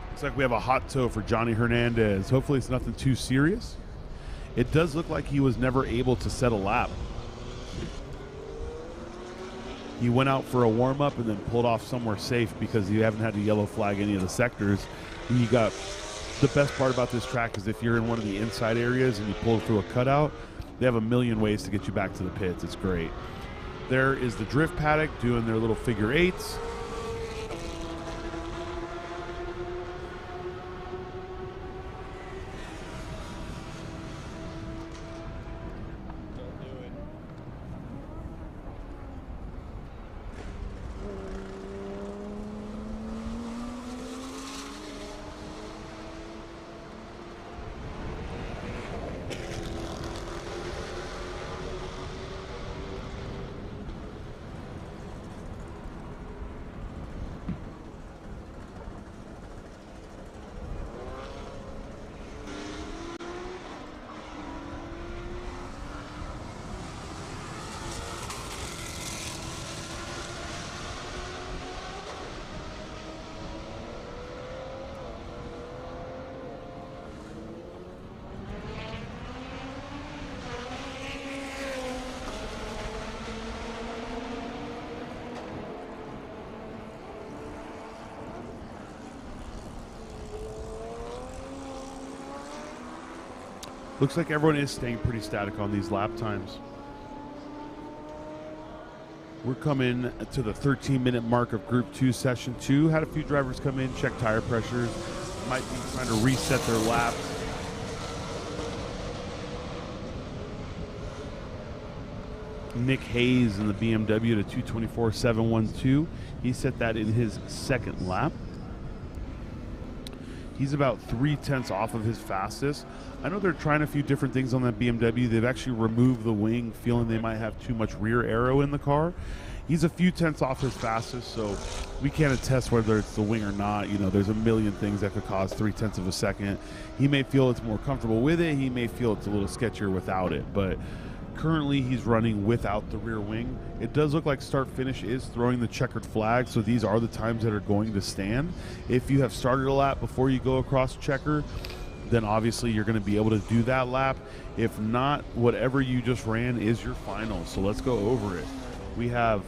Speaker 1: Looks like we have a hot toe for Johnny Hernandez. Hopefully it's nothing too serious. It does look like he was never able to set a lap. He went out for a warm-up and then pulled off somewhere safe because you haven't had to yellow flag any of the sectors. You got the best part about this track is if you're in one of the inside areas and you pull through a cutout, They have a million ways to get you back to the pits. It's great. There is the drift paddock doing their little figure eights. Looks like everyone is staying pretty static on these lap times. We're coming to the 13-minute mark of Group 2, Session 2. Had a few drivers come in, check tire pressures, might be trying to reset their laps. Nick Hayes in the BMW to 2:24.712. He set that in his second lap. He's about 0.3 off of his fastest. I know they're trying a few different things on that BMW. They've actually removed the wing, feeling they might have too much rear aero in the car. He's a few tenths off his fastest, so we can't attest whether it's the wing or not. You know, there's a million things that could cause 0.3 of a second. He may feel it's more comfortable with it. He may feel it's a little sketchier without it, but currently he's running without the rear wing. It does look like start finish is throwing the checkered flag, so these are the times that are going to stand. If you have started a lap before you go across checker, then obviously you're going to be able to do that lap. If not, whatever you just ran is your final. So let's go over it. We have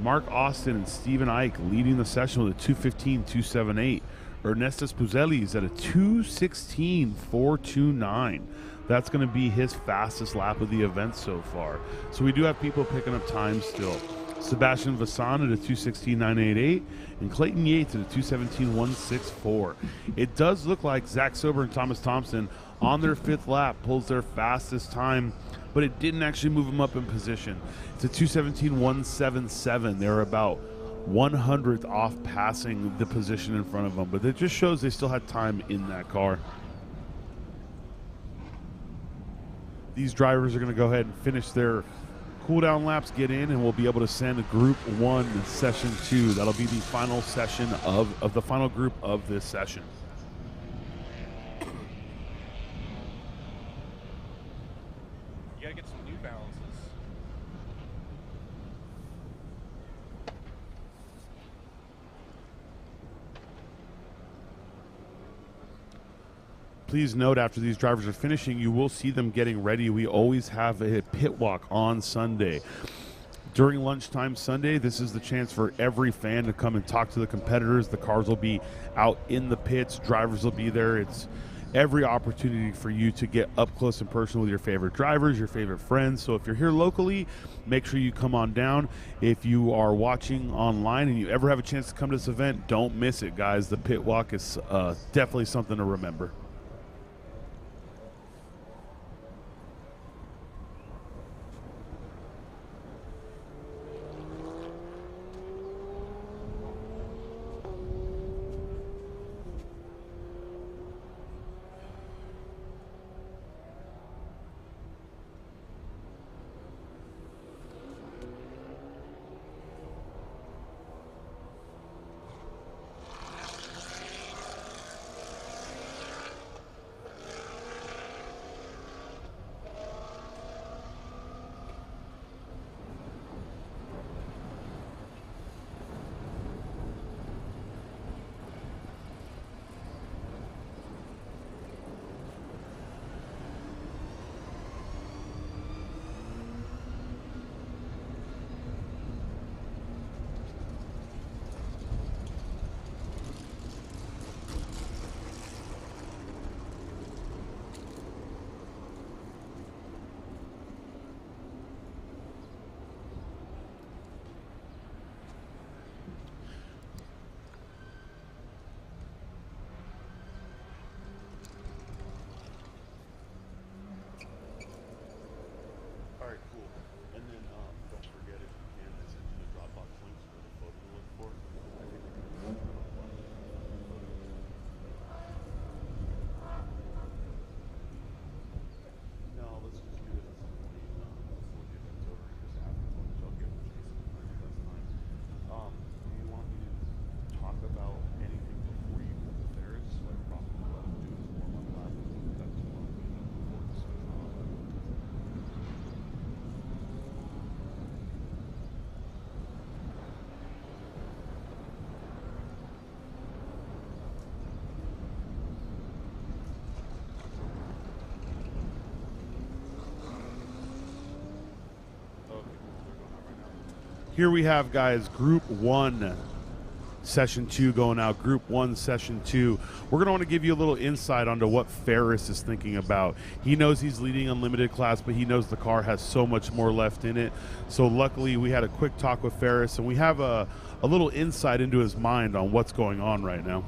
Speaker 1: Mark Austin and Stephen Ike leading the session with a 2:15.278. Ernesto Spuzzelli is at a 2:16.429. That's going to be his fastest lap of the event so far. So we do have people picking up time still. Sebastian Vassan at a 2:16.988 and Clayton Yates at a 2:17.164. It does look like Zach Sober and Thomas Thompson on their fifth lap pulls their fastest time, but it didn't actually move them up in position. It's a 2:17.177. They're about 100th off passing the position in front of them, but it just shows they still had time in that car. These drivers are going to go ahead and finish their cool-down laps, get in, and we'll be able to send Group 1, Session 2. That'll be the final session of the final group of this session.
Speaker 13: You got to get some New Balances.
Speaker 1: Please note, after these drivers are finishing, you will see them getting ready. We always have a pit walk on Sunday. During lunchtime Sunday, this is the chance for every fan to come and talk to the competitors. The cars will be out in the pits. Drivers will be there. It's every opportunity for you to get up close and personal with your favorite drivers, your favorite friends. So if you're here locally, make sure you come on down. If you are watching online and you ever have a chance to come to this event, don't miss it, guys. The pit walk is definitely something to remember. Here we have, guys, Group 1, Session 2 going out. Group 1, Session 2. We're going to want to give you a little insight onto what Ferris is thinking about. He knows he's leading Unlimited class, but he knows the car has so much more left in it. So luckily, we had a quick talk with Ferris, and we have a little insight into his mind on what's going on right now.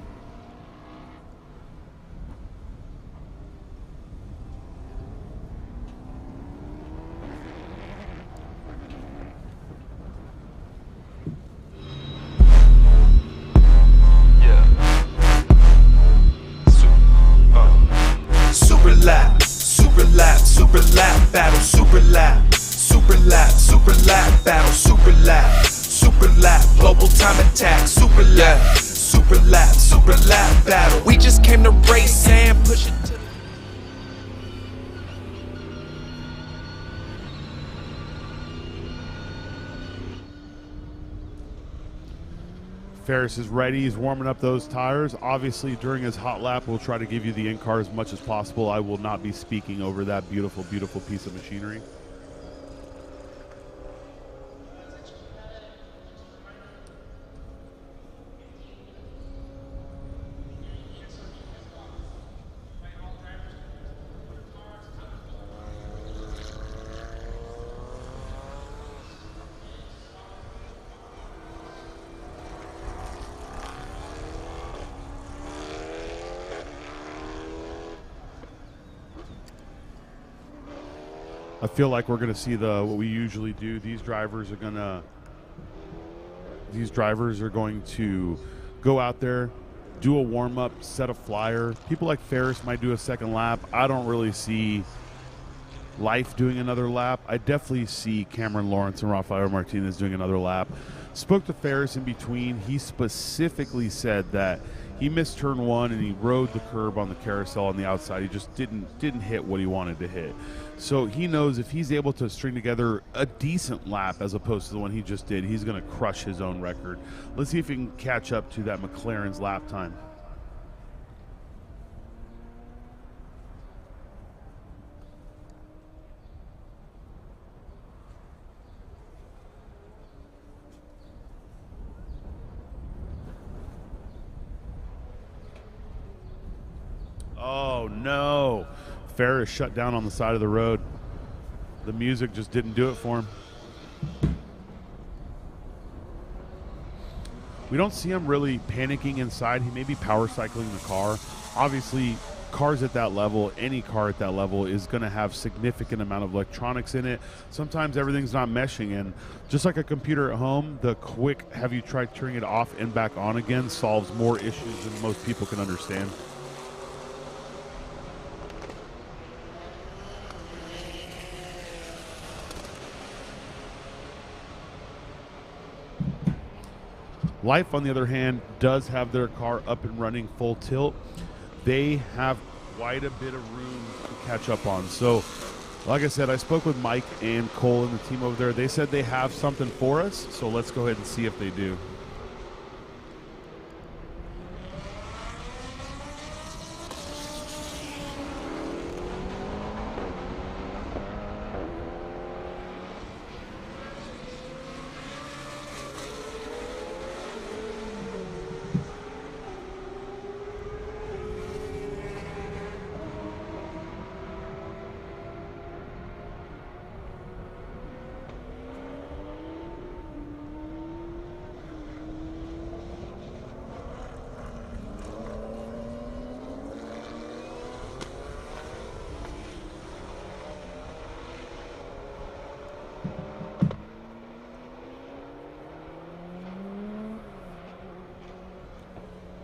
Speaker 14: Super lap battle, super lap battle, super lap, global time attack, super lap battle. We just came to race and push it to the
Speaker 1: Ferris is ready. He's warming up those tires. Obviously, during his hot lap, we'll try to give you the in-car as much as possible. I will not be speaking over that beautiful, beautiful piece of machinery. I feel like we're going to see what we usually do. These drivers are going to go out there, do a warm-up, set a flyer. People like Ferris might do a second lap. I don't really see Life doing another lap. I definitely see Cameron Lawrence and Rafael Martinez doing another lap. Spoke to Ferris in between. He specifically said that he missed turn 1 and he rode the curb on the carousel on the outside. He just didn't hit what he wanted to hit. So he knows if he's able to string together a decent lap as opposed to the one he just did, he's going to crush his own record. Let's see if he can catch up to that McLaren's lap time. Oh no, Ferris shut down on the side of the road. The music just didn't do it for him. We don't see him really panicking inside. He may be power cycling the car. Obviously, cars at that level, any car at that level is going to have significant amount of electronics in it. Sometimes everything's not meshing, and just like a computer at home, the quick have you tried turning it off and back on again solves more issues than most people can understand. Life, on the other hand, does have their car up and running full tilt. They have quite a bit of room to catch up on. So, like I said, I spoke with Mike and Cole and the team over there. They said they have something for us, so let's go ahead and see if they do.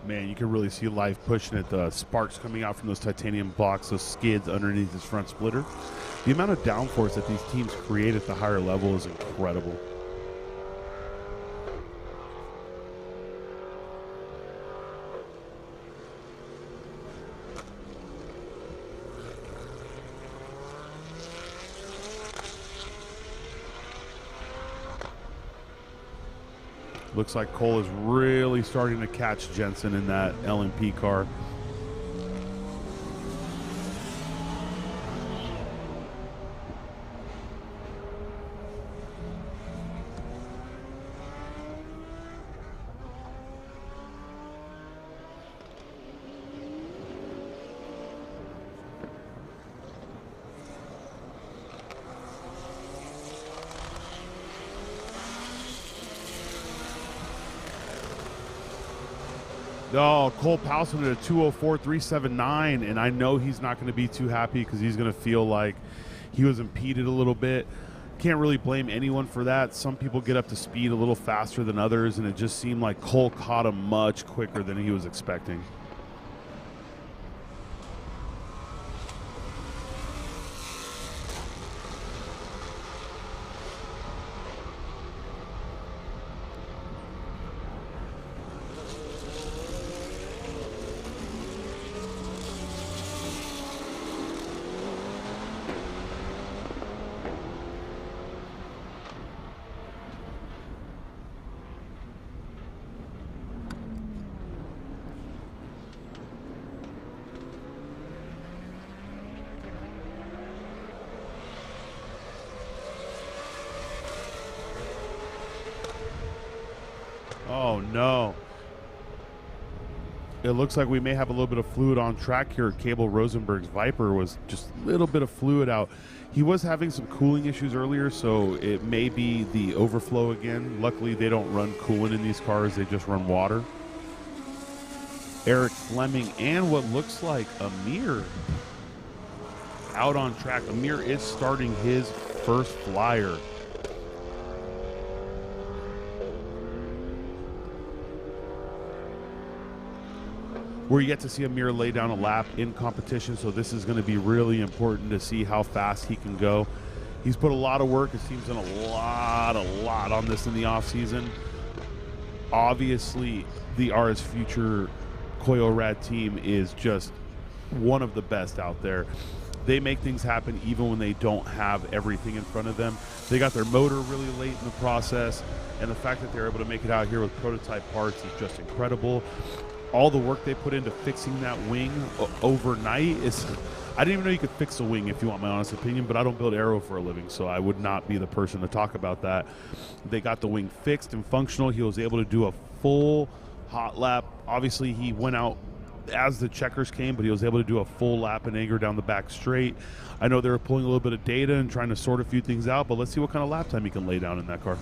Speaker 1: Man, you can really see Life pushing it. The sparks coming out from those titanium blocks, those skids underneath his front splitter. The amount of downforce that these teams create at the higher level is incredible. Looks like Cole is really starting to catch Jensen in that LMP car. Oh, Cole Palson at a 2:04.379, and I know he's not going to be too happy because he's going to feel like he was impeded a little bit. Can't really blame anyone for that. Some people get up to speed a little faster than others, and it just seemed like Cole caught him much quicker than he was expecting. Oh no. It looks like we may have a little bit of fluid on track here. Cable Rosenberg's Viper was just a little bit of fluid out. He was having some cooling issues earlier, so it may be the overflow again. Luckily, they don't run coolant in these cars. They just run water. Eric Fleming and what looks like Amir out on track. Amir is starting his first flyer. We're yet to see Amir lay down a lap in competition, so this is going to be really important to see how fast he can go. He's put a lot of work. His team's done a lot on this in the offseason. Obviously, the RS Future Koyo Rad team is just one of the best out there. They make things happen even when they don't have everything in front of them. They got their motor really late in the process, and the fact that they're able to make it out here with prototype parts is just incredible. All the work they put into fixing that wing overnight is... I didn't even know you could fix a wing, if you want my honest opinion, but I don't build aero for a living, so I would not be the person to talk about that. They got the wing fixed and functional. He was able to do a full hot lap. Obviously, he went out as the checkers came, but he was able to do a full lap and anchor down the back straight. I know they were pulling a little bit of data and trying to sort a few things out, but let's see what kind of lap time he can lay down in that car.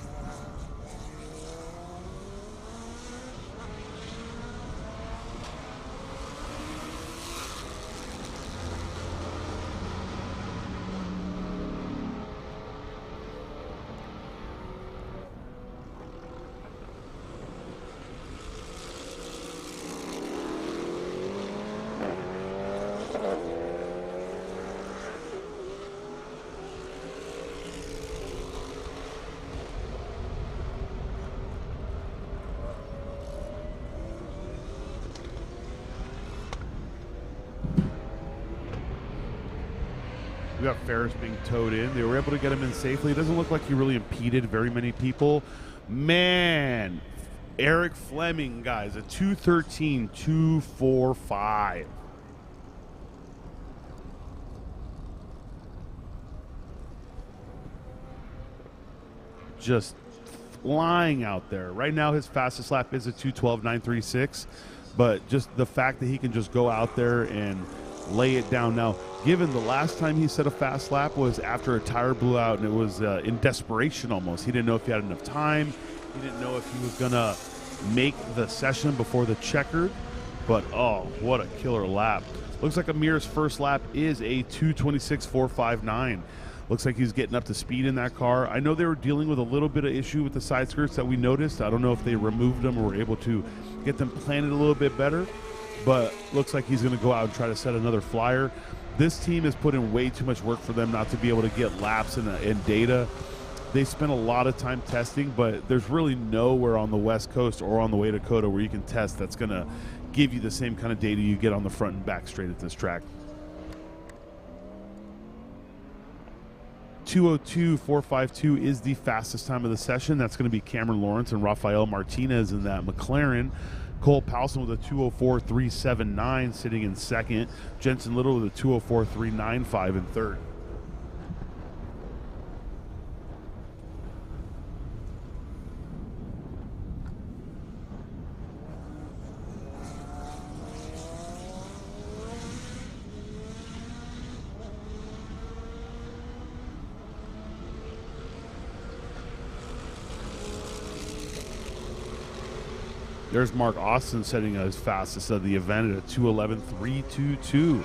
Speaker 1: We got Ferris being towed in. They were able to get him in safely. It doesn't look like he really impeded very many people. Man, Eric Fleming, guys, a 2:13.245. Just flying out there. Right now, his fastest lap is a 2:12.936, but just the fact that he can just go out there and lay it down. Now, given the last time he set a fast lap was after a tire blew out, and it was in desperation almost. He didn't know if he had enough time. He didn't know if he was going to make the session before the checkered, but oh, what a killer lap. Looks like Amir's first lap is a 2:26.459. Looks like he's getting up to speed in that car. I know they were dealing with a little bit of issue with the side skirts that we noticed. I don't know if they removed them or were able to get them planted a little bit better, but looks like he's going to go out and try to set another flyer. This team has put in way too much work for them not to be able to get laps and data. They spent a lot of time testing, but there's really nowhere on the West Coast or on the way to COTA where you can test that's going to give you the same kind of data you get on the front and back straight at this track. 2:02.452 is the fastest time of the session. That's going to be Cameron Lawrence and Rafael Martinez in that McLaren. Cole Palson with a 2:04.379 sitting in second. Jensen Little with a 2:04.395 in third. There's Mark Austin setting his fastest of the event at a 2:11.322.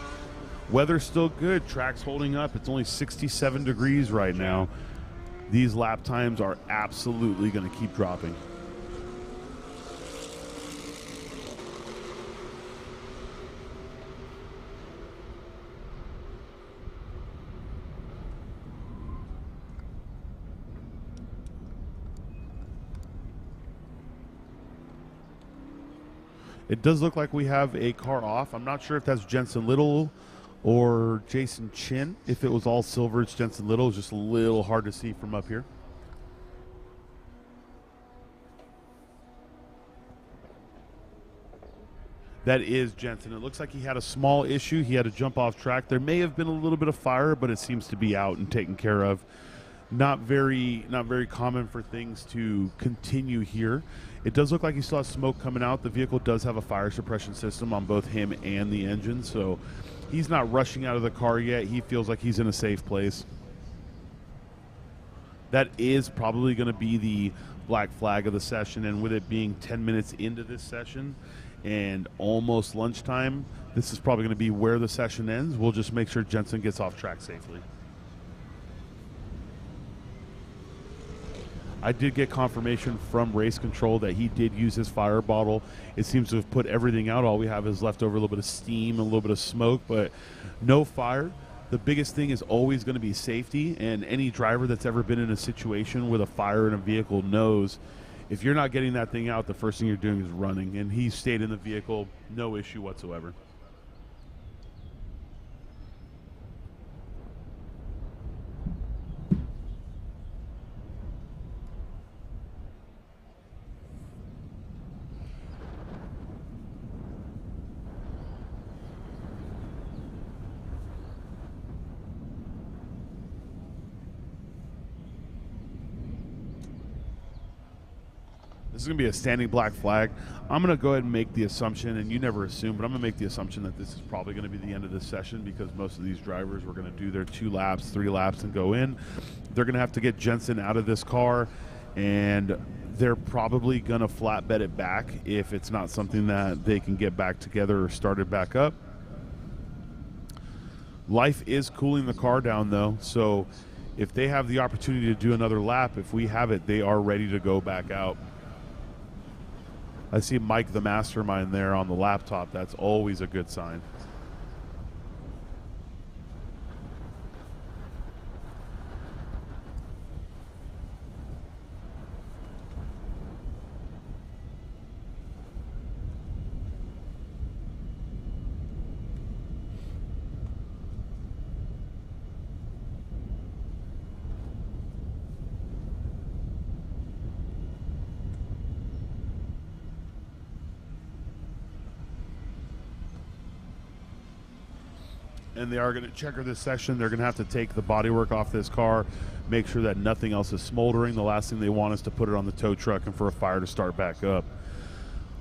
Speaker 1: Weather's still good. Track's holding up. It's only 67 degrees right now. These lap times are absolutely going to keep dropping. It does look like we have a car off. I'm not sure if that's Jensen Little or Jason Chin. If it was all silver, it's Jensen Little. It's just a little hard to see from up here. That is Jensen. It looks like he had a small issue. He had to jump off track. There may have been a little bit of fire, but it seems to be out and taken care of. Not very common for things to continue here. It does look like he still has smoke coming out. The vehicle does have a fire suppression system on both him and the engine, so he's not rushing out of the car yet. He feels like he's in a safe place. That is probably going to be the black flag of the session, and with it being 10 minutes into this session and almost lunchtime, this is probably going to be where the session ends. We'll just make sure Jensen gets off track safely. I did get confirmation from race control that he did use his fire bottle. It seems to have put everything out. All we have is left over a little bit of steam, a little bit of smoke, but no fire. The biggest thing is always going to be safety, and any driver that's ever been in a situation with a fire in a vehicle knows if you're not getting that thing out, the first thing you're doing is running, and he stayed in the vehicle, no issue whatsoever. This is going to be a standing black flag. I'm going to go ahead and make the assumption, and you never assume, but I'm going to make the assumption that this is probably going to be the end of this session because most of these drivers were going to do their 2 laps, 3 laps, and go in. They're going to have to get Jensen out of this car, and they're probably going to flatbed it back if it's not something that they can get back together or started back up. Life is cooling the car down, though, so if they have the opportunity to do another lap, if we have it, they are ready to go back out. I see Mike the Mastermind there on the laptop. That's always a good sign. And they are going to checker this session. They're going to have to take the bodywork off this car, make sure that nothing else is smoldering. The last thing they want is to put it on the tow truck and for a fire to start back up.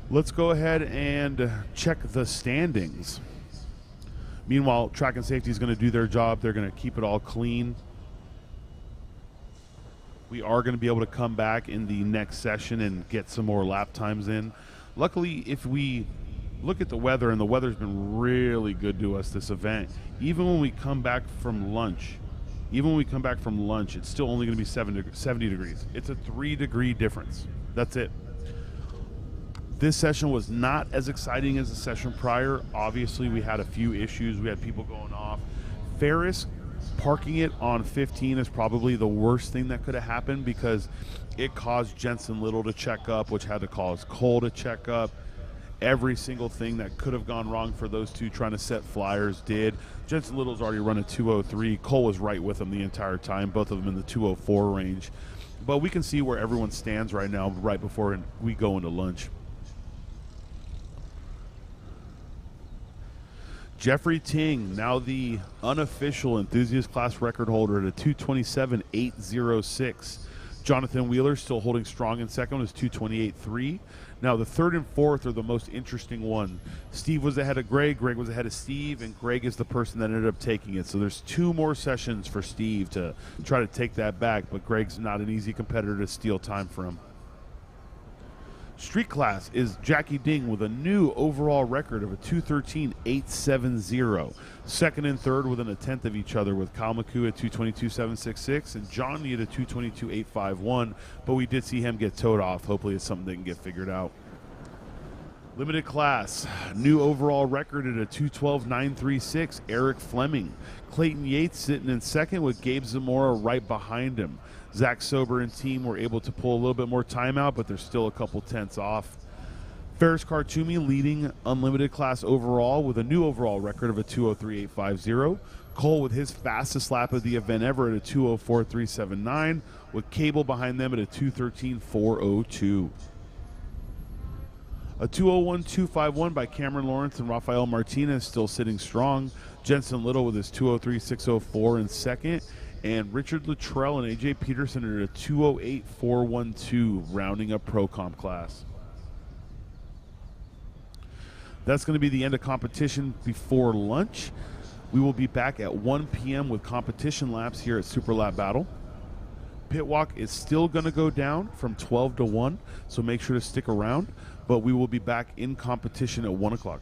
Speaker 1: Let's go ahead and check the standings. Meanwhile, track and safety is going to do their job. They're going to keep it all clean. We are going to be able to come back in the next session and get some more lap times in. Luckily, if we look at the weather, and the weather's been really good to us this event. Even when we come back from lunch, it's still only going to be 70 degrees. It's a 3-degree difference. That's it. This session was not as exciting as the session prior. Obviously, we had a few issues. We had people going off. Ferris parking it on 15 is probably the worst thing that could have happened because it caused Jensen Little to check up, which had to cause Cole to check up. Every single thing that could have gone wrong for those two trying to set flyers did. Jensen Little's already run a 2:03. Cole was right with him the entire time, both of them in the 2:04 range. But we can see where everyone stands right now, right before we go into lunch. Jeffrey Ting, now the unofficial enthusiast class record holder at a 2:27.806. Jonathan Wheeler still holding strong in second with 2:28.3. Now the third and fourth are the most interesting one. Steve was ahead of Greg, Greg was ahead of Steve, and Greg is the person that ended up taking it. So there's 2 more sessions for Steve to try to take that back, but Greg's not an easy competitor to steal time from. Street class is Jackie Ding with a new overall record of a 213.870. Second and third within a tenth of each other with Kyle McCoo at 222.766 and John Lee at a 222.851. But we did see him get towed off. Hopefully it's something that can get figured out. Limited class, new overall record at a 212.936, Eric Fleming. Clayton Yates sitting in second with Gabe Zamora right behind him. Zach Sober and team were able to pull a little bit more time out, but they're still a couple tenths off. Ferris Khartoumi leading unlimited class overall with a new overall record of a 203.850. Cole with his fastest lap of the event ever at a 204.379, with Cable behind them at a 213.402. A 201.251 by Cameron Lawrence and Rafael Martinez still sitting strong. Jensen Little with his 203.604 in second. And Richard Luttrell and AJ Peterson are at a 208.412, rounding up Pro Comp class. That's going to be the end of competition before lunch. We will be back at 1 p.m. with competition laps here at Super Lap Battle. Pit walk is still going to go down from 12 to 1, so make sure to stick around. But we will be back in competition at 1 o'clock.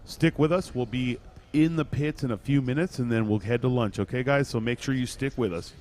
Speaker 1: Stick with us. We'll be in the pits in a few minutes, and then we'll head to lunch. Okay, guys? So make sure you stick with us.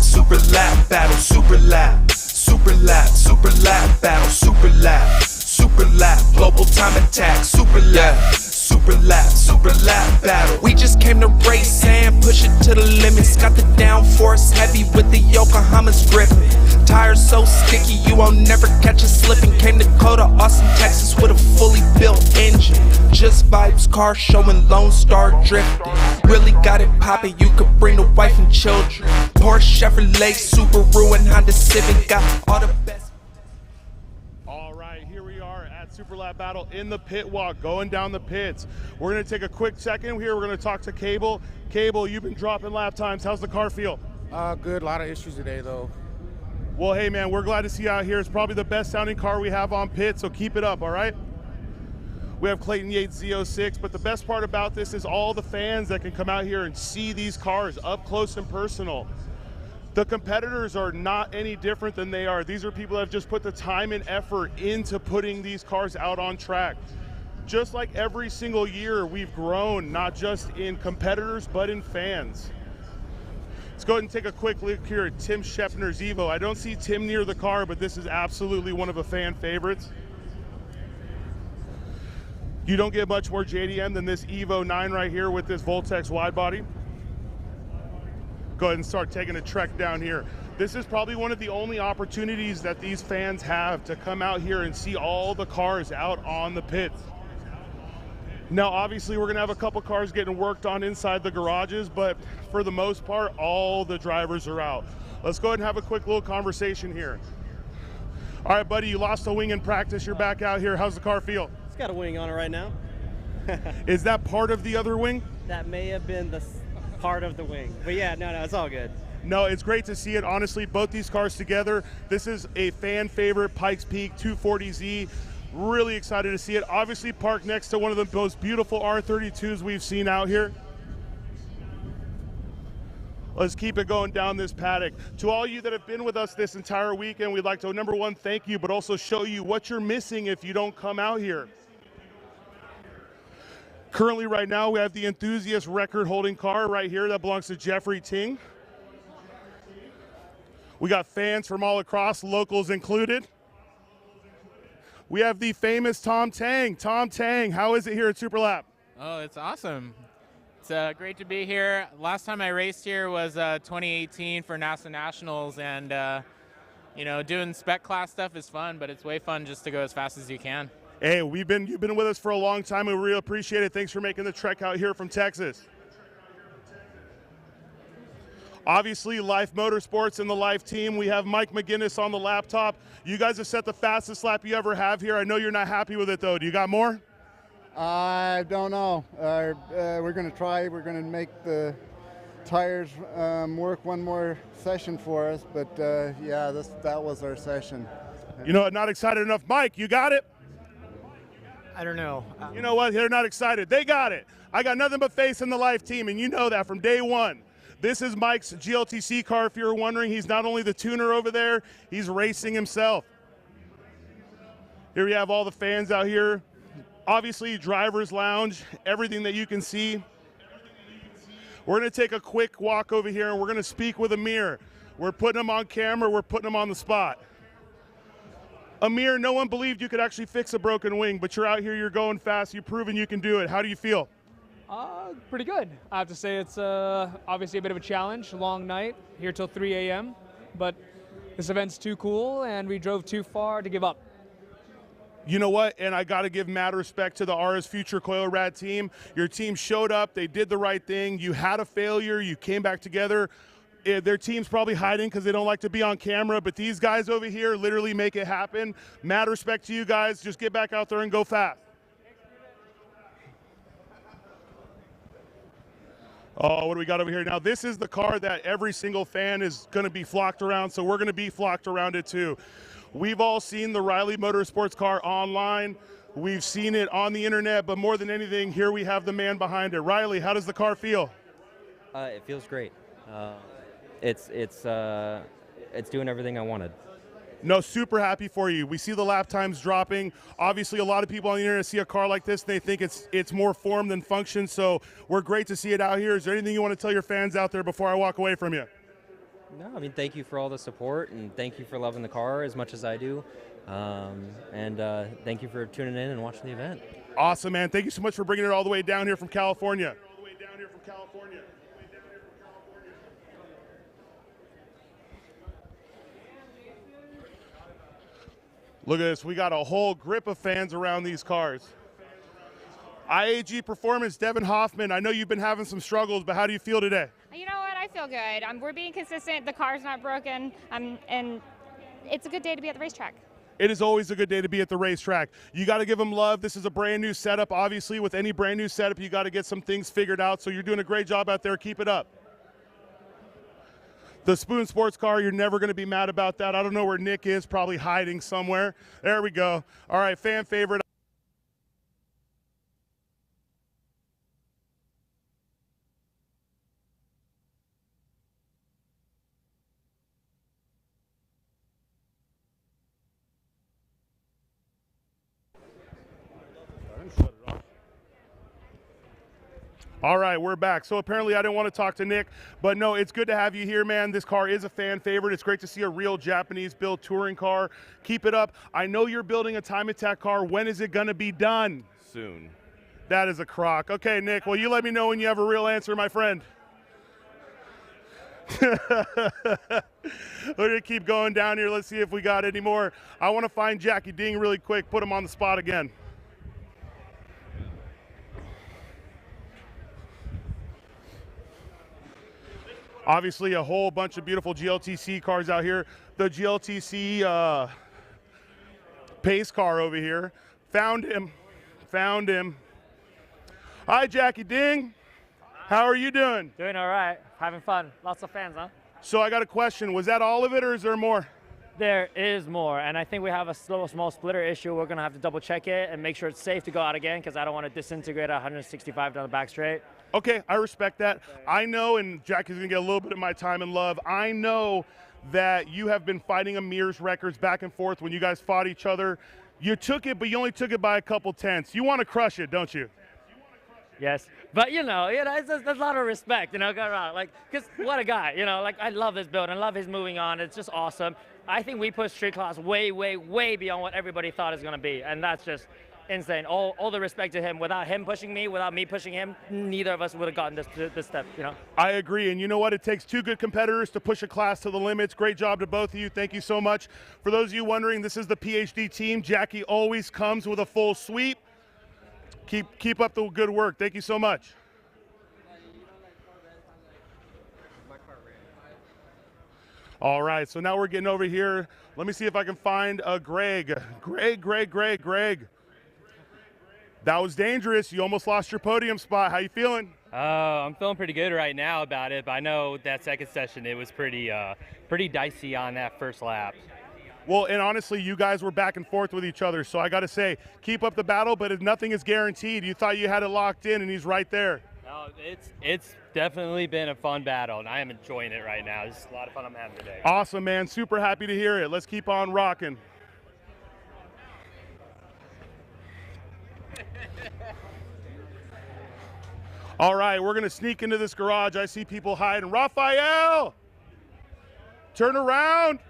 Speaker 14: Super lap battle, super lap, super lap, super lap battle, super lap, global time attack, super lap battle. We just came to race and push it to the limits. Got the downforce horse heavy with the Yokohama's gripping. Tires so sticky you won't never catch us slipping. Came to Dakota, Austin, Texas with a fully built engine. Just vibes, car showing Lone Star drifting. Really got it poppin', you could bring the wife and children. Porsche, Chevrolet, Subaru, and Honda Civic got all the best.
Speaker 1: All right, here we are at Super Lap Battle in the pit walk, going down the pits. We're going to take a quick second here. We're going to talk to Cable. Cable, you've been dropping lap times. How's the car feel?
Speaker 15: Good. A lot of issues today, though.
Speaker 1: Well, hey, man, we're glad to see you out here. It's probably the best sounding car we have on pit, so keep it up, all right? We have Clayton Yates Z06, but the best part about this is all the fans that can come out here and see these cars up close and personal. The competitors are not any different than they are. These are people that have just put the time and effort into putting these cars out on track. Just like every single year, we've grown, not just in competitors, but in fans. Let's go ahead and take a quick look here at Tim Schepner's Evo. I don't see Tim near the car, but this is absolutely one of the fan favorites. You don't get much more JDM than this Evo 9 right here with this Voltex wide body. Go ahead and start taking a trek down here. This is probably one of the only opportunities that these fans have to come out here and see all the cars out on the pits. Now, obviously, we're gonna have a couple cars getting worked on inside the garages, but for the most part, all the drivers are out. Let's go ahead and have a quick little conversation here. All right, buddy, you lost a wing in practice. You're back out here. How's the car feel?
Speaker 16: It's got a wing on it right now.
Speaker 1: Is that part of the other wing?
Speaker 16: That may have been the part of the wing. But yeah, no, it's all good.
Speaker 1: No, it's great to see it. Honestly, both these cars together. This is a fan favorite Pikes Peak 240Z. Really excited to see it. Obviously parked next to one of the most beautiful R32s we've seen out here. Let's keep it going down this paddock. To all you that have been with us this entire weekend, we'd like to, number one, thank you, but also show you what you're missing if you don't come out here. Currently right now, we have the Enthusiast record-holding car right here that belongs to Jeffrey Ting. We got fans from all across, locals included. We have the famous Tom Tang. Tom Tang, how is it here at Super Lap?
Speaker 17: Oh, it's awesome. It's great to be here. Last time I raced here was 2018 for NASA Nationals, and you know, doing spec class stuff is fun, but it's way fun just to go as fast as you can.
Speaker 1: Hey, you've been with us for a long time, and we really appreciate it. Thanks for making the trek out here from Texas. Obviously, Life Motorsports and the Life team. We have Mike McGinnis on the laptop. You guys have set the fastest lap you ever have here. I know you're not happy with it, though. Do you got more?
Speaker 18: I don't know. We're going to try. We're going to make the tires work one more session for us. But, yeah, that was our session.
Speaker 1: You know, not excited enough. Mike, you got it?
Speaker 19: I don't know.
Speaker 1: You know what? They're not excited. They got it. I got nothing but faith in the Life team, and you know that from day one. This is Mike's GLTC car. If you're wondering, he's not only the tuner over there, he's racing himself. Here we have all the fans out here. Obviously, driver's lounge, everything that you can see. We're going to take a quick walk over here, and we're going to speak with Amir. We're putting him on camera. We're putting him on the spot. Amir, no one believed you could actually fix a broken wing, but you're out here, you're going fast, you've proven you can do it. How do you feel?
Speaker 20: Pretty good. I have to say it's obviously a bit of a challenge, a long night, here till 3 a.m., but this event's too cool and we drove too far to give up.
Speaker 1: You know what, and I got to give mad respect to the RS Future Coil Rad team. Your team showed up, they did the right thing, you had a failure, you came back together. Their team's probably hiding because they don't like to be on camera, but these guys over here literally make it happen. Mad respect to you guys, just get back out there and go fast. Oh, what do we got over here? Now, this is the car that every single fan is going to be flocked around, so we're going to be flocked around it too. We've all seen the Riley Motorsports car online. We've seen it on the internet, but more than anything, here we have the man behind it. Riley, how does the car feel?
Speaker 8: It feels great. It's doing everything I wanted.
Speaker 1: No, super happy for you. We see the lap times dropping. Obviously, a lot of people on the internet see a car like this, and they think it's more form than function, so we're great to see it out here. Is there anything you want to tell your fans out there before I walk away from you?
Speaker 8: No, I mean, thank you for all the support, and thank you for loving the car as much as I do. And thank you for tuning in and watching the event.
Speaker 1: Awesome, man. Thank you so much for bringing it all the way down here from California. Look at this. We got a whole grip of fans around these cars. IAG Performance, Devin Hoffman, I know you've been having some struggles, but how do you feel today?
Speaker 21: You know what? I feel good. We're being consistent. The car's not broken, and it's a good day to be at the racetrack.
Speaker 1: It is always a good day to be at the racetrack. You got to give them love. This is a brand new setup. Obviously, with any brand new setup, you got to get some things figured out. So you're doing a great job out there. Keep it up. The Spoon Sports car, you're never going to be mad about that. I don't know where Nick is, probably hiding somewhere. There we go. All right, fan favorite. All right, we're back. So apparently I didn't want to talk to Nick, but no, it's good to have you here, man. This car is a fan favorite. It's great to see a real Japanese-built touring car. Keep it up. I know you're building a Time Attack car. When is it going to be done?
Speaker 22: Soon.
Speaker 1: That is a crock. Okay, Nick, well, you let me know when you have a real answer, my friend. We're going to keep going down here. Let's see if we got any more. I want to find Jackie Ding really quick, put him on the spot again. Obviously, a whole bunch of beautiful GLTC cars out here. The GLTC pace car over here. Found him. Hi, Jackie Ding. How are you doing?
Speaker 5: Doing all right. Having fun. Lots of fans, huh?
Speaker 1: So I got a question. Was that all of it, or is there more?
Speaker 5: There is more, and I think we have a small splitter issue. We're going to have to double check it and make sure it's safe to go out again, because I don't want to disintegrate at 165 down the back straight.
Speaker 1: Okay, I respect that. I know, and Jackie's going to get a little bit of my time and love, I know that you have been fighting Amir's records back and forth when you guys fought each other. You took it, but you only took it by a couple tenths. You want to crush it, don't you?
Speaker 5: Yes, but there's a lot of respect, go around, because what a guy, I love this build and love his moving on. It's just awesome. I think we pushed Street Class way, way, way beyond what everybody thought it was going to be, and that's just insane. All the respect to him. Without him pushing me, without me pushing him, neither of us would have gotten this step,
Speaker 1: I agree, and you know what? It takes two good competitors to push a class to the limits. Great job to both of you. Thank you so much. For those of you wondering, this is the PhD team. Jackie always comes with a full sweep. Keep up the good work. Thank you so much. All right, so now we're getting over here. Let me see if I can find Greg. Greg. That was dangerous. You almost lost your podium spot. How you feeling?
Speaker 22: I'm feeling pretty good right now about it, but I know that second session, it was pretty dicey on that first lap.
Speaker 1: Well, and honestly, you guys were back and forth with each other, so I got to say, keep up the battle, but if nothing is guaranteed. You thought you had it locked in, and he's right there.
Speaker 22: No, it's definitely been a fun battle, and I am enjoying it right now. It's a lot of fun I'm having today.
Speaker 1: Awesome, man. Super happy to hear it. Let's keep on rocking. All right, we're going to sneak into this garage. I see people hiding. Raphael! Turn around!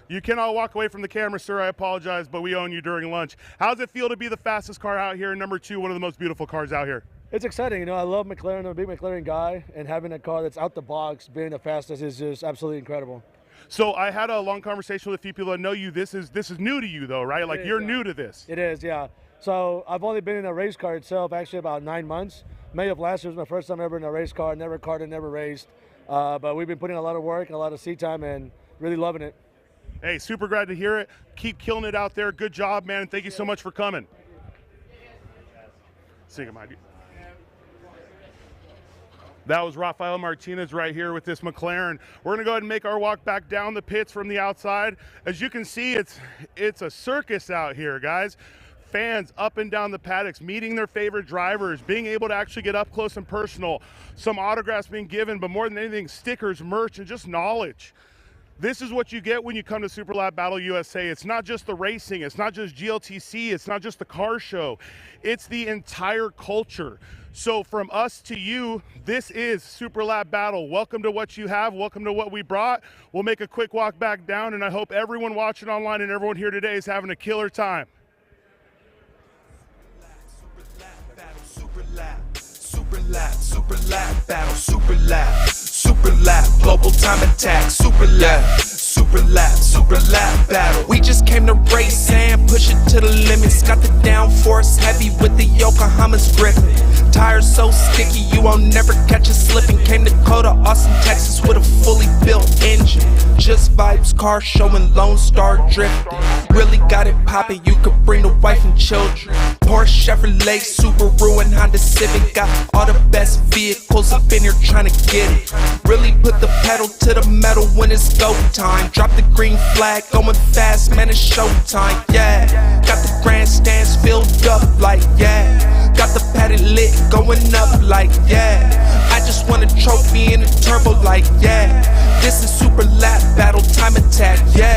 Speaker 1: You cannot walk away from the camera, sir. I apologize, but we own you during lunch. How does it feel to be the fastest car out here, and number 2, one of the most beautiful cars out here?
Speaker 23: It's exciting. I love McLaren. I'm a big McLaren guy, and having a car that's out the box, being the fastest, is just absolutely incredible.
Speaker 1: So I had a long conversation with a few people that know you. This is new to you, though, right? Like, you're new to this.
Speaker 23: It is, yeah. So I've only been in a race car itself actually about 9 months. May of last year was my first time ever in a race car. Never karted, never raced. But we've been putting a lot of work, a lot of seat time, and really loving it.
Speaker 1: Hey, super glad to hear it. Keep killing it out there. Good job, man. And thank you so much for coming. That was Rafael Martinez right here with this McLaren. We're going to go ahead and make our walk back down the pits from the outside. As you can see, it's a circus out here, guys. Fans up and down the paddocks, meeting their favorite drivers, being able to actually get up close and personal. Some autographs being given, but more than anything, stickers, merch, and just knowledge. This is what you get when you come to Super Lap Battle USA. It's not just the racing, it's not just GLTC, it's not just the car show. It's the entire culture. So from us to you, this is Super Lap Battle. Welcome to what you have, welcome to what we brought. We'll make a quick walk back down, and I hope everyone watching online and everyone here today is having a killer time.
Speaker 14: Super lap battle, super lap, global time attack, super lap, super lap battle. We just came to race and push it to the limits. Got the downforce heavy with the Yokohama's gripping. Tires so sticky you won't never catch us slipping. Came to Dakota, Austin, Texas with a fully built engine. Just vibes, car showing Lone Star drifting. Really got it poppin', you could bring the wife and children. Porsche, Chevrolet, Subaru, and Honda Civic. Got all the best vehicles up in here trying to get it. Really put the pedal to the metal when it's go time. Drop the green flag, going fast, man, it's showtime, yeah. Got the grandstands filled up like, yeah. Got the padded lit going up like, yeah. I just want a trophy in a turbo like, yeah. This is super lap battle time attack, yeah.